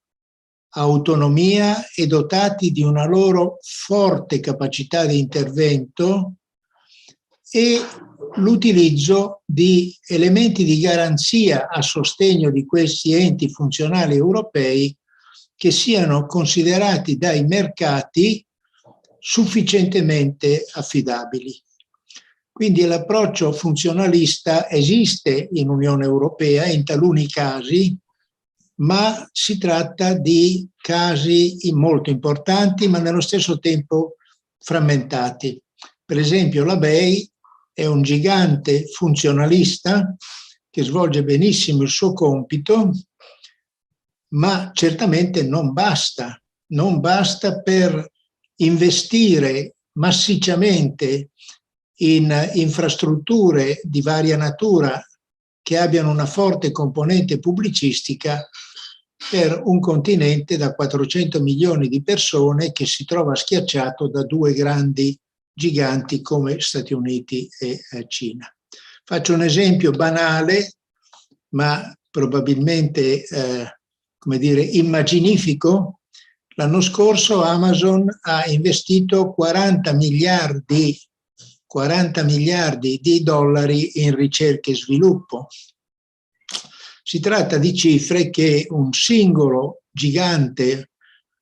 autonomia e dotati di una loro forte capacità di intervento, e l'utilizzo di elementi di garanzia a sostegno di questi enti funzionali europei che siano considerati dai mercati sufficientemente affidabili. Quindi l'approccio funzionalista esiste in Unione Europea in taluni casi, ma si tratta di casi molto importanti, ma nello stesso tempo frammentati. Per esempio, la BEI è un gigante funzionalista che svolge benissimo il suo compito, ma certamente non basta per investire massicciamente in infrastrutture di varia natura che abbiano una forte componente pubblicistica per un continente da 400 milioni di persone che si trova schiacciato da due grandi giganti come Stati Uniti e Cina. Faccio un esempio banale, ma probabilmente come dire, immaginifico. L'anno scorso Amazon ha investito 40 miliardi di dollari in ricerca e sviluppo. Si tratta di cifre che un singolo gigante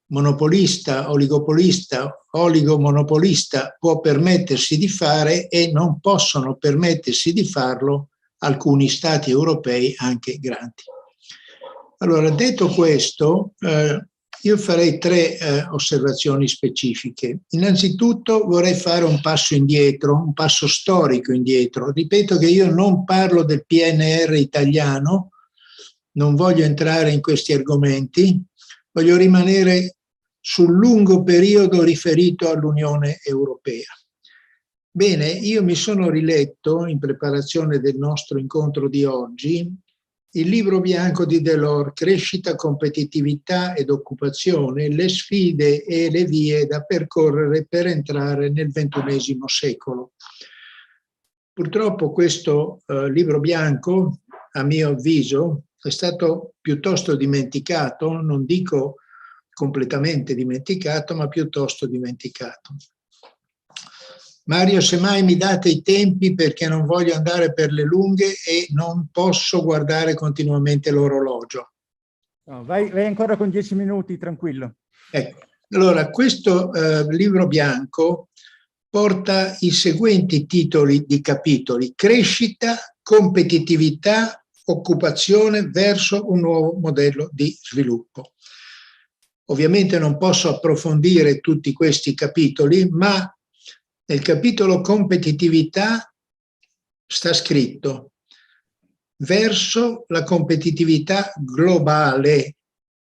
monopolista, oligomonopolista può permettersi di fare, e non possono permettersi di farlo alcuni stati europei anche grandi. Allora, detto questo, io farei tre osservazioni specifiche. Innanzitutto vorrei fare un passo indietro, un passo storico indietro. Ripeto che io non parlo del PNR italiano, non voglio entrare in questi argomenti, voglio rimanere sul lungo periodo riferito all'Unione Europea. Bene, io mi sono riletto, in preparazione del nostro incontro di oggi, il libro bianco di Delors, Crescita, competitività ed occupazione, le sfide e le vie da percorrere per entrare nel XXI secolo. Purtroppo questo libro bianco, a mio avviso, è stato piuttosto dimenticato, non dico completamente dimenticato, ma piuttosto dimenticato. Mario, semmai mi date i tempi, perché non voglio andare per le lunghe e non posso guardare continuamente l'orologio. No, vai ancora con 10 minuti, tranquillo. Ecco, allora questo libro bianco porta i seguenti titoli di capitoli: crescita, competitività, occupazione verso un nuovo modello di sviluppo. Ovviamente non posso approfondire tutti questi capitoli, ma nel capitolo competitività sta scritto verso la competitività globale,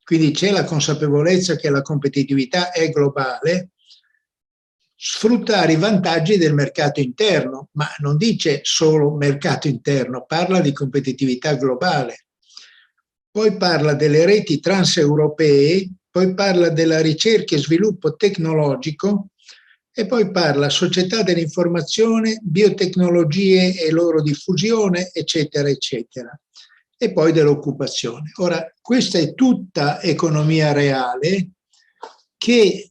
quindi c'è la consapevolezza che la competitività è globale, sfruttare i vantaggi del mercato interno, ma non dice solo mercato interno, parla di competitività globale. Poi parla delle reti transeuropee, poi parla della ricerca e sviluppo tecnologico e poi parla società dell'informazione, biotecnologie e loro diffusione, eccetera, eccetera. E poi dell'occupazione. Ora, questa è tutta economia reale che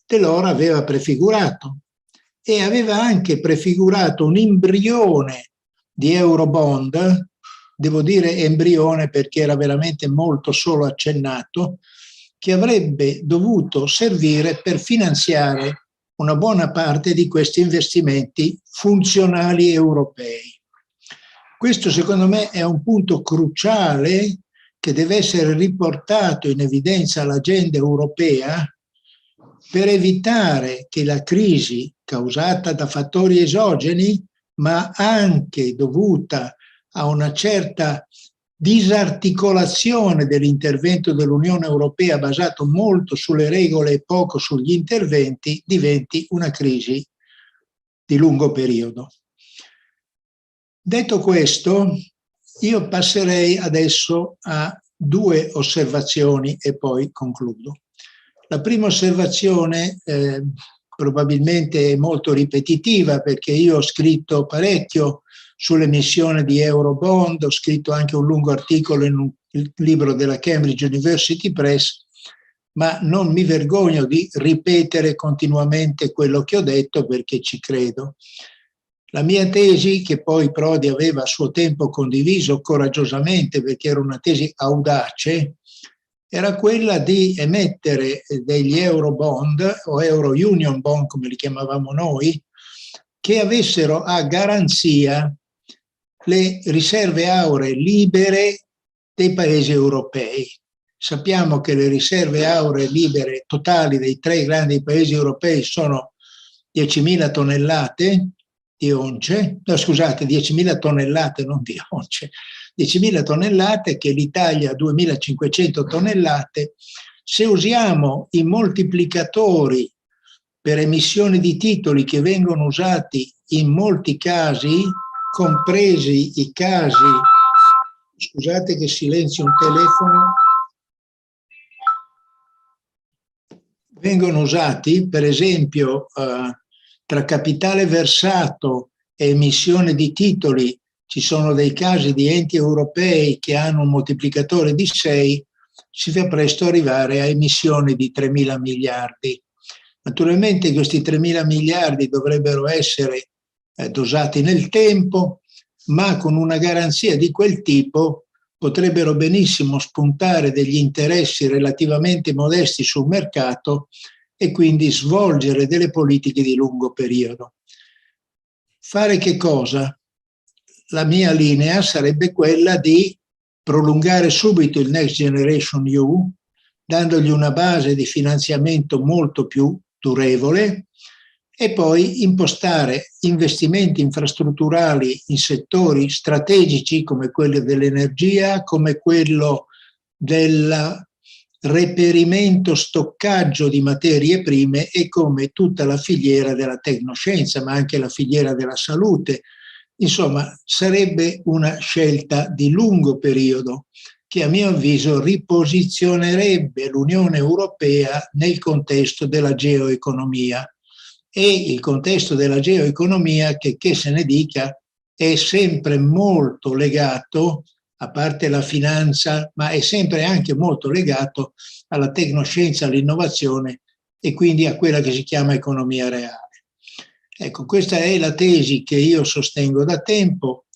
Delors aveva prefigurato e aveva anche prefigurato un embrione di Eurobond, devo dire embrione perché era veramente molto solo accennato, che avrebbe dovuto servire per finanziare una buona parte di questi investimenti funzionali europei. Questo secondo me è un punto cruciale che deve essere riportato in evidenza all'agenda europea per evitare che la crisi causata da fattori esogeni, ma anche dovuta a una certa disarticolazione dell'intervento dell'Unione Europea basato molto sulle regole e poco sugli interventi, diventi una crisi di lungo periodo. Detto questo, io passerei adesso a due osservazioni e poi concludo. La prima osservazione probabilmente è molto ripetitiva perché io ho scritto parecchio sull'emissione di Eurobond, ho scritto anche un lungo articolo in un libro della Cambridge University Press, ma non mi vergogno di ripetere continuamente quello che ho detto perché ci credo. La mia tesi, che poi Prodi aveva a suo tempo condiviso coraggiosamente perché era una tesi audace, era quella di emettere degli Eurobond o Euro Union Bond, come li chiamavamo noi, che avessero a garanzia le riserve auree libere dei paesi europei. Sappiamo che le riserve auree libere totali dei tre grandi paesi europei sono 10.000 tonnellate di once, no, scusate, 10.000 tonnellate, non di once, 10.000 tonnellate, che l'Italia ha 2.500 tonnellate. Se usiamo i moltiplicatori per emissioni di titoli che vengono usati in molti casi, compresi i casi, scusate che silenzio un telefono, vengono usati per esempio tra capitale versato e emissione di titoli. Ci sono dei casi di enti europei che hanno un moltiplicatore di 6, si fa presto arrivare a emissioni di 3.000 miliardi. Naturalmente questi 3.000 miliardi dovrebbero essere dosati nel tempo, ma con una garanzia di quel tipo potrebbero benissimo spuntare degli interessi relativamente modesti sul mercato e quindi svolgere delle politiche di lungo periodo. Fare che cosa? La mia linea sarebbe quella di prolungare subito il Next Generation EU, dandogli una base di finanziamento molto più durevole e poi impostare investimenti infrastrutturali in settori strategici come quello dell'energia, come quello del reperimento, stoccaggio di materie prime e come tutta la filiera della tecnoscienza, ma anche la filiera della salute. Insomma, sarebbe una scelta di lungo periodo che a mio avviso riposizionerebbe l'Unione Europea nel contesto della geoeconomia. E il contesto della geoeconomia, che se ne dica, è sempre molto legato, a parte la finanza, ma è sempre anche molto legato alla tecnoscienza, all'innovazione e quindi a quella che si chiama economia reale. Ecco, questa è la tesi che io sostengo da tempo,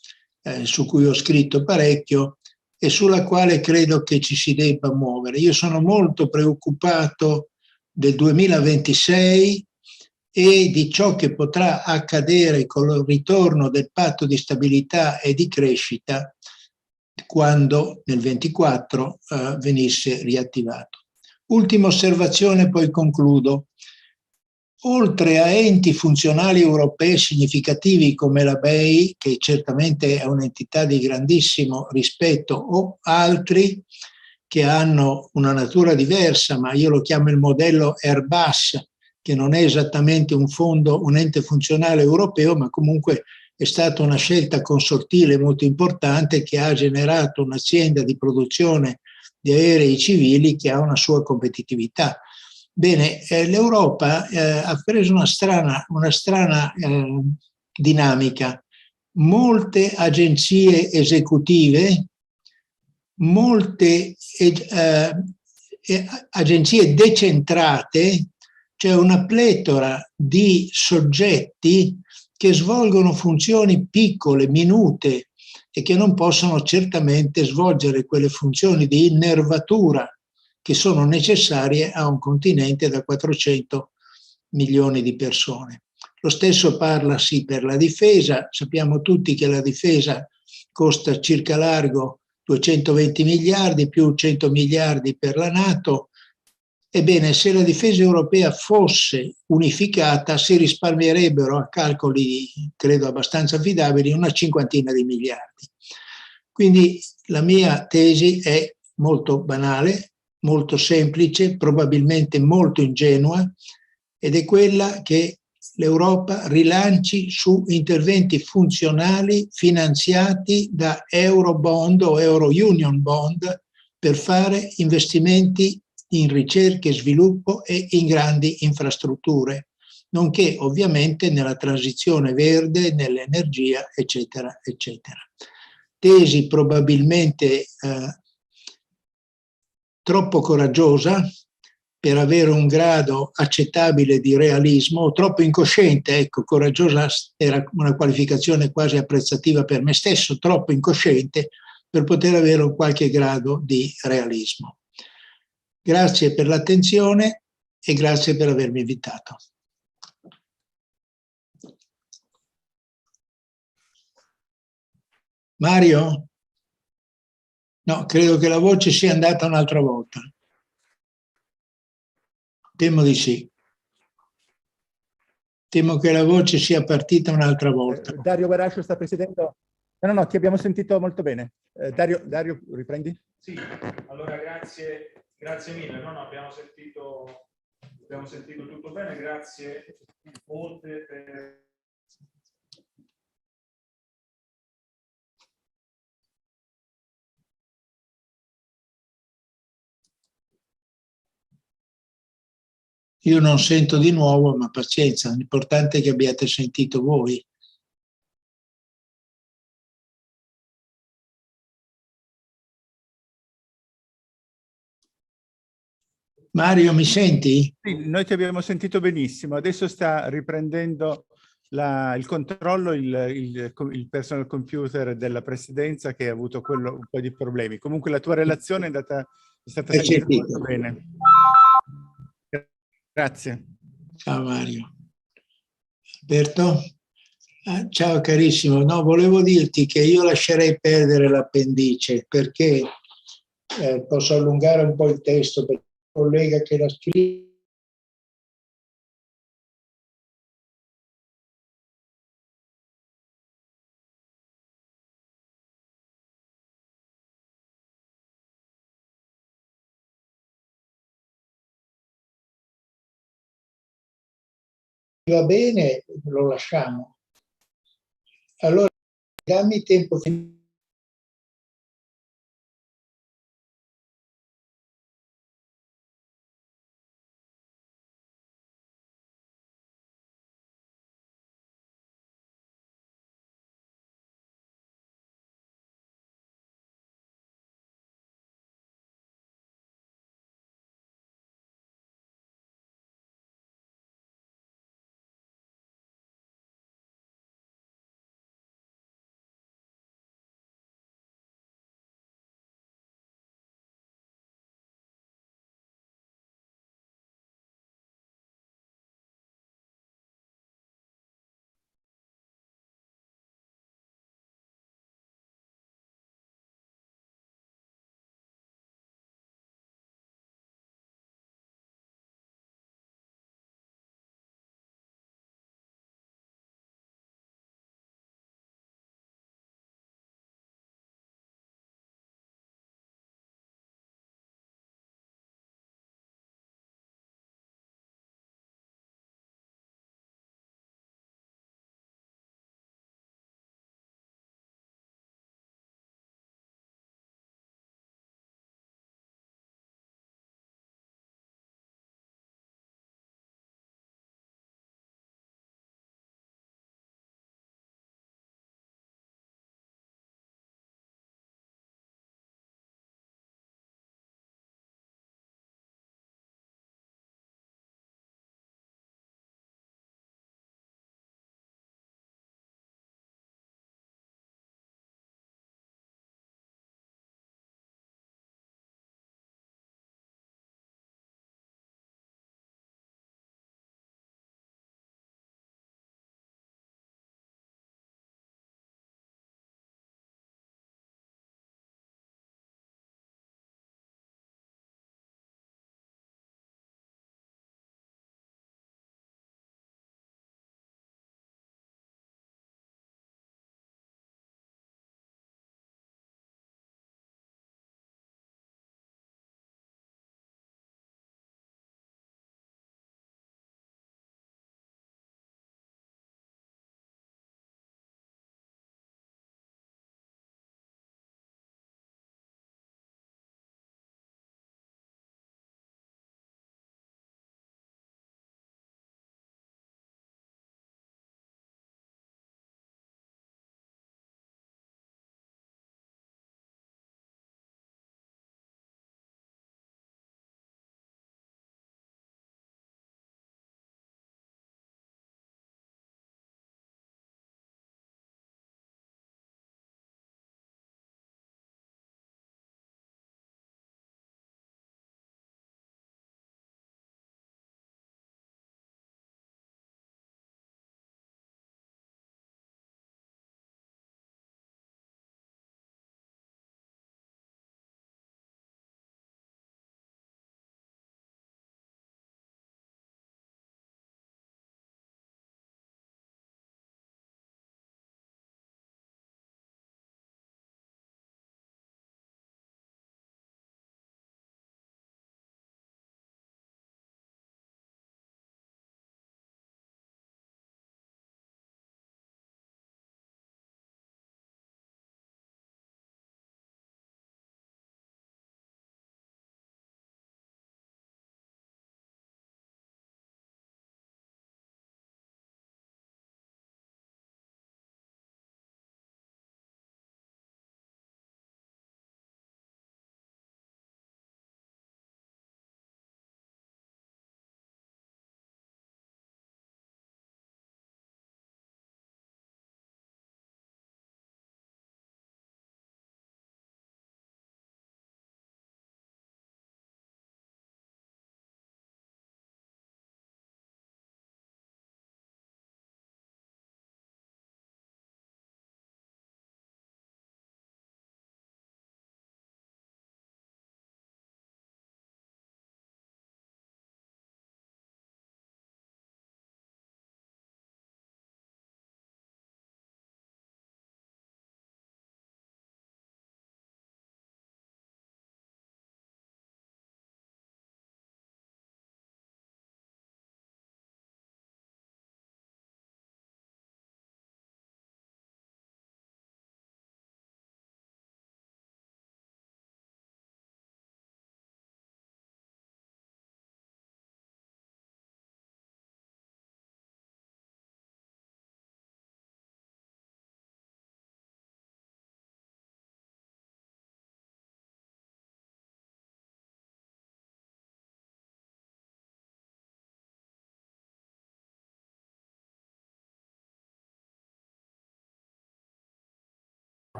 su cui ho scritto parecchio e sulla quale credo che ci si debba muovere. Io sono molto preoccupato del 2026 e di ciò che potrà accadere con il ritorno del patto di stabilità e di crescita quando nel 24 venisse riattivato. Ultima osservazione, poi concludo. Oltre a enti funzionali europei significativi come la BEI, che certamente è un'entità di grandissimo rispetto, o altri, che hanno una natura diversa, ma io lo chiamo il modello Airbus, che non è esattamente un fondo, un ente funzionale europeo, ma comunque è stata una scelta consortile molto importante che ha generato un'azienda di produzione di aerei civili che ha una sua competitività. Bene, l'Europa ha preso una strana dinamica. Molte agenzie esecutive, molte agenzie decentrate, cioè una pletora di soggetti che svolgono funzioni piccole, minute e che non possono certamente svolgere quelle funzioni di innervatura che sono necessarie a un continente da 400 milioni di persone. Lo stesso parlasi per la difesa, sappiamo tutti che la difesa costa circa largo 220 miliardi più 100 miliardi per la NATO. Ebbene, se la difesa europea fosse unificata, si risparmierebbero, a calcoli credo abbastanza affidabili, una cinquantina di miliardi. Quindi la mia tesi è molto banale, molto semplice, probabilmente molto ingenua, ed è quella che l'Europa rilanci su interventi funzionali finanziati da Eurobond o Euro Union Bond per fare investimenti in ricerca e sviluppo e in grandi infrastrutture, nonché ovviamente nella transizione verde, nell'energia, eccetera, eccetera. Tesi probabilmente troppo coraggiosa per avere un grado accettabile di realismo, o troppo incosciente, ecco, coraggiosa era una qualificazione quasi apprezzativa per me stesso, troppo incosciente per poter avere un qualche grado di realismo. Grazie per l'attenzione e grazie per avermi invitato. Mario? No, credo che la voce sia andata un'altra volta. Temo di sì. Temo che la voce sia partita un'altra volta. Dario Guarascio sta presiedendo. No, ti abbiamo sentito molto bene. Dario, riprendi? Sì, allora grazie mille. No, abbiamo sentito tutto bene, grazie molte per... Io non sento di nuovo, ma pazienza, l'importante è che abbiate sentito voi. Mario, mi senti? Sì, noi ti abbiamo sentito benissimo. Adesso sta riprendendo il controllo il personal computer della presidenza che ha avuto un po' di problemi. Comunque la tua relazione è stata sentita molto bene. Grazie. Ciao Mario. Alberto? Ciao carissimo. No, volevo dirti che io lascerei perdere l'appendice perché posso allungare un po' il testo per il collega che l'ha scritto. Va bene, lo lasciamo. Allora, dammi tempo.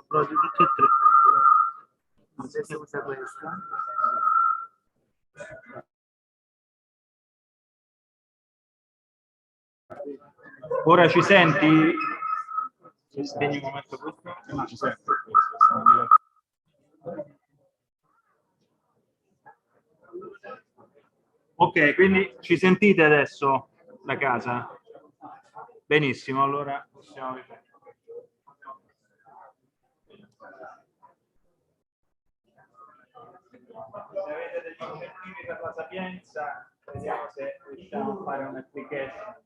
Proprio tutte e tre. Non so se usa questa. Ora ci senti? Spegni un momento questo? No, ci sento. Ok, quindi ci sentite adesso da casa? Benissimo, allora possiamo vedere. Se avete degli incentivi per la Sapienza, vediamo se riusciamo a fare un'application.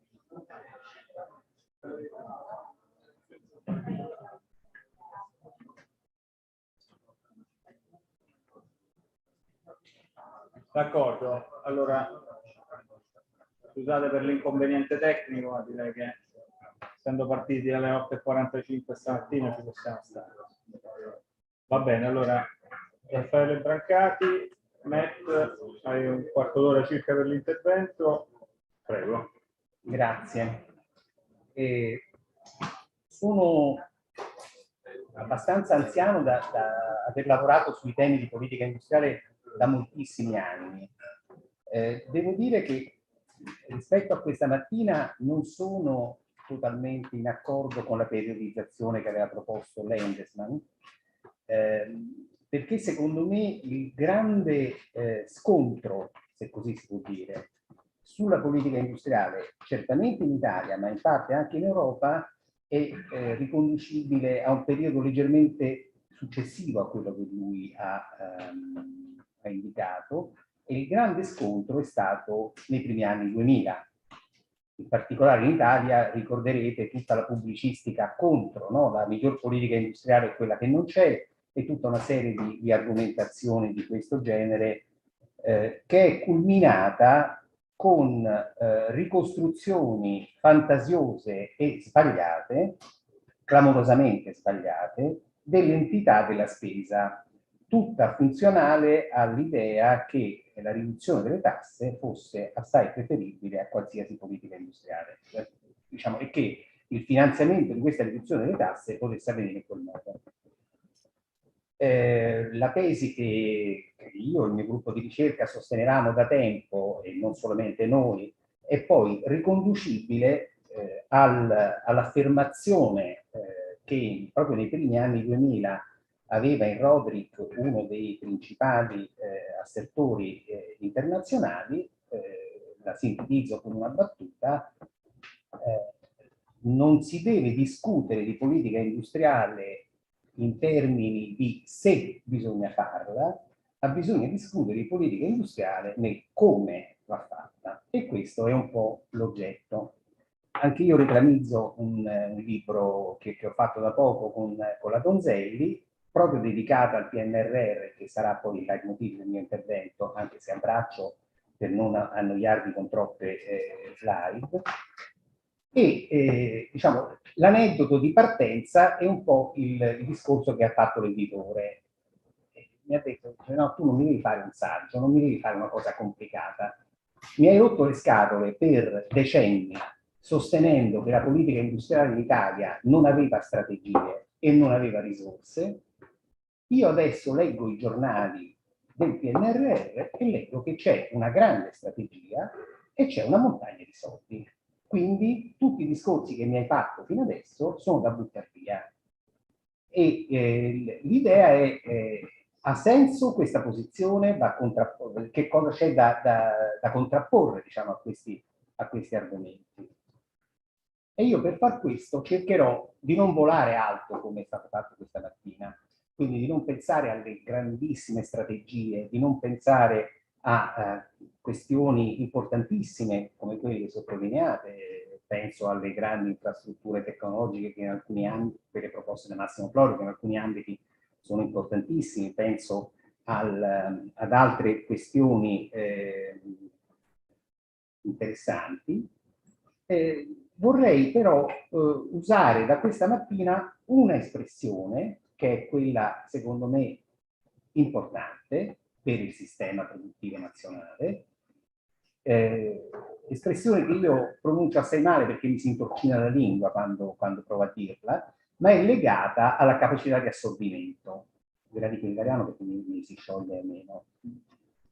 D'accordo, allora scusate per l'inconveniente tecnico, ma direi che essendo partiti alle 8:45 stamattina ci possiamo stare. Va bene, allora Raffaele Brancati, Matt, hai un quarto d'ora circa per l'intervento, prego. Grazie. Sono abbastanza anziano da aver lavorato sui temi di politica industriale da moltissimi anni. Devo dire che rispetto a questa mattina non sono totalmente in accordo con la periodizzazione che aveva proposto Landesmann, perché secondo me il grande scontro, se così si può dire, sulla politica industriale, certamente in Italia, ma in parte anche in Europa, è riconducibile a un periodo leggermente successivo a quello che lui ha indicato, e il grande scontro è stato nei primi anni 2000. In particolare in Italia ricorderete tutta la pubblicistica contro, no? La miglior politica industriale è quella che non c'è, e tutta una serie di argomentazioni di questo genere che è culminata con ricostruzioni fantasiose e sbagliate, clamorosamente sbagliate, dell'entità della spesa, tutta funzionale all'idea che la riduzione delle tasse fosse assai preferibile a qualsiasi politica industriale, diciamo, e che il finanziamento di questa riduzione delle tasse potesse avvenire in quel modo. La tesi che io e il mio gruppo di ricerca sostenevamo da tempo, e non solamente noi, è poi riconducibile all'affermazione che proprio nei primi anni 2000 aveva in Roderick, uno dei principali assertori internazionali, la sintetizzo con una battuta: non si deve discutere di politica industriale in termini di se bisogna farla, ma bisogna discutere di politica industriale nel come va fatta. E questo è un po' l'oggetto. Anche io reclamizzo un libro che ho fatto da poco con la Donzelli, proprio dedicato al PNRR, che sarà poi il leitmotiv del mio intervento, anche se abbraccio per non annoiarvi con troppe slide. E diciamo, l'aneddoto di partenza è un po' il discorso che ha fatto l'editore. Mi ha detto: no, tu non mi devi fare un saggio, non mi devi fare una cosa complicata. Mi hai rotto le scatole per decenni sostenendo che la politica industriale in Italia non aveva strategie e non aveva risorse. Io adesso leggo i giornali del PNRR e leggo che c'è una grande strategia e c'è una montagna di soldi. Quindi tutti i discorsi che mi hai fatto fino adesso sono da buttare via. E l'idea è, ha senso questa posizione? Che cosa c'è da contrapporre, diciamo, a questi argomenti? E io per far questo cercherò di non volare alto come è stato fatto questa mattina, quindi di non pensare alle grandissime strategie, di non pensare a questioni importantissime come quelle che sottolineate. Penso alle grandi infrastrutture tecnologiche che in alcuni ambiti, quelle proposte da Massimo Florio, che in alcuni ambiti sono importantissimi, penso ad altre questioni interessanti. Vorrei però usare da questa mattina una espressione che è quella, secondo me, importante per il sistema produttivo nazionale, espressione che io pronuncio assai male perché mi si intorcina la lingua quando provo a dirla, ma è legata alla capacità di assorbimento. Ve la dico in italiano perché mi si scioglie meno.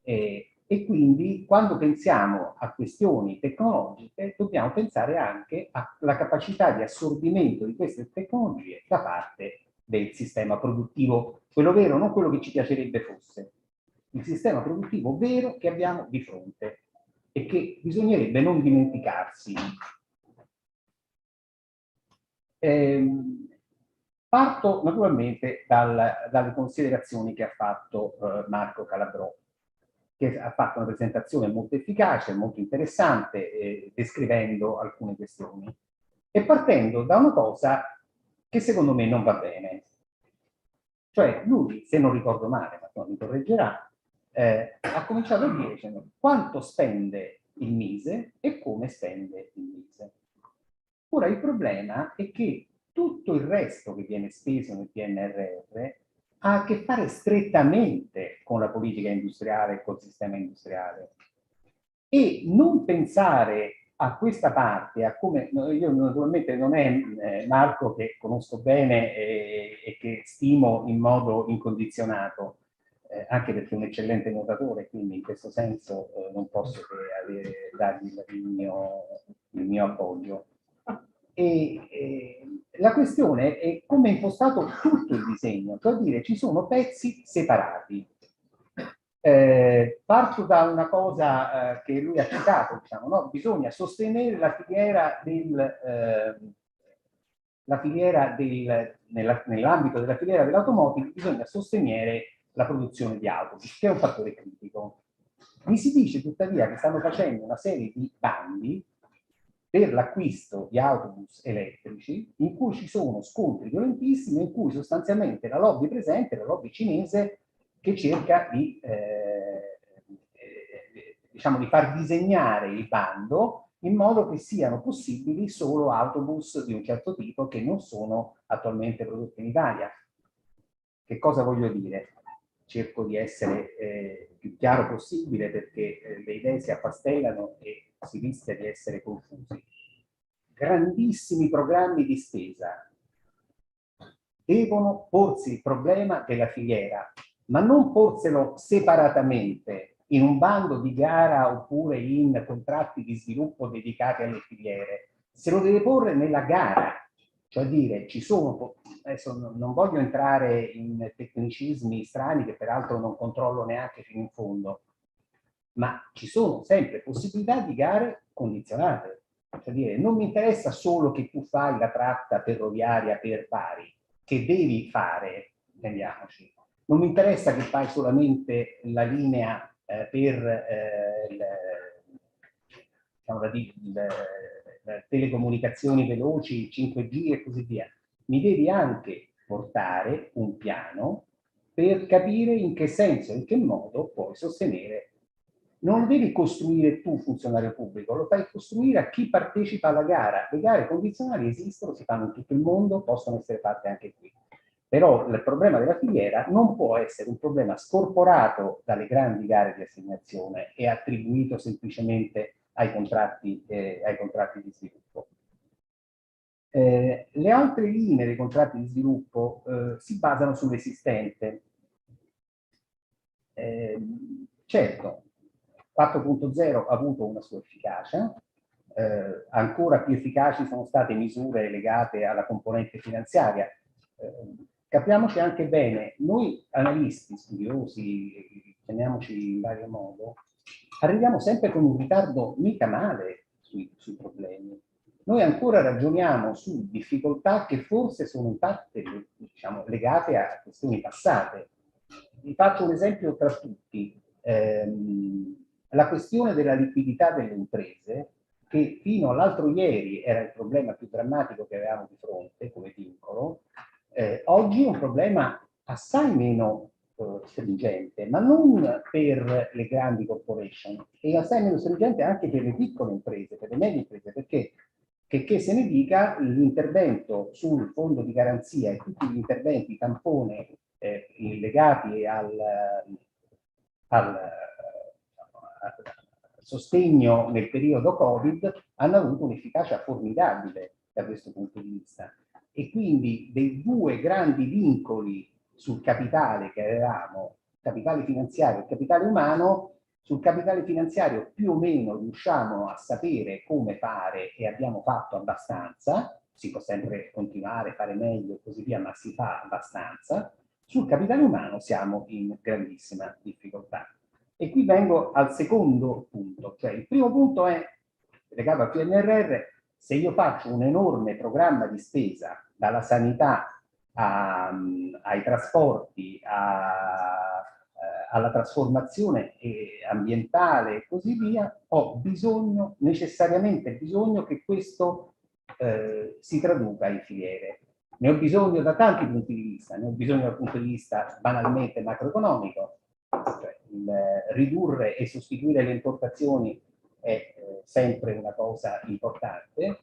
E quindi quando pensiamo a questioni tecnologiche dobbiamo pensare anche alla capacità di assorbimento di queste tecnologie da parte del sistema produttivo, quello vero, non quello che ci piacerebbe fosse, il sistema produttivo vero che abbiamo di fronte e che bisognerebbe non dimenticarsi. Parto naturalmente dalle considerazioni che ha fatto Marco Calabrò, che ha fatto una presentazione molto efficace, molto interessante, descrivendo alcune questioni. E partendo da una cosa che secondo me non va bene. Cioè lui, se non ricordo male, ma poi mi correggerà, ha cominciato a dire quanto spende il Mise e come spende il Mise. Ora il problema è che tutto il resto che viene speso nel PNRR ha a che fare strettamente con la politica industriale e col sistema industriale. E non pensare a questa parte, a come io naturalmente non è Marco che conosco bene e che stimo in modo incondizionato, anche perché è un eccellente nuotatore, quindi in questo senso non posso che dargli il mio appoggio. La questione è come è impostato tutto il disegno, cioè dire ci sono pezzi separati. Parto da una cosa che lui ha citato, diciamo, no? Bisogna sostenere la filiera nell'ambito della filiera dell'automobile, bisogna sostenere la produzione di autobus, che è un fattore critico. Mi si dice tuttavia che stanno facendo una serie di bandi per l'acquisto di autobus elettrici in cui ci sono scontri violentissimi, in cui sostanzialmente la lobby presente, la lobby cinese, che cerca di, diciamo, di far disegnare il bando in modo che siano possibili solo autobus di un certo tipo che non sono attualmente prodotti in Italia. Che cosa voglio dire? Cerco di essere più chiaro possibile perché le idee si affastellano e si rischia di essere confusi. Grandissimi programmi di spesa devono porsi il problema della filiera, ma non porselo separatamente in un bando di gara oppure in contratti di sviluppo dedicati alle filiere. Se lo deve porre nella gara, cioè dire ci sono, adesso non voglio entrare in tecnicismi strani che peraltro non controllo neanche fino in fondo, ma ci sono sempre possibilità di gare condizionate. Cioè dire, non mi interessa solo che tu fai la tratta ferroviaria per Bari, che devi fare, intendiamoci. Non mi interessa che fai solamente la linea per le telecomunicazioni veloci, 5G e così via. Mi devi anche portare un piano per capire in che senso, in che modo puoi sostenere. Non lo devi costruire tu, funzionario pubblico, lo fai costruire a chi partecipa alla gara. Le gare condizionali esistono, si fanno in tutto il mondo, possono essere fatte anche qui. Però il problema della filiera non può essere un problema scorporato dalle grandi gare di assegnazione e attribuito semplicemente ai contratti di sviluppo. Le altre linee dei contratti di sviluppo si basano sull'esistente. Certo, 4.0 ha avuto una sua efficacia, ancora più efficaci sono state misure legate alla componente finanziaria. Capiamoci anche bene, noi analisti, studiosi, chiamiamoci in vario modo, arriviamo sempre con un ritardo mica male sui problemi. Noi ancora ragioniamo su difficoltà che forse sono in parte, diciamo, legate a questioni passate. Vi faccio un esempio tra tutti. La questione della liquidità delle imprese, che fino all'altro ieri era il problema più drammatico che avevamo di fronte come vincolo, oggi è un problema assai meno stringente, ma non per le grandi corporation, e assai meno stringente anche per le piccole imprese, per le medie imprese, perché che se ne dica, l'intervento sul fondo di garanzia e tutti gli interventi tampone legati al sostegno nel periodo Covid hanno avuto un'efficacia formidabile da questo punto di vista. e quindi dei due grandi vincoli sul capitale che avevamo, capitale finanziario e capitale umano. Sul capitale finanziario più o meno riusciamo a sapere come fare e abbiamo fatto abbastanza, si può sempre continuare, fare meglio e così via, ma si fa abbastanza. Sul capitale umano siamo in grandissima difficoltà. E qui vengo al secondo punto, cioè il primo punto è legato al PNRR. Se io faccio un enorme programma di spesa dalla sanità ai trasporti, alla trasformazione ambientale e così via, ho bisogno, necessariamente bisogno che questo si traduca in filiere. Ne ho bisogno da tanti punti di vista, ne ho bisogno dal punto di vista banalmente macroeconomico, cioè ridurre e sostituire le importazioni è sempre una cosa importante.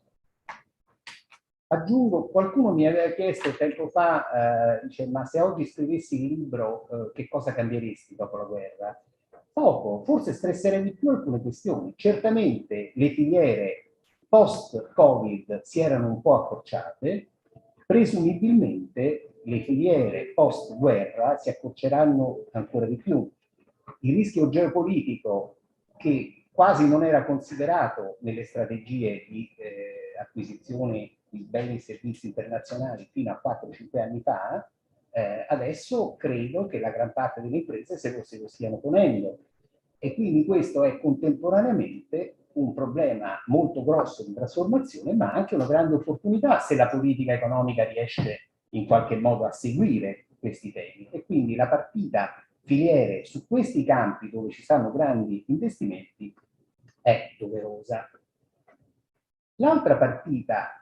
Aggiungo, qualcuno mi aveva chiesto tempo fa, dice, ma se oggi scrivessi il libro, che cosa cambieresti dopo la guerra? Poco, forse stresserei di più alcune questioni. Certamente le filiere post-Covid si erano un po' accorciate, presumibilmente le filiere post-guerra si accorceranno ancora di più. Il rischio geopolitico, che quasi non era considerato nelle strategie di acquisizione di beni e servizi internazionali fino a 4-5 anni fa, adesso credo che la gran parte delle imprese se lo stiano ponendo. E quindi questo è contemporaneamente un problema molto grosso di trasformazione, ma anche una grande opportunità se la politica economica riesce in qualche modo a seguire questi temi. E quindi la partita filiere su questi campi dove ci stanno grandi investimenti è doverosa. L'altra partita,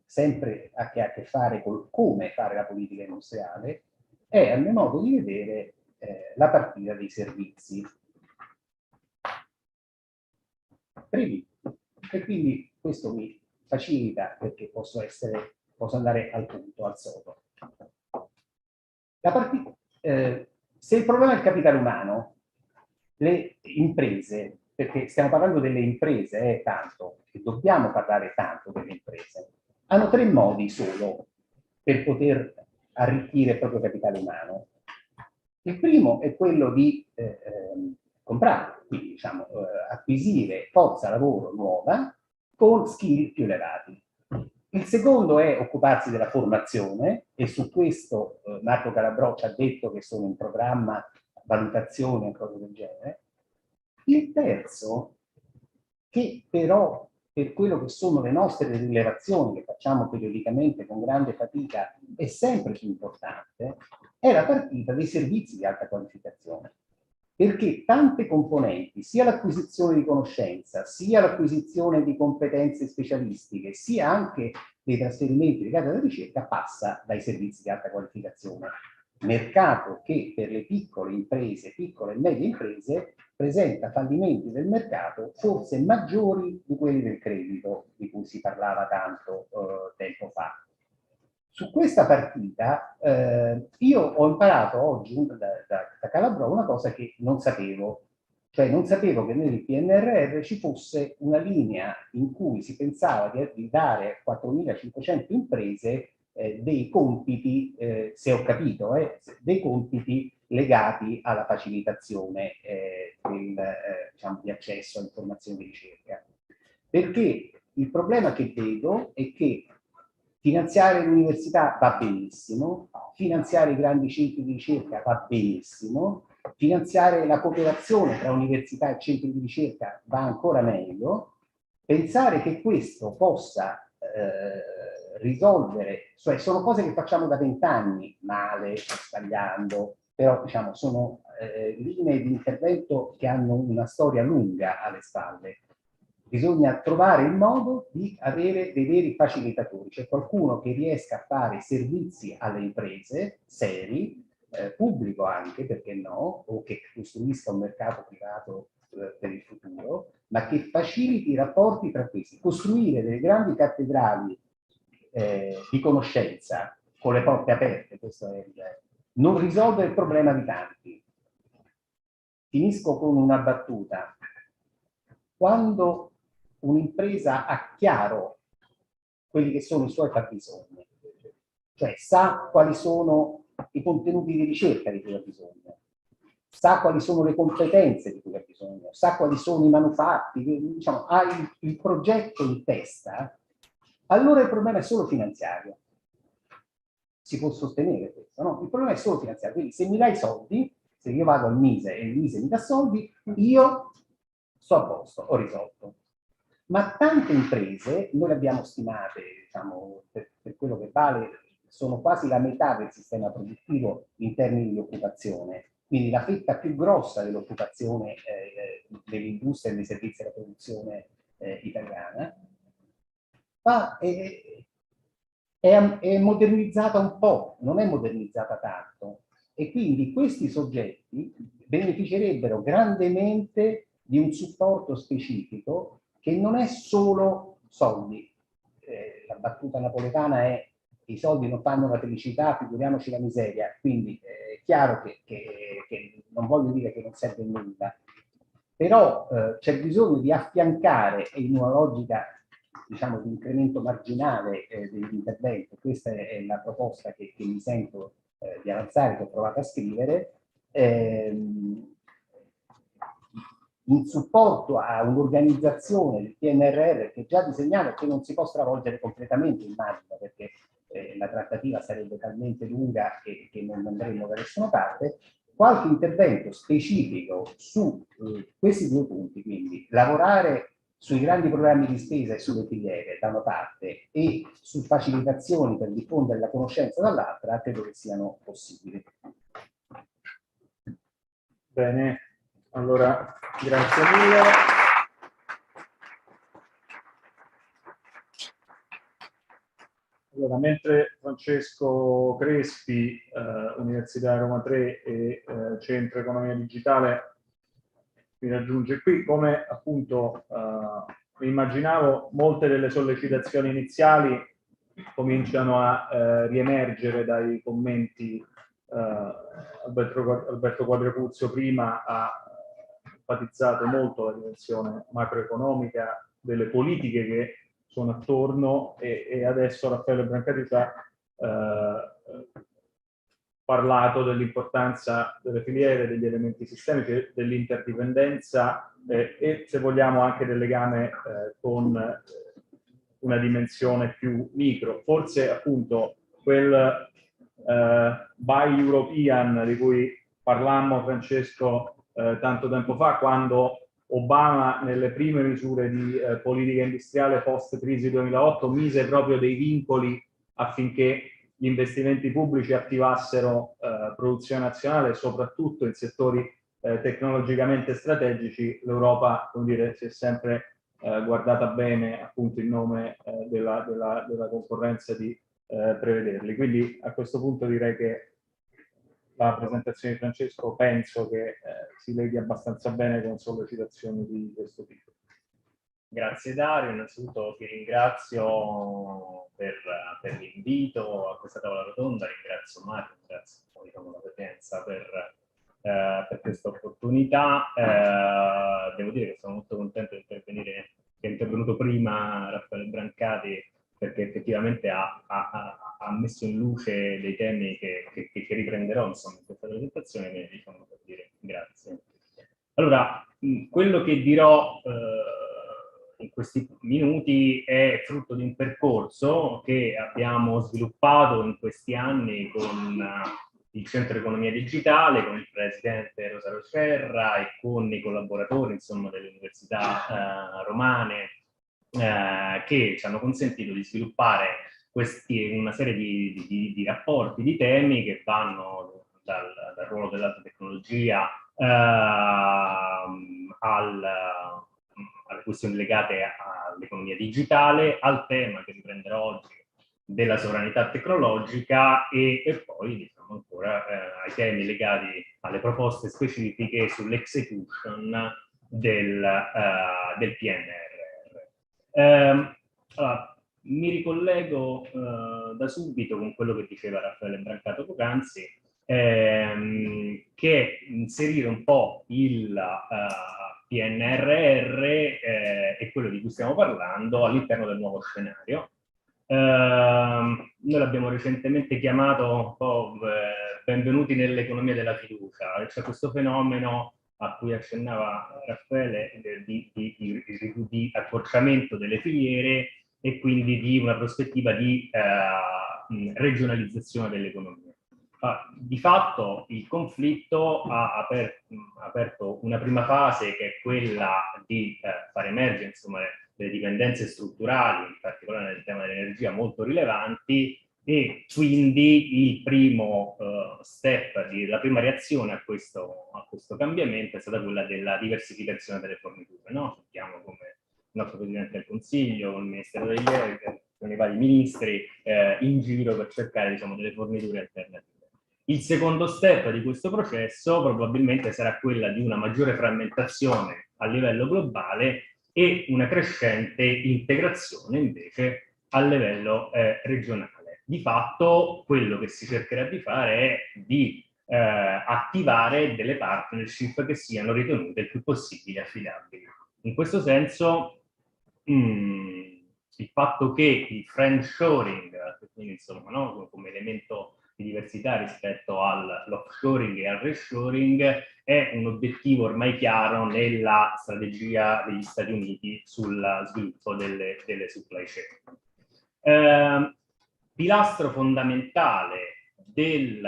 sempre che ha a che fare con come fare la politica industriale, è a mio modo di vedere la partita dei servizi. E quindi questo mi facilita perché posso andare al punto, al sodo. Se il problema è il capitale umano, le imprese, perché stiamo parlando delle imprese, tanto, e dobbiamo parlare tanto delle imprese, hanno 3 modi solo per poter arricchire il proprio capitale umano. Il primo è quello di comprare, quindi diciamo, acquisire forza lavoro nuova con skill più elevati. Il secondo è occuparsi della formazione, e su questo Marco Calabrò ci ha detto che sono in programma valutazioni e cose del genere. Il terzo, che però per quello che sono le nostre rilevazioni che facciamo periodicamente con grande fatica è sempre più importante, è la partita dei servizi di alta qualificazione. Perché tante componenti, sia l'acquisizione di conoscenza, sia l'acquisizione di competenze specialistiche, sia anche dei trasferimenti legati alla ricerca, passa dai servizi di alta qualificazione. Mercato che per le piccole imprese, piccole e medie imprese, presenta fallimenti del mercato forse maggiori di quelli del credito, di cui si parlava tanto tempo fa. Su questa partita io ho imparato oggi da Calabrò una cosa che non sapevo, cioè non sapevo che nel PNRR ci fosse una linea in cui si pensava di dare a 4.500 imprese dei compiti, se ho capito, dei compiti legati alla facilitazione diciamo, di accesso a informazioni di ricerca. Perché il problema che vedo è che finanziare l'università va benissimo, finanziare i grandi centri di ricerca va benissimo, finanziare la cooperazione tra università e centri di ricerca va ancora meglio. Pensare che questo possa risolvere, cioè sono cose che facciamo da 20 anni, male, sbagliando, però diciamo sono linee di intervento che hanno una storia lunga alle spalle. Bisogna trovare il modo di avere dei veri facilitatori, cioè qualcuno che riesca a fare servizi alle imprese seri, pubblico anche, perché no, o che costruisca un mercato privato per il futuro, ma che faciliti i rapporti tra questi. Costruire delle grandi cattedrali di conoscenza con le porte aperte, questo è non risolve il problema di tanti. Finisco con una battuta. Quando un'impresa ha chiaro quelli che sono i suoi fabbisogni, cioè sa quali sono i contenuti di ricerca di cui ha bisogno, sa quali sono le competenze di cui ha bisogno, sa quali sono i manufatti, diciamo, ha il progetto in testa, allora il problema è solo finanziario. Si può sostenere questo, no? Il problema è solo finanziario. Quindi se mi dai soldi, se io vado al Mise e il Mise mi dà soldi, io sto a posto, ho risolto. Ma tante imprese, noi le abbiamo stimate, diciamo, per quello che vale, sono quasi la metà del sistema produttivo in termini di occupazione. Quindi la fetta più grossa dell'occupazione dell'industria e dei servizi della produzione italiana, ma è modernizzata un po', non è modernizzata tanto. E quindi questi soggetti beneficerebbero grandemente di un supporto specifico che non è solo soldi. La battuta napoletana è: i soldi non fanno la felicità, figuriamoci la miseria. Quindi è chiaro che non voglio dire che non serve nulla, però c'è bisogno di affiancare in una logica, diciamo, di incremento marginale dell'intervento. Questa è la proposta che mi sento di avanzare, che ho provato a scrivere, in supporto a un'organizzazione del PNRR che è già disegnata e che non si può stravolgere completamente, immagino, perché la trattativa sarebbe talmente lunga che non andremo da nessuna parte. Qualche intervento specifico su questi due punti, quindi lavorare sui grandi programmi di spesa e sulle filiere da una parte e su facilitazioni per diffondere la conoscenza dall'altra, credo che siano possibili. Bene, allora grazie mille. Allora, mentre Francesco Crespi, Università Roma Tre e Centro Economia Digitale mi raggiunge qui, come appunto mi immaginavo, molte delle sollecitazioni iniziali cominciano a riemergere dai commenti. Alberto Quadrepuzio prima ha enfatizzato molto la dimensione macroeconomica delle politiche che sono attorno, e adesso Raffaele Brancati ci ha parlato dell'importanza delle filiere, degli elementi sistemici, dell'interdipendenza e, se vogliamo, anche del legame con una dimensione più micro. Forse appunto quel Buy European di cui parlammo, Francesco, tanto tempo fa, quando Obama nelle prime misure di politica industriale post-crisi 2008 mise proprio dei vincoli affinché gli investimenti pubblici attivassero produzione nazionale, soprattutto in settori tecnologicamente strategici. L'Europa, come dire, si è sempre guardata bene, appunto, in nome della concorrenza, di prevederli. Quindi a questo punto direi che la presentazione di Francesco penso che si leghi abbastanza bene con sollecitazioni di questo tipo. Grazie Dario, innanzitutto ti ringrazio per l'invito a questa tavola rotonda, ringrazio Marco, ringrazio la Sapienza per questa opportunità. Devo dire che sono molto contento di intervenire, che è intervenuto prima Raffaele Brancati, perché effettivamente ha messo in luce dei temi che riprenderò, insomma, in questa presentazione, quindi diciamo, per dire grazie. Allora, quello che dirò in questi minuti è frutto di un percorso che abbiamo sviluppato in questi anni con il Centro Economia Digitale, con il presidente Rosario Scerra e con i collaboratori, insomma, delle università romane, che ci hanno consentito di sviluppare una serie di rapporti, di temi che vanno dal ruolo dell'alta tecnologia alle questioni legate all'economia digitale, al tema che riprenderò oggi della sovranità tecnologica e poi, diciamo, ancora ai temi legati alle proposte specifiche sull'execution del PNRR. Allora, mi ricollego da subito con quello che diceva Raffaele Brancato poc'anzi, che è inserire un po' il PNRR e quello di cui stiamo parlando all'interno del nuovo scenario, Noi l'abbiamo recentemente chiamato un po' benvenuti nell'economia della fiducia. C'è questo fenomeno a cui accennava Raffaele di accorciamento delle filiere e quindi di una prospettiva di regionalizzazione dell'economia. Di fatto il conflitto ha aperto una prima fase che è quella di far emergere, insomma, le dipendenze strutturali, in particolare nel tema dell'energia, molto rilevanti, e quindi il primo step, la prima reazione a questo cambiamento è stata quella della diversificazione delle forniture, no? Sappiamo come il nostro Presidente del Consiglio, il Ministero degli Esteri, con i vari ministri in giro per cercare, diciamo, delle forniture alternative. Il secondo step di questo processo probabilmente sarà quella di una maggiore frammentazione a livello globale e una crescente integrazione invece a livello regionale. Di fatto quello che si cercherà di fare è di attivare delle partnership che siano ritenute il più possibile affidabili. In questo senso il fatto che il friendshoring, quindi insomma, no, come elemento di diversità rispetto all'offshoring e al reshoring, è un obiettivo ormai chiaro nella strategia degli Stati Uniti sul sviluppo delle supply chain. Pilastro fondamentale di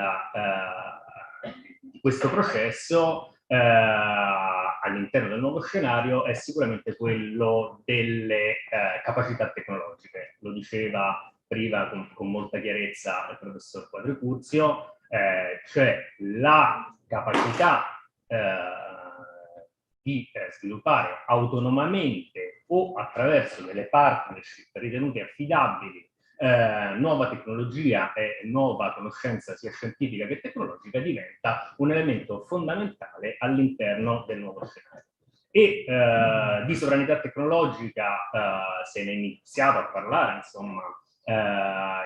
questo processo all'interno del nuovo scenario è sicuramente quello delle capacità tecnologiche. Lo diceva prima con molta chiarezza il professor Quadricurzio, cioè la capacità di sviluppare autonomamente o attraverso delle partnership ritenute affidabili nuova tecnologia e nuova conoscenza sia scientifica che tecnologica diventa un elemento fondamentale all'interno del nuovo scenario. E di sovranità tecnologica se ne è iniziato a parlare, insomma,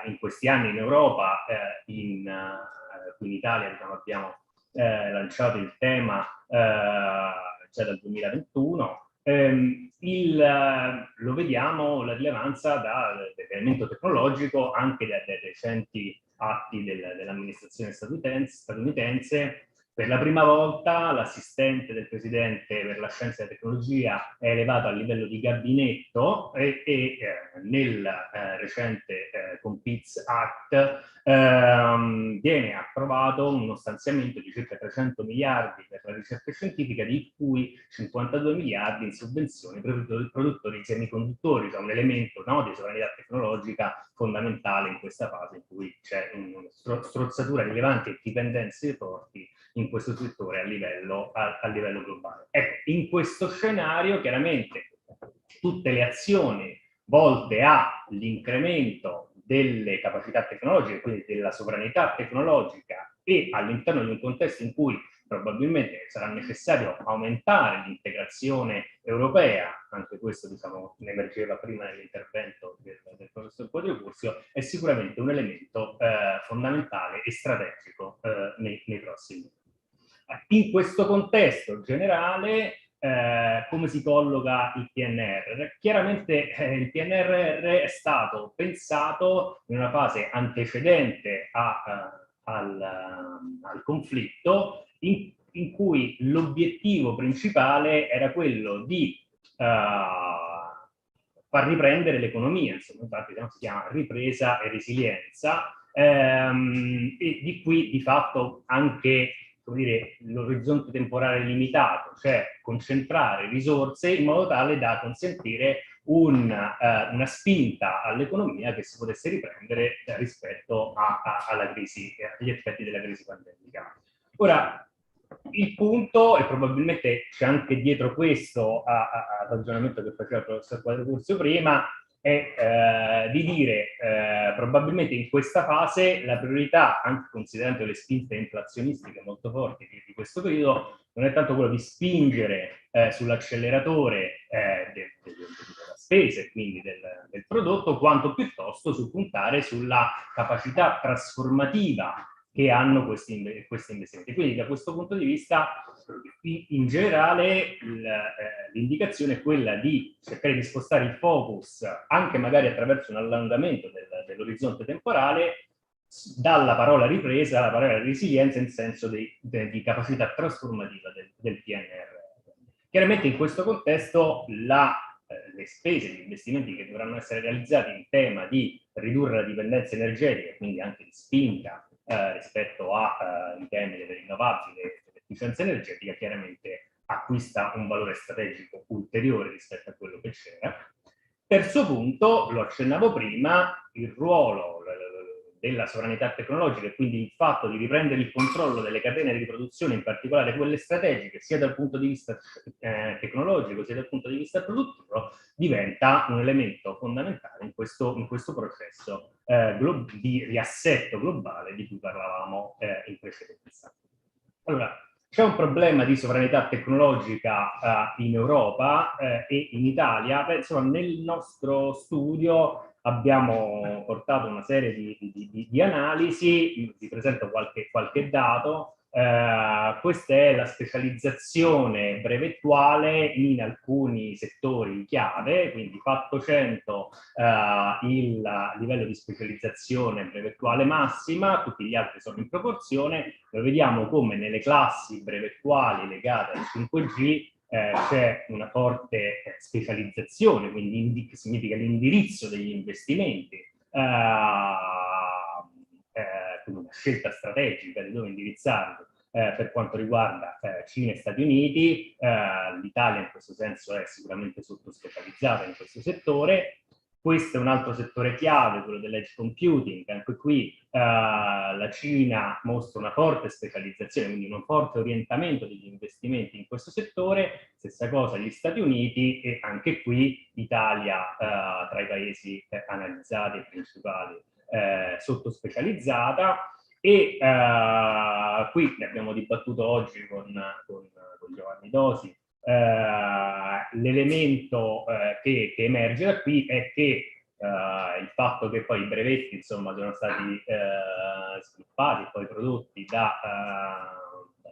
in questi anni in Europa, qui in Italia, diciamo, abbiamo lanciato il tema già dal 2021. Lo vediamo la rilevanza dell'elemento tecnologico anche dai recenti atti dell'amministrazione statunitense. Per la prima volta l'assistente del presidente per la scienza e la tecnologia è elevato a livello di gabinetto e nel recente Compiz Act viene approvato uno stanziamento di circa 300 miliardi per la ricerca scientifica, di cui 52 miliardi in sovvenzioni per i produttori di semiconduttori, cioè un elemento, no, di sovranità tecnologica fondamentale in questa fase in cui c'è una strozzatura rilevante e dipendenze forti in questo settore a livello globale. Ecco, in questo scenario chiaramente tutte le azioni volte all'incremento delle capacità tecnologiche, quindi della sovranità tecnologica, e all'interno di un contesto in cui probabilmente sarà necessario aumentare l'integrazione europea, anche questo, diciamo, ne emergeva prima nell'intervento del professor Quadricurzio, è sicuramente un elemento fondamentale e strategico nei prossimi anni. In questo contesto generale, come si colloca il PNRR? Chiaramente il PNRR è stato pensato in una fase antecedente al conflitto, in cui l'obiettivo principale era quello di far riprendere l'economia, insomma, infatti si chiama ripresa e resilienza, e di qui di fatto anche l'orizzonte temporale limitato, cioè concentrare risorse in modo tale da consentire una spinta all'economia che si potesse riprendere rispetto alla crisi, agli effetti della crisi pandemica. Ora, il punto, e probabilmente c'è anche dietro questo al ragionamento che faceva il professor Quadricurzio prima, è di dire probabilmente in questa fase la priorità, anche considerando le spinte inflazionistiche molto forti di questo periodo, non è tanto quello di spingere sull'acceleratore della spesa e quindi del prodotto, quanto piuttosto su puntare sulla capacità trasformativa che hanno questi investimenti. Quindi da questo punto di vista In generale l'indicazione è quella di cercare di spostare il focus, anche magari attraverso un allungamento dell'orizzonte temporale, dalla parola ripresa alla parola resilienza in senso di capacità trasformativa del PNRR. Chiaramente in questo contesto le spese, gli investimenti che dovranno essere realizzati in tema di ridurre la dipendenza energetica, quindi anche di spinta rispetto ai temi delle rinnovabili e dell'efficienza energetica, chiaramente acquista un valore strategico ulteriore rispetto a quello che c'era. Terzo punto, lo accennavo prima, il ruolo della sovranità tecnologica e quindi il fatto di riprendere il controllo delle catene di produzione, in particolare quelle strategiche, sia dal punto di vista tecnologico sia dal punto di vista produttivo, diventa un elemento fondamentale in questo processo di riassetto globale di cui parlavamo in precedenza. Allora, c'è un problema di sovranità tecnologica in Europa e in Italia. Beh, insomma, nel nostro studio abbiamo portato una serie di analisi, vi presento qualche dato. Questa è la specializzazione brevettuale in alcuni settori chiave, quindi fatto 100 il livello di specializzazione brevettuale massima, tutti gli altri sono in proporzione. Lo vediamo come nelle classi brevettuali legate al 5G c'è una forte specializzazione, quindi significa l'indirizzo degli investimenti, quindi una scelta strategica di dove indirizzarli per quanto riguarda Cina e Stati Uniti. L'Italia in questo senso è sicuramente sottospecializzata in questo settore. Questo è un altro settore chiave, quello dell'edge computing. Anche qui la Cina mostra una forte specializzazione, quindi un forte orientamento degli investimenti in questo settore. Stessa cosa gli Stati Uniti, e anche qui l'Italia tra i paesi analizzati e principali sottospecializzata. E qui ne abbiamo dibattuto oggi con Giovanni Dosi. L'elemento che emerge da qui è che il fatto che poi i brevetti insomma sono stati sviluppati e poi prodotti da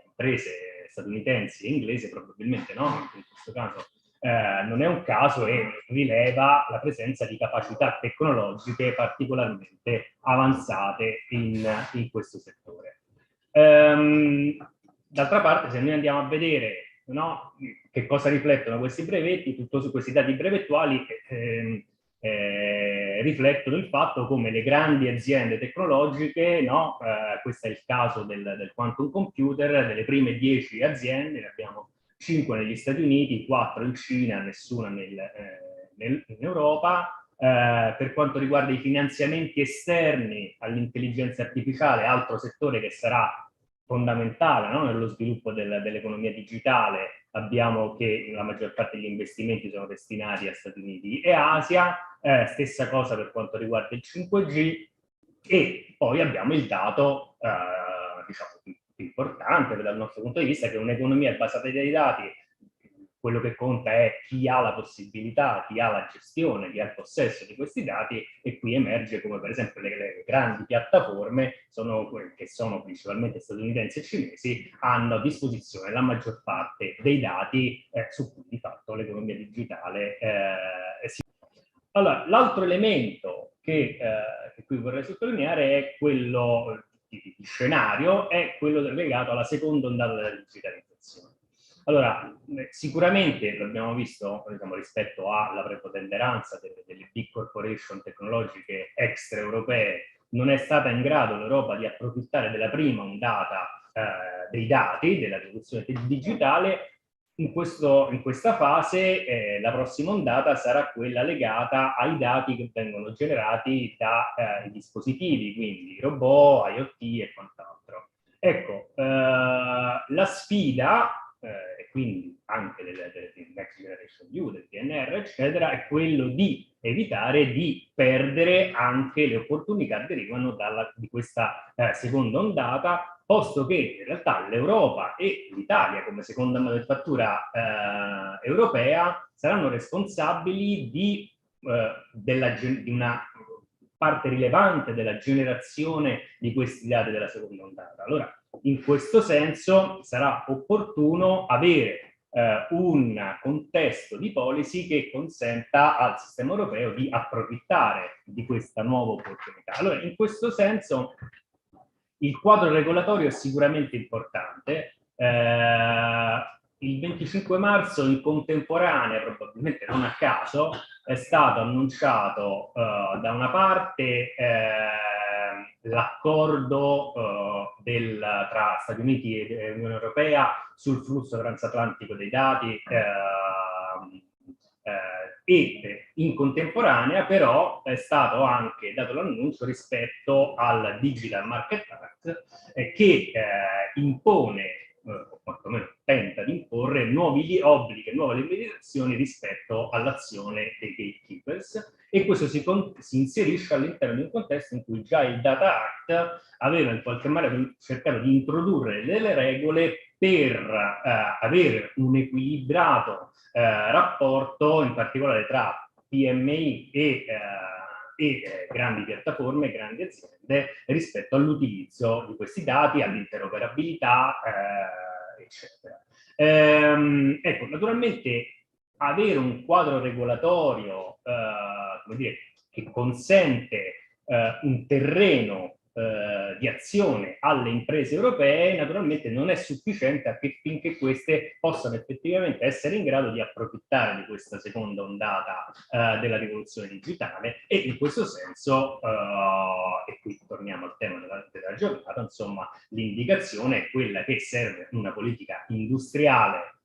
imprese statunitensi e inglesi, probabilmente no, anche in questo caso non è un caso, e rileva la presenza di capacità tecnologiche particolarmente avanzate in questo settore. D'altra parte, se noi andiamo a vedere che cosa riflettono questi brevetti, tutto questi dati brevettuali riflettono il fatto come le grandi aziende tecnologiche, questo è il caso del quantum computer, delle prime 10 aziende, ne abbiamo 5 negli Stati Uniti, 4 in Cina, nessuna in Europa. Per quanto riguarda i finanziamenti esterni all'intelligenza artificiale, altro settore che sarà fondamentale nello sviluppo dell'economia digitale, abbiamo che la maggior parte degli investimenti sono destinati a Stati Uniti e Asia, stessa cosa per quanto riguarda il 5G, e poi abbiamo il dato diciamo più importante dal nostro punto di vista, che un'economia basata dai dati, quello che conta è chi ha la possibilità, chi ha la gestione, chi ha il possesso di questi dati, e qui emerge come per esempio le grandi piattaforme, che sono principalmente statunitensi e cinesi, hanno a disposizione la maggior parte dei dati su cui di fatto l'economia digitale si... Allora, l'altro elemento che qui vorrei sottolineare è quello di scenario, è quello legato alla seconda ondata della digitalizzazione. Allora, sicuramente l'abbiamo visto, diciamo, rispetto alla preponderanza delle big corporation tecnologiche extraeuropee, non è stata in grado l'Europa di approfittare della prima ondata dei dati, della rivoluzione digitale. In questa fase la prossima ondata sarà quella legata ai dati che vengono generati dai dispositivi, quindi robot, IoT e quant'altro. Ecco, la sfida, e quindi anche del Next Generation EU, del PNR, eccetera, è quello di evitare di perdere anche le opportunità che derivano di questa seconda ondata, posto che in realtà l'Europa e l'Italia come seconda manifattura europea saranno responsabili di una parte rilevante della generazione di questi dati della seconda ondata. Allora, In questo senso sarà opportuno avere un contesto di policy che consenta al sistema europeo di approfittare di questa nuova opportunità. Allora, in questo senso il quadro regolatorio è sicuramente importante. Il 25 marzo in contemporanea, probabilmente non a caso, è stato annunciato da una parte l'accordo tra Stati Uniti e Unione Europea sul flusso transatlantico dei dati e in contemporanea però è stato anche dato l'annuncio rispetto al Digital Market Act che impone o quantomeno tenta di imporre nuovi obblighi e nuove limitazioni rispetto all'azione dei gatekeepers, e questo si inserisce all'interno di un contesto in cui già il Data Act aveva in qualche modo cercato di introdurre delle regole per avere un equilibrato rapporto, in particolare tra PMI e grandi piattaforme, grandi aziende, rispetto all'utilizzo di questi dati, all'interoperabilità, eccetera. Ecco, naturalmente avere un quadro regolatorio come dire, che consente un terreno di azione alle imprese europee, naturalmente non è sufficiente finché queste possano effettivamente essere in grado di approfittare di questa seconda ondata della rivoluzione digitale, e in questo senso, e qui torniamo al tema della giornata, insomma, l'indicazione è quella che serve una politica industriale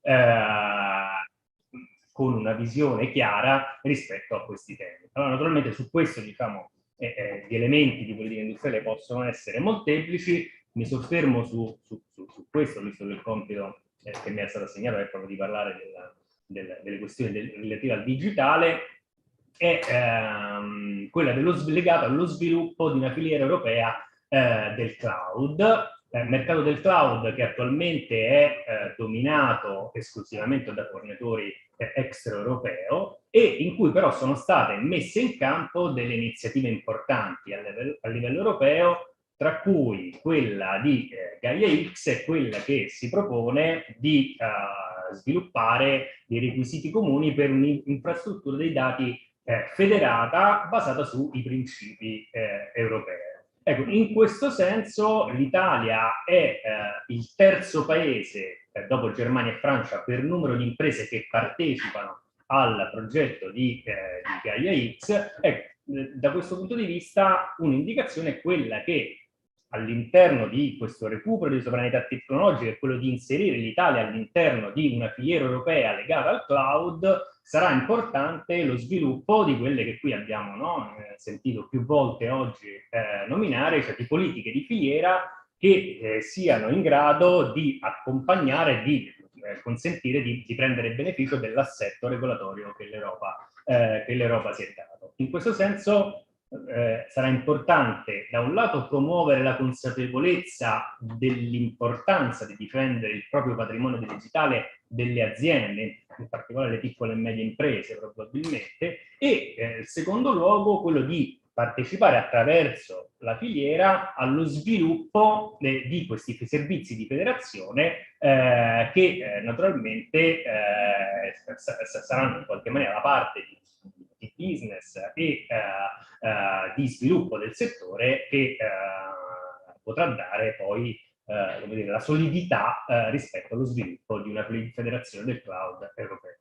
con una visione chiara rispetto a questi temi. Allora, naturalmente su questo, diciamo, gli elementi di politica industriale possono essere molteplici. Mi soffermo su questo, visto che il compito che mi è stato assegnato è proprio di parlare delle questioni relative al digitale, è quella legata allo sviluppo di una filiera europea del cloud. Il mercato del cloud che attualmente è dominato esclusivamente da fornitori extraeuropeo, e in cui però sono state messe in campo delle iniziative importanti a livello europeo, tra cui quella di Gaia X è quella che si propone di sviluppare dei requisiti comuni per un'infrastruttura dei dati federata basata sui principi europei. Ecco, in questo senso l'Italia è il terzo paese, dopo Germania e Francia, per numero di imprese che partecipano al progetto di Gaia X. Da questo punto di vista un'indicazione è quella che all'interno di questo recupero di sovranità tecnologica è quello di inserire l'Italia all'interno di una filiera europea legata al cloud. Sarà importante lo sviluppo di quelle che qui abbiamo sentito più volte oggi nominare, cioè di politiche di filiera che siano in grado di accompagnare, di consentire di prendere beneficio dell'assetto regolatorio che l'Europa si è dato. In questo senso sarà importante da un lato promuovere la consapevolezza dell'importanza di difendere il proprio patrimonio digitale delle aziende, in particolare le piccole e medie imprese probabilmente, e in secondo luogo quello di partecipare attraverso la filiera allo sviluppo di questi servizi di federazione che naturalmente saranno in qualche maniera la parte di business e di sviluppo del settore che potrà dare poi come dire, la solidità rispetto allo sviluppo di una federazione del cloud europeo.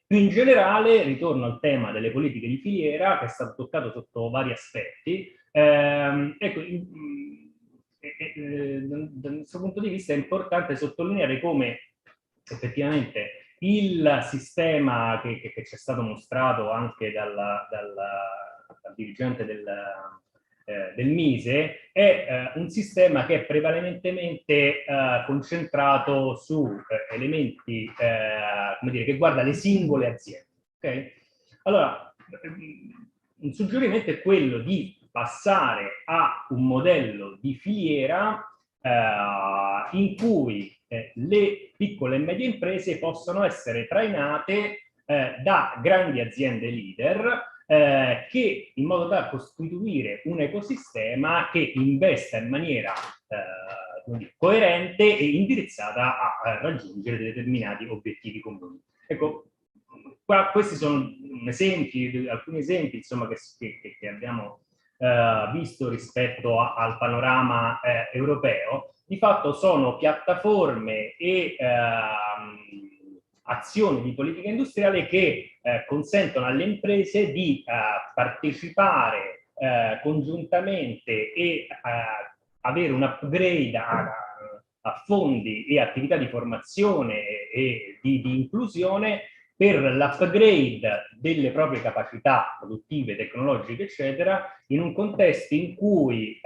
Più in generale, ritorno al tema delle politiche di filiera, che è stato toccato sotto vari aspetti. Ecco, dal nostro punto di vista è importante sottolineare come effettivamente il sistema che ci è stato mostrato anche dal dirigente del Mise è un sistema che è prevalentemente concentrato su elementi come dire, che guarda le singole aziende. Okay? Allora, un suggerimento è quello di passare a un modello di filiera in cui le piccole e medie imprese possono essere trainate da grandi aziende leader che in modo da costituire un ecosistema che investa in maniera coerente e indirizzata a raggiungere determinati obiettivi comuni. Ecco, questi sono alcuni esempi insomma, che abbiamo visto rispetto al panorama europeo. Di fatto sono piattaforme e azioni di politica industriale che consentono alle imprese di partecipare congiuntamente e avere un upgrade a fondi e attività di formazione e di inclusione per l'upgrade delle proprie capacità produttive, tecnologiche, eccetera, in un contesto in cui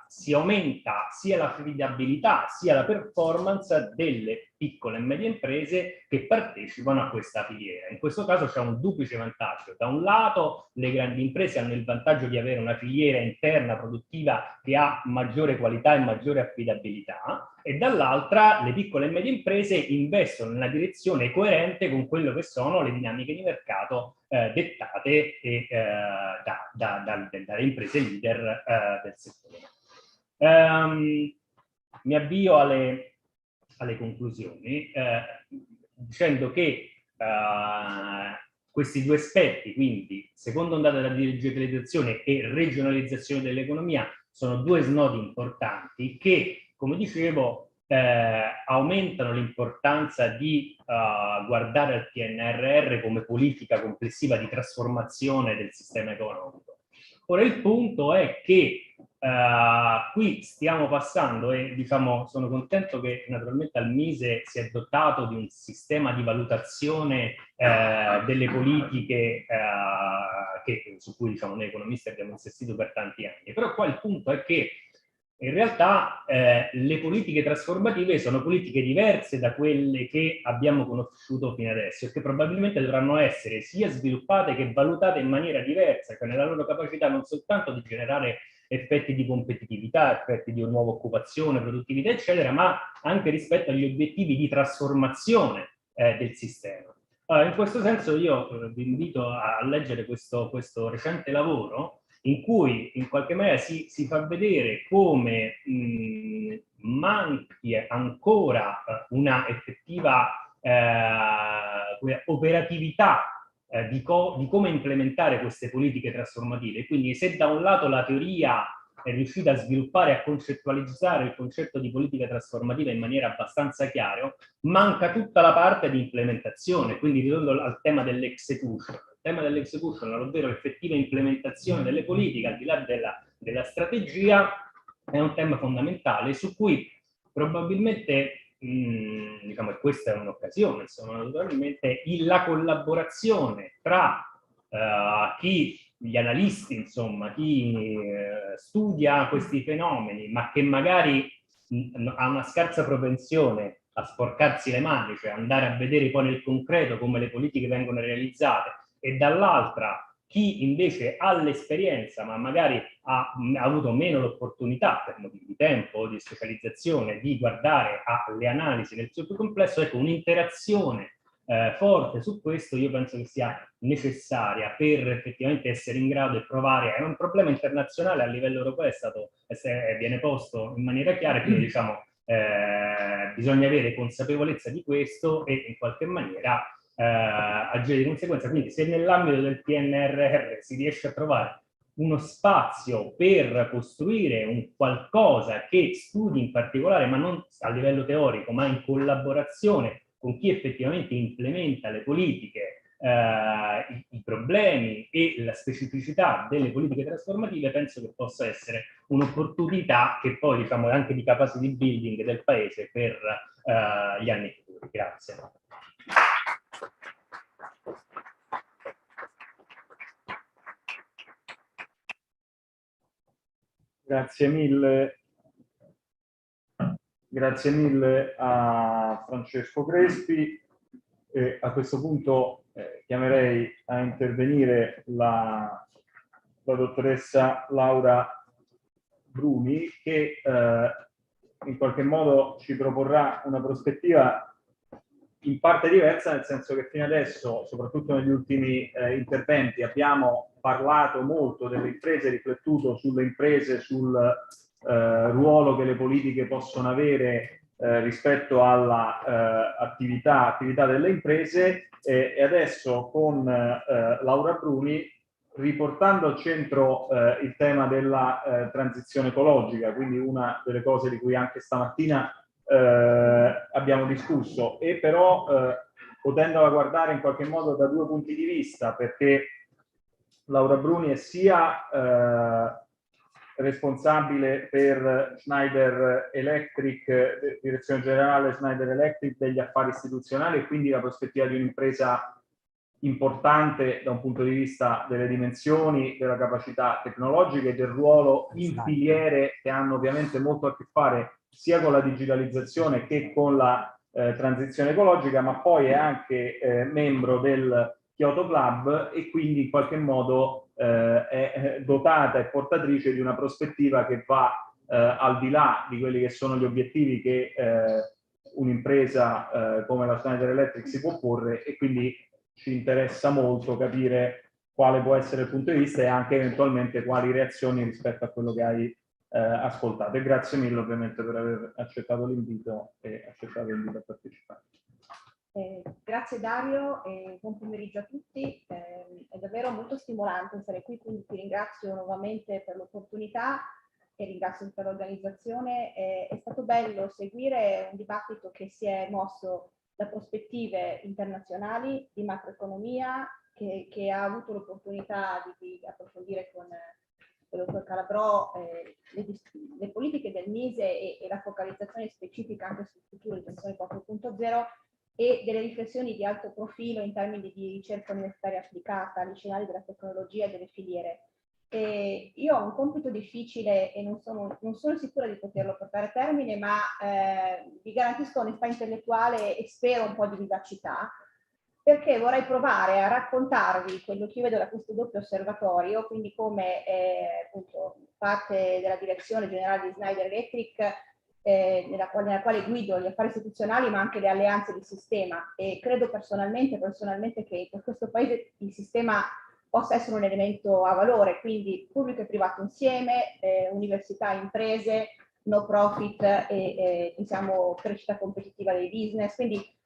si aumenta sia l'affidabilità sia la performance delle piccole e medie imprese che partecipano a questa filiera. In questo caso c'è un duplice vantaggio. Da un lato le grandi imprese hanno il vantaggio di avere una filiera interna produttiva che ha maggiore qualità e maggiore affidabilità, e dall'altra le piccole e medie imprese investono in una direzione coerente con quello che sono le dinamiche di mercato dettate dalle imprese leader del settore. Mi avvio alle conclusioni dicendo che questi due aspetti, quindi seconda ondata della digitalizzazione e regionalizzazione dell'economia, sono due snodi importanti che, come dicevo, aumentano l'importanza di guardare al PNRR come politica complessiva di trasformazione del sistema economico. Ora il punto è che qui stiamo passando e diciamo sono contento che naturalmente al Mise si è dotato di un sistema di valutazione delle politiche su cui diciamo, noi economisti abbiamo insistito per tanti anni, però qua il punto è che in realtà le politiche trasformative sono politiche diverse da quelle che abbiamo conosciuto fino adesso e che probabilmente dovranno essere sia sviluppate che valutate in maniera diversa, cioè nella loro capacità non soltanto di generare effetti di competitività, effetti di nuova occupazione, produttività, eccetera, ma anche rispetto agli obiettivi di trasformazione del sistema. Allora, in questo senso io vi invito a leggere questo recente lavoro in cui in qualche maniera si fa vedere come manchi ancora una effettiva operatività di come implementare queste politiche trasformative. Quindi se da un lato la teoria è riuscita a sviluppare e a concettualizzare il concetto di politica trasformativa in maniera abbastanza chiara, manca tutta la parte di implementazione, quindi ritorno al tema dell'execution. Il tema dell'execution, ovvero l'effettiva implementazione delle politiche, al di là della strategia, è un tema fondamentale su cui probabilmente diciamo, e questa è un'occasione, insomma, naturalmente la collaborazione tra gli analisti, insomma, chi studia questi fenomeni, ma che magari ha una scarsa propensione a sporcarsi le mani, cioè andare a vedere poi nel concreto come le politiche vengono realizzate, e dall'altra chi invece ha l'esperienza ma magari ha avuto meno l'opportunità per motivi di tempo o di specializzazione di guardare alle analisi nel suo più complesso, ecco, un'interazione forte su questo io penso che sia necessaria per effettivamente essere in grado di provare. È un problema internazionale, a livello europeo viene posto in maniera chiara, quindi diciamo bisogna avere consapevolezza di questo e in qualche maniera agire di conseguenza. Quindi se nell'ambito del PNRR si riesce a trovare uno spazio per costruire un qualcosa che studi in particolare, ma non a livello teorico, ma in collaborazione con chi effettivamente implementa le politiche, i problemi e la specificità delle politiche trasformative, penso che possa essere un'opportunità che poi diciamo è anche di capacity building del Paese per gli anni futuri. Grazie. Grazie mille a Francesco Crespi. E a questo punto chiamerei a intervenire la dottoressa Laura Bruni, che in qualche modo ci proporrà una prospettiva in parte diversa, nel senso che fino adesso, soprattutto negli ultimi interventi, abbiamo parlato molto delle imprese, riflettuto sulle imprese, sul ruolo che le politiche possono avere rispetto alla attività delle imprese, e adesso con Laura Bruni, riportando al centro il tema della transizione ecologica, quindi una delle cose di cui anche stamattina abbiamo discusso, e però potendola guardare in qualche modo da due punti di vista, perché Laura Bruni è sia responsabile per Schneider Electric, direzione generale Schneider Electric degli affari istituzionali, e quindi la prospettiva di un'impresa importante da un punto di vista delle dimensioni, della capacità tecnologica e del ruolo in filiere che hanno ovviamente molto a che fare sia con la digitalizzazione che con la transizione ecologica, ma poi è anche membro del Kyoto Club e quindi in qualche modo è dotata e portatrice di una prospettiva che va al di là di quelli che sono gli obiettivi che un'impresa come la Schneider Electric si può porre, e quindi ci interessa molto capire quale può essere il punto di vista e anche eventualmente quali reazioni rispetto a quello che hai ascoltato. E grazie mille ovviamente per aver accettato l'invito a partecipare. Grazie Dario e buon pomeriggio a tutti. È davvero molto stimolante essere qui, quindi ti ringrazio nuovamente per l'opportunità e ringrazio per l'organizzazione. È stato bello seguire un dibattito che si è mosso da prospettive internazionali di macroeconomia, che ha avuto l'opportunità di approfondire con il dottor Calabrò le politiche del MISE e la focalizzazione specifica anche sul futuro di Gestione 4.0 e delle riflessioni di alto profilo in termini di ricerca universitaria applicata agli scenari della tecnologia e delle filiere. Io ho un compito difficile e non sono sicura di poterlo portare a termine, ma vi garantisco onestà intellettuale e spero un po' di vivacità, perché vorrei provare a raccontarvi quello che io vedo da questo doppio osservatorio, quindi come appunto parte della direzione generale di Schneider Electric, nella quale guido gli affari istituzionali ma anche le alleanze di sistema, e credo personalmente che per questo paese il sistema possa essere un elemento a valore, quindi pubblico e privato insieme, università, imprese, no profit e diciamo crescita competitiva dei business, quindi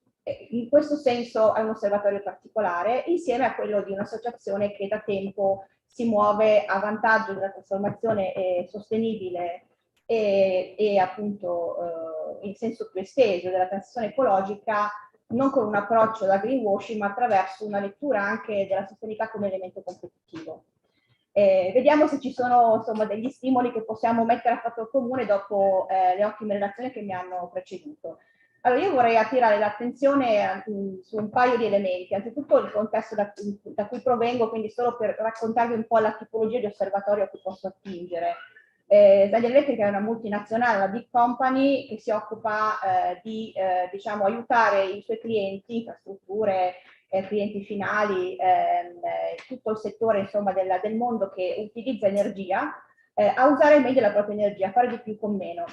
in questo senso è un osservatorio particolare, insieme a quello di un'associazione che da tempo si muove a vantaggio della trasformazione sostenibile e appunto in senso più esteso della transizione ecologica, non con un approccio da greenwashing, ma attraverso una lettura anche della sostenibilità come elemento competitivo. Vediamo se ci sono insomma degli stimoli che possiamo mettere a fatto comune dopo le ottime relazioni che mi hanno preceduto. Allora, io vorrei attirare l'attenzione su un paio di elementi, anzitutto il contesto da cui provengo, quindi solo per raccontarvi un po' la tipologia di osservatorio a cui posso attingere. Schneider Electric è una multinazionale, una big company che si occupa di diciamo, aiutare i suoi clienti, infrastrutture, clienti finali, tutto il settore insomma, del mondo che utilizza energia, a usare meglio la propria energia, a fare di più con meno,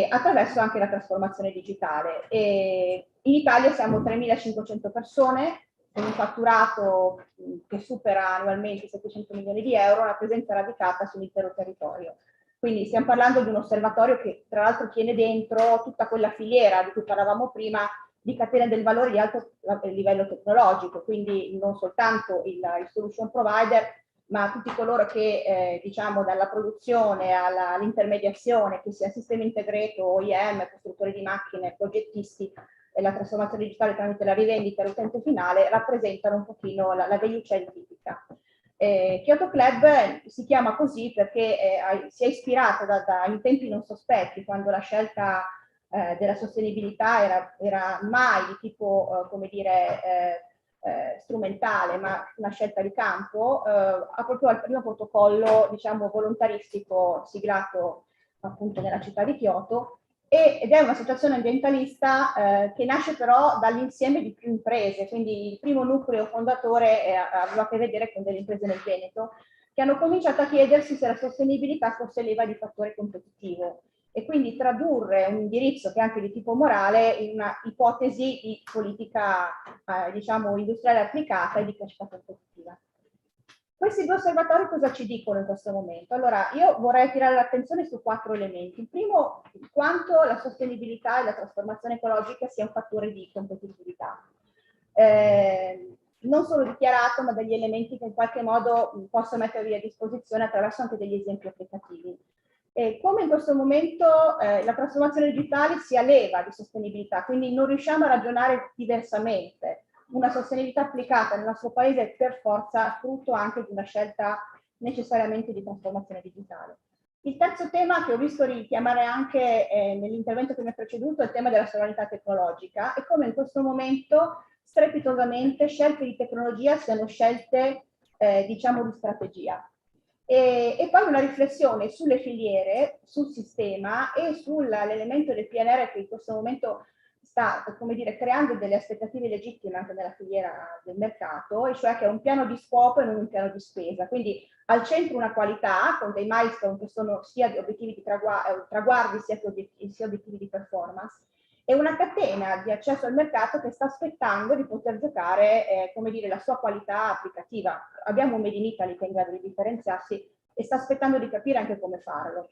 attraverso anche la trasformazione digitale. In Italia siamo 3.500 persone, con un fatturato che supera annualmente 700 milioni di euro, una presenza radicata sull'intero territorio. Quindi stiamo parlando di un osservatorio che tra l'altro tiene dentro tutta quella filiera di cui parlavamo prima, di catene del valore di alto livello tecnologico, quindi non soltanto il solution provider, ma tutti coloro che diciamo dalla produzione all'intermediazione, che sia sistema integrato, OEM, costruttori di macchine, progettisti, e la trasformazione digitale tramite la rivendita all'utente finale, rappresentano un pochino la value chain tipica. Kyoto Club si chiama così perché si è ispirato in tempi non sospetti, quando la scelta della sostenibilità era mai di tipo, come dire, strumentale, ma una scelta di campo, ha proprio al primo protocollo, diciamo, volontaristico siglato appunto nella città di Kyoto, ed è un'associazione ambientalista che nasce però dall'insieme di più imprese, quindi il primo nucleo fondatore aveva a che vedere con delle imprese nel Veneto, che hanno cominciato a chiedersi se la sostenibilità fosse leva di fattore competitivo, e quindi tradurre un indirizzo che è anche di tipo morale in una ipotesi di politica diciamo industriale applicata e di crescita competitiva. Questi due osservatori cosa ci dicono in questo momento? Allora, io vorrei attirare l'attenzione su 4 elementi. Il primo, quanto la sostenibilità e la trasformazione ecologica sia un fattore di competitività. Non solo dichiarato, ma degli elementi che in qualche modo posso mettervi a disposizione attraverso anche degli esempi applicativi. Come in questo momento la trasformazione digitale si leva di sostenibilità, quindi non riusciamo a ragionare diversamente. Una sostenibilità applicata nel nostro paese è per forza frutto anche di una scelta necessariamente di trasformazione digitale. Il terzo tema che ho visto richiamare anche nell'intervento che mi ha preceduto è il tema della sovranità tecnologica e come in questo momento strepitosamente scelte di tecnologia siano scelte diciamo di strategia. E poi una riflessione sulle filiere, sul sistema e sull'elemento del PNR che in questo momento sta, come dire, creando delle aspettative legittime anche nella filiera del mercato, e cioè che è un piano di scopo e non un piano di spesa. Quindi al centro una qualità con dei milestone che sono sia di obiettivi di traguardi sia obiettivi di performance, e una catena di accesso al mercato che sta aspettando di poter giocare, come dire, la sua qualità applicativa. Abbiamo un Made in Italy che è in grado di differenziarsi e sta aspettando di capire anche come farlo.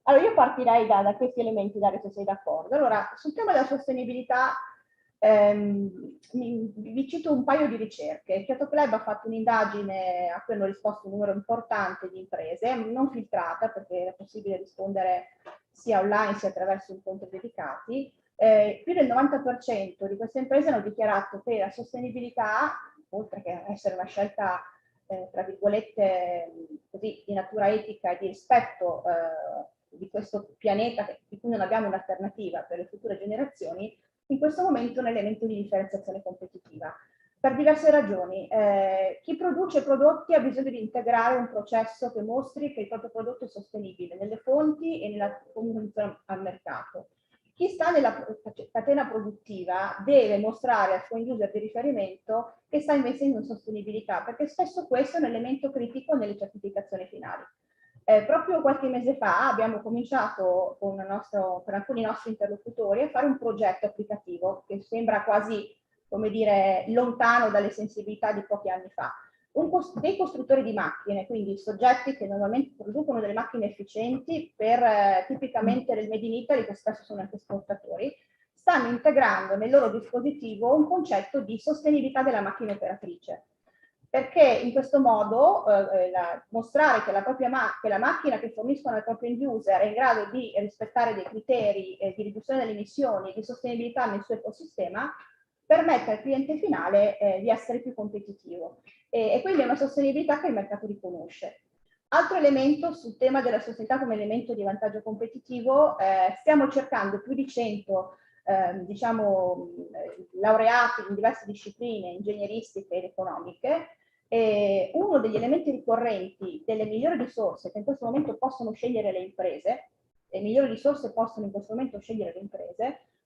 Allora io partirei da questi elementi, Dario, se sei d'accordo. Allora, sul tema della sostenibilità vi cito un paio di ricerche. Il Kyoto Club ha fatto un'indagine a cui hanno risposto un numero importante di imprese, non filtrata perché era possibile rispondere sia online sia attraverso incontri dedicati. Più del 90% di queste imprese hanno dichiarato che la sostenibilità, oltre che essere una scelta tra virgolette così di natura etica e di rispetto di questo pianeta di cui non abbiamo un'alternativa per le future generazioni, in questo momento è un elemento di differenziazione competitiva. Per diverse ragioni. Chi produce prodotti ha bisogno di integrare un processo che mostri che il proprio prodotto è sostenibile nelle fonti e nella comunicazione al mercato. Chi sta nella catena produttiva deve mostrare al suo end user di riferimento che sta investendo in sostenibilità, perché spesso questo è un elemento critico nelle certificazioni finali. Proprio qualche mese fa abbiamo cominciato con alcuni nostri interlocutori a fare un progetto applicativo che sembra quasi, come dire, lontano dalle sensibilità di pochi anni fa. Dei costruttori di macchine, quindi soggetti che normalmente producono delle macchine efficienti per tipicamente del Made in Italy, che spesso sono anche esportatori, stanno integrando nel loro dispositivo un concetto di sostenibilità della macchina operatrice. Perché in questo modo mostrare che la macchina che forniscono al proprio end user è in grado di rispettare dei criteri di riduzione delle emissioni e di sostenibilità nel suo ecosistema permette al cliente finale di essere più competitivo. E quindi è una sostenibilità che il mercato riconosce. Altro elemento sul tema della sostenibilità come elemento di vantaggio competitivo, stiamo cercando più di 100 diciamo, laureati in diverse discipline ingegneristiche ed economiche. Uno degli elementi ricorrenti delle migliori risorse che in questo momento possono scegliere le imprese,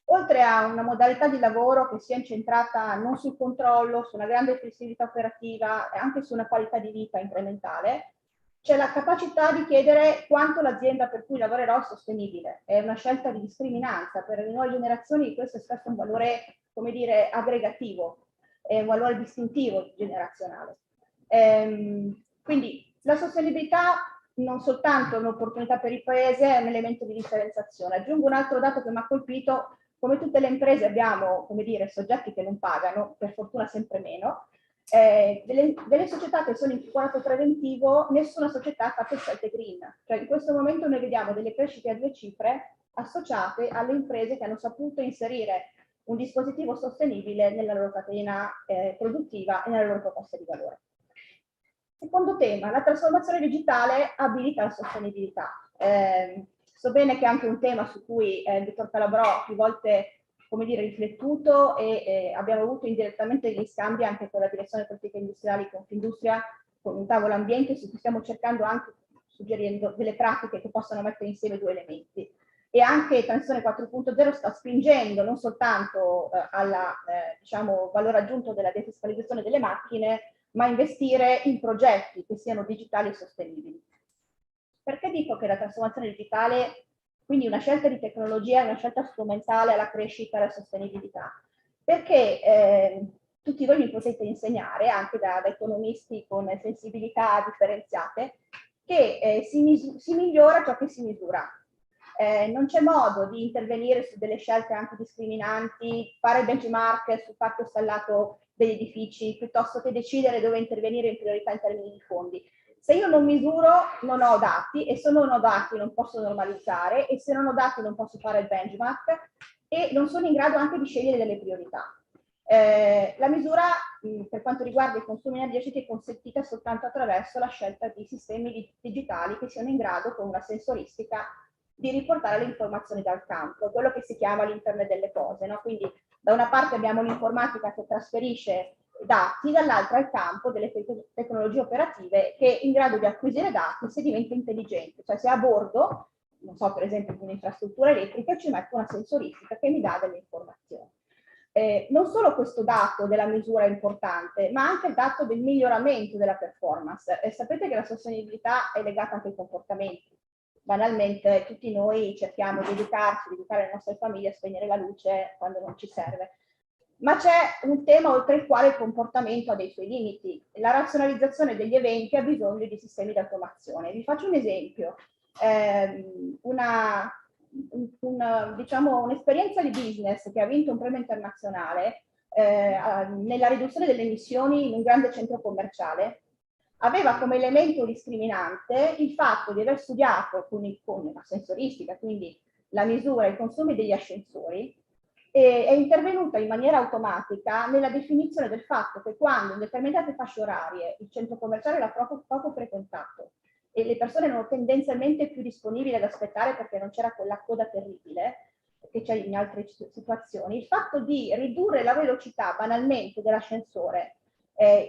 oltre a una modalità di lavoro che sia incentrata non sul controllo, su una grande flessibilità operativa e anche su una qualità di vita incrementale, c'è la capacità di chiedere quanto l'azienda per cui lavorerò è sostenibile. È una scelta di discriminanza. Per le nuove generazioni questo è spesso un valore, come dire, aggregativo, è un valore distintivo generazionale. Quindi la sostenibilità non soltanto è un'opportunità per il paese, è un elemento di differenziazione. Aggiungo un altro dato che mi ha colpito: come tutte le imprese abbiamo, come dire, soggetti che non pagano, per fortuna sempre meno. Delle società che sono in quadro preventivo, nessuna società ha fatto scelte green. Cioè in questo momento noi vediamo delle crescite a 2 cifre associate alle imprese che hanno saputo inserire un dispositivo sostenibile nella loro catena produttiva e nella loro proposta di valore. Secondo tema, la trasformazione digitale abilita la sostenibilità. So bene che è anche un tema su cui il dottor Calabrò più volte, come dire, riflettuto e abbiamo avuto indirettamente degli scambi anche con la direzione politiche industriali, Confindustria, con un tavolo ambiente su cui stiamo cercando anche, suggerendo delle pratiche che possano mettere insieme 2 elementi. E anche Transizione 4.0 sta spingendo non soltanto alla diciamo, valore aggiunto della defiscalizzazione delle macchine, ma investire in progetti che siano digitali e sostenibili. Perché dico che la trasformazione digitale, quindi una scelta di tecnologia, è una scelta strumentale alla crescita e alla sostenibilità? Perché tutti voi mi potete insegnare, anche da economisti con sensibilità differenziate, che si migliora ciò che si misura. Non c'è modo di intervenire su delle scelte antidiscriminanti, fare benchmark sul parco installato degli edifici, piuttosto che decidere dove intervenire in priorità in termini di fondi. Se io non misuro, non ho dati, e se non ho dati non posso normalizzare, e se non ho dati non posso fare il benchmark, e non sono in grado anche di scegliere delle priorità. La misura, per quanto riguarda i consumi energetici, è consentita soltanto attraverso la scelta di sistemi digitali che siano in grado, con una sensoristica, di riportare le informazioni dal campo, quello che si chiama l'internet delle cose, no? Quindi da una parte abbiamo l'informatica che trasferisce dati, dall'altra il campo delle tecnologie operative che è in grado di acquisire dati se diventa intelligente, cioè se a bordo, non so, per esempio di un'infrastruttura elettrica, ci metto una sensoristica che mi dà delle informazioni. Non solo questo dato della misura è importante, ma anche il dato del miglioramento della performance. Sapete che la sostenibilità è legata anche ai comportamenti. Banalmente tutti noi cerchiamo di educare le nostre famiglie a spegnere la luce quando non ci serve. Ma c'è un tema oltre il quale il comportamento ha dei suoi limiti. La razionalizzazione degli eventi ha bisogno di sistemi di automazione. Vi faccio un esempio. Diciamo, un'esperienza di business che ha vinto un premio internazionale nella riduzione delle emissioni in un grande centro commerciale aveva come elemento discriminante il fatto di aver studiato con la sensoristica, quindi la misura e i consumi degli ascensori, e è intervenuta in maniera automatica nella definizione del fatto che quando in determinate fasce orarie il centro commerciale era poco frequentato e le persone erano tendenzialmente più disponibili ad aspettare perché non c'era quella coda terribile che c'è in altre situazioni, il fatto di ridurre la velocità banalmente dell'ascensore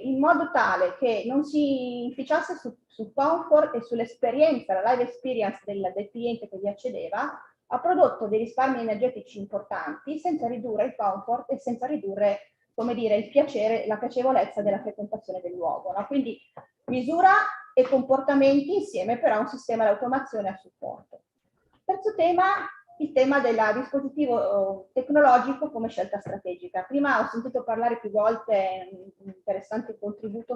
in modo tale che non si inficiasse sul comfort e sull'esperienza, la live experience del cliente che vi accedeva, ha prodotto dei risparmi energetici importanti senza ridurre il comfort e senza ridurre, come dire, il piacere, la piacevolezza della frequentazione del luogo. No? Quindi misura e comportamenti insieme però a un sistema di automazione a supporto. Terzo tema, il tema del dispositivo tecnologico come scelta strategica. Prima ho sentito parlare più volte un interessante contributo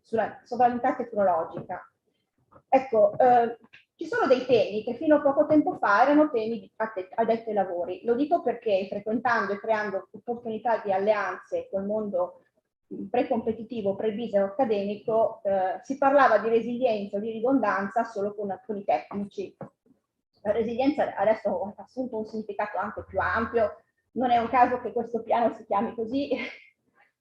sulla sovranità tecnologica. Ecco, ci sono dei temi che fino a poco tempo fa erano temi addetti ai lavori. Lo dico perché frequentando e creando opportunità di alleanze col mondo pre-competitivo, pre-business accademico, si parlava di resilienza o di ridondanza solo con i tecnici. La resilienza adesso ha assunto un significato anche più ampio, non è un caso che questo piano si chiami così,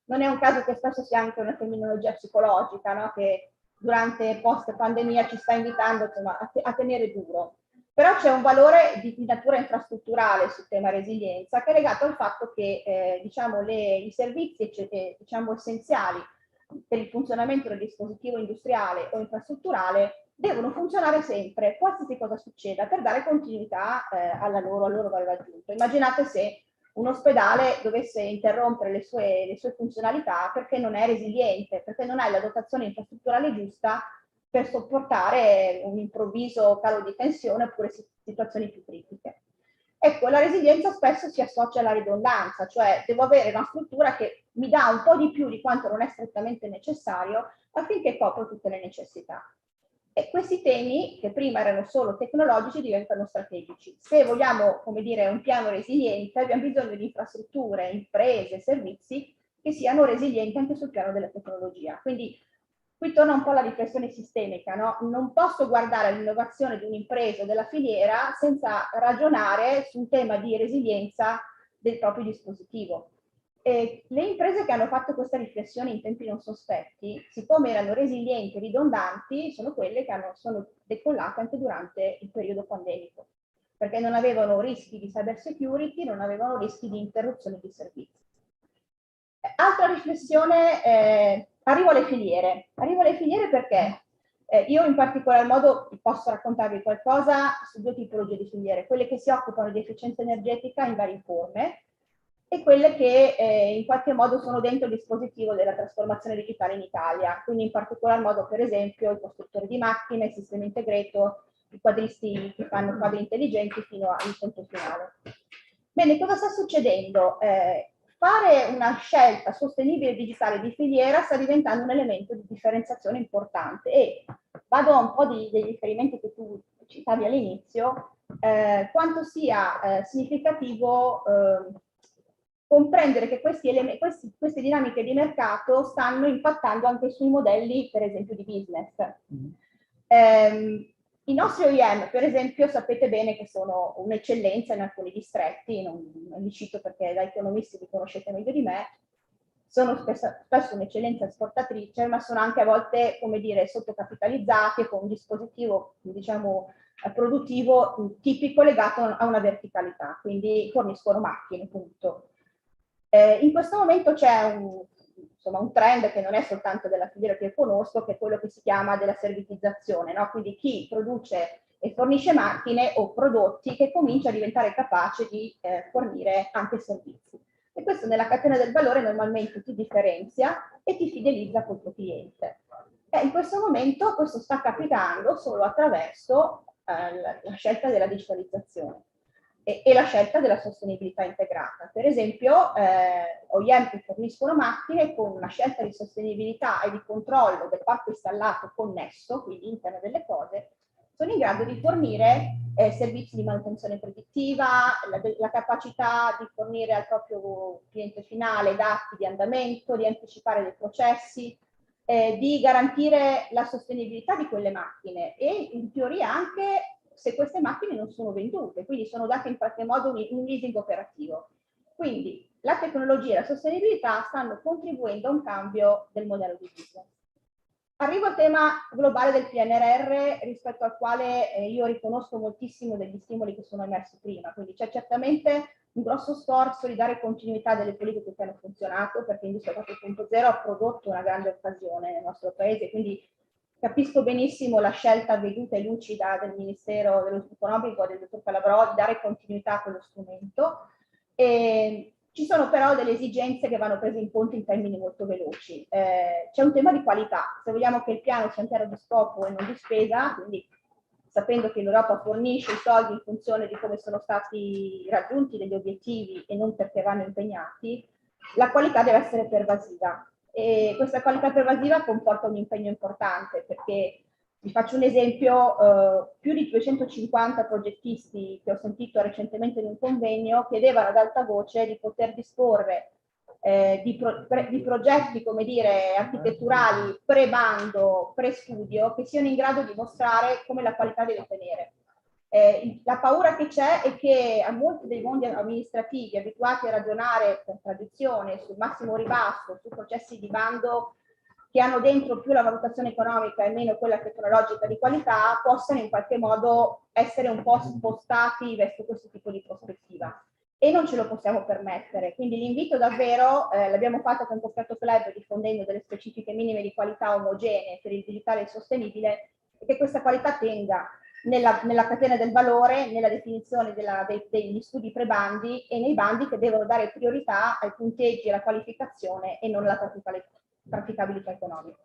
non è un caso che spesso sia anche una terminologia psicologica, no? Che durante post-pandemia ci sta invitando insomma, a tenere duro. Però c'è un valore di natura infrastrutturale sul tema resilienza che è legato al fatto che diciamo, i servizi diciamo, essenziali per il funzionamento del dispositivo industriale o infrastrutturale devono funzionare sempre, qualsiasi cosa succeda, per dare continuità al loro valore aggiunto. Immaginate se un ospedale dovesse interrompere le sue funzionalità perché non è resiliente, perché non ha la dotazione infrastrutturale giusta per sopportare un improvviso calo di tensione oppure situazioni più critiche. Ecco, la resilienza spesso si associa alla ridondanza, cioè devo avere una struttura che mi dà un po' di più di quanto non è strettamente necessario affinché copra tutte le necessità. E questi temi, che prima erano solo tecnologici, diventano strategici. Se vogliamo, come dire, un piano resiliente, abbiamo bisogno di infrastrutture, imprese, servizi che siano resilienti anche sul piano della tecnologia. Quindi qui torna un po' la riflessione sistemica, no? Non posso guardare all'innovazione di un'impresa o della filiera senza ragionare su un tema di resilienza del proprio dispositivo. E le imprese che hanno fatto questa riflessione in tempi non sospetti, siccome erano resilienti e ridondanti, sono quelle che sono decollate anche durante il periodo pandemico, perché non avevano rischi di cyber security, non avevano rischi di interruzione di servizi. Altra riflessione, arrivo alle filiere. Arrivo alle filiere perché io in particolar modo posso raccontarvi qualcosa su due tipologie di filiere, quelle che si occupano di efficienza energetica in varie forme, e quelle che in qualche modo sono dentro il dispositivo della trasformazione digitale in Italia, quindi in particolar modo per esempio i costruttori di macchine, il sistema integrato, i quadristi che fanno quadri intelligenti fino all'utente finale. Bene, cosa sta succedendo? fare una scelta sostenibile digitale di filiera sta diventando un elemento di differenziazione importante, e vado a un po' dei riferimenti che tu citavi all'inizio, quanto sia significativo comprendere che queste dinamiche di mercato stanno impattando anche sui modelli, per esempio, di business. I nostri OEM, per esempio, sapete bene che sono un'eccellenza in alcuni distretti, non li cito perché da economisti li conoscete meglio di me, sono spesso un'eccellenza esportatrice, ma sono anche a volte, come dire, sottocapitalizzati, con un dispositivo, diciamo, produttivo tipico legato a una verticalità, quindi forniscono macchine, punto. In questo momento c'è un trend che non è soltanto della filiera che conosco, che è quello che si chiama della servitizzazione, no? Quindi chi produce e fornisce macchine o prodotti che comincia a diventare capace di fornire anche servizi. E questo nella catena del valore normalmente ti differenzia e ti fidelizza col tuo cliente. In questo momento questo sta capitando solo attraverso la scelta della digitalizzazione e la scelta della sostenibilità integrata. Per esempio, OEM che forniscono macchine con una scelta di sostenibilità e di controllo del parco installato connesso, quindi interno delle cose, sono in grado di fornire servizi di manutenzione predittiva, la capacità di fornire al proprio cliente finale dati di andamento, di anticipare dei processi, di garantire la sostenibilità di quelle macchine e in teoria anche se queste macchine non sono vendute, quindi sono date in qualche modo un leasing operativo. Quindi la tecnologia e la sostenibilità stanno contribuendo a un cambio del modello di business. Arrivo al tema globale del PNRR, rispetto al quale io riconosco moltissimo degli stimoli che sono emersi prima, quindi c'è certamente un grosso sforzo di dare continuità delle politiche che hanno funzionato, perché Industria 4.0 ha prodotto una grande occasione nel nostro paese, quindi capisco benissimo la scelta veduta e lucida del Ministero dello Sviluppo Economico, del dottor Calabrò, di dare continuità a quello strumento. Ci sono però delle esigenze che vanno prese in conto in termini molto veloci. C'è un tema di qualità. Se vogliamo che il piano sia un piano di scopo e non di spesa, quindi sapendo che l'Europa fornisce i soldi in funzione di come sono stati raggiunti degli obiettivi e non perché vanno impegnati, la qualità deve essere pervasiva. E questa qualità pervasiva comporta un impegno importante, perché vi faccio un esempio, più di 250 progettisti che ho sentito recentemente in un convegno chiedevano ad alta voce di poter disporre di progetti, come dire, architetturali pre-bando, pre-studio, che siano in grado di mostrare come la qualità deve tenere. La paura che c'è è che a molti dei mondi amministrativi abituati a ragionare per tradizione sul massimo ribasso, su processi di bando che hanno dentro più la valutazione economica e meno quella tecnologica di qualità, possano in qualche modo essere un po' spostati verso questo tipo di prospettiva. E non ce lo possiamo permettere. Quindi l'invito davvero, l'abbiamo fatto con questo club diffondendo delle specifiche minime di qualità omogenee per il digitale sostenibile, e che questa qualità tenga nella catena del valore, nella definizione degli studi pre-bandi e nei bandi che devono dare priorità ai punteggi e alla qualificazione e non alla praticabilità economica.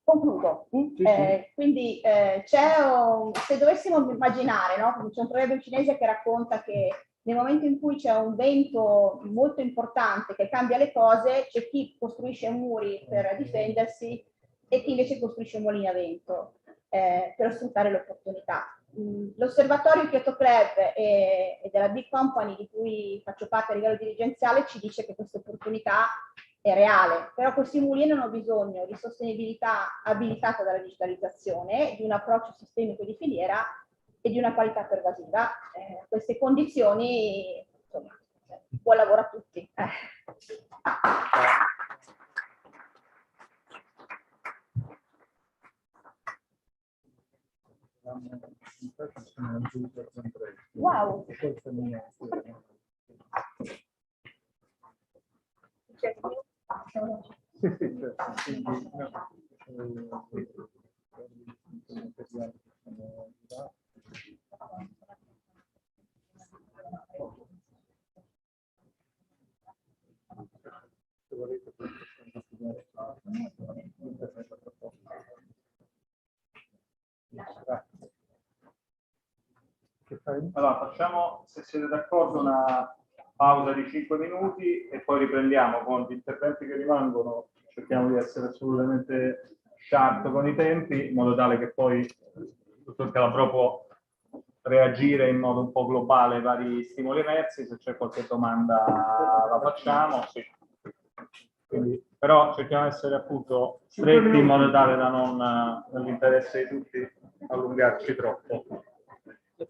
Concludo. Quindi se dovessimo immaginare, no? C'è un proverbio cinese che racconta che nel momento in cui c'è un vento molto importante che cambia le cose, c'è chi costruisce muri per difendersi e chi invece costruisce mulini a vento per sfruttare l'opportunità. L'osservatorio Kyoto Club e della Big Company di cui faccio parte a livello dirigenziale ci dice che questa opportunità è reale, però questi mulini hanno bisogno di sostenibilità abilitata dalla digitalizzazione, di un approccio sistemico di filiera e di una qualità pervasiva. Queste condizioni, insomma, buon lavoro a tutti. Wow. Allora, facciamo, se siete d'accordo, una pausa di 5 minuti e poi riprendiamo con gli interventi che rimangono. Cerchiamo di essere assolutamente sharp con i tempi, in modo tale che poi il dottor Calabrò può reagire in modo un po' globale ai vari stimoli emersi. Se c'è qualche domanda la facciamo. Sì. Quindi, però cerchiamo di essere appunto stretti in modo tale da non, nell'interesse di tutti, allungarci troppo.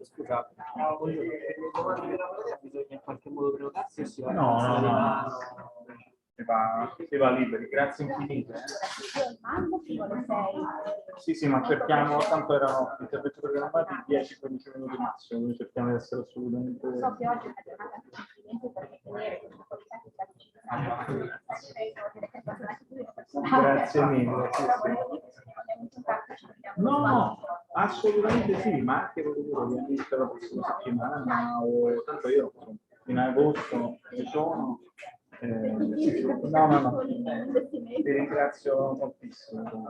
Scusa, bisogna in qualche modo prenotarsi o si va? No. Si va liberi, grazie infinite. Sì, ma cerchiamo, tanto erano interventi programmati 10-15 minuti massimo, quindi cerchiamo di essere assolutamente... So che oggi è una giornata difficile perché tenere questa Grazie mille. No, assolutamente sì, ma anche all'inizio della prossima settimana o tanto io in agosto ci sono. No, ti ringrazio moltissimo.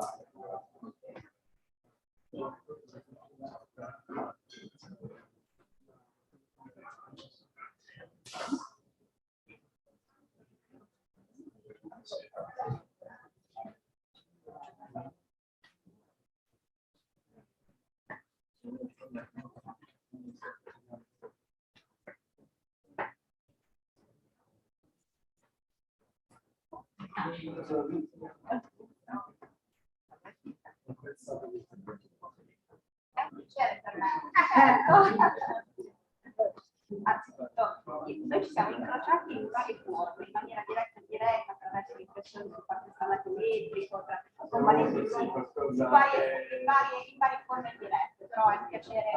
Anzitutto, noi ci siamo incrociati in varie forme, in maniera diretta e indiretta, attraverso l'impressione sul parte installato elettrico, con vari in varie forme indirette, però è un piacere.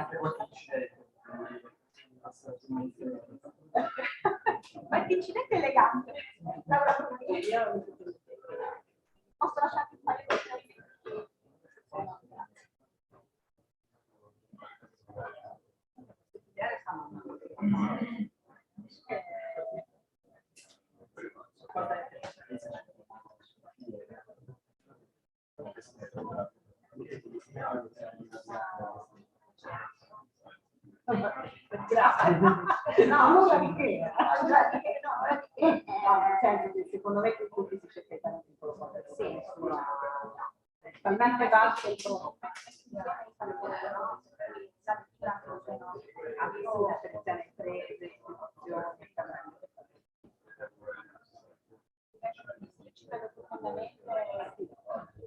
Ma il incidente elegante. Posso lasciarti un paio di Grazie. No, secondo me tutti si cercano di proporre senso, talmente vasto il prodotto.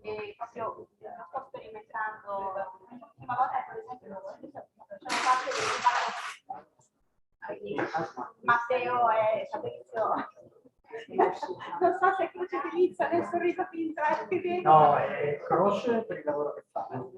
E proprio sto sperimentando l'ultima volta, per esempio, facciamo parte del Matteo e Fabrizio. Non so se Croce utilizza nel sorriso Pinterest. No, è Croce per il lavoro che fa. Un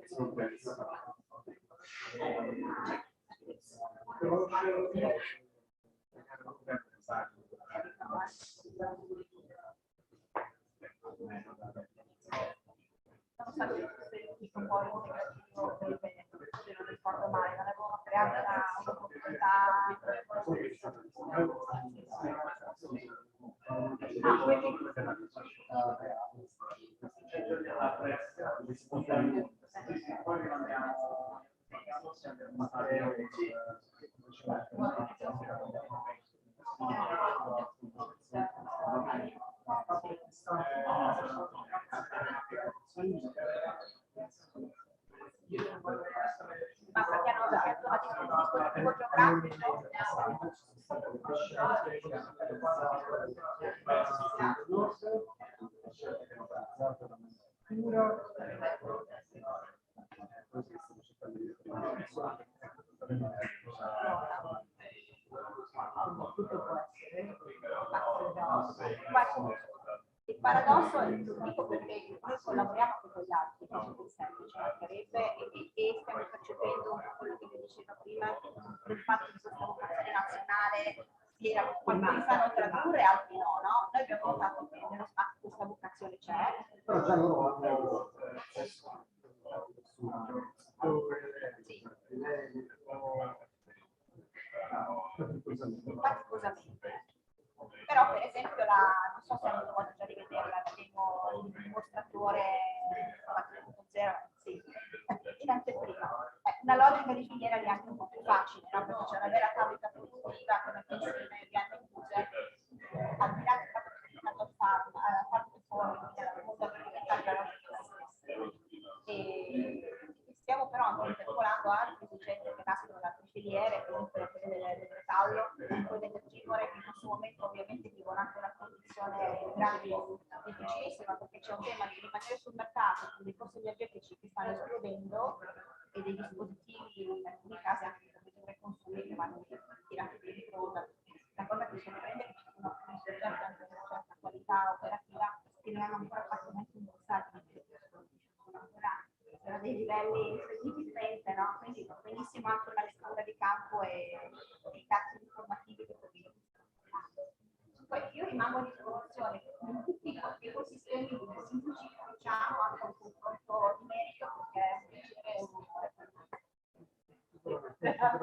po' integrativo per il Veneto, se non ricordo male, non avevo creato un'opportunità. Ma perché hanno detto a dispositivo geografico? Il paradosso è il dico perché noi collaboriamo anche con gli altri, ci mancherebbe, e stiamo percependo un po' quello che vi dicevo prima, del fatto di questa vocazione nazionale, che alcuni sanno tradurre, altri no, no? Noi abbiamo notato che nello spazio questa vocazione c'è. Però già loro hanno faticosamente. Però per esempio non so se hanno avuto già di vederla, la demo il dimostratore 4.0, sì, in anteprima. Una logica di filiera lì anche un po' più facile, no? Perché c'è una vera fabbrica produttiva con insieme Vienna inclusa fronte, interpolando altri successi che nascono da altre filiere, per esempio la filiera del metallo, poi delle primore che in questo momento ovviamente vivono anche una condizione difficilissima, perché c'è un tema di rimanere sul mercato con dei costi energetici che stanno esplodendo e dei dispositivi in alcuni casi anche per ridurre consumi che vanno tirati di ritrosa. La cosa che sorprende è che ci sono alcuni soggetti anche di una certa qualità operativa che non hanno ancora fatto neanche un borsaggio, sono ancora dei livelli incredibili, no? Quindi va benissimo anche la lettura di campo e i dati informativi che poi. Poi io rimango a disposizione in tutti i ecosistemi semplici che facciamo anche un confronto di merito, perché è un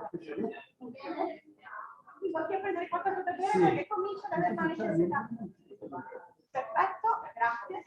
piacere. Qualche prendere qualcosa da bere perché comincia ad avere una necessità. Perfetto, grazie.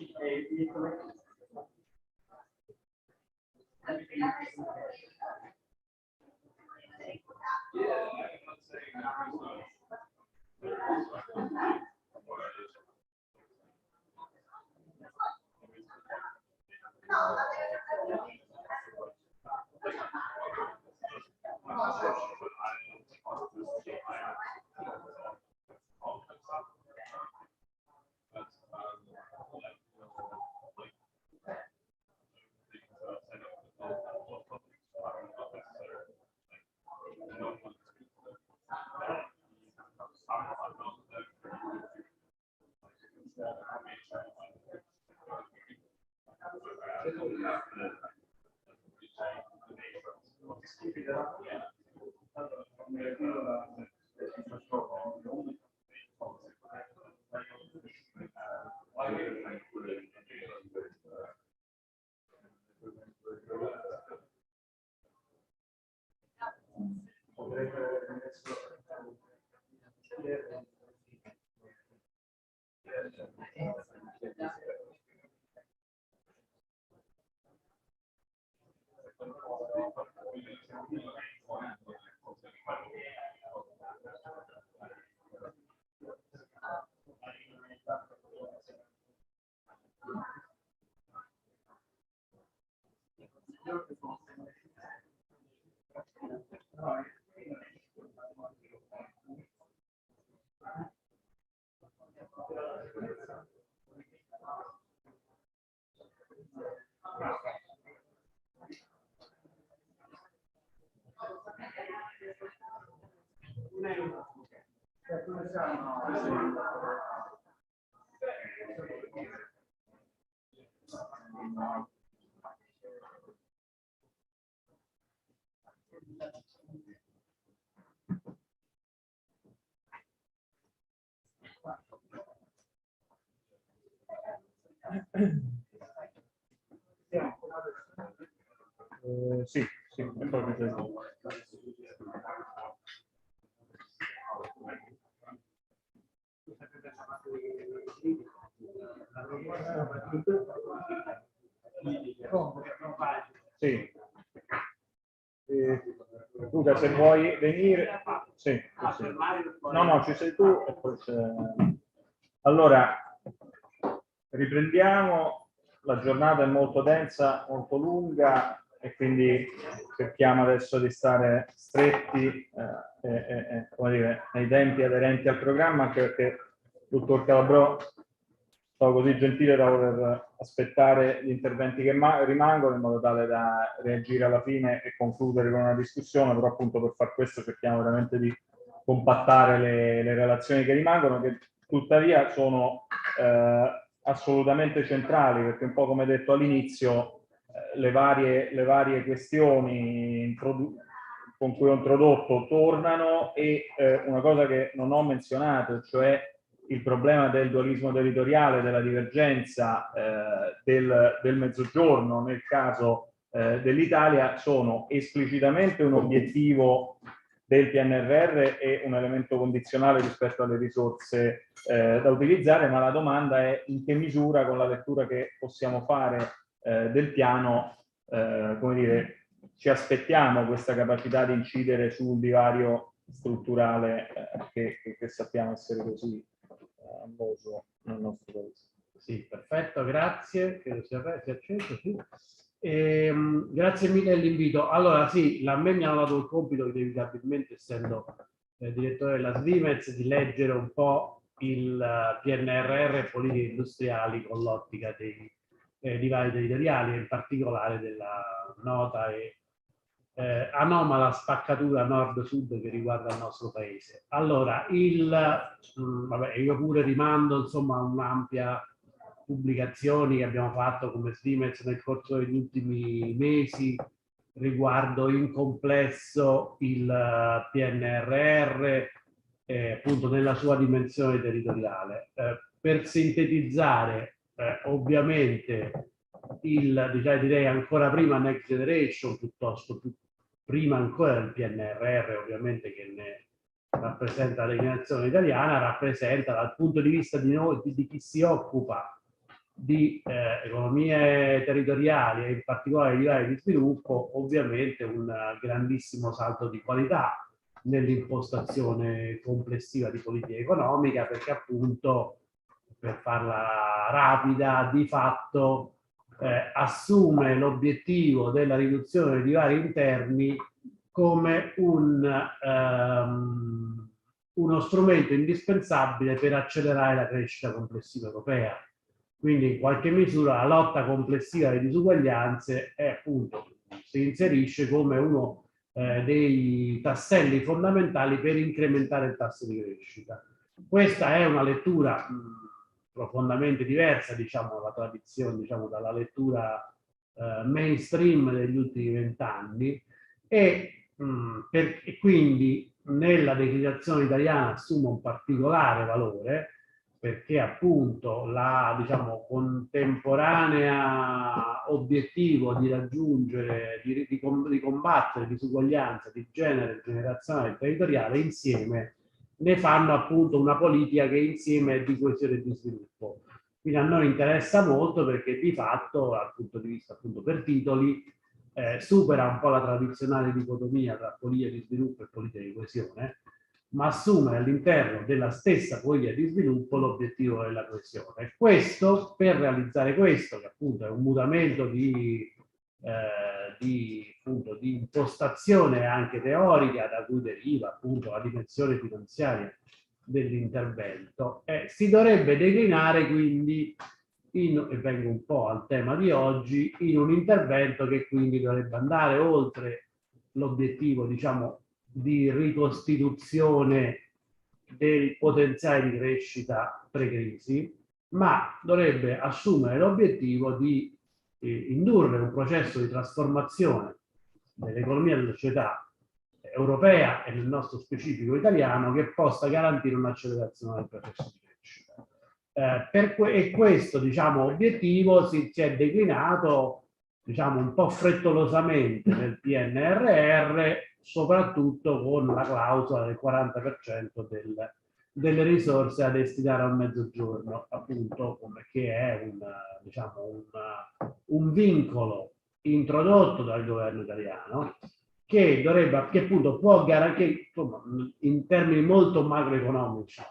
Sì, sì, è proprio così. Sì. Luca, se vuoi venire, sì, sì. No, ci sei tu e poi c'è. Allora, riprendiamo. La giornata è molto densa, molto lunga e quindi cerchiamo adesso di stare stretti come dire, nei tempi aderenti al programma, anche perché il dottor Calabrò è stato così gentile da voler aspettare gli interventi che rimangono in modo tale da reagire alla fine e concludere con una discussione, però appunto per far questo cerchiamo veramente di compattare le relazioni che rimangono, che tuttavia sono assolutamente centrali, perché un po' come detto all'inizio le varie questioni con cui ho introdotto tornano e una cosa che non ho menzionato, cioè il problema del dualismo territoriale, della divergenza del mezzogiorno nel caso dell'Italia, sono esplicitamente un obiettivo del PNRR e un elemento condizionale rispetto alle risorse da utilizzare, ma la domanda è in che misura con la lettura che possiamo fare del piano, come dire, ci aspettiamo questa capacità di incidere sul divario strutturale che sappiamo essere così annoso nel nostro paese. Sì, perfetto, grazie. Credo sia acceso, sì. Grazie mille dell'invito. Allora sì, a me mi hanno dato il compito, inevitabilmente, essendo direttore della Siemens, di leggere un po' il PNRR e politiche industriali con l'ottica dei divari territoriali, in particolare della nota e anomala spaccatura nord-sud che riguarda il nostro paese. Allora, vabbè, io pure rimando insomma a un'ampia pubblicazioni che abbiamo fatto come Siemens nel corso degli ultimi mesi riguardo in complesso il PNRR, appunto nella sua dimensione territoriale. Per sintetizzare, ovviamente direi ancora prima Next Generation, piuttosto prima ancora del PNRR, ovviamente, che ne rappresenta la declinazione italiana, rappresenta dal punto di vista di noi, di chi si occupa di economie territoriali e in particolare di livelli di sviluppo, ovviamente un grandissimo salto di qualità nell'impostazione complessiva di politica economica, perché appunto, per farla rapida, di fatto assume l'obiettivo della riduzione dei divari interni come uno strumento indispensabile per accelerare la crescita complessiva europea. Quindi in qualche misura la lotta complessiva alle disuguaglianze è appunto, si inserisce come uno dei tasselli fondamentali per incrementare il tasso di crescita. Questa è una lettura profondamente diversa, diciamo, dalla tradizione, diciamo, dalla lettura mainstream degli ultimi 20 anni e quindi nella declinazione italiana assume un particolare valore, perché appunto la, diciamo, contemporanea obiettivo di raggiungere, di combattere disuguaglianza di genere, generazionale e territoriale insieme ne fanno appunto una politica che insieme è di coesione e di sviluppo. Quindi a noi interessa molto perché di fatto, dal punto di vista appunto per titoli, supera un po' la tradizionale dicotomia tra politica di sviluppo e politica di coesione, ma assume all'interno della stessa politica di sviluppo l'obiettivo della coesione. Questo, per realizzare questo, che appunto è un mutamento di impostazione anche teorica da cui deriva appunto la dimensione finanziaria dell'intervento, si dovrebbe declinare quindi, e vengo un po' al tema di oggi, in un intervento che quindi dovrebbe andare oltre l'obiettivo, diciamo, di ricostituzione del potenziale di crescita pre-crisi, ma dovrebbe assumere l'obiettivo di indurre un processo di trasformazione dell'economia e della società europea e nel nostro specifico italiano che possa garantire un'accelerazione del processo di crescita. E questo, diciamo, obiettivo si è declinato, diciamo, un po' frettolosamente nel PNRR, soprattutto con la clausola del 40% delle risorse da destinare al mezzogiorno, appunto, che è un vincolo introdotto dal governo italiano che appunto può garantire, in termini molto macroeconomici,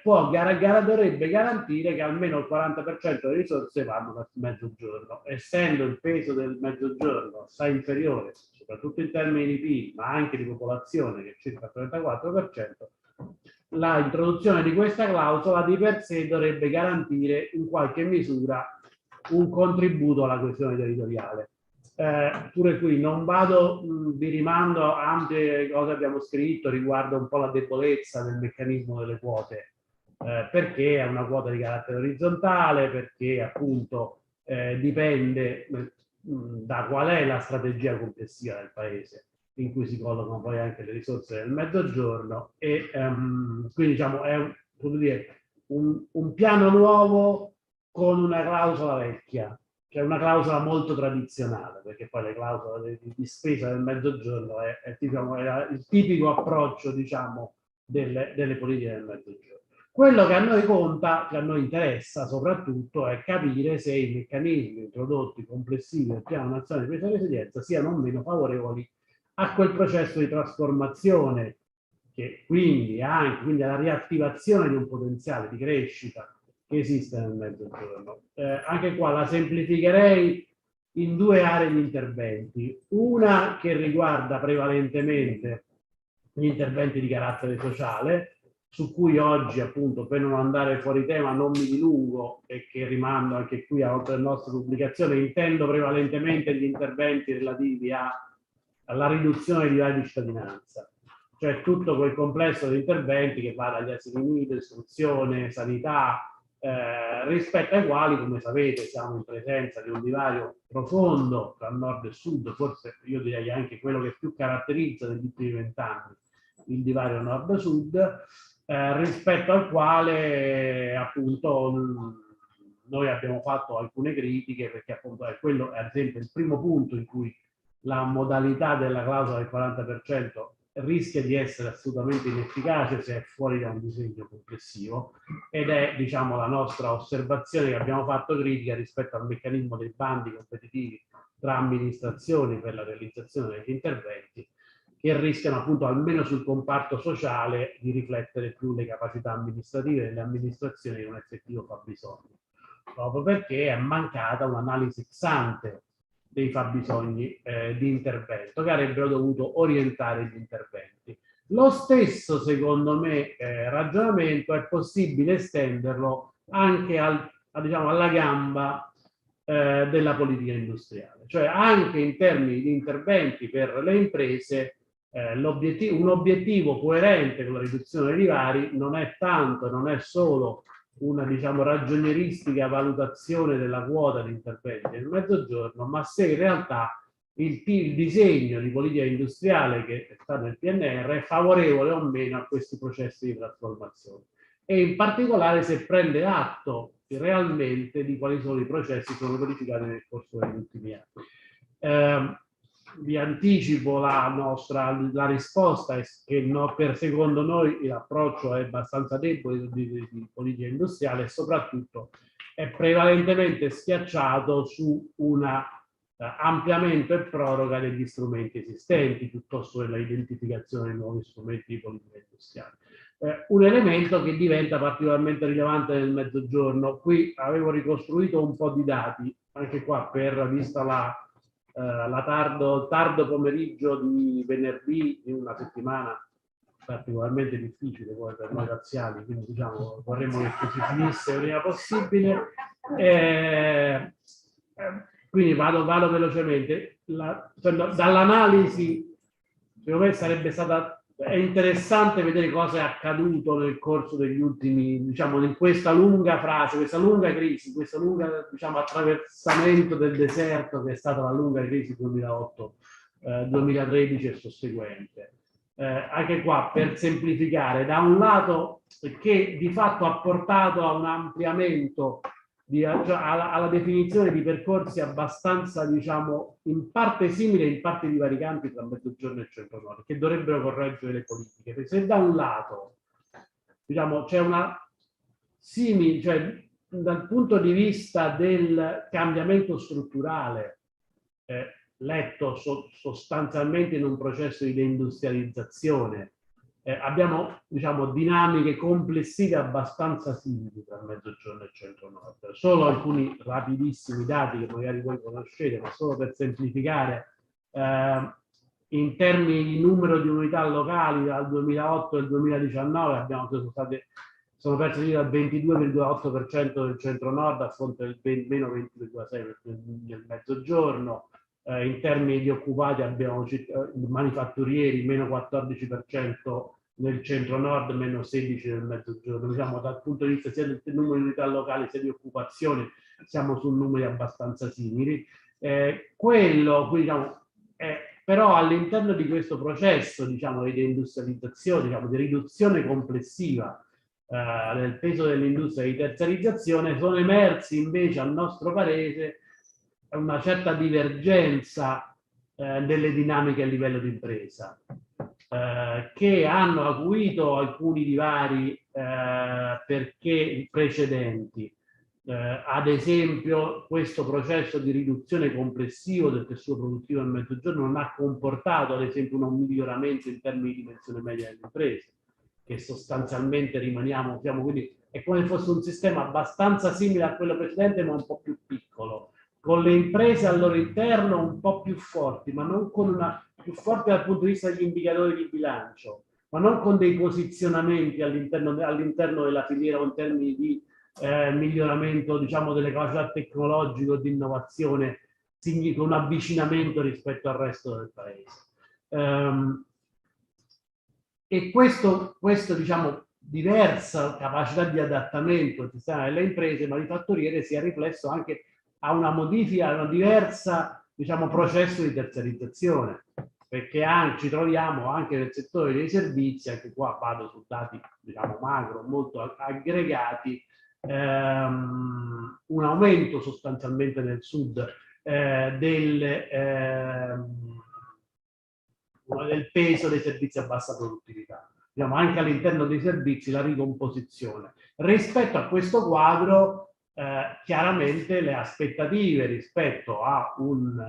dovrebbe garantire che almeno il 40% delle risorse vanno verso il mezzogiorno, essendo il peso del mezzogiorno assai inferiore, soprattutto in termini di PIL, ma anche di popolazione, che è circa il 34%, la introduzione di questa clausola di per sé dovrebbe garantire in qualche misura un contributo alla coesione territoriale. Pure qui non vado, vi rimando a ampie cose abbiamo scritto riguardo un po' la debolezza del meccanismo delle quote, perché è una quota di carattere orizzontale, perché appunto dipende da qual è la strategia complessiva del paese in cui si collocano poi anche le risorse del mezzogiorno e quindi diciamo è un piano nuovo con una clausola vecchia, che è una clausola molto tradizionale, perché poi le clausole di spesa del mezzogiorno è il tipico approccio, diciamo, delle politiche del mezzogiorno. Quello che a noi conta, che a noi interessa soprattutto, è capire se i meccanismi introdotti complessivi del Piano Nazionale di Ripresa e Resilienza siano o meno favorevoli a quel processo di trasformazione, che quindi alla riattivazione di un potenziale di crescita che esiste nel mezzogiorno. Anche qua la semplificherei in due aree di interventi. Una che riguarda prevalentemente gli interventi di carattere sociale, su cui oggi, appunto, per non andare fuori tema, non mi dilungo e che rimando anche qui a altre nostre pubblicazioni, intendo prevalentemente gli interventi relativi alla riduzione dei livelli di cittadinanza, cioè tutto quel complesso di interventi che va dagli asili nido, istruzione, sanità, rispetto ai quali, come sapete, siamo in presenza di un divario profondo tra nord e sud, forse io direi anche quello che più caratterizza negli ultimi 20 anni il divario nord-sud, rispetto al quale appunto noi abbiamo fatto alcune critiche, perché appunto è quello, ad esempio, il primo punto in cui la modalità della clausola del 40% rischia di essere assolutamente inefficace se è fuori da un disegno complessivo, ed è, diciamo, la nostra osservazione che abbiamo fatto critica rispetto al meccanismo dei bandi competitivi tra amministrazioni per la realizzazione degli interventi, che rischiano appunto, almeno sul comparto sociale, di riflettere più le capacità amministrative delle amministrazioni di un effettivo fabbisogno, proprio perché è mancata un'analisi ex ante dei fabbisogni di intervento che avrebbero dovuto orientare gli interventi. Lo stesso, secondo me, ragionamento è possibile estenderlo anche diciamo, alla gamba della politica industriale, cioè anche in termini di interventi per le imprese. Un obiettivo coerente con la riduzione dei divari non è tanto, non è solo una, diciamo, ragionieristica valutazione della quota di interventi nel Mezzogiorno, ma se in realtà il disegno di politica industriale che sta nel PNR è favorevole o meno a questi processi di trasformazione, e in particolare se prende atto realmente di quali sono i processi che sono verificati nel corso degli ultimi anni. Vi anticipo la risposta è che secondo noi l'approccio è abbastanza debole di politica industriale e soprattutto è prevalentemente schiacciato su un ampliamento e proroga degli strumenti esistenti piuttosto che la identificazione di nuovi strumenti di politica industriale. Un elemento che diventa particolarmente rilevante nel Mezzogiorno. Qui avevo ricostruito un po' di dati, anche qua vista tardo pomeriggio di venerdì in una settimana particolarmente difficile poi per noi razziali, quindi diciamo vorremmo che si finisse prima possibile. Quindi vado velocemente. Dall'analisi, secondo me è interessante vedere cosa è accaduto nel corso degli ultimi, diciamo, in questa lunga fase, questa lunga crisi, questo lungo, diciamo, attraversamento del deserto che è stata la lunga crisi 2008-2013 e susseguente. Anche qua, per semplificare, da un lato che di fatto ha portato a un ampliamento alla definizione di percorsi abbastanza, diciamo, in parte simili e in parte divaricanti tra Mezzogiorno e Centro-Nord, che dovrebbero correggere le politiche. Perché se da un lato, diciamo, c'è una simile, cioè dal punto di vista del cambiamento strutturale, letto sostanzialmente in un processo di deindustrializzazione, abbiamo, diciamo, dinamiche complessive abbastanza simili tra Mezzogiorno e Centro-Nord. Solo alcuni rapidissimi dati che magari voi conoscete, ma solo per semplificare, in termini di numero di unità locali dal 2008 al 2019 sono perse dal 22,8% del Centro-Nord a fronte del meno 20,6% nel Mezzogiorno. In termini di occupati abbiamo manifatturieri meno 14% nel Centro-Nord, meno 16% nel Mezzogiorno. Diciamo, dal punto di vista sia del numero di unità locali sia di occupazione siamo su numeri abbastanza simili. Diciamo, però all'interno di questo processo, diciamo, di deindustrializzazione, diciamo, di riduzione complessiva del peso dell'industria di terziarizzazione, sono emersi invece, a nostro parere, una certa divergenza delle dinamiche a livello di impresa, che hanno acuito alcuni divari perché precedenti. Ad esempio, questo processo di riduzione complessivo del tessuto produttivo nel Mezzogiorno non ha comportato, ad esempio, un miglioramento in termini di dimensione media delle imprese, che sostanzialmente quindi è come se fosse un sistema abbastanza simile a quello precedente, ma un po' più piccolo, con le imprese al loro interno un po' più forti, ma non con una più forte dal punto di vista degli indicatori di bilancio, ma non con dei posizionamenti all'interno della filiera o in termini di miglioramento, diciamo, delle capacità tecnologiche o di innovazione, con un avvicinamento rispetto al resto del paese. E questo diciamo, diversa capacità di adattamento al sistema delle imprese manifatturiere si è riflesso anche a una modifica, a una diversa, diciamo, processo di terziarizzazione, perché ci troviamo anche nel settore dei servizi, anche qua vado su dati, diciamo, macro, molto aggregati, un aumento sostanzialmente nel sud del peso dei servizi a bassa produttività. Diciamo, anche all'interno dei servizi la ricomposizione. Rispetto a questo quadro, chiaramente le aspettative rispetto a un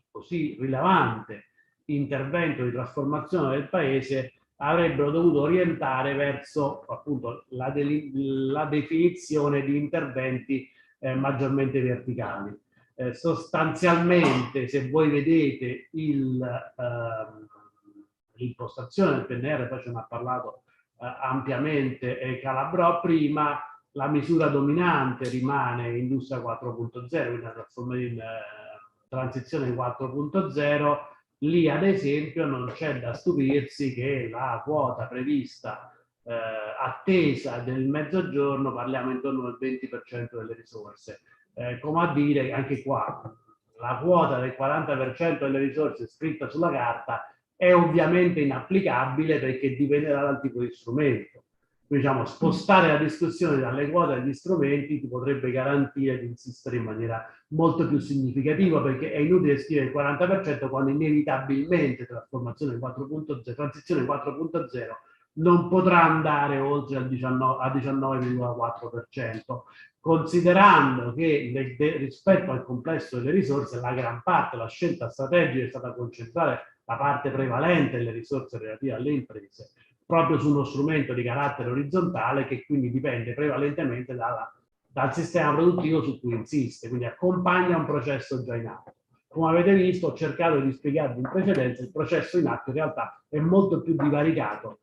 così rilevante intervento di trasformazione del paese avrebbero dovuto orientare verso appunto la definizione di interventi maggiormente verticali. Sostanzialmente, se voi vedete l'impostazione del PNR, poi ce ne ha parlato ampiamente Calabrò prima, la misura dominante rimane Industria 4.0, quindi la transizione 4.0. Lì ad esempio non c'è da stupirsi che la quota prevista attesa del mezzogiorno, parliamo intorno al 20% delle risorse. Come a dire, anche qua la quota del 40% delle risorse scritta sulla carta è ovviamente inapplicabile perché dipenderà dal tipo di strumento. Quindi, diciamo, spostare la discussione dalle quote agli strumenti ti potrebbe garantire di insistere in maniera molto più significativa, perché è inutile scrivere il 40% quando inevitabilmente transizione 4.0 non potrà andare oltre al 19,4%, considerando che rispetto al complesso delle risorse la gran parte, la scelta strategica è stata concentrare la parte prevalente delle risorse relative alle imprese proprio su uno strumento di carattere orizzontale che quindi dipende prevalentemente dal sistema produttivo su cui insiste, quindi accompagna un processo già in atto. Come avete visto, ho cercato di spiegarvi in precedenza, il processo in atto in realtà è molto più divaricato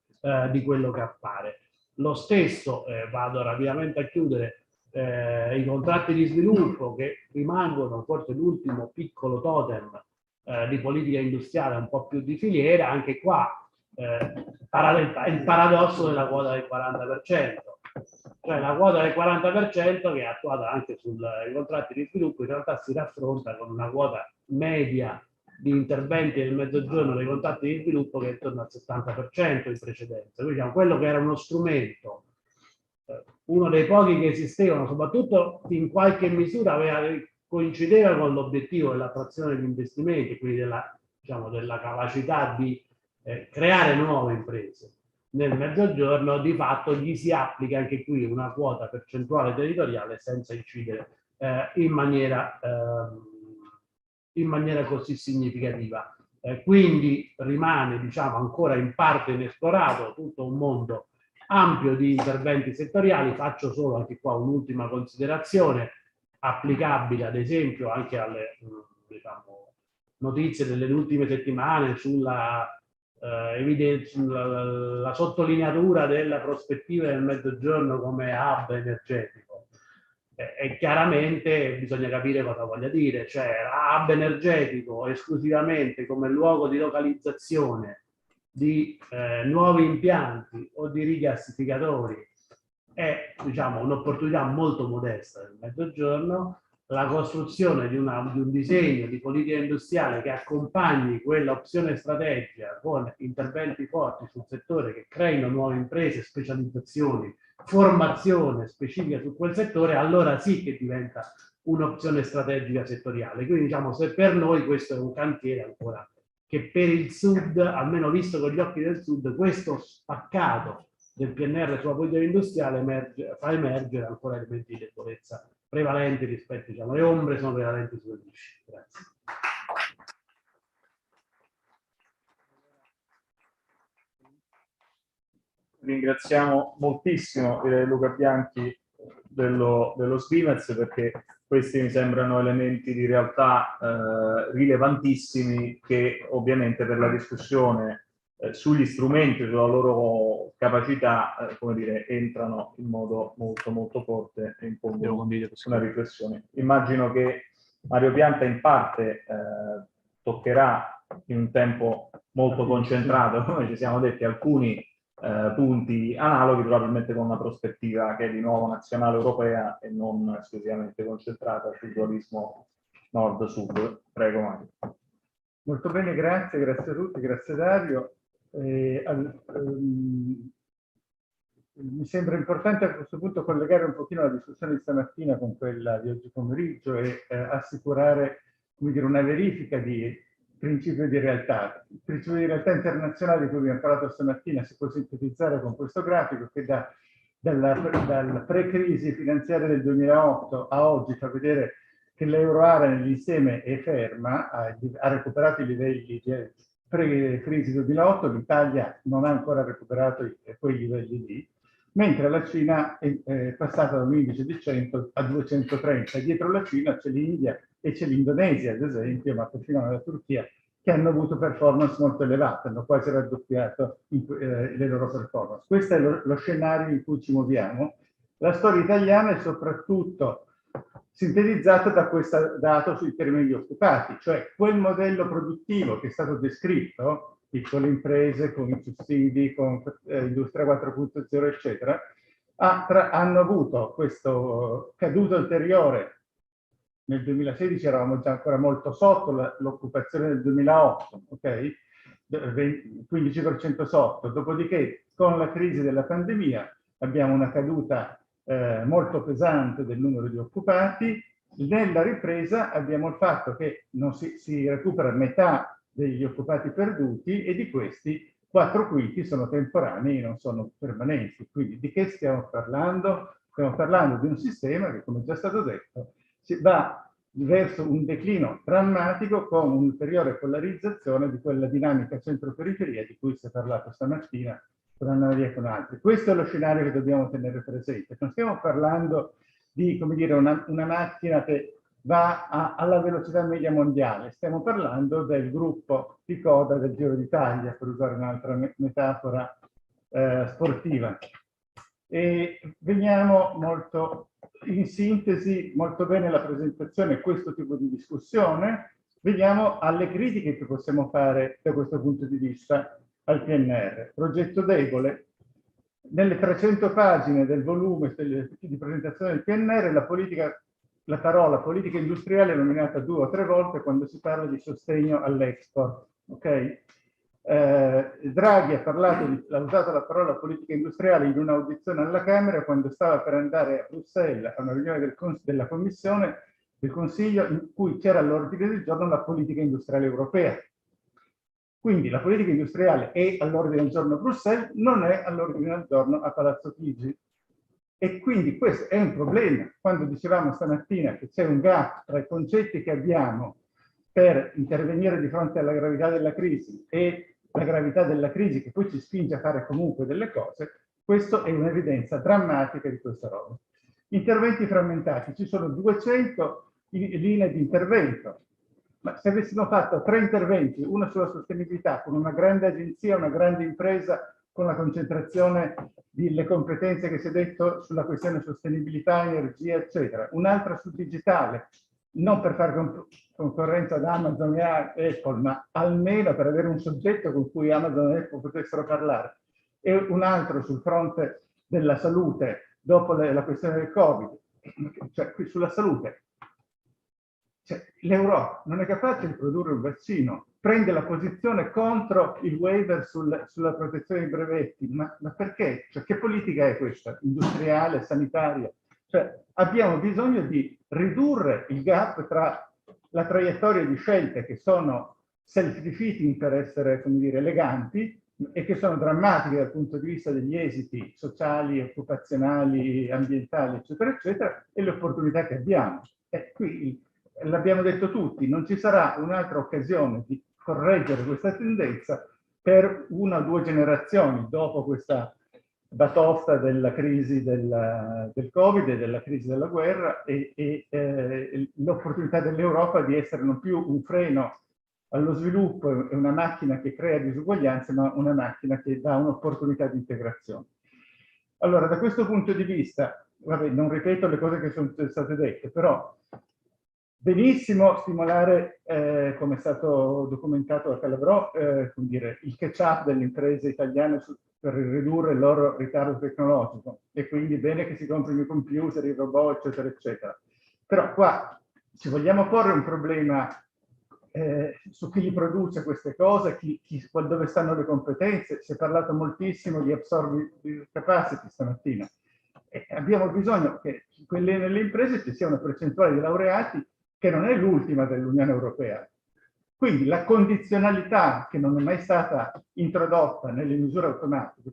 di quello che appare. Lo stesso, vado rapidamente a chiudere, i contratti di sviluppo che rimangono forse l'ultimo piccolo totem di politica industriale un po' più di filiera, anche qua il paradosso della quota del 40%, cioè la quota del 40% che è attuata anche sui contratti di sviluppo in realtà si raffronta con una quota media di interventi nel mezzogiorno dei contratti di sviluppo che è intorno al 70% in precedenza. Quindi diciamo, quello che era uno strumento, uno dei pochi che esistevano, soprattutto in qualche misura coincideva con l'obiettivo dell'attrazione di investimenti, quindi della capacità di creare nuove imprese nel mezzogiorno, di fatto gli si applica anche qui una quota percentuale territoriale senza incidere in maniera così significativa. Quindi rimane, diciamo, ancora in parte inesplorato tutto un mondo ampio di interventi settoriali. Faccio solo anche qua un'ultima considerazione applicabile ad esempio anche alle diciamo, notizie delle ultime settimane sulla la sottolineatura della prospettiva del mezzogiorno come hub energetico. E chiaramente bisogna capire cosa voglia dire, cioè hub energetico esclusivamente come luogo di localizzazione di nuovi impianti o di rigassificatori è, diciamo, un'opportunità molto modesta del mezzogiorno. La costruzione di un disegno di politica industriale che accompagni quella opzione strategica con interventi forti sul settore che creino nuove imprese, specializzazioni, formazione specifica su quel settore, allora sì che diventa un'opzione strategica settoriale. Quindi diciamo, se per noi questo è un cantiere ancora che per il Sud, almeno visto con gli occhi del Sud, questo spaccato del PNR sulla politica industriale fa emergere ancora elementi di debolezza prevalenti rispetto, diciamo, le ombre sono prevalenti sulle luci. Grazie. Ringraziamo moltissimo Luca Bianchi dello Svimez perché questi mi sembrano elementi di realtà rilevantissimi che ovviamente per la discussione sugli strumenti, sulla loro capacità, come dire, entrano in modo molto molto forte e impongono una riflessione. Immagino che Mario Pianta in parte toccherà in un tempo molto concentrato, come ci siamo detti, alcuni punti analoghi, probabilmente con una prospettiva che è di nuovo nazionale europea e non esclusivamente concentrata sul dualismo nord-sud. Prego Mario. Molto bene, grazie a tutti, grazie Dario. Mi sembra importante a questo punto collegare un pochino la discussione di stamattina con quella di oggi pomeriggio e assicurare, come dire, una verifica di principio di realtà. Il principio di realtà internazionale di cui abbiamo parlato stamattina si può sintetizzare con questo grafico che dalla pre-crisi finanziaria del 2008 a oggi fa vedere che l'euroarea nell'insieme è ferma, ha recuperato i livelli di pre-crisi 2008, l'Italia non ha ancora recuperato quei livelli lì, mentre la Cina è passata da un indice di 100 a 230. Dietro la Cina c'è l'India e c'è l'Indonesia, ad esempio, ma perfino la Turchia, che hanno avuto performance molto elevate, hanno quasi raddoppiato le loro performance. Questo è lo scenario in cui ci muoviamo. La storia italiana è soprattutto sintetizzata da questo dato sui termini di occupati, cioè quel modello produttivo che è stato descritto, piccole imprese con i sussidi, con industria 4.0 eccetera, hanno avuto questo caduto ulteriore. Nel 2016 eravamo già ancora molto sotto l'occupazione del 2008, ok? 15% sotto, dopodiché con la crisi della pandemia abbiamo una caduta molto pesante del numero di occupati. Nella ripresa abbiamo il fatto che non si recupera metà degli occupati perduti e di questi 4/5 sono temporanei e non sono permanenti. Quindi di che stiamo parlando? Stiamo parlando di un sistema che, come è già stato detto, va verso un declino drammatico con un'ulteriore polarizzazione di quella dinamica centro-periferia di cui si è parlato stamattina con Anna e con altri. Questo è lo scenario che dobbiamo tenere presente. Non stiamo parlando di, come dire, una macchina che va alla velocità media mondiale, stiamo parlando del gruppo di coda del Giro d'Italia, per usare un'altra metafora sportiva. E veniamo molto in sintesi, molto bene la presentazione, questo tipo di discussione, veniamo alle critiche che possiamo fare da questo punto di vista al PNR. Progetto debole. Nelle 300 pagine del volume di presentazione del PNR la parola politica industriale è nominata 2 o 3 volte quando si parla di sostegno all'export. Okay? Draghi ha usato la parola politica industriale in un'audizione alla Camera quando stava per andare a Bruxelles a una riunione della Commissione del Consiglio in cui c'era all'ordine del giorno la politica industriale europea. Quindi la politica industriale è all'ordine del giorno a Bruxelles, non è all'ordine del giorno a Palazzo Chigi. E quindi questo è un problema. Quando dicevamo stamattina che c'è un gap tra i concetti che abbiamo per intervenire di fronte alla gravità della crisi e la gravità della crisi che poi ci spinge a fare comunque delle cose, questo è un'evidenza drammatica di questa roba. Interventi frammentati. Ci sono 200 linee di intervento. Ma se avessimo fatto 3 interventi, uno sulla sostenibilità, con una grande agenzia, una grande impresa, con la concentrazione delle competenze che si è detto sulla questione sostenibilità, energia, eccetera, un'altra sul digitale, non per fare concorrenza ad Amazon e a Apple, ma almeno per avere un soggetto con cui Amazon e Apple potessero parlare, e un altro sul fronte della salute, dopo la questione del Covid, cioè qui sulla salute. Cioè, l'Europa non è capace di produrre un vaccino, prende la posizione contro il waiver sulla protezione dei brevetti, ma perché? Cioè, che politica è questa? Industriale, sanitaria? Cioè, abbiamo bisogno di ridurre il gap tra la traiettoria di scelte che sono self-defeating per essere, come dire, eleganti e che sono drammatiche dal punto di vista degli esiti sociali, occupazionali, ambientali, eccetera, eccetera, e le opportunità che abbiamo. E qui l'abbiamo detto tutti, non ci sarà un'altra occasione di correggere questa tendenza per 1 o 2 generazioni dopo questa batosta della crisi del Covid e della crisi della guerra e l'opportunità dell'Europa di essere non più un freno allo sviluppo e una macchina che crea disuguaglianze, ma una macchina che dà un'opportunità di integrazione. Allora, da questo punto di vista, vabbè, non ripeto le cose che sono state dette, però benissimo stimolare, come è stato documentato da Calabrò, come dire, il catch-up delle imprese italiane per ridurre il loro ritardo tecnologico, e quindi bene che si comprino i computer, i robot, eccetera, eccetera. Però qua ci vogliamo porre un problema su chi li produce queste cose, dove stanno le competenze. Si è parlato moltissimo di absorbing capacity stamattina. Abbiamo bisogno che nelle imprese ci sia una percentuale di laureati che non è l'ultima dell'Unione Europea. Quindi la condizionalità, che non è mai stata introdotta nelle misure automatiche,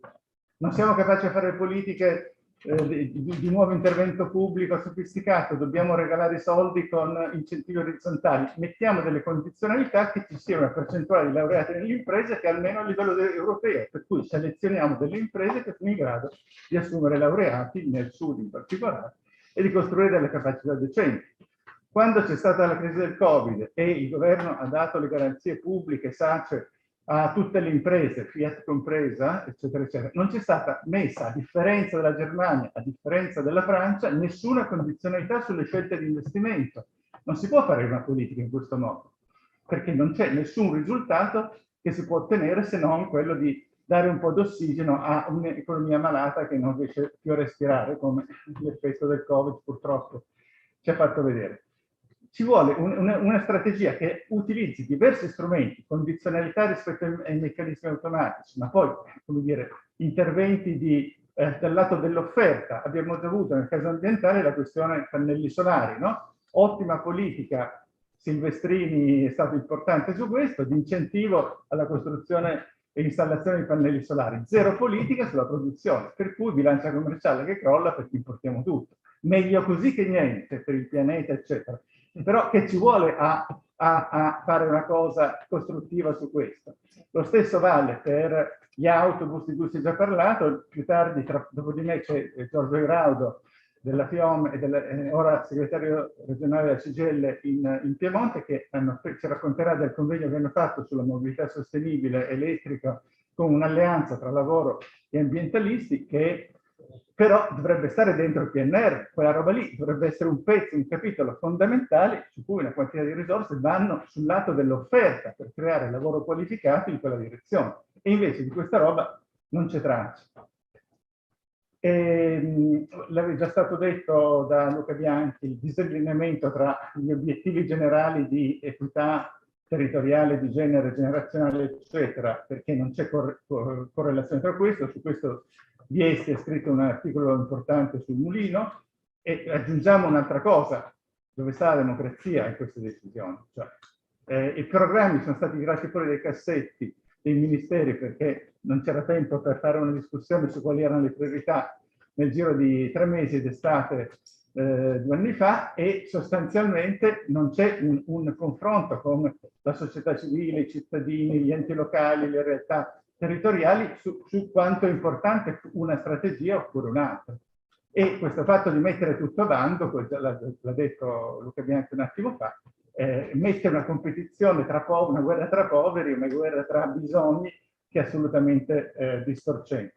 non siamo capaci di fare politiche di nuovo intervento pubblico sofisticato, dobbiamo regalare i soldi con incentivi orizzontali. Mettiamo delle condizionalità che ci sia una percentuale di laureati nelle imprese che almeno a livello europeo, per cui selezioniamo delle imprese che sono in grado di assumere laureati, nel sud in particolare, e di costruire delle capacità decenti. Quando c'è stata la crisi del Covid e il governo ha dato le garanzie pubbliche, SACE, a tutte le imprese, Fiat compresa, eccetera, eccetera, non c'è stata messa, a differenza della Germania, a differenza della Francia, nessuna condizionalità sulle scelte di investimento. Non si può fare una politica in questo modo, perché non c'è nessun risultato che si può ottenere se non quello di dare un po' d'ossigeno a un'economia malata che non riesce più a respirare, come l'effetto del Covid purtroppo ci ha fatto vedere. Ci vuole una strategia che utilizzi diversi strumenti, condizionalità rispetto ai meccanismi automatici, ma poi, come dire, interventi dal lato dell'offerta. Abbiamo già avuto nel caso ambientale la questione pannelli solari, no? Ottima politica, Silvestrini è stato importante su questo, di incentivo alla costruzione e installazione di pannelli solari. Zero politica sulla produzione, per cui bilancia commerciale che crolla perché importiamo tutto. Meglio così che niente per il pianeta, eccetera. Però che ci vuole a fare una cosa costruttiva su questo. Lo stesso vale per gli autobus di cui si è già parlato. Più tardi, dopo di me, c'è Giorgio Iraudo della FIOM e ora segretario regionale della CGIL in Piemonte, che ci racconterà del convegno che hanno fatto sulla mobilità sostenibile elettrica con un'alleanza tra lavoro e ambientalisti, che però dovrebbe stare dentro il PNR. Quella roba lì dovrebbe essere un pezzo, un capitolo fondamentale su cui una quantità di risorse vanno sul lato dell'offerta per creare lavoro qualificato in quella direzione. E invece di questa roba non c'è traccia. L'aveva già stato detto da Luca Bianchi, il disallineamento tra gli obiettivi generali di equità territoriale, di genere, generazionale, eccetera, perché non c'è correlazione tra questo. Su questo Viesti ha scritto un articolo importante sul Mulino, e aggiungiamo un'altra cosa: dove sta la democrazia in queste decisioni? Cioè, i programmi sono stati tirati fuori dai cassetti dei ministeri perché non c'era tempo per fare una discussione su quali erano le priorità nel giro di 3 mesi d'estate 2 anni fa, e sostanzialmente non c'è un confronto con la società civile, i cittadini, gli enti locali, le realtà territoriali su quanto è importante una strategia oppure un'altra. E questo fatto di mettere tutto a bando, l'ha detto Luca Bianchi un attimo fa, mette una competizione tra una guerra tra poveri, una guerra tra bisogni che è assolutamente distorcente.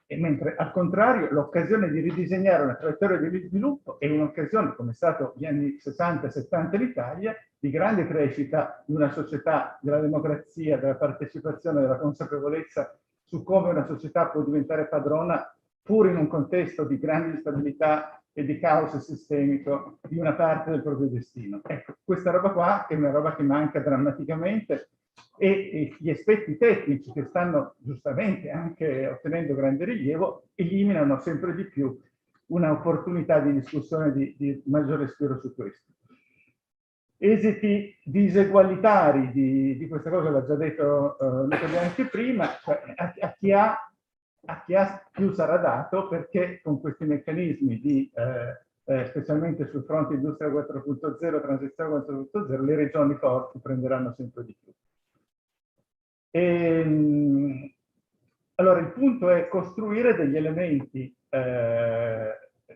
E mentre al contrario l'occasione di ridisegnare una traiettoria di sviluppo è un'occasione, come è stato negli anni 60 e 70 in Italia, di grande crescita di una società, della democrazia, della partecipazione, della consapevolezza su come una società può diventare padrona pur in un contesto di grande instabilità e di caos sistemico di una parte del proprio destino. Ecco, questa roba qua è una roba che manca drammaticamente, e gli aspetti tecnici che stanno giustamente anche ottenendo grande rilievo eliminano sempre di più un'opportunità di discussione di maggior respiro su questo. Esiti disegualitari di questa cosa l'ha già detto Luca Bianchi prima, cioè a chi ha più sarà dato, perché con questi meccanismi specialmente sul fronte industria 4.0, transizione 4.0, le regioni forti prenderanno sempre di più. Allora, il punto è costruire degli elementi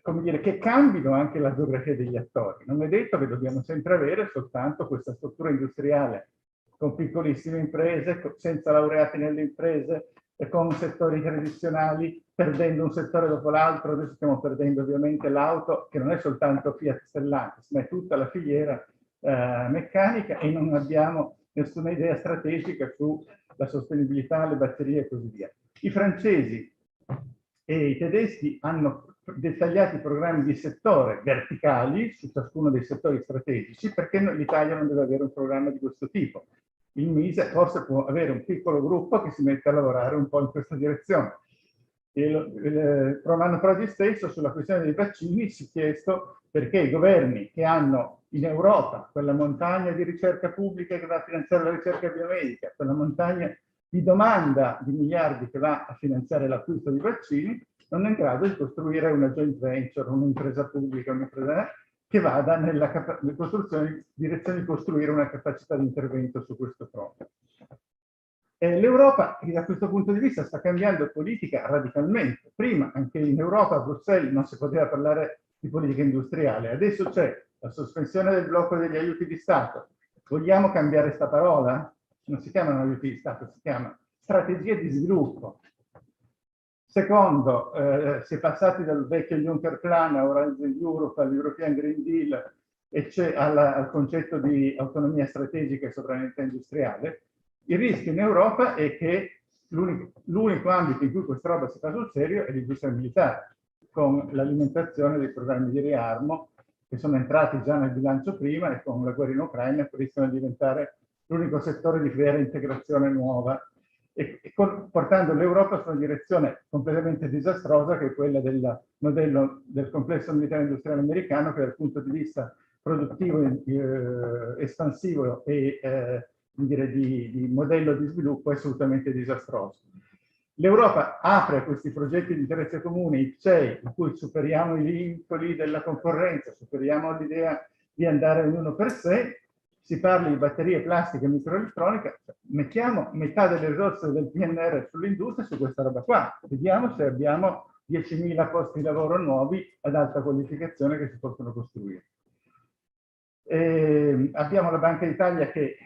come dire, che cambino anche la geografia degli attori. Non è detto che dobbiamo sempre avere soltanto questa struttura industriale con piccolissime imprese, senza laureati nelle imprese, e con settori tradizionali, perdendo un settore dopo l'altro. Adesso stiamo perdendo ovviamente l'auto, che non è soltanto Fiat Stellantis, ma è tutta la filiera meccanica, e non abbiamo nessuna idea strategica sulla sostenibilità, le batterie e così via. I francesi e i tedeschi hanno dettagliati programmi di settore verticali su ciascuno dei settori strategici, perché l'Italia non deve avere un programma di questo tipo. Il MISE forse può avere un piccolo gruppo che si mette a lavorare un po' in questa direzione. Romano Prodi stesso sulla questione dei vaccini si è chiesto perché i governi che hanno in Europa quella montagna di ricerca pubblica che va a finanziare la ricerca biomedica, quella montagna di domanda di miliardi che va a finanziare l'acquisto di vaccini, non è in grado di costruire una joint venture, un'impresa pubblica, un'impresa che vada nella direzione di costruire una capacità di intervento su questo fronte. L'Europa da questo punto di vista sta cambiando politica radicalmente. Prima anche in Europa, a Bruxelles, non si poteva parlare di politica industriale. Adesso c'è la sospensione del blocco degli aiuti di Stato. Vogliamo cambiare sta parola? Non si chiamano aiuti di Stato, si chiama strategie di sviluppo. Secondo, si è passati dal vecchio Juncker Plan a Horizon Europe, all'European Green Deal e al concetto di autonomia strategica e sovranità industriale. Il rischio in Europa è che l'unico ambito in cui questa roba si fa sul serio è l'industria militare, con l'alimentazione dei programmi di riarmo che sono entrati già nel bilancio prima e con la guerra in Ucraina rischiano di diventare l'unico settore di vera integrazione nuova, portando l'Europa su una direzione completamente disastrosa, che è quella del modello del complesso militare industriale americano, che dal punto di vista produttivo, espansivo e di modello di sviluppo è assolutamente disastroso. L'Europa apre a questi progetti di interesse comune, i PCEI, in cui superiamo i vincoli della concorrenza, superiamo l'idea di andare ognuno per sé. Si parla di batterie, plastica e microelettronica, mettiamo metà delle risorse del PNR sull'industria su questa roba qua. Vediamo se abbiamo 10.000 posti di lavoro nuovi ad alta qualificazione che si possono costruire. Abbiamo la Banca d'Italia che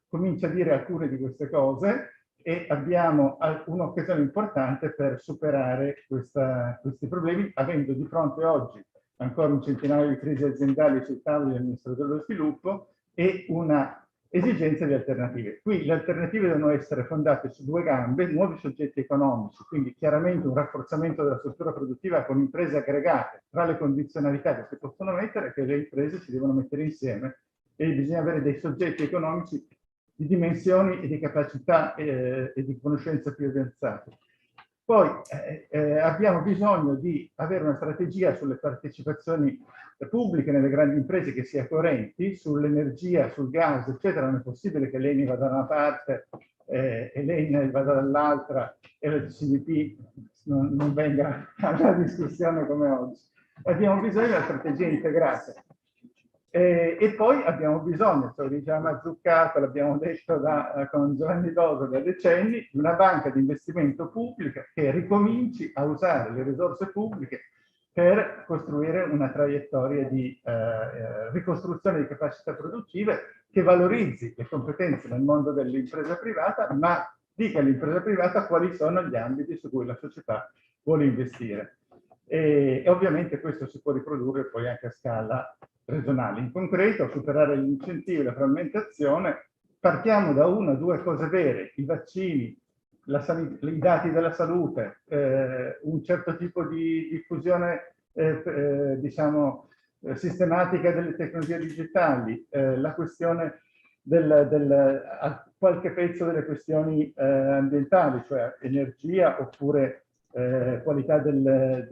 comincia a dire alcune di queste cose, e abbiamo un'occasione importante per superare questi problemi, avendo di fronte oggi ancora un centinaio di crisi aziendali sui tavoli del Ministero dello Sviluppo e una esigenza di alternative. Qui le alternative devono essere fondate su due gambe: nuovi soggetti economici, quindi chiaramente un rafforzamento della struttura produttiva con imprese aggregate. Tra le condizionalità che si possono mettere è che le imprese si devono mettere insieme e bisogna avere dei soggetti economici di dimensioni e di capacità e di conoscenza più avanzate. Poi abbiamo bisogno di avere una strategia sulle partecipazioni pubbliche nelle grandi imprese che sia coerenti, sull'energia, sul gas, eccetera. Non è possibile che l'ENI vada da una parte e l'ENI vada dall'altra e la CDP non venga alla discussione come oggi. Abbiamo bisogno di una strategia integrata. E poi abbiamo bisogno, ce lo diciamo azzeccato, l'abbiamo detto con Giovanni Doso da decenni, di una banca di investimento pubblica che ricominci a usare le risorse pubbliche per costruire una traiettoria di ricostruzione di capacità produttive che valorizzi le competenze nel mondo dell'impresa privata, ma dica all'impresa privata quali sono gli ambiti su cui la società vuole investire. E ovviamente questo si può riprodurre poi anche a scala regionali. In concreto, superare gli incentivi e la frammentazione, partiamo da una o due cose vere: i vaccini, i dati della salute, un certo tipo di diffusione diciamo sistematica delle tecnologie digitali, la questione qualche pezzo delle questioni ambientali, cioè energia oppure qualità delle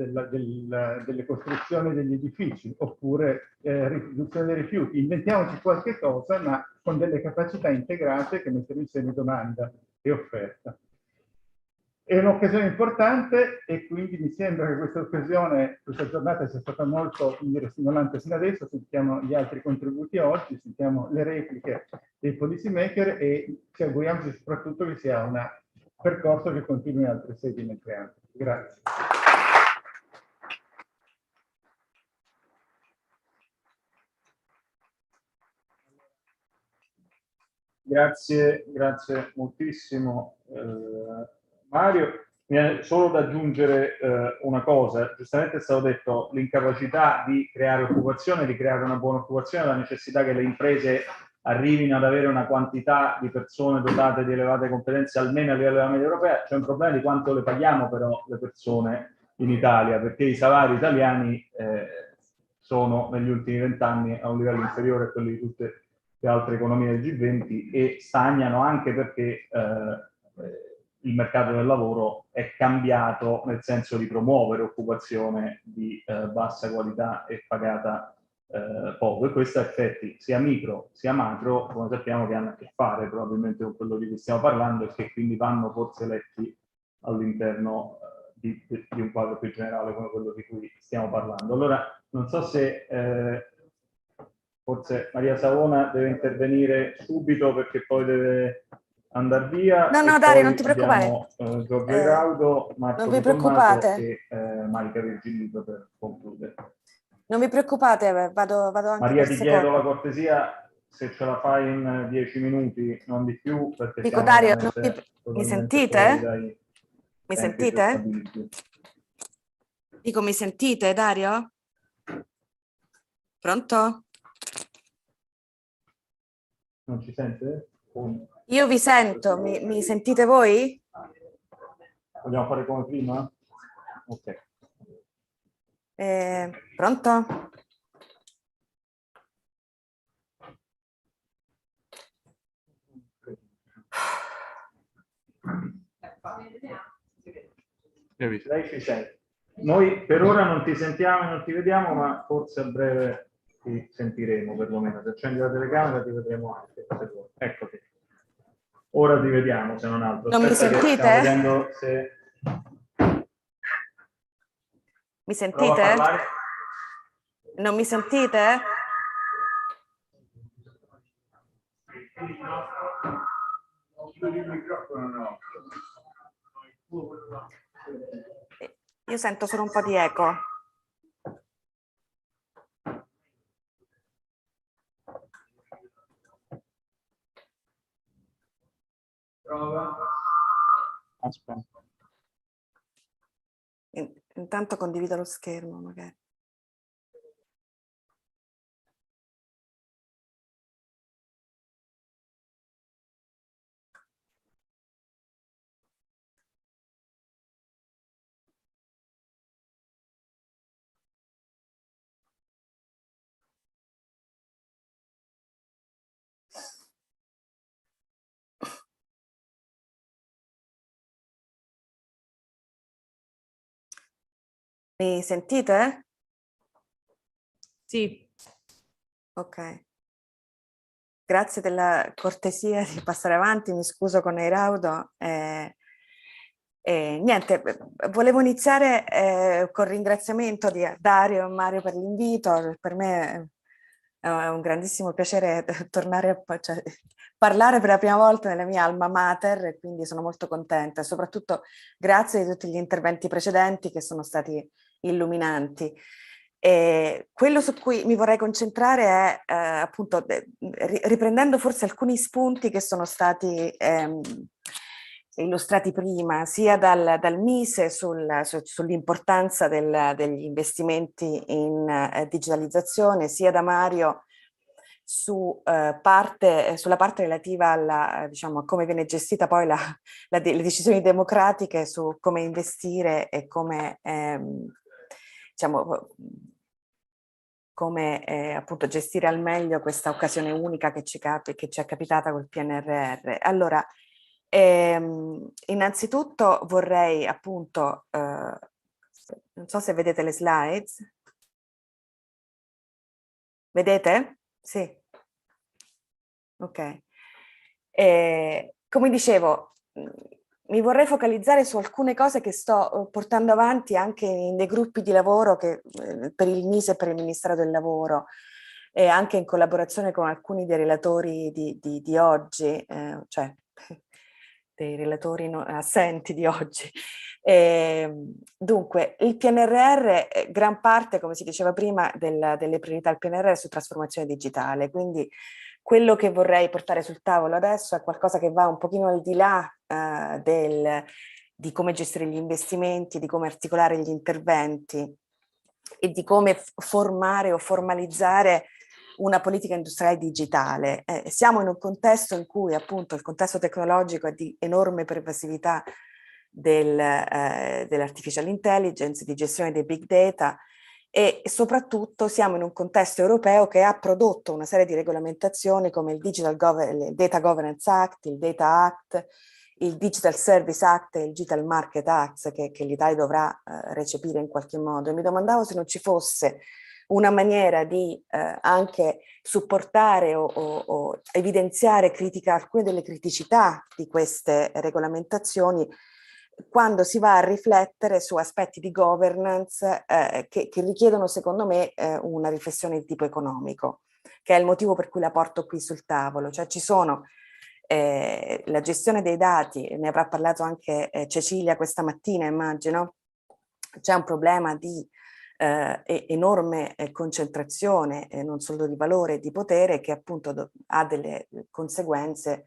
costruzioni degli edifici, oppure riduzione dei rifiuti. Inventiamoci qualche cosa, ma con delle capacità integrate che mettono insieme domanda e offerta. È un'occasione importante e quindi mi sembra che questa giornata sia stata molto stimolante fino adesso. Sentiamo gli altri contributi oggi, sentiamo le repliche dei policy maker e ci auguriamo soprattutto che sia una percorso che continui in altre sedi mentre anche. Grazie. Grazie moltissimo Mario. Mi è solo da aggiungere una cosa, giustamente è stato detto l'incapacità di creare occupazione, di creare una buona occupazione, la necessità che le imprese arrivino ad avere una quantità di persone dotate di elevate competenze almeno a livello della media europea. C'è un problema di quanto le paghiamo però le persone in Italia, perché i salari italiani sono negli ultimi 20 anni a un livello inferiore a quelli di tutte le altre economie del G20 e stagnano anche perché il mercato del lavoro è cambiato nel senso di promuovere occupazione di bassa qualità e pagata poco, e questo ha effetti sia micro sia macro, come sappiamo, che hanno a che fare probabilmente con quello di cui stiamo parlando e che quindi vanno forse letti all'interno di un quadro più generale come quello di cui stiamo parlando. Allora, non so se forse Maria Savona deve intervenire subito perché poi deve andare via. No, Dario, non ti preoccupare. Giorgio Iraudo, Marco non vi Tommaso preoccupate. e Marica Virginito per concludere. Non vi preoccupate, vado anche Maria, per ti secondo. chiedo la cortesia se ce la fai in 10 minuti, non di più, perché Dico, siamo Dario, totalmente mi sentite? fuori dai Mi tempi sentite? prestabiliti. Dico, mi sentite, Dario? Pronto? Non ci sente? Io vi sento, mi sentite voi? Vogliamo fare come prima? Ok. Pronto? Lei ci sente. Noi per ora non ti sentiamo e non ti vediamo, ma forse a breve ti sentiremo perlomeno. Se accendi la telecamera ti vedremo anche. Eccoti. Ora ti vediamo, se non altro. Non mi sentite? Stiamo vedendo se... Mi sentite? Non mi sentite? Io sento solo un po' di eco. Aspetta. Intanto condivido lo schermo, magari. Mi sentite? Sì. Ok. Grazie della cortesia di passare avanti, mi scuso con Eiraudo. Niente, volevo iniziare col ringraziamento di Dario e Mario per l'invito. Per me è un grandissimo piacere tornare a parlare per la prima volta nella mia alma mater, e quindi sono molto contenta, e soprattutto grazie di tutti gli interventi precedenti che sono stati illuminanti. Quello su cui mi vorrei concentrare è appunto riprendendo forse alcuni spunti che sono stati illustrati prima, sia dal Mise sull'importanza degli investimenti in digitalizzazione, sia da Mario sulla parte relativa alla, diciamo, a come viene gestita poi le decisioni democratiche su come investire e come diciamo, come appunto gestire al meglio questa occasione unica che ci è capitata col PNRR. Allora, innanzitutto vorrei appunto, non so se vedete le slides. Vedete? Sì. Ok. Come dicevo, mi vorrei focalizzare su alcune cose che sto portando avanti anche in dei gruppi di lavoro che, per il Mise e per il Ministero del Lavoro, e anche in collaborazione con alcuni dei relatori di oggi, cioè dei relatori assenti di oggi. Dunque, il PNRR, gran parte, come si diceva prima, delle priorità del PNRR è su trasformazione digitale, quindi quello che vorrei portare sul tavolo adesso è qualcosa che va un pochino al di là di come gestire gli investimenti, di come articolare gli interventi e di come formare o formalizzare una politica industriale digitale. Siamo in un contesto in cui appunto il contesto tecnologico è di enorme pervasività dell'artificial intelligence, di gestione dei big data e soprattutto siamo in un contesto europeo che ha prodotto una serie di regolamentazioni come il Data Governance Act, il Data Act, il Digital Service Act e il Digital Market Act che l'Italia dovrà recepire in qualche modo. E mi domandavo se non ci fosse una maniera di anche supportare o evidenziare alcune delle criticità di queste regolamentazioni quando si va a riflettere su aspetti di governance che richiedono secondo me una riflessione di tipo economico, che è il motivo per cui la porto qui sul tavolo. Cioè ci sono la gestione dei dati, ne avrà parlato anche Cecilia questa mattina immagino, c'è un problema di enorme concentrazione non solo di valore e di potere che appunto ha delle conseguenze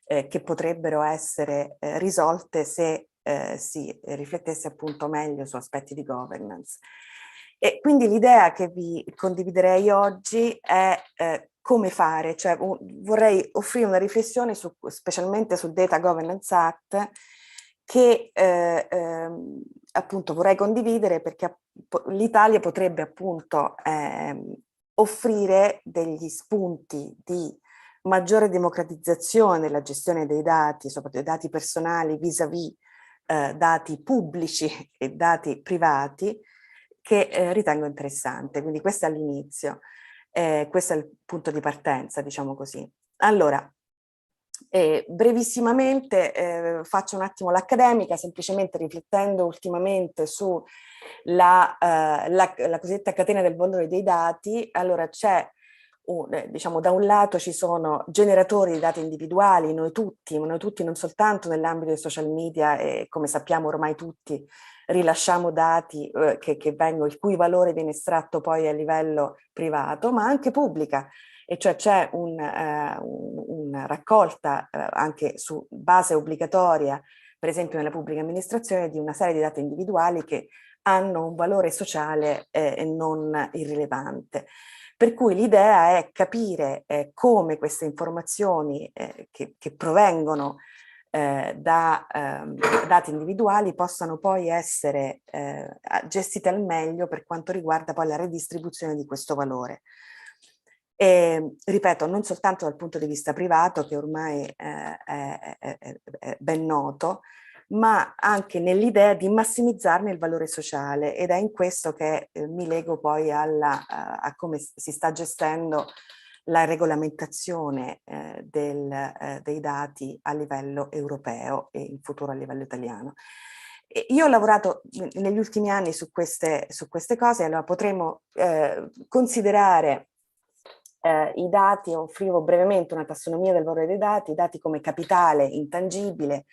che potrebbero essere risolte se si riflettesse appunto meglio su aspetti di governance. E quindi l'idea che vi condividerei oggi è come fare, cioè vorrei offrire una riflessione specialmente sul Data Governance Act che appunto vorrei condividere perché l'Italia potrebbe appunto offrire degli spunti di maggiore democratizzazione della gestione dei dati, soprattutto dei dati personali vis-à-vis dati pubblici e dati privati che ritengo interessante. Quindi questo è all'inizio, questo è il punto di partenza, diciamo così. Allora, brevissimamente faccio un attimo l'accademica, semplicemente riflettendo ultimamente su la cosiddetta catena del valore dei dati. Allora c'è diciamo da un lato ci sono generatori di dati individuali, noi tutti non soltanto nell'ambito dei social media e come sappiamo ormai tutti rilasciamo dati il cui valore viene estratto poi a livello privato, ma anche pubblica. E cioè c'è una raccolta anche su base obbligatoria, per esempio nella pubblica amministrazione, di una serie di dati individuali che hanno un valore sociale e non irrilevante. Per cui l'idea è capire come queste informazioni che provengono da dati individuali possano poi essere gestite al meglio per quanto riguarda poi la redistribuzione di questo valore. Ripeto, non soltanto dal punto di vista privato, che ormai è ben noto, ma anche nell'idea di massimizzarne il valore sociale, ed è in questo che mi lego poi a come si sta gestendo la regolamentazione dei dati a livello europeo e in futuro a livello italiano. Io ho lavorato negli ultimi anni su queste cose, allora potremmo considerare i dati, offrivo brevemente una tassonomia del valore dei dati, i dati come capitale intangibile,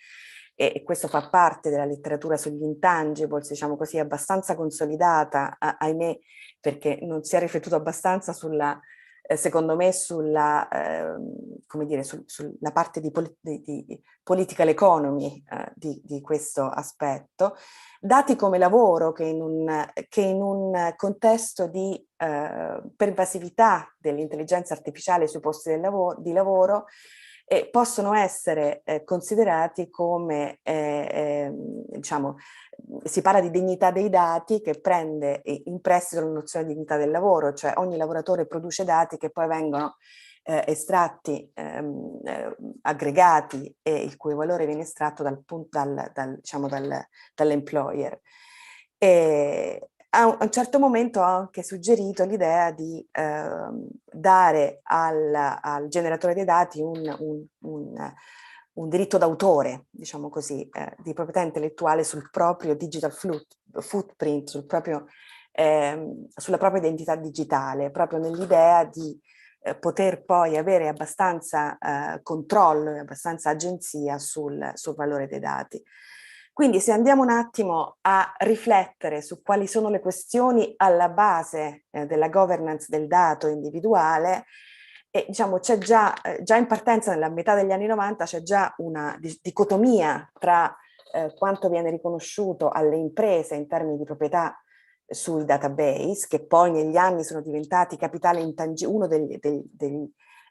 e questo fa parte della letteratura sugli intangibles, diciamo così, abbastanza consolidata, ahimè, perché non si è riflettuto abbastanza sulla, secondo me, sulla, come dire, sulla parte di political economy di questo aspetto. Dati come lavoro, che in un contesto di pervasività dell'intelligenza artificiale sui posti di lavoro, possono essere considerati come, diciamo, si parla di dignità dei dati che prende in prestito la nozione di dignità del lavoro, cioè ogni lavoratore produce dati che poi vengono estratti, aggregati e il cui valore viene estratto dall'employer. A un certo momento ho anche suggerito l'idea di dare al generatore dei dati un diritto d'autore, diciamo così, di proprietà intellettuale sul proprio digital footprint, sulla propria identità digitale, proprio nell'idea di poter poi avere abbastanza controllo e abbastanza agenzia sul valore dei dati. Quindi se andiamo un attimo a riflettere su quali sono le questioni alla base della governance del dato individuale, diciamo c'è già in partenza, nella metà degli anni 90, c'è già una dicotomia tra quanto viene riconosciuto alle imprese in termini di proprietà sui database, che poi negli anni sono diventati capitale intangibile, uno degli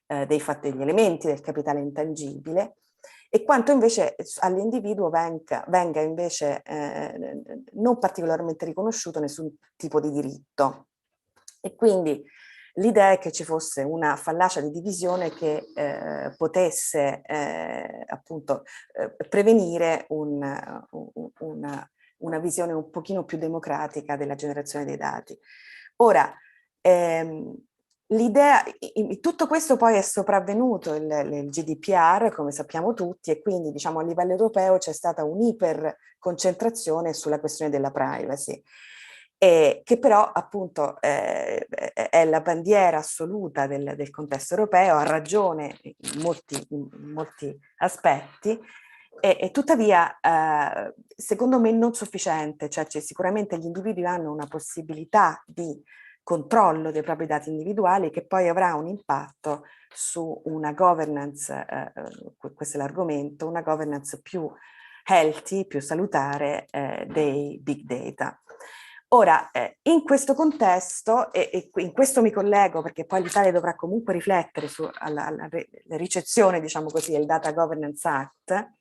elementi del capitale intangibile, e quanto invece all'individuo venga invece non particolarmente riconosciuto nessun tipo di diritto. E quindi l'idea è che ci fosse una fallacia di divisione che potesse appunto prevenire una visione un pochino più democratica della generazione dei dati. Ora, l'idea, tutto questo poi è sopravvenuto il GDPR, come sappiamo tutti, e quindi diciamo a livello europeo c'è stata un'iperconcentrazione sulla questione della privacy, che però appunto è la bandiera assoluta del contesto europeo, ha ragione in molti aspetti, e tuttavia secondo me non sufficiente, cioè sicuramente gli individui hanno una possibilità di controllo dei propri dati individuali che poi avrà un impatto su una governance, questo è l'argomento, una governance più healthy, più salutare dei big data. Ora, in questo contesto, e in questo mi collego perché poi l'Italia dovrà comunque riflettere alla ricezione, diciamo così, del Data Governance Act,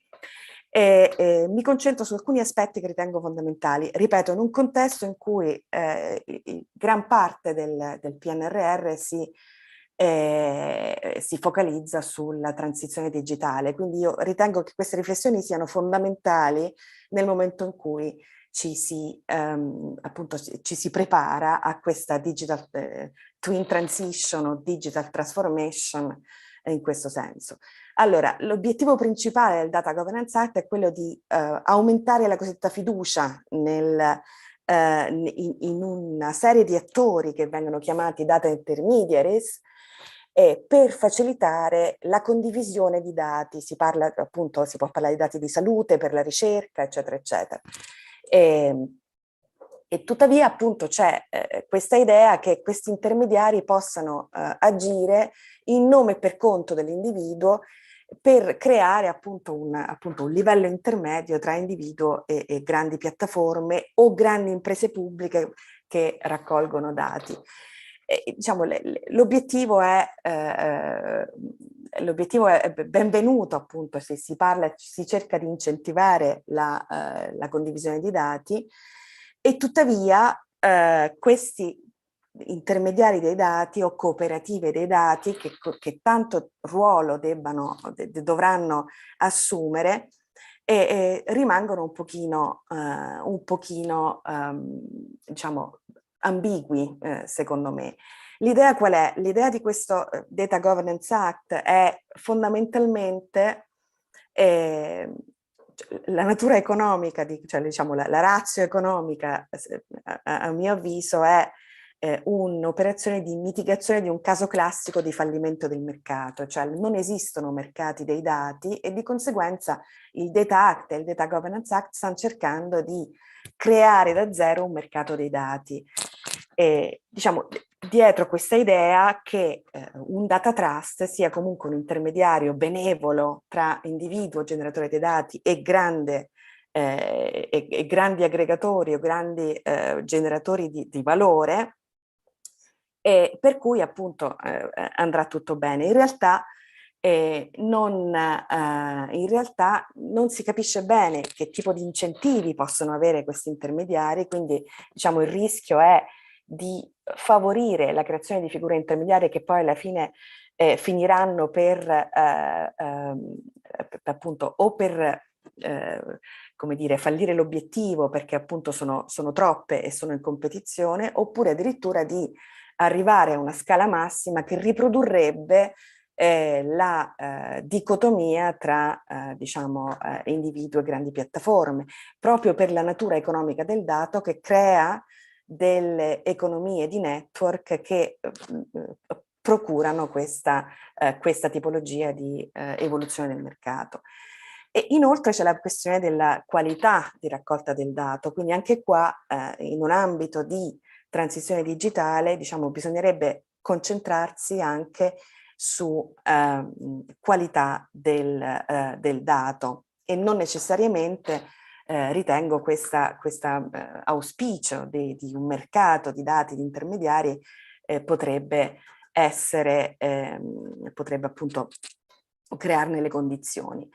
mi concentro su alcuni aspetti che ritengo fondamentali. Ripeto, in un contesto in cui gran parte del PNRR si focalizza sulla transizione digitale, quindi io ritengo che queste riflessioni siano fondamentali nel momento in cui ci si prepara a questa digital twin transition o digital transformation in questo senso. Allora, l'obiettivo principale del Data Governance Act è quello di aumentare la cosiddetta fiducia in una serie di attori che vengono chiamati data intermediaries, per facilitare la condivisione di dati. Si può parlare di dati di salute per la ricerca, eccetera, eccetera. E tuttavia appunto c'è questa idea che questi intermediari possano agire in nome e per conto dell'individuo per creare appunto un livello intermedio tra individuo e grandi piattaforme o grandi imprese pubbliche che raccolgono dati. Diciamo, l'obiettivo è benvenuto, appunto, se si cerca di incentivare la condivisione di dati, e tuttavia questi intermediari dei dati o cooperative dei dati che tanto ruolo dovranno assumere rimangono un pochino diciamo ambigui, secondo me. L'idea qual è? L'idea di questo Data Governance Act è fondamentalmente la natura economica, cioè diciamo la ratio economica, a mio avviso, è un'operazione di mitigazione di un caso classico di fallimento del mercato, cioè non esistono mercati dei dati e di conseguenza il Data Act e il Data Governance Act stanno cercando di creare da zero un mercato dei dati. Diciamo, dietro questa idea che un data trust sia comunque un intermediario benevolo tra individuo, generatore dei dati e grandi aggregatori o grandi generatori di valore, per cui appunto andrà tutto bene. In realtà non si capisce bene che tipo di incentivi possono avere questi intermediari, quindi diciamo il rischio è di favorire la creazione di figure intermediarie che poi alla fine finiranno per appunto o per come dire, fallire l'obiettivo perché appunto sono troppe e sono in competizione, oppure addirittura di arrivare a una scala massima che riprodurrebbe la dicotomia tra diciamo individui e grandi piattaforme, proprio per la natura economica del dato che crea delle economie di network che procurano questa tipologia di evoluzione del mercato. E inoltre c'è la questione della qualità di raccolta del dato, quindi anche qua in un ambito di transizione digitale, diciamo, bisognerebbe concentrarsi anche su qualità del dato e non necessariamente ritengo questo auspicio di un mercato di dati di intermediari potrebbe appunto crearne le condizioni.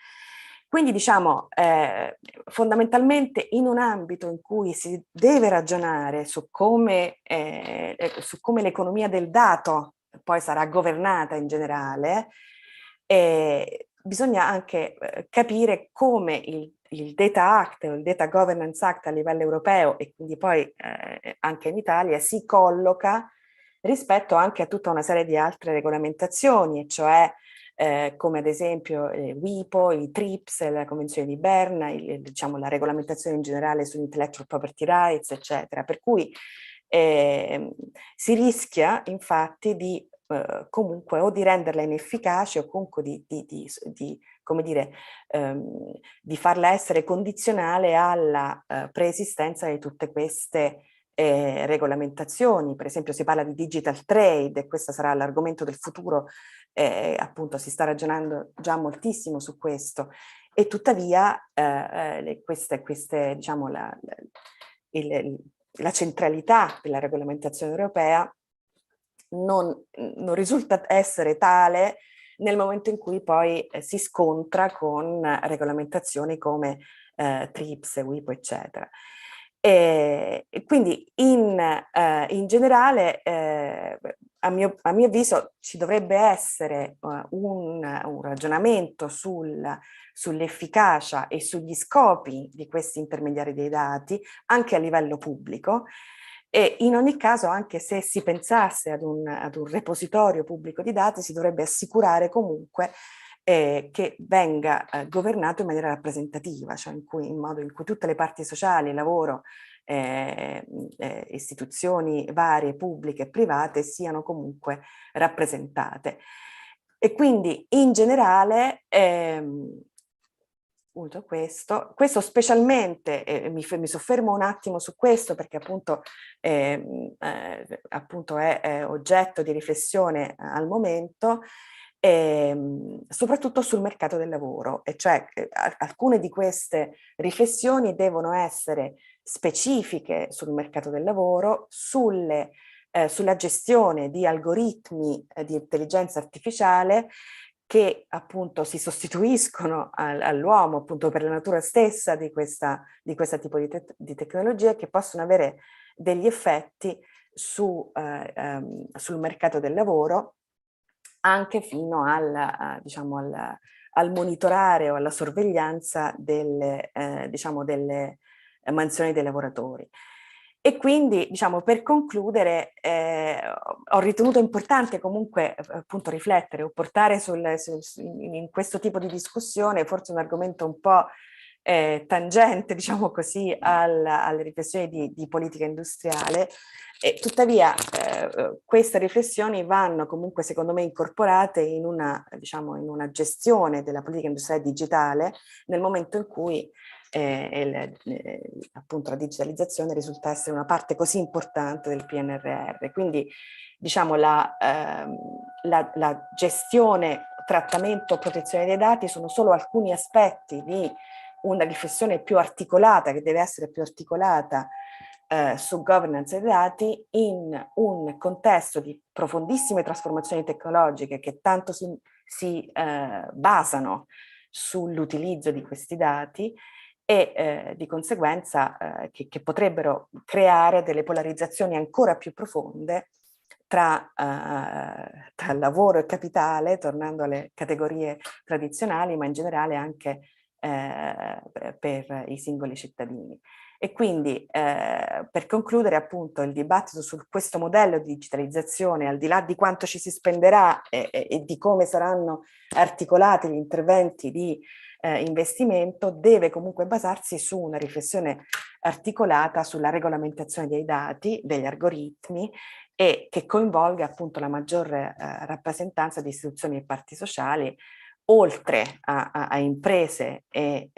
Quindi diciamo fondamentalmente in un ambito in cui si deve ragionare su come l'economia del dato poi sarà governata in generale, bisogna anche capire come il Data Act o il Data Governance Act a livello europeo e quindi poi anche in Italia si colloca rispetto anche a tutta una serie di altre regolamentazioni, cioè come ad esempio WIPO, i TRIPS, la Convenzione di Berna, diciamo, la regolamentazione in generale sull'intellectual property rights, eccetera. Per cui si rischia infatti di comunque o di renderla inefficace o comunque come dire, di farla essere condizionale alla preesistenza di tutte queste regolamentazioni. Per esempio si parla di digital trade e questo sarà l'argomento del futuro, appunto si sta ragionando già moltissimo su questo e tuttavia diciamo, la centralità della regolamentazione europea non risulta essere tale nel momento in cui poi si scontra con regolamentazioni come TRIPS, WIPO, eccetera. E quindi in generale, a mio avviso, ci dovrebbe essere un ragionamento sull'efficacia e sugli scopi di questi intermediari dei dati, anche a livello pubblico, e in ogni caso, anche se si pensasse ad un repositorio pubblico di dati, si dovrebbe assicurare comunque che venga governato in maniera rappresentativa, cioè in modo in cui tutte le parti sociali, lavoro, istituzioni varie, pubbliche e private, siano comunque rappresentate. E quindi in generale questo specialmente, mi soffermo un attimo su questo perché appunto è oggetto di riflessione al momento, soprattutto sul mercato del lavoro, e cioè alcune di queste riflessioni devono essere specifiche sul mercato del lavoro, sulla gestione di algoritmi di intelligenza artificiale che appunto si sostituiscono all'uomo appunto per la natura stessa di questo tipo di tecnologie, che possono avere degli effetti sul mercato del lavoro, anche fino diciamo, al monitorare o alla sorveglianza delle mansioni dei lavoratori. E quindi, diciamo, per concludere, ho ritenuto importante comunque appunto riflettere o portare in questo tipo di discussione forse un argomento un po' tangente, diciamo così, alle riflessioni di politica industriale. E tuttavia queste riflessioni vanno comunque secondo me incorporate in una gestione della politica industriale digitale nel momento in cui appunto la digitalizzazione risulta essere una parte così importante del PNRR. Quindi diciamo la gestione, trattamento, protezione dei dati sono solo alcuni aspetti di una riflessione più articolata, che deve essere più articolata su governance dei dati in un contesto di profondissime trasformazioni tecnologiche che tanto si basano sull'utilizzo di questi dati e di conseguenza che potrebbero creare delle polarizzazioni ancora più profonde tra lavoro e capitale, tornando alle categorie tradizionali, ma in generale anche per i singoli cittadini. E quindi per concludere appunto il dibattito su questo modello di digitalizzazione, al di là di quanto ci si spenderà e di come saranno articolati gli interventi di investimento, deve comunque basarsi su una riflessione articolata sulla regolamentazione dei dati, degli algoritmi, e che coinvolga appunto la maggiore rappresentanza di istituzioni e parti sociali, oltre a imprese e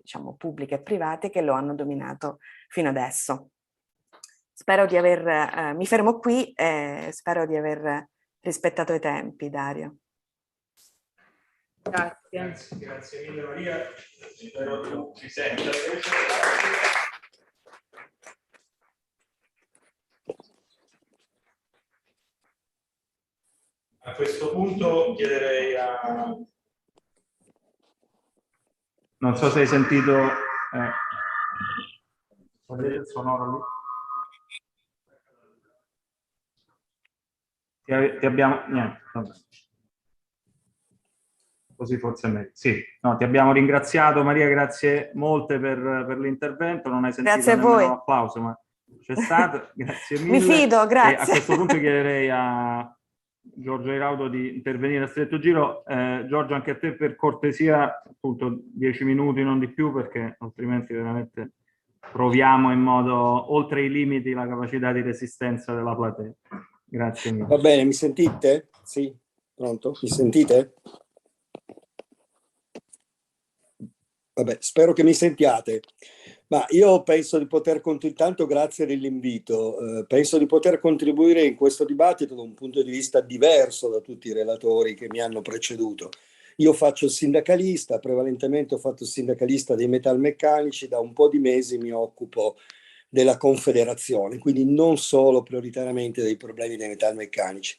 diciamo pubbliche e private che lo hanno dominato fino adesso. Spero di aver, mi fermo qui, spero di aver rispettato i tempi, Dario. Grazie. Grazie mille Maria, spero tu ci senta. A questo punto chiederei a... Non so se hai sentito... Vedete il sonoro lì? Ti abbiamo... Niente, vabbè. Così forse è meglio. Sì, no, ti abbiamo ringraziato Maria, grazie molte per l'intervento. Non hai sentito nemmeno l'applauso, ma c'è stato. Grazie mille. Mi fido, grazie. E a questo punto chiederei a Giorgio Airaudo di intervenire a stretto giro. Giorgio, anche a te per cortesia, appunto 10 minuti, non di più, perché altrimenti veramente proviamo in modo oltre i limiti la capacità di resistenza della platea. Grazie mille. Va bene, mi sentite? Sì, pronto? Mi sentite? Vabbè, spero che mi sentiate. Ma io penso di poter intanto grazie dell'invito, penso di poter contribuire in questo dibattito da un punto di vista diverso da tutti i relatori che mi hanno preceduto. Io faccio il sindacalista, prevalentemente ho fatto il sindacalista dei metalmeccanici, da un po' di mesi mi occupo della Confederazione, quindi non solo prioritariamente dei problemi dei metalmeccanici.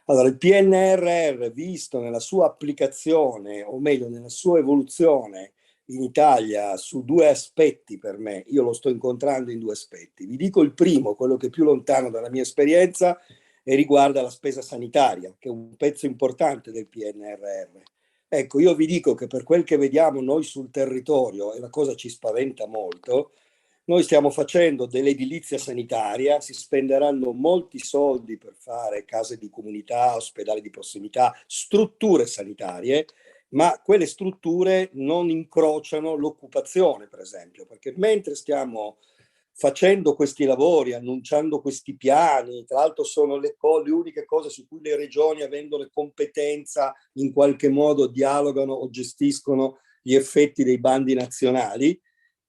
Allora, il PNRR, visto nella sua applicazione, o meglio nella sua evoluzione in Italia, su due aspetti per me, io lo sto incontrando in due aspetti. Vi dico il primo, quello che è più lontano dalla mia esperienza, e riguarda la spesa sanitaria, che è un pezzo importante del PNRR. Ecco, io vi dico che per quel che vediamo noi sul territorio, e la cosa ci spaventa molto, noi stiamo facendo dell'edilizia sanitaria, si spenderanno molti soldi per fare case di comunità, ospedali di prossimità, strutture sanitarie, ma quelle strutture non incrociano l'occupazione, per esempio, perché mentre stiamo facendo questi lavori, annunciando questi piani, tra l'altro sono le uniche cose su cui le regioni, avendo le competenza, in qualche modo dialogano o gestiscono gli effetti dei bandi nazionali,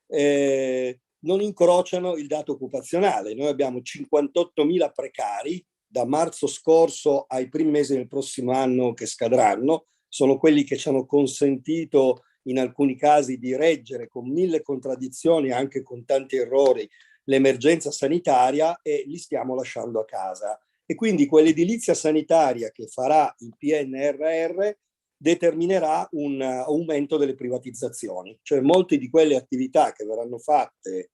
non incrociano il dato occupazionale. Noi abbiamo 58.000 precari da marzo scorso ai primi mesi del prossimo anno che scadranno, sono quelli che ci hanno consentito in alcuni casi di reggere con 1000 contraddizioni, anche con tanti errori, l'emergenza sanitaria, e li stiamo lasciando a casa. E quindi quell'edilizia sanitaria che farà il PNRR determinerà un aumento delle privatizzazioni, cioè molte di quelle attività che verranno fatte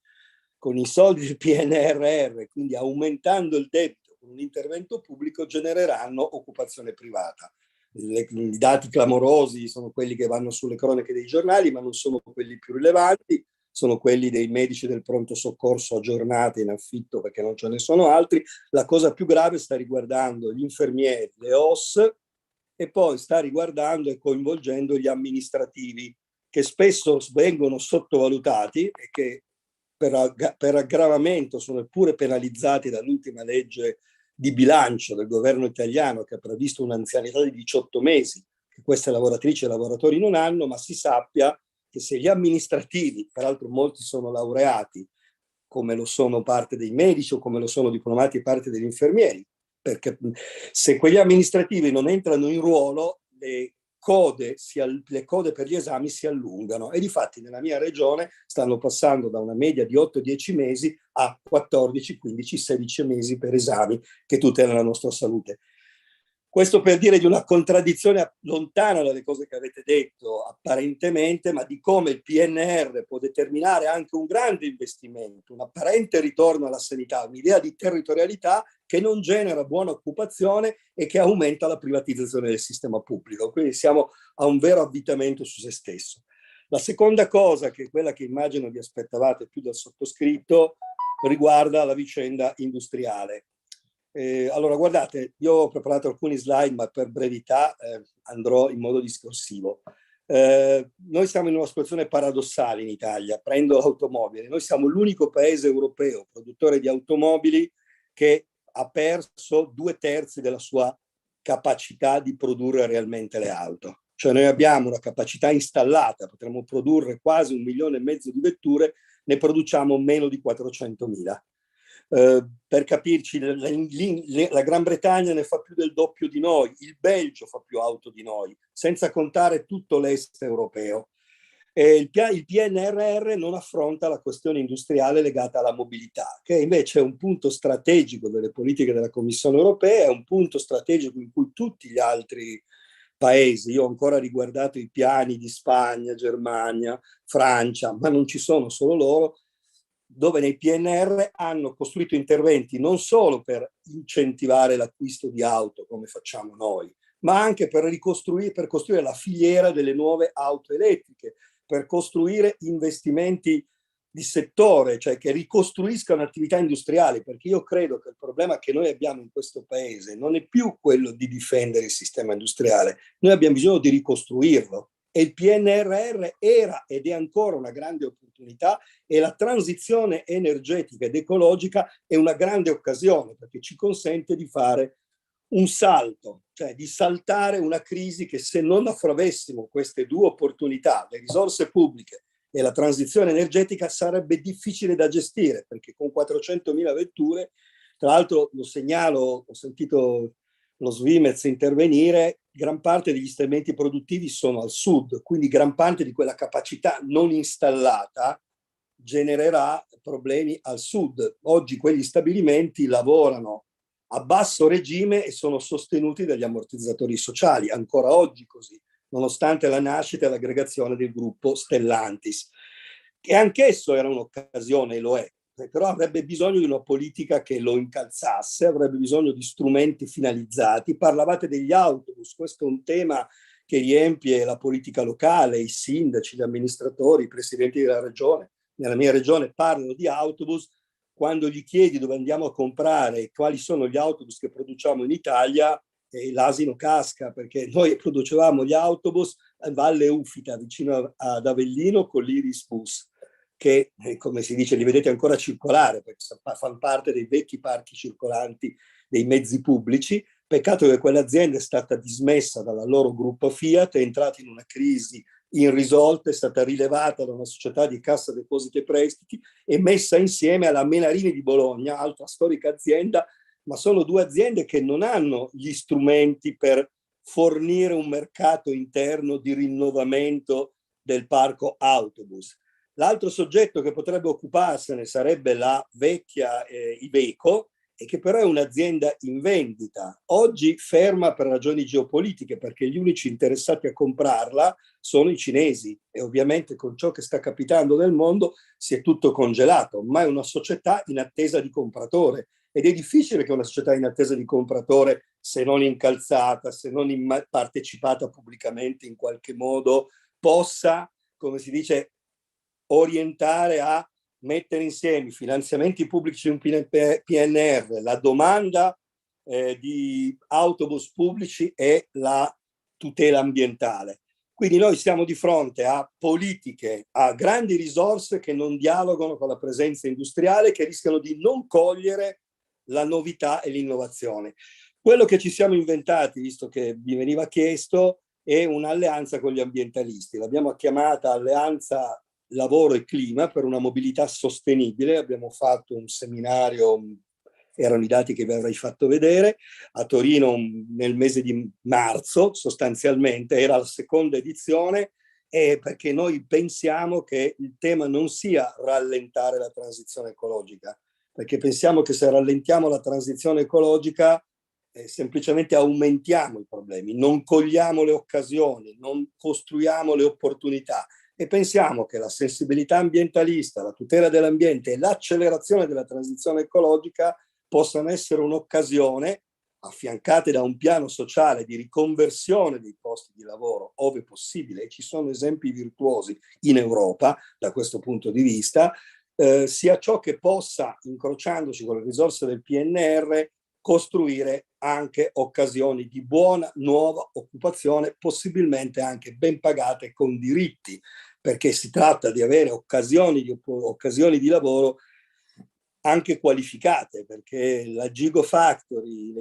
con i soldi del PNRR, quindi aumentando il debito con un intervento pubblico, genereranno occupazione privata. I dati clamorosi sono quelli che vanno sulle cronache dei giornali, ma non sono quelli più rilevanti, sono quelli dei medici del pronto soccorso aggiornati in affitto, perché non ce ne sono altri. La cosa più grave sta riguardando gli infermieri, le OS, e poi sta riguardando e coinvolgendo gli amministrativi, che spesso vengono sottovalutati e che per aggravamento sono pure penalizzati dall'ultima legge di bilancio del governo italiano, che ha previsto un'anzianità di 18 mesi, che queste lavoratrici e lavoratori non hanno, ma si sappia che se gli amministrativi, peraltro molti sono laureati, come lo sono parte dei medici o come lo sono diplomati e parte degli infermieri, perché se quegli amministrativi non entrano in ruolo, le code per gli esami si allungano, e difatti nella mia regione stanno passando da una media di 8-10 mesi a 14, 15, 16 mesi per esami che tutelano la nostra salute. Questo per dire di una contraddizione lontana dalle cose che avete detto apparentemente, ma di come il PNR può determinare anche un grande investimento, un apparente ritorno alla sanità, un'idea di territorialità che non genera buona occupazione e che aumenta la privatizzazione del sistema pubblico. Quindi siamo a un vero avvitamento su se stesso. La seconda cosa, che è quella che immagino vi aspettavate più dal sottoscritto, riguarda la vicenda industriale. Allora, guardate, io ho preparato alcuni slide, ma per brevità andrò in modo discorsivo. Noi siamo in una situazione paradossale in Italia, prendo l'automobile. Noi siamo l'unico paese europeo produttore di automobili che ha perso 2/3 della sua capacità di produrre realmente le auto. Cioè noi abbiamo una capacità installata, potremmo produrre quasi 1,5 milioni di vetture, ne produciamo meno di 400.000. Per capirci, la Gran Bretagna ne fa più del doppio di noi, il Belgio fa più auto di noi, senza contare tutto l'est europeo. Il PNRR non affronta la questione industriale legata alla mobilità, che invece è un punto strategico delle politiche della Commissione europea, è un punto strategico in cui tutti gli altri paesi, io ho ancora riguardato i piani di Spagna, Germania, Francia, ma non ci sono solo loro, dove nei PNR hanno costruito interventi non solo per incentivare l'acquisto di auto, come facciamo noi, ma anche per costruire la filiera delle nuove auto elettriche, per costruire investimenti di settore, cioè che ricostruiscano attività industriali, perché io credo che il problema che noi abbiamo in questo paese non è più quello di difendere il sistema industriale, noi abbiamo bisogno di ricostruirlo. E il PNRR era ed è ancora una grande opportunità, e la transizione energetica ed ecologica è una grande occasione, perché ci consente di fare un salto, cioè di saltare una crisi che, se non avessimo queste due opportunità, le risorse pubbliche e la transizione energetica, sarebbe difficile da gestire, perché con 400.000 vetture, tra l'altro lo segnalo, ho sentito lo Svimez intervenire, gran parte degli stabilimenti produttivi sono al sud, quindi gran parte di quella capacità non installata genererà problemi al sud. Oggi quegli stabilimenti lavorano a basso regime e sono sostenuti dagli ammortizzatori sociali, ancora oggi così, nonostante la nascita e l'aggregazione del gruppo Stellantis, che anch'esso era un'occasione, e lo è, però avrebbe bisogno di una politica che lo incalzasse, avrebbe bisogno di strumenti finalizzati. Parlavate degli autobus, questo è un tema che riempie la politica locale, i sindaci, gli amministratori, i presidenti della regione. Nella mia regione parlano di autobus, quando gli chiedi dove andiamo a comprare e quali sono gli autobus che produciamo in Italia, l'asino casca, perché noi producevamo gli autobus a Valle Ufita, vicino ad Avellino, con l'Iris Bus, che, come si dice, li vedete ancora circolare, perché fanno parte dei vecchi parchi circolanti dei mezzi pubblici. Peccato che quell'azienda è stata dismessa dal loro gruppo Fiat, è entrata in una crisi irrisolta, è stata rilevata da una società di Cassa Depositi e Prestiti e messa insieme alla Menarini di Bologna, altra storica azienda, ma sono due aziende che non hanno gli strumenti per fornire un mercato interno di rinnovamento del parco autobus. L'altro soggetto che potrebbe occuparsene sarebbe la vecchia Iveco, e che però è un'azienda in vendita, oggi ferma per ragioni geopolitiche, perché gli unici interessati a comprarla sono i cinesi, e ovviamente con ciò che sta capitando nel mondo si è tutto congelato, ma è una società in attesa di compratore, ed è difficile che una società in attesa di compratore, se non incalzata, se non partecipata pubblicamente in qualche modo, possa, come si dice, orientare a mettere insieme i finanziamenti pubblici di un PNR, la domanda di autobus pubblici e la tutela ambientale. Quindi noi siamo di fronte a politiche, a grandi risorse che non dialogano con la presenza industriale, che rischiano di non cogliere la novità e l'innovazione. Quello che ci siamo inventati, visto che vi veniva chiesto, è un'alleanza con gli ambientalisti. L'abbiamo chiamata Alleanza Lavoro e Clima per una mobilità sostenibile. Abbiamo fatto un seminario, erano i dati che vi avrei fatto vedere, a Torino nel mese di marzo, sostanzialmente, era la seconda edizione, perché noi pensiamo che il tema non sia rallentare la transizione ecologica, perché pensiamo che se rallentiamo la transizione ecologica semplicemente aumentiamo i problemi, non cogliamo le occasioni, non costruiamo le opportunità. E pensiamo che la sensibilità ambientalista, la tutela dell'ambiente e l'accelerazione della transizione ecologica possano essere un'occasione, affiancate da un piano sociale di riconversione dei posti di lavoro, ove possibile, e ci sono esempi virtuosi in Europa da questo punto di vista, sia ciò che possa, incrociandoci con le risorse del PNR, costruire anche occasioni di buona nuova occupazione, possibilmente anche ben pagate con diritti, perché si tratta di avere occasioni di lavoro anche qualificate, perché le gigafactory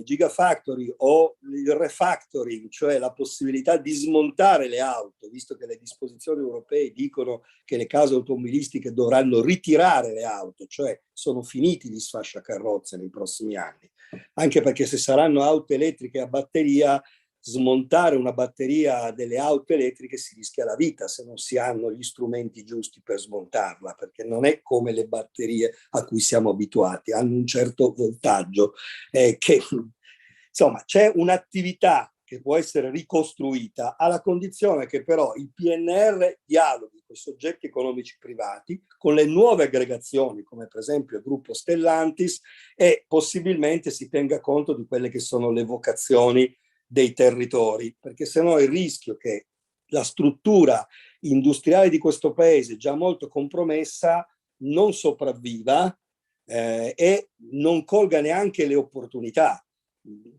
o il refactoring, cioè la possibilità di smontare le auto, visto che le disposizioni europee dicono che le case automobilistiche dovranno ritirare le auto, cioè sono finiti gli sfasciacarrozze nei prossimi anni, anche perché se saranno auto elettriche a batteria, smontare una batteria delle auto elettriche si rischia la vita se non si hanno gli strumenti giusti per smontarla, perché non è come le batterie a cui siamo abituati, hanno un certo voltaggio che insomma c'è un'attività che può essere ricostruita alla condizione che però il PNR dialoghi con i soggetti economici privati, con le nuove aggregazioni come per esempio il gruppo Stellantis, e possibilmente si tenga conto di quelle che sono le vocazioni dei territori, perché se no il rischio che la struttura industriale di questo paese, già molto compromessa, non sopravviva e non colga neanche le opportunità.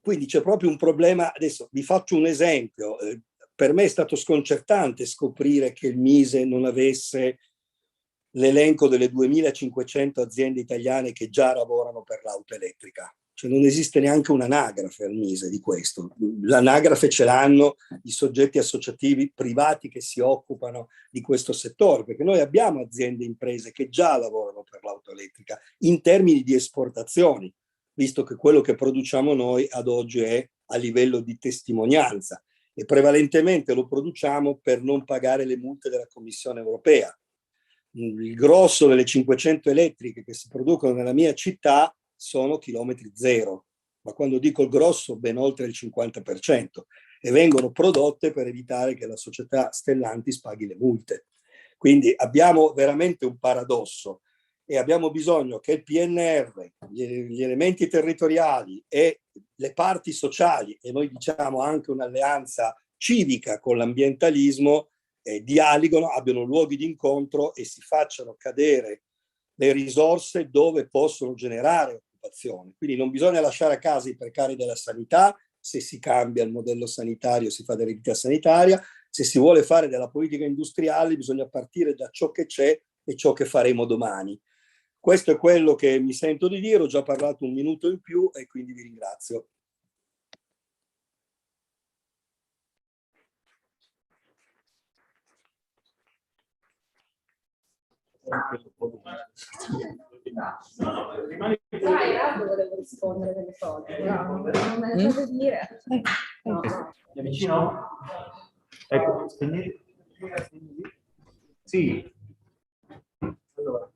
Quindi c'è proprio un problema. Adesso vi faccio un esempio. Per me è stato sconcertante scoprire che il Mise non avesse l'elenco delle 2500 aziende italiane che già lavorano per l'auto elettrica. Cioè non esiste neanche un'anagrafe al Mise di questo. L'anagrafe ce l'hanno i soggetti associativi privati che si occupano di questo settore, perché noi abbiamo aziende e imprese che già lavorano per l'auto elettrica in termini di esportazioni, visto che quello che produciamo noi ad oggi è a livello di testimonianza e prevalentemente lo produciamo per non pagare le multe della Commissione europea. Il grosso delle 500 elettriche che si producono nella mia città sono chilometri zero, ma quando dico il grosso ben oltre il 50%, e vengono prodotte per evitare che la società Stellantis paghi le multe. Quindi abbiamo veramente un paradosso e abbiamo bisogno che il PNR, gli elementi territoriali e le parti sociali, e noi diciamo anche un'alleanza civica con l'ambientalismo, dialogano, abbiano luoghi di incontro e si facciano cadere le risorse dove possono generare occupazione. Quindi non bisogna lasciare a casa i precari della sanità. Se si cambia il modello sanitario si fa dell'eredità sanitaria, se si vuole fare della politica industriale bisogna partire da ciò che c'è e ciò che faremo domani. Questo è quello che mi sento di dire, ho già parlato un minuto in più e quindi vi ringrazio. Volevo rispondere delle cose, però non me le devo dire. È vicino? Ecco, sì. Allora,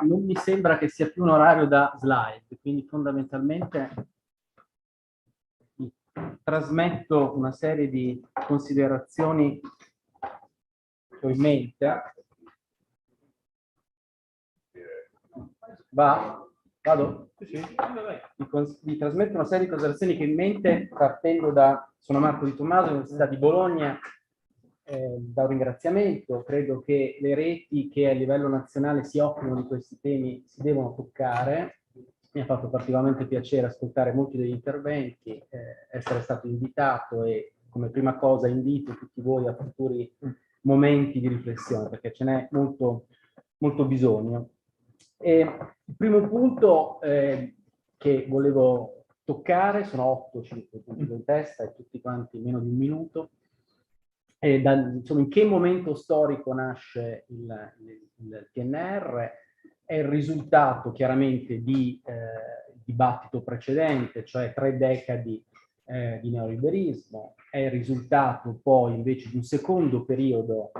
non mi sembra che sia più un orario da slide, quindi fondamentalmente trasmetto una serie di considerazioni che ho in mente. Vado? Sì. Vi trasmetto una serie di considerazioni che ho in mente partendo da, sono Marco Di Tommaso, Università di Bologna, da un ringraziamento. Credo che le reti che a livello nazionale si occupano di questi temi si devono toccare. Mi ha fatto particolarmente piacere ascoltare molti degli interventi, essere stato invitato e come prima cosa invito tutti voi a futuri momenti di riflessione perché ce n'è molto, molto bisogno. Il primo punto che volevo toccare, sono 5 punti in testa e tutti quanti meno di un minuto, insomma, in che momento storico nasce il PNR? È il risultato chiaramente di dibattito precedente, cioè 3 decadi di neoliberismo, è il risultato poi invece di un secondo periodo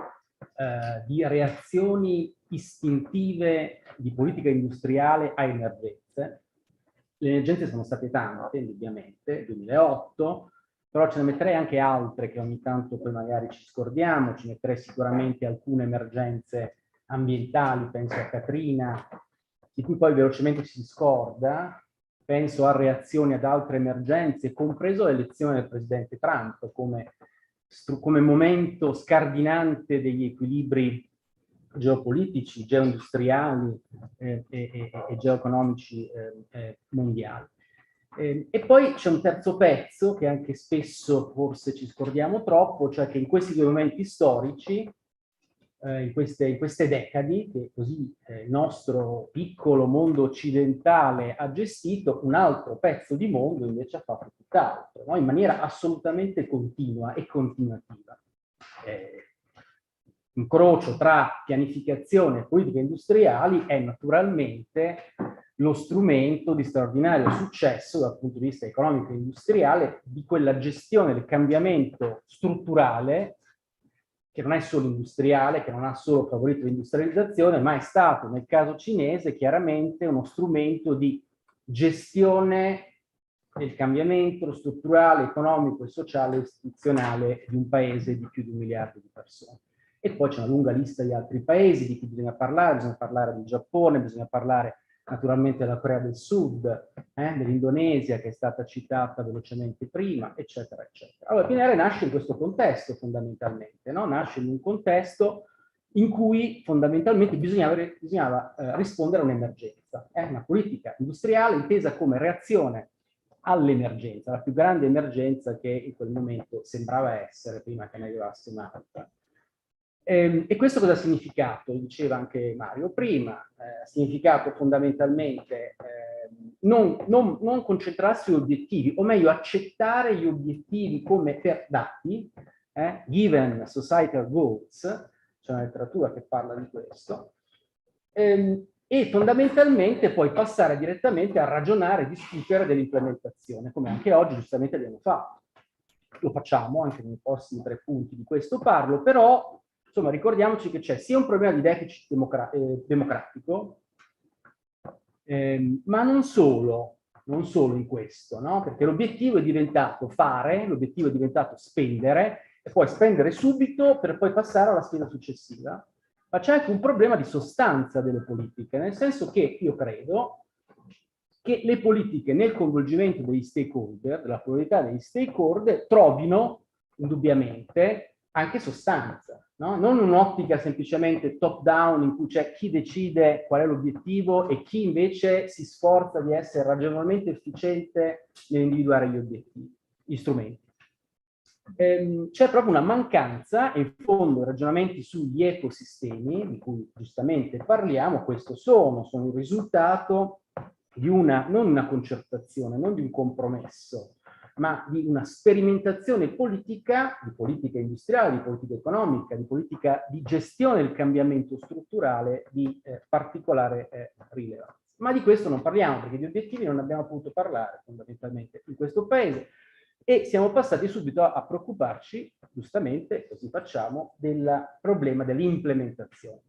di reazioni istintive di politica industriale a emergenze. Le emergenze sono state tante, indubbiamente, 2008, però ce ne metterei anche altre che ogni tanto poi magari ci scordiamo, ci metterei sicuramente alcune emergenze ambientali, penso a Katrina, di cui poi velocemente si scorda, penso a reazioni ad altre emergenze, compreso l'elezione del presidente Trump come momento scardinante degli equilibri geopolitici, geoindustriali e geoeconomici mondiali. E poi c'è un terzo pezzo che anche spesso forse ci scordiamo troppo, cioè che in questi due momenti storici, in queste decadi, che così il nostro piccolo mondo occidentale ha gestito, un altro pezzo di mondo invece ha fatto tutt'altro, no? In maniera assolutamente continua e continuativa. Incrocio tra pianificazione e politiche industriali è naturalmente lo strumento di straordinario successo dal punto di vista economico e industriale di quella gestione del cambiamento strutturale che non è solo industriale, che non ha solo favorito l'industrializzazione, ma è stato nel caso cinese chiaramente uno strumento di gestione del cambiamento strutturale, economico e sociale e istituzionale di un paese di più di 1 miliardo di persone. E poi c'è una lunga lista di altri paesi di cui bisogna parlare del Giappone, bisogna parlare naturalmente della Corea del Sud, dell'Indonesia che è stata citata velocemente prima, eccetera, eccetera. Allora, il PNR nasce in questo contesto fondamentalmente, no? Nasce in un contesto in cui fondamentalmente bisognava rispondere a un'emergenza, una politica industriale intesa come reazione all'emergenza, la più grande emergenza che in quel momento sembrava essere prima che ne arrivasse un'altra. E questo cosa ha significato? Diceva anche Mario prima, ha significato fondamentalmente non concentrarsi sugli obiettivi, o meglio accettare gli obiettivi come per dati, given societal goals, c'è una letteratura che parla di questo, e fondamentalmente poi passare direttamente a ragionare e discutere dell'implementazione, come anche oggi giustamente abbiamo fatto. Lo facciamo anche nei prossimi 3 punti di questo parlo, però insomma ricordiamoci che c'è sia un problema di deficit democratico, ma non solo in questo, no? Perché l'obiettivo è diventato fare, l'obiettivo è diventato spendere, e poi spendere subito per poi passare alla spesa successiva. Ma c'è anche un problema di sostanza delle politiche, nel senso che io credo che le politiche nel coinvolgimento degli stakeholder, della pluralità degli stakeholder, trovino indubbiamente anche sostanza, no? Non un'ottica semplicemente top down in cui c'è chi decide qual è l'obiettivo e chi invece si sforza di essere ragionevolmente efficiente nell'individuare gli obiettivi, gli strumenti. C'è proprio una mancanza, e in fondo i ragionamenti sugli ecosistemi, di cui giustamente parliamo, questo sono il risultato di non una concertazione, non di un compromesso, ma di una sperimentazione politica, di politica industriale, di politica economica, di politica di gestione del cambiamento strutturale di particolare rilevanza. Ma di questo non parliamo, perché di obiettivi non abbiamo potuto parlare fondamentalmente in questo paese. E siamo passati subito a preoccuparci, giustamente, così facciamo, del problema dell'implementazione.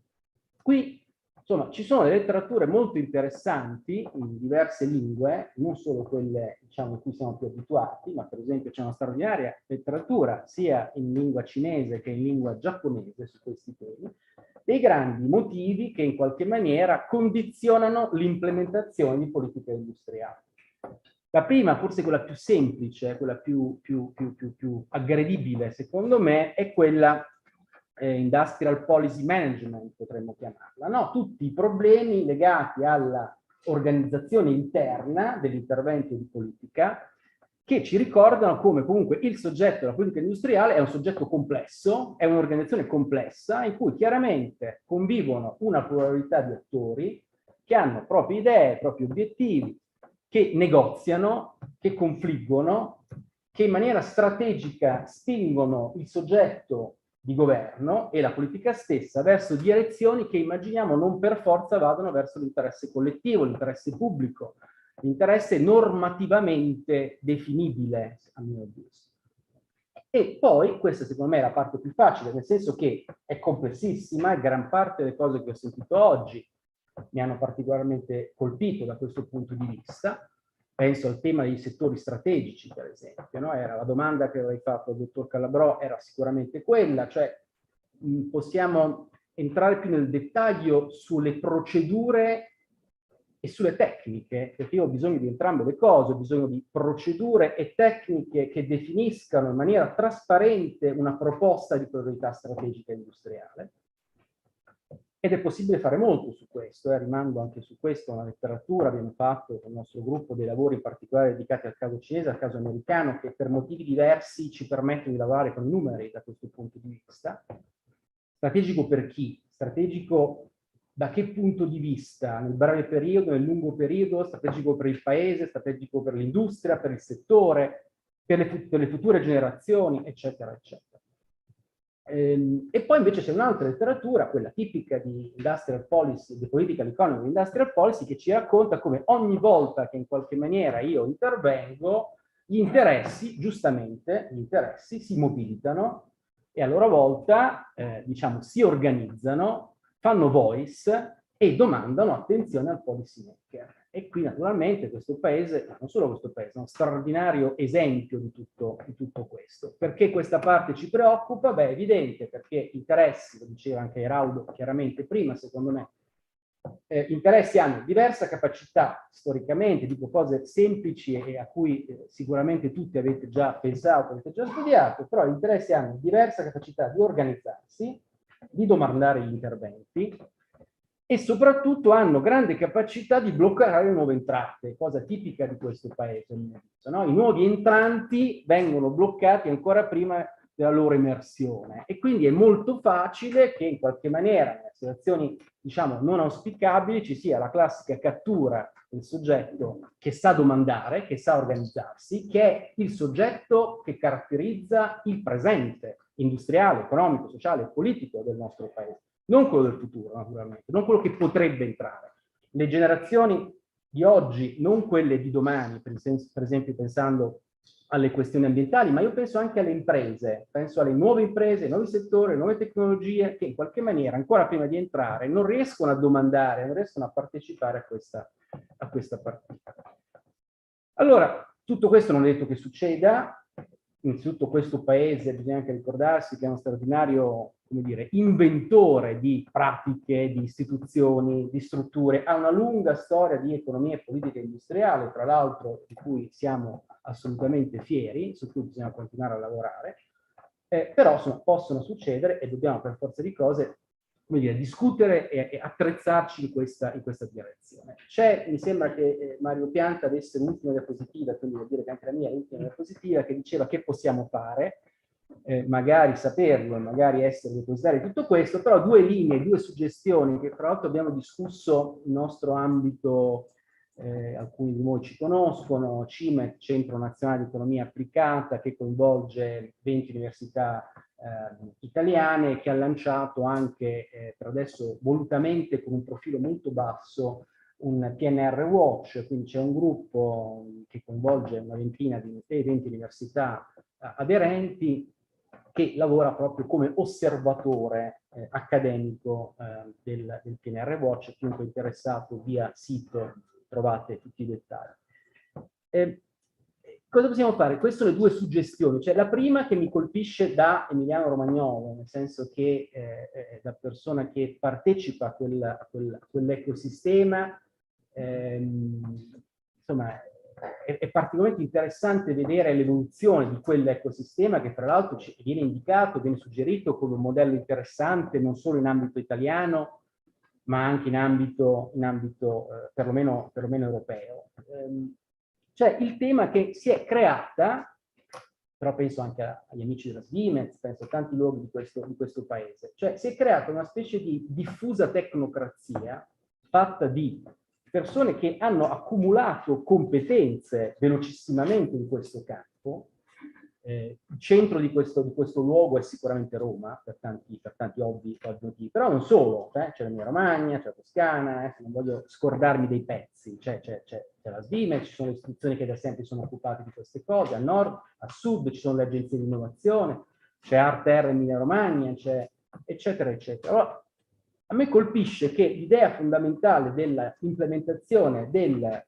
Qui, insomma, ci sono delle letterature molto interessanti in diverse lingue, non solo quelle, diciamo, in cui siamo più abituati, ma per esempio c'è una straordinaria letteratura sia in lingua cinese che in lingua giapponese su questi temi, dei grandi motivi che in qualche maniera condizionano l'implementazione di politica industriale. La prima, forse quella più semplice, quella più aggredibile, secondo me, è quella industrial policy management, potremmo chiamarla, no? Tutti i problemi legati alla organizzazione interna dell'intervento di politica, che ci ricordano come comunque il soggetto della politica industriale è un soggetto complesso, è un'organizzazione complessa, in cui chiaramente convivono una pluralità di attori che hanno proprie idee, propri obiettivi, che negoziano, che confliggono, che in maniera strategica spingono il soggetto di governo e la politica stessa verso direzioni che immaginiamo non per forza vadano verso l'interesse collettivo, l'interesse pubblico, l'interesse normativamente definibile, a mio avviso. E poi, questa secondo me è la parte più facile, nel senso che è complessissima e gran parte delle cose che ho sentito oggi mi hanno particolarmente colpito da questo punto di vista. Penso al tema dei settori strategici, per esempio, no? Era la domanda che avevi fatto al dottor Calabrò, era sicuramente quella, cioè possiamo entrare più nel dettaglio sulle procedure e sulle tecniche, perché io ho bisogno di entrambe le cose, ho bisogno di procedure e tecniche che definiscano in maniera trasparente una proposta di priorità strategica industriale. Ed è possibile fare molto su questo. questo, rimando anche su questo, una letteratura abbiamo fatto con il nostro gruppo dei lavori in particolare dedicati al caso cinese, al caso americano, che per motivi diversi ci permettono di lavorare con i numeri da questo punto di vista. Strategico per chi? Strategico da che punto di vista? Nel breve periodo, nel lungo periodo, strategico per il paese, strategico per l'industria, per il settore, per le future generazioni, eccetera, eccetera. E poi invece c'è un'altra letteratura, quella tipica di industrial policy, di political economy, di industrial policy, che ci racconta come ogni volta che in qualche maniera io intervengo, gli interessi, giustamente, gli interessi si mobilitano e a loro volta, diciamo, si organizzano, fanno voice e domandano attenzione al policy maker. E qui naturalmente questo paese, non solo questo paese, è uno straordinario esempio di tutto questo. Perché questa parte ci preoccupa? Beh, è evidente, perché interessi, lo diceva anche Eraudo chiaramente prima, secondo me, interessi hanno diversa capacità storicamente, dico cose semplici e a cui sicuramente tutti avete già pensato, avete già studiato, però gli interessi hanno diversa capacità di organizzarsi, di domandare gli interventi e soprattutto hanno grande capacità di bloccare le nuove entrate, cosa tipica di questo paese. No? I nuovi entranti vengono bloccati ancora prima della loro immersione e quindi è molto facile che in qualche maniera, in situazioni diciamo non auspicabili, ci sia la classica cattura del soggetto che sa domandare, che sa organizzarsi, che è il soggetto che caratterizza il presente industriale, economico, sociale e politico del nostro paese. Non quello del futuro, naturalmente, non quello che potrebbe entrare. Le generazioni di oggi, non quelle di domani, per esempio pensando alle questioni ambientali, ma io penso anche alle imprese, penso alle nuove imprese, ai nuovi settori, alle nuove tecnologie, che in qualche maniera, ancora prima di entrare, non riescono a domandare, non riescono a partecipare a questa partita. Allora, tutto questo non è detto che succeda. Innanzitutto questo paese, bisogna anche ricordarsi che è uno straordinario, come dire, inventore di pratiche, di istituzioni, di strutture, ha una lunga storia di economia e politica industriale, tra l'altro di cui siamo assolutamente fieri, su cui bisogna continuare a lavorare, però insomma, possono succedere e dobbiamo per forza di cose, come dire, discutere e attrezzarci in questa direzione. Mi sembra che Mario Pianta avesse l'ultima diapositiva, quindi vuol dire che anche la mia è l'ultima diapositiva, che diceva che possiamo fare, magari saperlo, magari essere depositari di tutto questo, però due linee, due suggestioni che tra l'altro abbiamo discusso nel nostro ambito, alcuni di voi ci conoscono, CIMET, Centro Nazionale di Economia Applicata, che coinvolge 20 università italiane, che ha lanciato anche per adesso volutamente con un profilo molto basso un PNR Watch, quindi c'è un gruppo che coinvolge una ventina di 20 università aderenti che lavora proprio come osservatore accademico del PNR Watch. Chiunque è interessato via sito trovate tutti i dettagli. Cosa possiamo fare? Queste sono le due suggestioni. Cioè, la prima che mi colpisce da Emiliano Romagnolo, nel senso che da persona che partecipa a quell'ecosistema, insomma, è particolarmente interessante vedere l'evoluzione di quell'ecosistema che tra l'altro viene indicato, viene suggerito come un modello interessante non solo in ambito italiano, ma anche in ambito perlomeno europeo. Cioè il tema che si è creata, però penso anche agli amici della Siemens, penso a tanti luoghi di questo paese, cioè si è creata una specie di diffusa tecnocrazia fatta di persone che hanno accumulato competenze velocissimamente in questo campo. Il centro di questo luogo è sicuramente Roma, per tanti ovvi motivi, però non solo, c'è l'Emilia Romagna, c'è la Toscana, non voglio scordarmi dei pezzi, c'è la Siemens, ci sono le istituzioni che da sempre sono occupate di queste cose, a nord, a sud ci sono le agenzie di innovazione, c'è Arte Emilia Romagna, c'è eccetera, eccetera. Allora, a me colpisce che l'idea fondamentale dell'implementazione del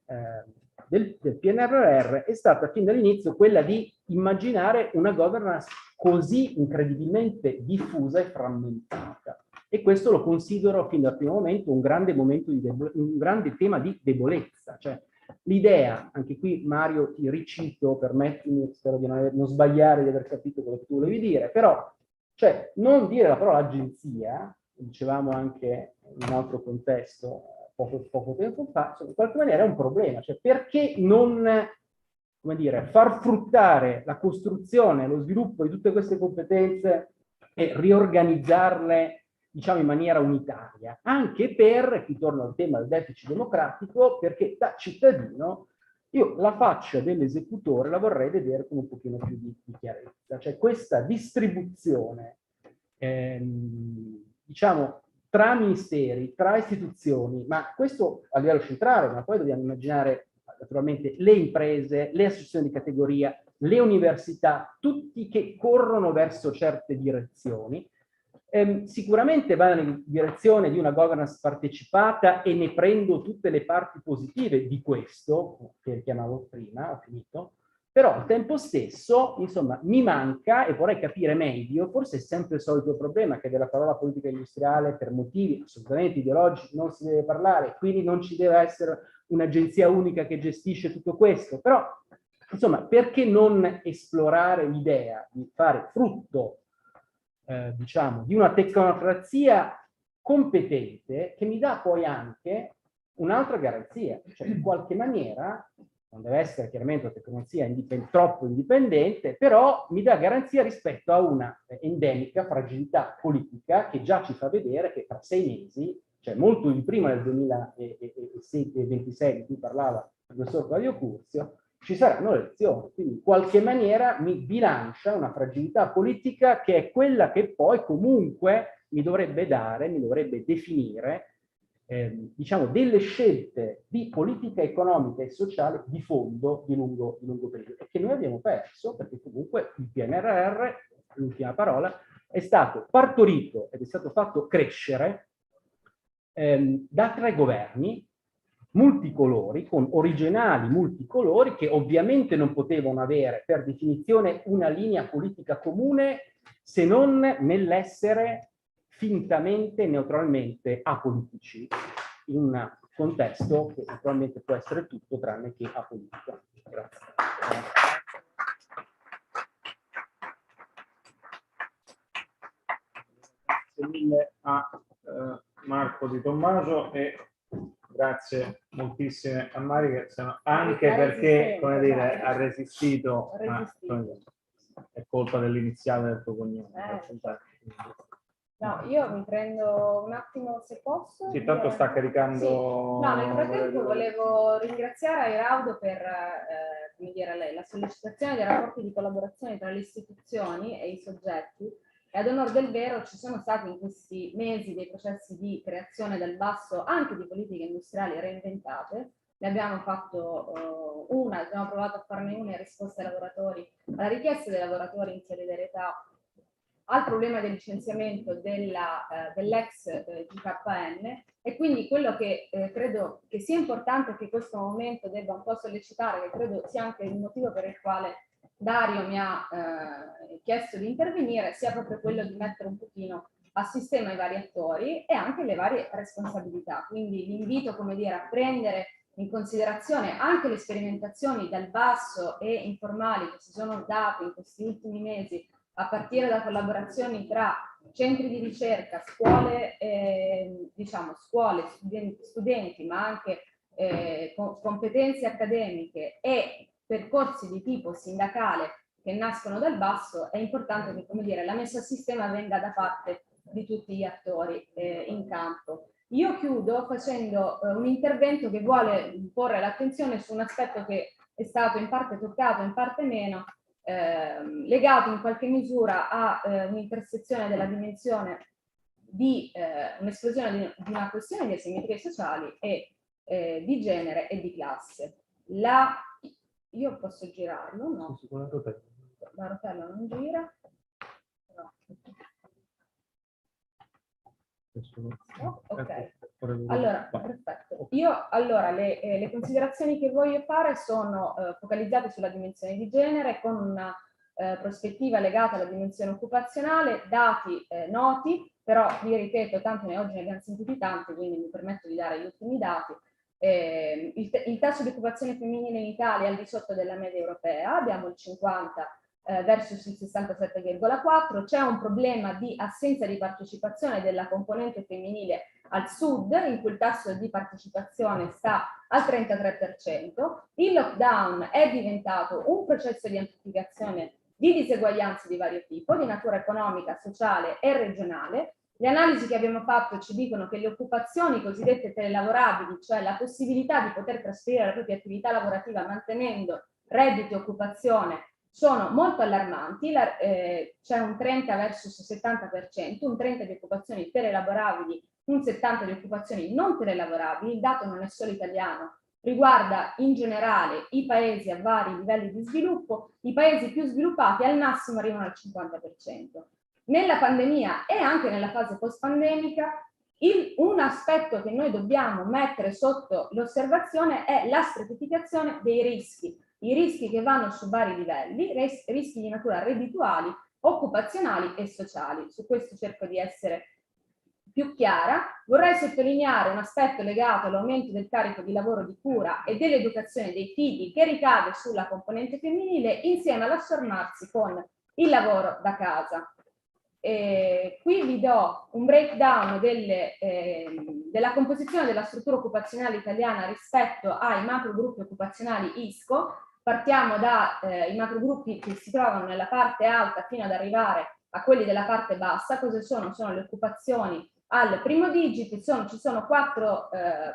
PNRR è stata fin dall'inizio quella di immaginare una governance così incredibilmente diffusa e frammentata. E questo lo considero fin dal primo momento un grande tema di debolezza. Cioè, l'idea, anche qui Mario ti ricito, permettimi, spero di non sbagliare, di aver capito quello che tu volevi dire, però cioè, non dire la parola agenzia, dicevamo anche in un altro contesto poco tempo fa, in qualche maniera è un problema. Cioè, perché non, come dire, far fruttare la costruzione, lo sviluppo di tutte queste competenze e riorganizzarle, diciamo, in maniera unitaria? Anche per, qui torno al tema del deficit democratico, perché da cittadino io la faccia dell'esecutore la vorrei vedere con un pochino più di chiarezza. Cioè questa distribuzione, diciamo, tra ministeri, tra istituzioni, ma questo a livello centrale, ma poi dobbiamo immaginare naturalmente le imprese, le associazioni di categoria, le università, tutti che corrono verso certe direzioni. Sicuramente va nella direzione di una governance partecipata e ne prendo tutte le parti positive di questo, che richiamavo prima, ho finito, però al tempo stesso, insomma, mi manca, e vorrei capire meglio, forse è sempre il solito problema che della parola politica industriale per motivi assolutamente ideologici non si deve parlare, quindi non ci deve essere un'agenzia unica che gestisce tutto questo, però insomma, perché non esplorare l'idea di fare frutto diciamo, di una tecnocrazia competente che mi dà poi anche un'altra garanzia, cioè in qualche maniera, non deve essere chiaramente una tecnocrazia troppo indipendente, però mi dà garanzia rispetto a una endemica fragilità politica che già ci fa vedere che tra 6 mesi, cioè molto di prima del 2026 di cui parlava il professor Claudio Curzio, ci saranno le elezioni, quindi in qualche maniera mi bilancia una fragilità politica che è quella che poi comunque mi dovrebbe dare, mi dovrebbe definire, diciamo, delle scelte di politica economica e sociale di fondo di lungo periodo, e che noi abbiamo perso, perché comunque il PNRR, l'ultima parola, è stato partorito ed è stato fatto crescere da 3 governi multicolori, con originali multicolori, che ovviamente non potevano avere per definizione una linea politica comune se non nell'essere fintamente, neutralmente apolitici, in un contesto che naturalmente può essere tutto tranne che apolitico. Grazie. Grazie mille a Marco Di Tommaso e grazie moltissime a Mari, che anche perché, come dire, ha resistito, ma è colpa dell'iniziale del tuo cognome. No, io mi prendo un attimo, se posso. Sì, tanto sta caricando. Sì. No, nel frattempo volevo ringraziare Airaudo per come dire, la sollecitazione dei rapporti di collaborazione tra le istituzioni e i soggetti. E ad onor del vero ci sono stati in questi mesi dei processi di creazione dal basso anche di politiche industriali reinventate. Ne abbiamo fatto abbiamo provato a farne una in risposta ai lavoratori, alla richiesta dei lavoratori in solidarietà al problema del licenziamento dell'ex GKN, e quindi quello che credo che sia importante, che questo momento debba un po' sollecitare, che credo sia anche il motivo per il quale Dario mi ha chiesto di intervenire, sia proprio quello di mettere un pochino a sistema i vari attori e anche le varie responsabilità. Quindi l'invito, come dire, a prendere in considerazione anche le sperimentazioni dal basso e informali che si sono date in questi ultimi mesi, a partire da collaborazioni tra centri di ricerca, scuole, diciamo, scuole, studenti, ma anche competenze accademiche e percorsi di tipo sindacale che nascono dal basso. È importante che, come dire, la messa a sistema venga da parte di tutti gli attori in campo. Io chiudo facendo un intervento che vuole porre l'attenzione su un aspetto che è stato in parte toccato, in parte meno, legato in qualche misura a un'intersezione della dimensione di un'esplosione di una questione di asimmetrie sociali e di genere e di classe. Io posso girarlo, no? La rotella non gira. No? Ok, allora perfetto. Le considerazioni che voglio fare sono focalizzate sulla dimensione di genere, con una prospettiva legata alla dimensione occupazionale, dati noti, però vi ripeto, tanto oggi ne abbiamo sentiti tanti, quindi mi permetto di dare gli ultimi dati. Il tasso di occupazione femminile in Italia è al di sotto della media europea, abbiamo il 50 versus il 67,4%. C'è un problema di assenza di partecipazione della componente femminile al sud, in cui il tasso di partecipazione sta al 33%. Il lockdown è diventato un processo di amplificazione di diseguaglianze di vario tipo, di natura economica, sociale e regionale. Le analisi che abbiamo fatto ci dicono che le occupazioni cosiddette telelavorabili, cioè la possibilità di poter trasferire la propria attività lavorativa mantenendo reddito e occupazione, sono molto allarmanti. C'è un 30 versus 70%, un 30 di occupazioni telelavorabili, un 70 di occupazioni non telelavorabili. Il dato non è solo italiano, riguarda in generale i paesi a vari livelli di sviluppo. I paesi più sviluppati al massimo arrivano al 50%. Nella pandemia e anche nella fase post-pandemica, un aspetto che noi dobbiamo mettere sotto l'osservazione è la stratificazione dei rischi. I rischi che vanno su vari livelli, rischi di natura reddituali, occupazionali e sociali. Su questo cerco di essere più chiara. Vorrei sottolineare un aspetto legato all'aumento del carico di lavoro di cura e dell'educazione dei figli, che ricade sulla componente femminile insieme all'affermarsi con il lavoro da casa. Qui vi do un breakdown della composizione della struttura occupazionale italiana rispetto ai macrogruppi occupazionali ISCO. Partiamo dai macrogruppi che si trovano nella parte alta fino ad arrivare a quelli della parte bassa. Cosa sono? Sono le occupazioni al primo digito, ci sono 4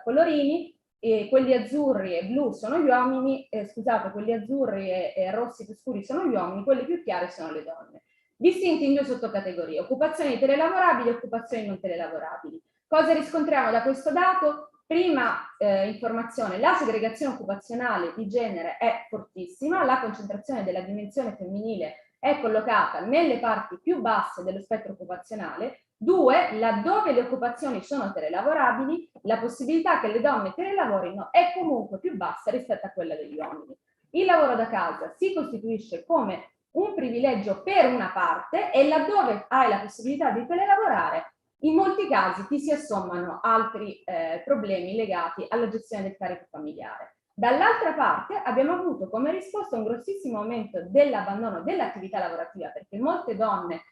colorini, e quelli azzurri e blu sono gli uomini, scusate, quelli azzurri e rossi più scuri sono gli uomini, quelli più chiari sono le donne. Distinti in 2 sottocategorie: occupazioni telelavorabili e occupazioni non telelavorabili. Cosa riscontriamo da questo dato? Prima informazione: la segregazione occupazionale di genere è fortissima, la concentrazione della dimensione femminile è collocata nelle parti più basse dello spettro occupazionale. 2, laddove le occupazioni sono telelavorabili, la possibilità che le donne telelavorino è comunque più bassa rispetto a quella degli uomini. Il lavoro da casa si costituisce come un privilegio per una parte, e laddove hai la possibilità di telelavorare, in molti casi ti si assommano altri problemi legati alla gestione del carico familiare. Dall'altra parte abbiamo avuto come risposta un grossissimo aumento dell'abbandono dell'attività lavorativa, perché molte donne,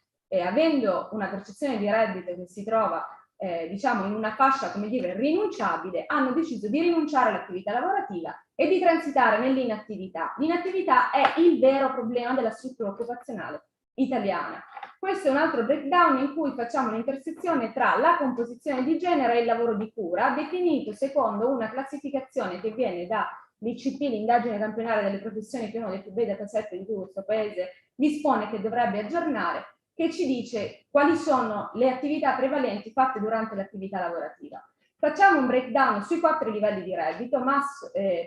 avendo una percezione di reddito che si trova diciamo in una fascia, come dire, rinunciabile, hanno deciso di rinunciare all'attività lavorativa e di transitare nell'inattività. L'inattività è il vero problema della struttura occupazionale italiana. Questo è un altro breakdown in cui facciamo un'intersezione tra la composizione di genere e il lavoro di cura, definito secondo una classificazione che viene dall'ICP, l'indagine campionale delle professioni, che è uno dei più bei dataset di cui questo paese dispone, che dovrebbe aggiornare, che ci dice quali sono le attività prevalenti fatte durante l'attività lavorativa. Facciamo un breakdown sui 4 livelli di reddito: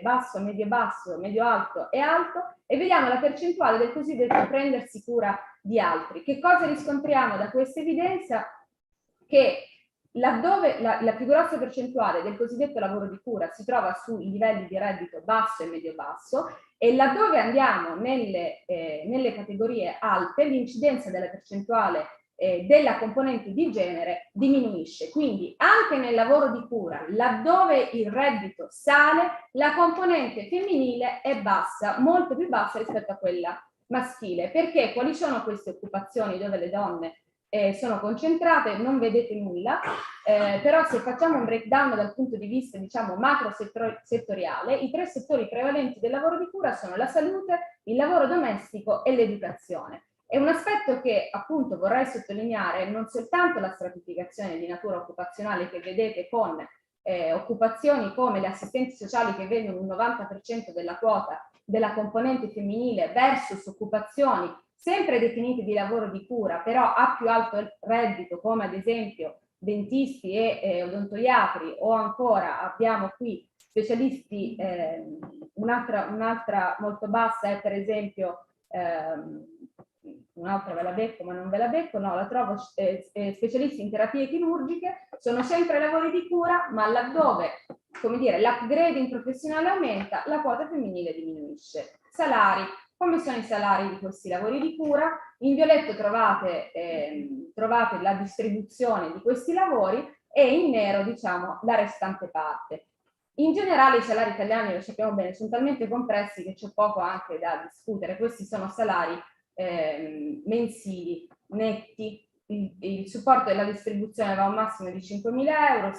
basso, medio alto e alto, e vediamo la percentuale del cosiddetto prendersi cura di altri. Che cosa riscontriamo da questa evidenza? Che laddove la più grossa percentuale del cosiddetto lavoro di cura si trova sui livelli di reddito basso e medio-basso, e laddove andiamo nelle categorie alte, l'incidenza della percentuale della componente di genere diminuisce. Quindi anche nel lavoro di cura, laddove il reddito sale, la componente femminile è bassa, molto più bassa rispetto a quella maschile. Perché? Quali sono queste occupazioni dove le donne sono concentrate? Non vedete nulla, però se facciamo un breakdown dal punto di vista, diciamo, macro settoriale, i 3 settori prevalenti del lavoro di cura sono la salute, il lavoro domestico e l'educazione. E un aspetto che appunto vorrei sottolineare è non soltanto la stratificazione di natura occupazionale che vedete con occupazioni come le assistenti sociali che vedono un 90% della quota della componente femminile versus occupazioni sempre definite di lavoro di cura, però a più alto reddito, come ad esempio dentisti e odontoiatri, o ancora abbiamo qui specialisti, un'altra molto bassa è per esempio un'altra ve la becco ma non ve la becco, no, la trovo, specialisti in terapie chirurgiche. Sono sempre lavori di cura, ma laddove, come dire, l'upgrading professionale aumenta, la quota femminile diminuisce. Salari: come sono i salari di questi lavori di cura? In violetto trovate la distribuzione di questi lavori, e in nero, diciamo, la restante parte. In generale i salari italiani, lo sappiamo bene, sono talmente compressi che c'è poco anche da discutere. Questi sono salari mensili netti. Il supporto della distribuzione va a un massimo di 5.000 euro,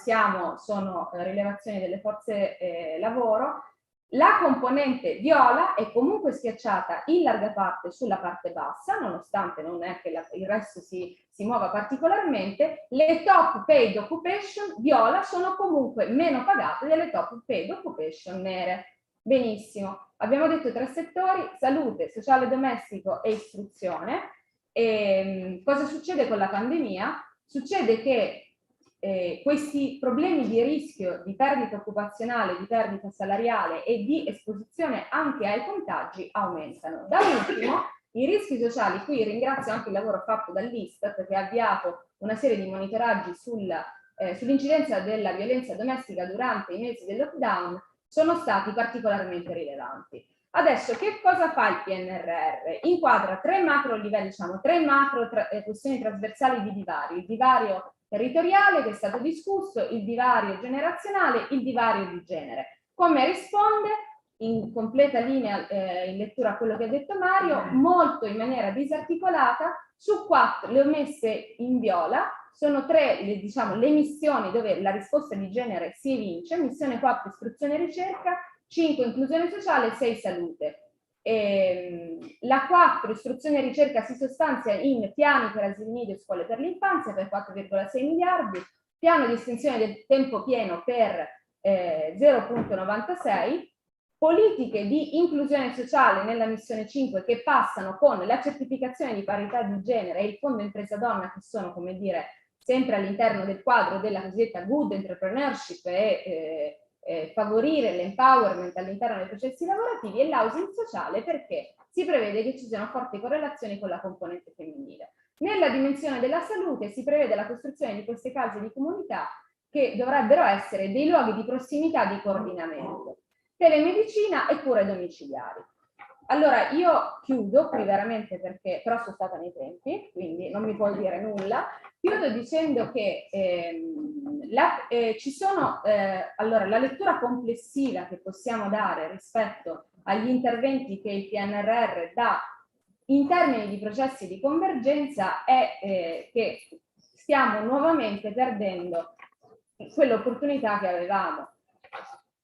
sono rilevazioni delle forze lavoro. La componente viola è comunque schiacciata in larga parte sulla parte bassa, nonostante non è che il resto si muova particolarmente. Le top paid occupation viola sono comunque meno pagate delle top paid occupation nere. Benissimo, abbiamo detto 3 settori: salute, sociale domestico e istruzione. Cosa succede con la pandemia? Succede che questi problemi di rischio di perdita occupazionale, di perdita salariale e di esposizione anche ai contagi aumentano. Da ultimo, i rischi sociali, qui ringrazio anche il lavoro fatto dall'Istat, che ha avviato una serie di monitoraggi sull'incidenza della violenza domestica durante i mesi del lockdown, sono stati particolarmente rilevanti. Adesso che cosa fa il PNRR? Inquadra 3 macro livelli, diciamo 3 macro questioni trasversali di divario: il divario territoriale che è stato discusso, il divario generazionale, il divario di genere. Come risponde? In completa linea in lettura a quello che ha detto Mario, molto in maniera disarticolata. Su 4 le ho messe in viola, sono 3 le missioni dove la risposta di genere si evince: missione 4 istruzione e ricerca, 5 inclusione sociale, 6 salute. La 4 istruzione e ricerca si sostanzia in piani per asili nido e scuole per l'infanzia per 4,6 miliardi, piano di estensione del tempo pieno per 0,96, politiche di inclusione sociale nella missione 5 che passano con la certificazione di parità di genere e il fondo impresa donna, che sono, come dire, sempre all'interno del quadro della cosiddetta good entrepreneurship e favorire l'empowerment all'interno dei processi lavorativi, e l'housing sociale perché si prevede che ci siano forti correlazioni con la componente femminile. Nella dimensione della salute si prevede la costruzione di queste case di comunità che dovrebbero essere dei luoghi di prossimità di coordinamento, telemedicina e cure domiciliari. Allora io chiudo qui veramente, perché però sono stata nei tempi, quindi non mi puoi dire nulla. Chiudo dicendo che allora, la lettura complessiva che possiamo dare rispetto agli interventi che il PNRR dà in termini di processi di convergenza è che stiamo nuovamente perdendo quell'opportunità che avevamo.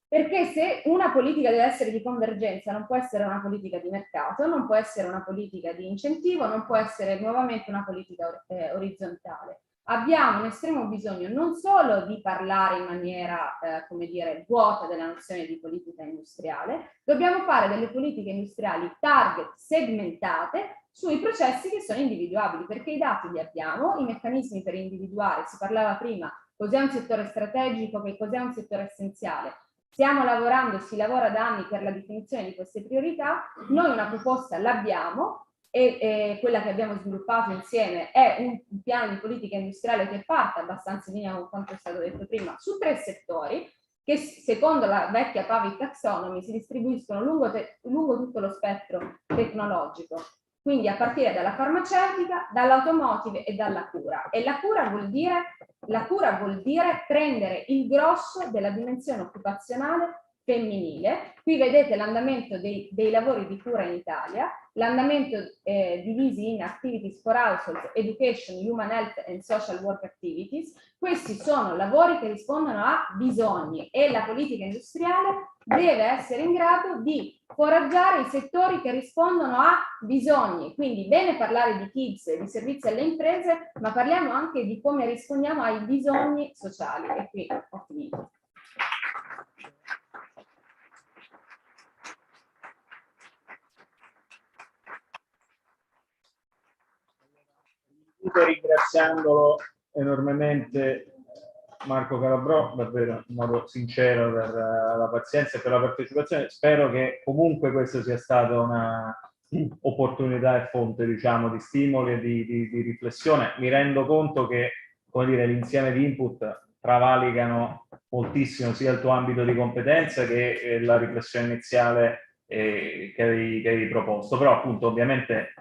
Perché se una politica deve essere di convergenza, non può essere una politica di mercato, non può essere una politica di incentivo, non può essere nuovamente una politica orizzontale. Abbiamo un estremo bisogno non solo di parlare in maniera, come dire, vuota della nozione di politica industriale, dobbiamo fare delle politiche industriali target, segmentate, sui processi che sono individuabili, perché i dati li abbiamo, i meccanismi per individuare, si parlava prima, cos'è un settore strategico, che cos'è un settore essenziale. Stiamo lavorando, si lavora da anni per la definizione di queste priorità, noi una proposta l'abbiamo e quella che abbiamo sviluppato insieme è un piano di politica industriale che parte abbastanza in linea con quanto è stato detto prima, su 3 settori che secondo la vecchia Pavi Taxonomy si distribuiscono lungo tutto lo spettro tecnologico. Quindi a partire dalla farmaceutica, dall'automotive e dalla cura. E la cura vuol dire prendere il grosso della dimensione occupazionale femminile. Qui vedete l'andamento dei lavori di cura in Italia, l'andamento divisi in activities for household, education, human health and social work activities. Questi sono lavori che rispondono a bisogni e la politica industriale deve essere in grado di foraggiare i settori che rispondono a bisogni. Quindi bene parlare di kids, di servizi alle imprese, ma parliamo anche di come rispondiamo ai bisogni sociali. E qui ho finito. Ringraziandolo enormemente Marco Calabrò, davvero in modo sincero, per la pazienza e per la partecipazione. Spero che comunque questa sia stata una opportunità e fonte, diciamo, di stimoli e di riflessione. Mi rendo conto che, come dire, l'insieme di input travalicano moltissimo sia il tuo ambito di competenza che la riflessione iniziale che avevi proposto, però appunto ovviamente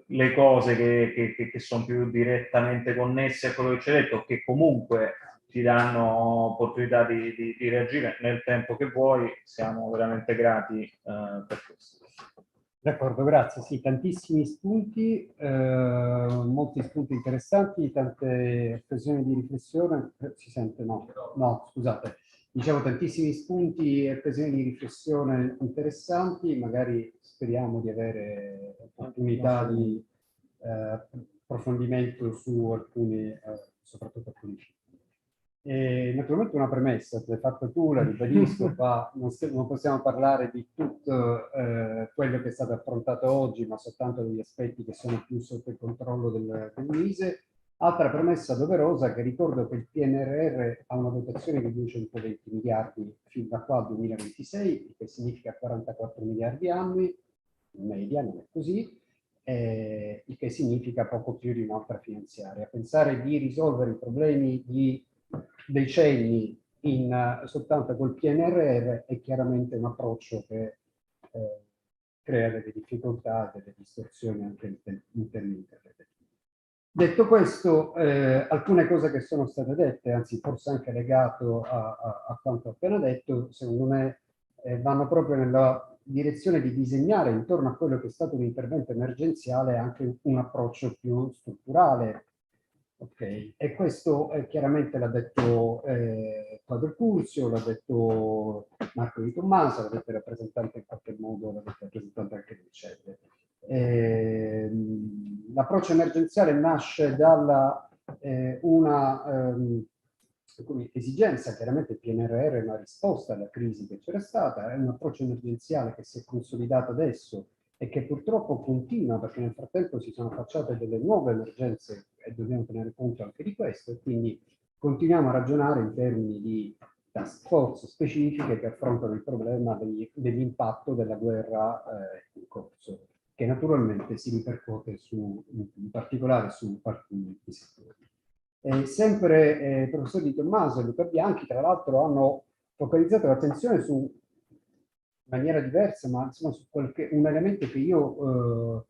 le cose che sono più direttamente connesse a quello che ci hai detto, che comunque ti danno opportunità di reagire nel tempo che vuoi, siamo veramente grati per questo. D'accordo, grazie. Sì, tantissimi spunti, molti spunti interessanti, tante occasioni di riflessione. Si sente? No, no, scusate. Dicevo tantissimi spunti e occasioni di riflessione interessanti, magari speriamo di avere opportunità di approfondimento su alcuni, soprattutto alcuni film. E naturalmente una premessa, l'hai fatta tu, la ribadisco, non possiamo parlare di tutto quello che è stato affrontato oggi, ma soltanto degli aspetti che sono più sotto il controllo del MISE. Altra premessa doverosa, che ricordo che il PNRR ha una dotazione di 220 miliardi fino da qua al 2026, che significa 44 miliardi annui, in media, non è così, il che significa poco più di un'altra finanziaria. Pensare di risolvere i problemi di decenni soltanto col PNRR è chiaramente un approccio che crea delle difficoltà, delle distorsioni anche in termini interpretativi. Detto questo, alcune cose che sono state dette, anzi forse anche legato a quanto ho appena detto, secondo me vanno proprio nella direzione di disegnare intorno a quello che è stato un intervento emergenziale anche un approccio più strutturale. Ok, e questo chiaramente l'ha detto Claudio Curzio, l'ha detto Marco Di Tommaso, l'ha detto il rappresentante in qualche modo, l'ha detto il rappresentante anche del CED. L'approccio emergenziale nasce dalla una esigenza, chiaramente il PNRR è una risposta alla crisi che c'era stata, è un approccio emergenziale che si è consolidato adesso e che purtroppo continua, perché nel frattempo si sono affacciate delle nuove emergenze e dobbiamo tenere conto anche di questo, e quindi continuiamo a ragionare in termini di task force specifiche che affrontano il problema dell'impatto della guerra in corso, che naturalmente si ripercuote in particolare su alcuni settori. Sempre il professor Di Tommaso e Luca Bianchi, tra l'altro, hanno focalizzato l'attenzione su in maniera diversa, ma insomma su un elemento che io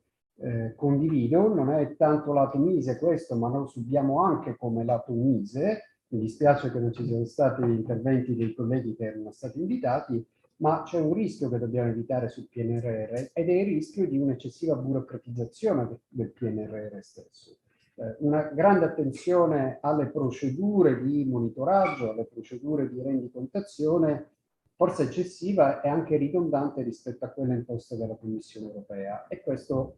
condivido, non è tanto lato Mise questo, ma lo subiamo anche come lato Mise. Mi dispiace che non ci siano stati interventi dei colleghi che erano stati invitati, ma c'è un rischio che dobbiamo evitare sul PNRR ed è il rischio di un'eccessiva burocratizzazione del PNRR stesso. Una grande attenzione alle procedure di monitoraggio, alle procedure di rendicontazione, forse eccessiva e anche ridondante rispetto a quelle imposte dalla Commissione europea. E questo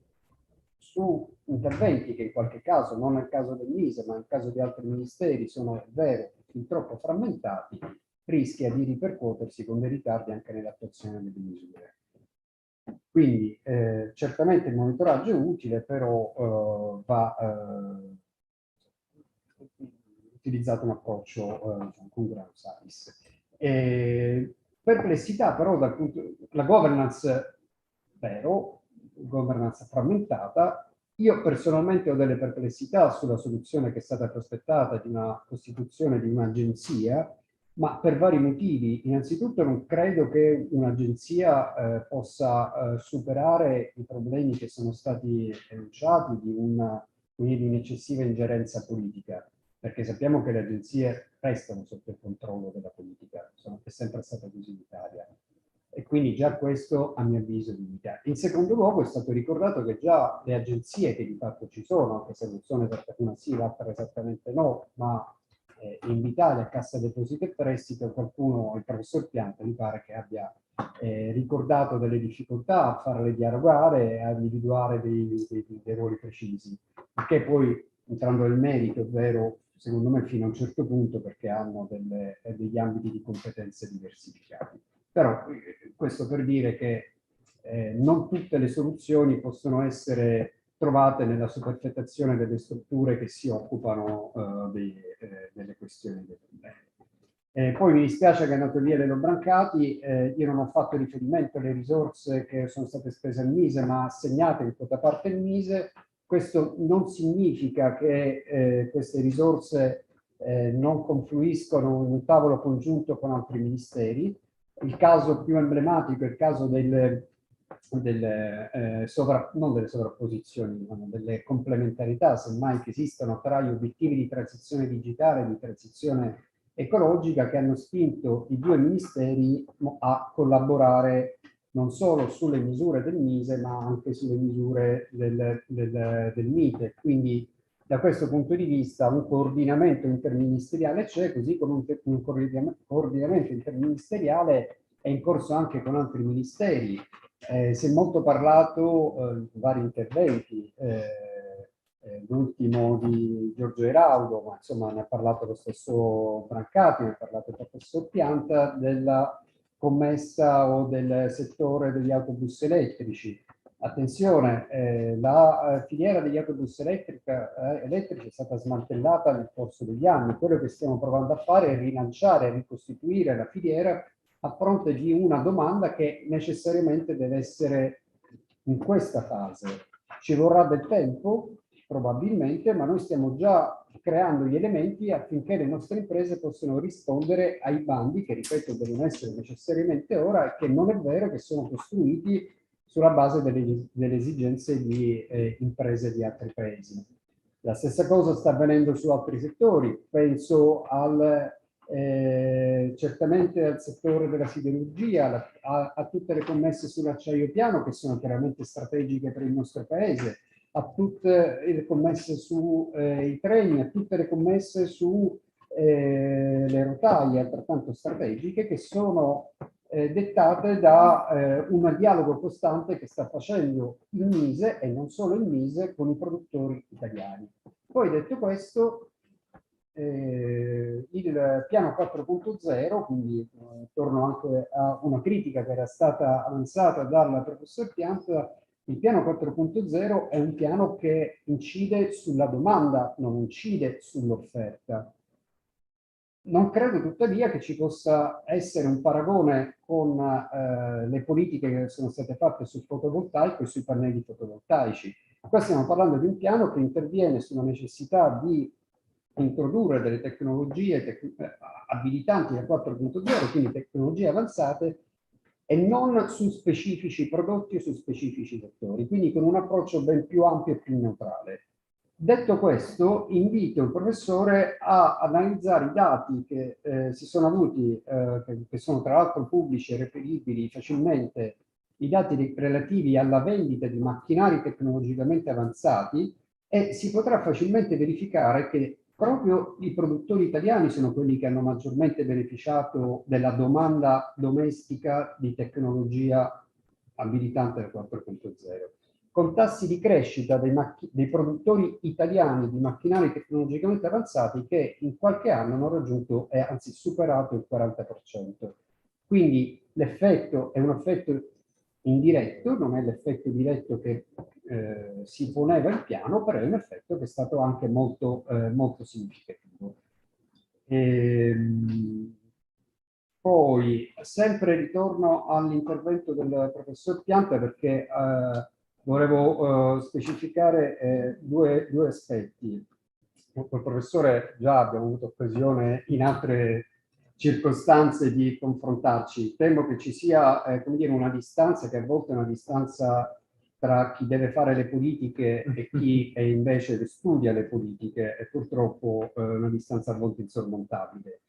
su interventi che in qualche caso, non nel caso del MISE, ma nel caso di altri ministeri, sono vero fin troppo frammentati, rischia di ripercuotersi con dei ritardi anche nell'attuazione delle misure. Quindi certamente il monitoraggio è utile, però va utilizzato un approccio con gran size. Perplessità però dal punto la governance, vero, governance frammentata. Io personalmente ho delle perplessità sulla soluzione che è stata prospettata di una costituzione di un'agenzia, ma per vari motivi. Innanzitutto non credo che un'agenzia possa superare i problemi che sono stati enunciati di un'eccessiva ingerenza politica, perché sappiamo che le agenzie restano sotto il controllo della politica, è sempre stata così in Italia. E quindi già questo, a mio avviso, limita. In secondo luogo è stato ricordato che già le agenzie che di fatto ci sono, anche se non sono una sì, l'altra esattamente no, ma Invitalia, Cassa Depositi e Prestito, qualcuno, il professor Pianta, mi pare che abbia ricordato delle difficoltà a farle dialogare, a individuare dei ruoli precisi, perché poi, entrando nel merito, ovvero secondo me fino a un certo punto, perché hanno degli ambiti di competenze diversificati. Però questo per dire che non tutte le soluzioni possono essere trovate nella superfettazione delle strutture che si occupano delle questioni dei problemi. Poi mi dispiace che è andato via Lelo Brancati, io non ho fatto riferimento alle risorse che sono state spese al Mise, ma assegnate in quota parte al Mise. Questo non significa che queste risorse non confluiscono in un tavolo congiunto con altri ministeri. Il caso più emblematico è il caso non delle sovrapposizioni, delle complementarità, semmai che esistono tra gli obiettivi di transizione digitale e di transizione ecologica, che hanno spinto i due ministeri a collaborare non solo sulle misure del MISE, ma anche sulle misure del MITE. Quindi da questo punto di vista un coordinamento interministeriale c'è, così come un coordinamento interministeriale è in corso anche con altri ministeri. Si è molto parlato, vari interventi, l'ultimo di Giorgio Eraudo, ma insomma ne ha parlato lo stesso Brancati, ne ha parlato il professor Pianta, della commessa o del settore degli autobus elettrici. Attenzione, la filiera degli autobus elettrici è stata smantellata nel corso degli anni. Quello che stiamo provando a fare è rilanciare, ricostituire la filiera a fronte di una domanda che necessariamente deve essere in questa fase. Ci vorrà del tempo, probabilmente, ma noi stiamo già creando gli elementi affinché le nostre imprese possano rispondere ai bandi che, ripeto, devono essere necessariamente ora e che non è vero che sono costruiti sulla base delle esigenze di imprese di altri paesi. La stessa cosa sta avvenendo su altri settori, penso certamente al settore della siderurgia, a tutte le commesse sull'acciaio piano che sono chiaramente strategiche per il nostro paese, a tutte le commesse sui treni, a tutte le commesse su le rotaie altrettanto strategiche che sono dettate da un dialogo costante che sta facendo il MISE e non solo il MISE con i produttori italiani. Poi detto questo, il piano 4.0, quindi torno anche a una critica che era stata avanzata dal professor Pianta, il piano 4.0 è un piano che incide sulla domanda, non incide sull'offerta. Non credo tuttavia che ci possa essere un paragone con le politiche che sono state fatte sul fotovoltaico e sui pannelli fotovoltaici. Qua stiamo parlando di un piano che interviene sulla necessità di introdurre delle tecnologie abilitanti da 4.0, quindi tecnologie avanzate, e non su specifici prodotti o su specifici settori, quindi con un approccio ben più ampio e più neutrale. Detto questo, invito il professore a analizzare i dati che si sono avuti, che sono tra l'altro pubblici e reperibili facilmente, i dati relativi alla vendita di macchinari tecnologicamente avanzati, e si potrà facilmente verificare che proprio i produttori italiani sono quelli che hanno maggiormente beneficiato della domanda domestica di tecnologia abilitante del 4.0. Con tassi di crescita dei produttori italiani di macchinari tecnologicamente avanzati che in qualche anno hanno raggiunto e anzi superato il 40%. Quindi l'effetto è un effetto indiretto, non è l'effetto diretto che si poneva il piano, però è un effetto che è stato anche molto, molto significativo. Poi, sempre ritorno all'intervento del professor Pianta perché volevo specificare due aspetti. Con il professore già abbiamo avuto occasione in altre circostanze di confrontarci. Temo che ci sia come dire, una distanza che a volte è una distanza tra chi deve fare le politiche e chi invece studia le politiche, è purtroppo una distanza a volte insormontabile.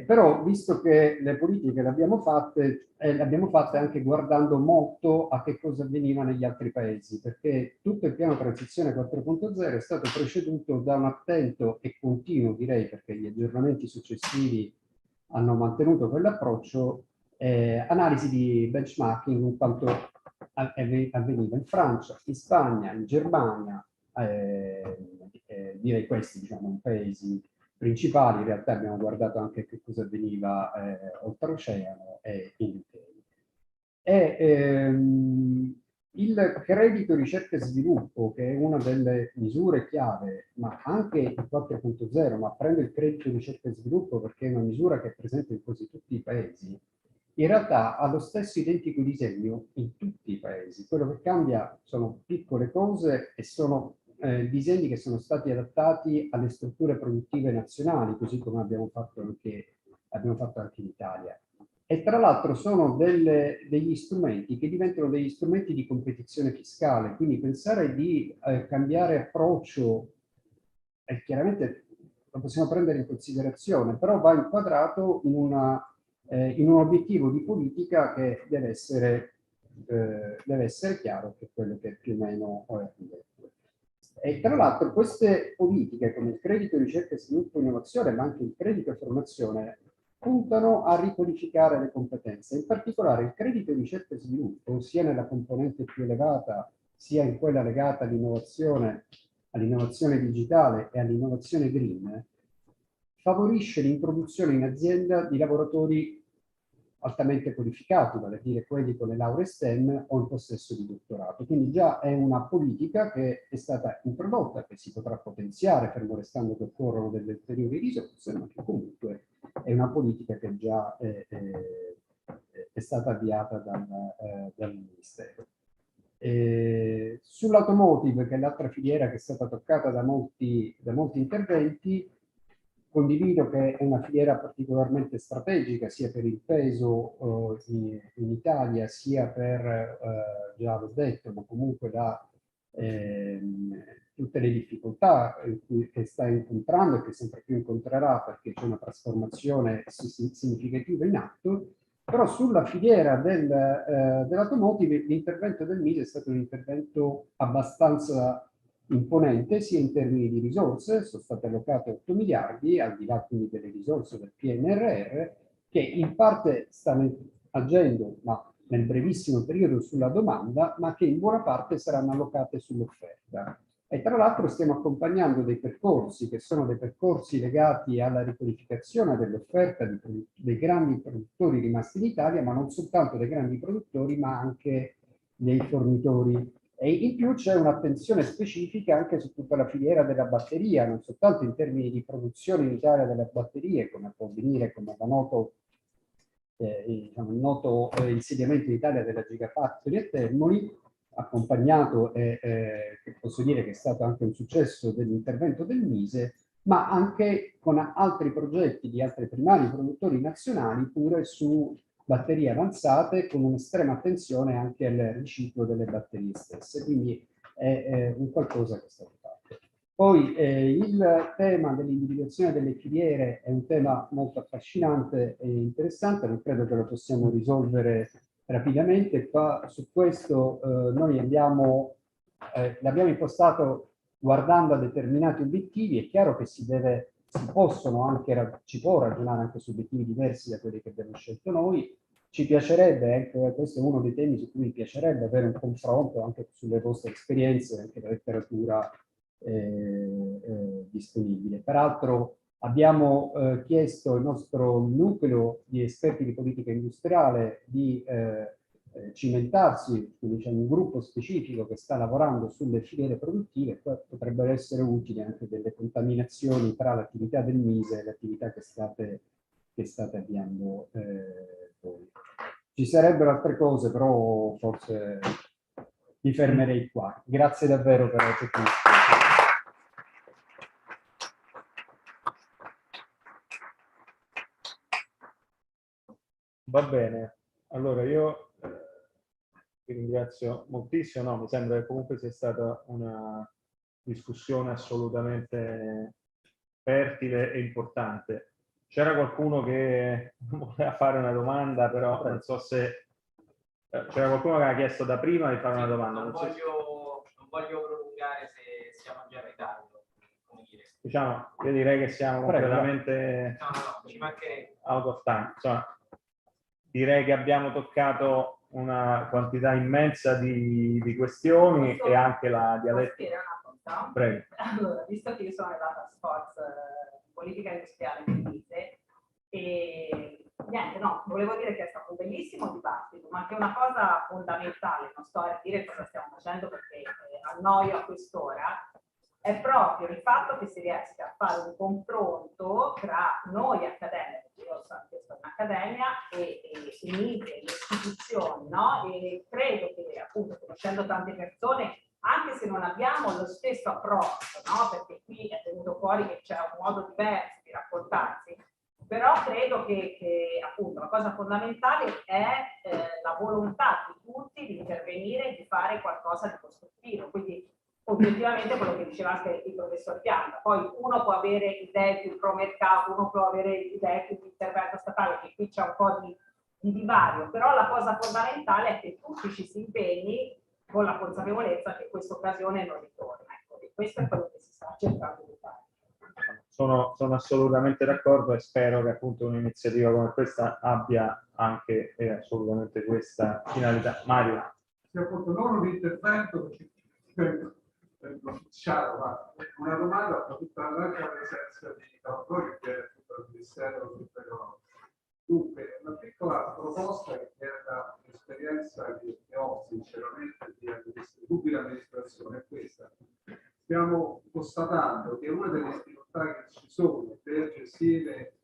Però, visto che le politiche le abbiamo fatte anche guardando molto a che cosa avveniva negli altri paesi, perché tutto il piano transizione 4.0 è stato preceduto da un attento e continuo, direi, perché gli aggiornamenti successivi hanno mantenuto quell'approccio, analisi di benchmarking in quanto avveniva in Francia, in Spagna, in Germania, direi questi, diciamo, i paesi principali. In realtà abbiamo guardato anche che cosa avveniva oltreoceano e in UK. Il credito ricerca e sviluppo, che è una delle misure chiave, ma anche il 4.0, ma prendo il credito ricerca e sviluppo perché è una misura che è presente in quasi tutti i paesi, in realtà ha lo stesso identico disegno in tutti i paesi. Quello che cambia sono piccole cose e sono disegni che sono stati adattati alle strutture produttive nazionali, così come abbiamo fatto anche in Italia. E tra l'altro sono degli strumenti che diventano degli strumenti di competizione fiscale, quindi pensare di cambiare approccio, chiaramente lo possiamo prendere in considerazione, però va inquadrato in un obiettivo di politica che deve essere deve essere chiaro che è quello che più o meno ho detto. E tra l'altro queste politiche come il credito ricerca, sviluppo e innovazione, ma anche il credito formazione, puntano a ricodificare le competenze. In particolare il credito ricerca e sviluppo, sia nella componente più elevata, sia in quella legata all'innovazione digitale e all'innovazione green, favorisce l'introduzione in azienda di lavoratori altamente qualificati, vale a dire quelli con le lauree STEM o in possesso di dottorato. Quindi già è una politica che è stata introdotta, che si potrà potenziare, fermo restando che occorrono delle ulteriori risorse, ma che comunque è una politica che già è stata avviata dal Ministero. Sull'automotive, che è l'altra filiera che è stata toccata da molti interventi, condivido che è una filiera particolarmente strategica sia per il peso in Italia, sia per, già l'ho detto, ma comunque da tutte le difficoltà che sta incontrando e che sempre più incontrerà, perché c'è una trasformazione significativa in atto. Però sulla filiera dell'automotive l'intervento del MISE è stato un intervento abbastanza imponente, sia in termini di risorse, sono state allocate 8 miliardi, al di là quindi delle risorse del PNRR, che in parte stanno agendo, ma nel brevissimo periodo, sulla domanda, ma che in buona parte saranno allocate sull'offerta. E tra l'altro stiamo accompagnando dei percorsi che sono dei percorsi legati alla riqualificazione dell'offerta dei grandi produttori rimasti in Italia, ma non soltanto dei grandi produttori, ma anche dei fornitori. E in più c'è un'attenzione specifica anche su tutta la filiera della batteria, non soltanto in termini di produzione in Italia delle batterie, come può avvenire come da noto, diciamo, il noto insediamento in Italia della Gigafactory a Termoli, accompagnato, che posso dire che è stato anche un successo dell'intervento del MISE, ma anche con altri progetti di altri primari produttori nazionali pure su batterie avanzate, con un'estrema attenzione anche al riciclo delle batterie stesse. Quindi è un qualcosa che è stato fatto. Poi il tema dell'individuazione delle filiere è un tema molto affascinante e interessante, non credo che lo possiamo risolvere rapidamente. Su questo noi l'abbiamo impostato guardando a determinati obiettivi. È chiaro che si possono anche, ci può ragionare anche su obiettivi diversi da quelli che abbiamo scelto noi. Ci piacerebbe, questo è uno dei temi su cui mi piacerebbe avere un confronto anche sulle vostre esperienze, anche la letteratura disponibile. Peraltro abbiamo chiesto al nostro nucleo di esperti di politica industriale di cimentarsi, quindi c'è un gruppo specifico che sta lavorando sulle filiere produttive. Potrebbero essere utili anche delle contaminazioni tra l'attività del MISE e l'attività che state avviando voi. Ci sarebbero altre cose, però forse mi fermerei qua. Grazie davvero per aver tutto. Va bene, allora io vi ringrazio moltissimo, no, mi sembra che comunque sia stata una discussione assolutamente fertile e importante. C'era qualcuno che voleva fare una domanda, però non so se... C'era qualcuno che aveva chiesto da prima di fare una domanda. Non voglio prolungare se siamo già in ritardo. Diciamo, io direi che siamo completamente ci mancherebbe. out of time. Insomma, direi che abbiamo toccato una quantità immensa di questioni e anche la dialettica. Prego. Allora, visto che io sono nella task force politica industriale del MISE, e niente, no, volevo dire che è stato un bellissimo dibattito, ma che una cosa fondamentale, non sto a dire cosa stiamo facendo perché annoio a quest'ora, è proprio il fatto che si riesca a fare un confronto tra noi accademici, io sono in accademia, e i MISE, le istituzioni, no? E credo che appunto conoscendo tante persone, anche se non abbiamo lo stesso approccio, no? Perché qui è venuto fuori che c'è un modo diverso di rapportarsi, però credo che appunto la cosa fondamentale è la volontà di tutti di intervenire e di fare qualcosa di costruttivo. Quindi obiettivamente quello che diceva anche il professor Pianta, poi uno può avere idee più pro mercato, uno può avere idee più di intervento statale, che qui c'è un po' di di divario, però la cosa fondamentale è che tutti ci si impegni con la consapevolezza che questa occasione non ritorna. Ecco, e questo è quello che si sta cercando di fare. Sono assolutamente d'accordo e spero che appunto un'iniziativa come questa abbia anche assolutamente questa finalità. Mario. Sì, appunto, non un intervento per pronunciare, ma una domanda per tutta la presenza di Carlo, che è tutto il Ministero Superiore. Dunque, una piccola proposta che è l'esperienza che ho sinceramente di pubblica amministrazione è questa. Stiamo constatando che una delle difficoltà che ci sono per gestire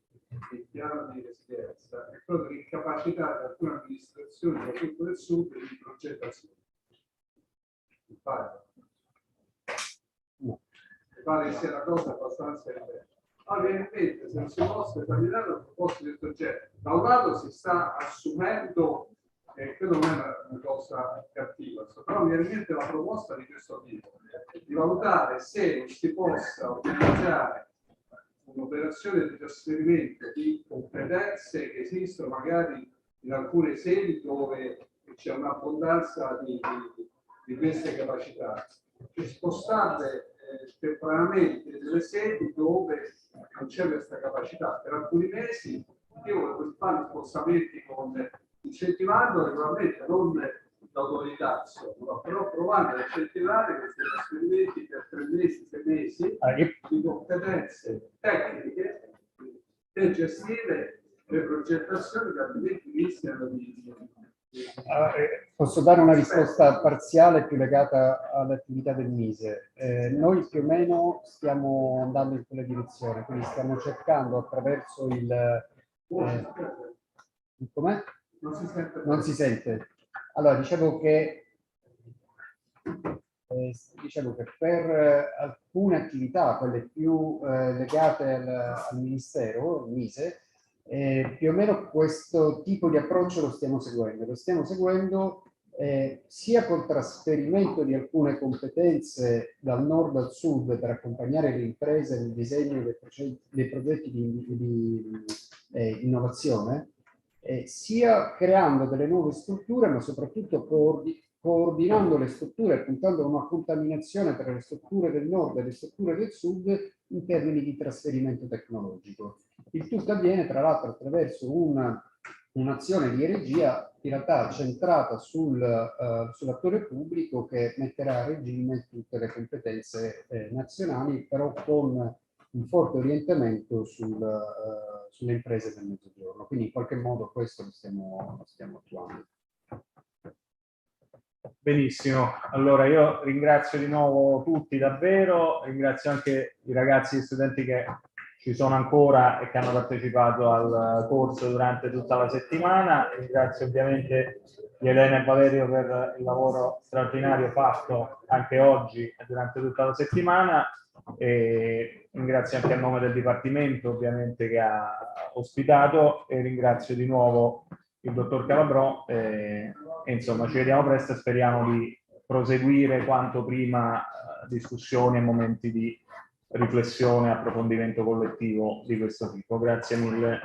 il piano di residenza è proprio l'incapacità di alcune amministrazioni, soprattutto del sud, di progettazione. Mi pare sia una cosa abbastanza evidente. Ovviamente, se non si possa esaminare una proposta di questo genere, da un lato si sta assumendo, credo non è una cosa cattiva, però mi viene in mente la proposta di questo tipo, di valutare se si possa organizzare un'operazione di trasferimento di competenze che esistono magari in alcune sedi dove c'è un'abbondanza di queste capacità, e spostarle temporaneamente nelle sedi dove non c'è questa capacità. Per alcuni mesi io volevo fare spostamenti incentivando naturalmente non l'autorità, però provando a incentivare questi trasferimenti per 3 mesi, 6 mesi di competenze tecniche per gestire le progettazioni che altrimenti rischiano di... Posso dare una risposta parziale più legata all'attività del Mise. Noi più o meno stiamo andando in quella direzione, quindi stiamo cercando attraverso il... com'è? Non si sente. Allora, dicevo che per alcune attività, quelle più legate al Ministero, Mise, più o meno questo tipo di approccio lo stiamo seguendo sia col trasferimento di alcune competenze dal nord al sud per accompagnare le imprese nel disegno dei progetti di innovazione, sia creando delle nuove strutture, ma soprattutto coordinando le strutture e puntando a una contaminazione tra le strutture del nord e le strutture del sud in termini di trasferimento tecnologico. Il tutto avviene tra l'altro attraverso un'azione di regia in realtà centrata sull'attore pubblico che metterà a regime tutte le competenze nazionali, però con un forte orientamento sulle imprese del Mezzogiorno. Quindi in qualche modo questo lo stiamo attuando. Benissimo, allora io ringrazio di nuovo tutti davvero, ringrazio anche i ragazzi e gli studenti che ci sono ancora e che hanno partecipato al corso durante tutta la settimana, ringrazio ovviamente Elena e Valerio per il lavoro straordinario fatto anche oggi e durante tutta la settimana, e ringrazio anche a nome del Dipartimento ovviamente che ha ospitato, e ringrazio di nuovo il dottor Calabrò e insomma ci vediamo presto e speriamo di proseguire quanto prima discussioni e momenti di riflessione e approfondimento collettivo di questo tipo. Grazie mille.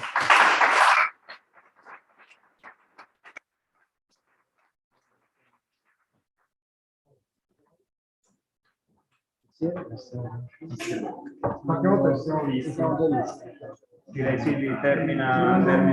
Qualche volta ci siamo visti. Direi sì, termina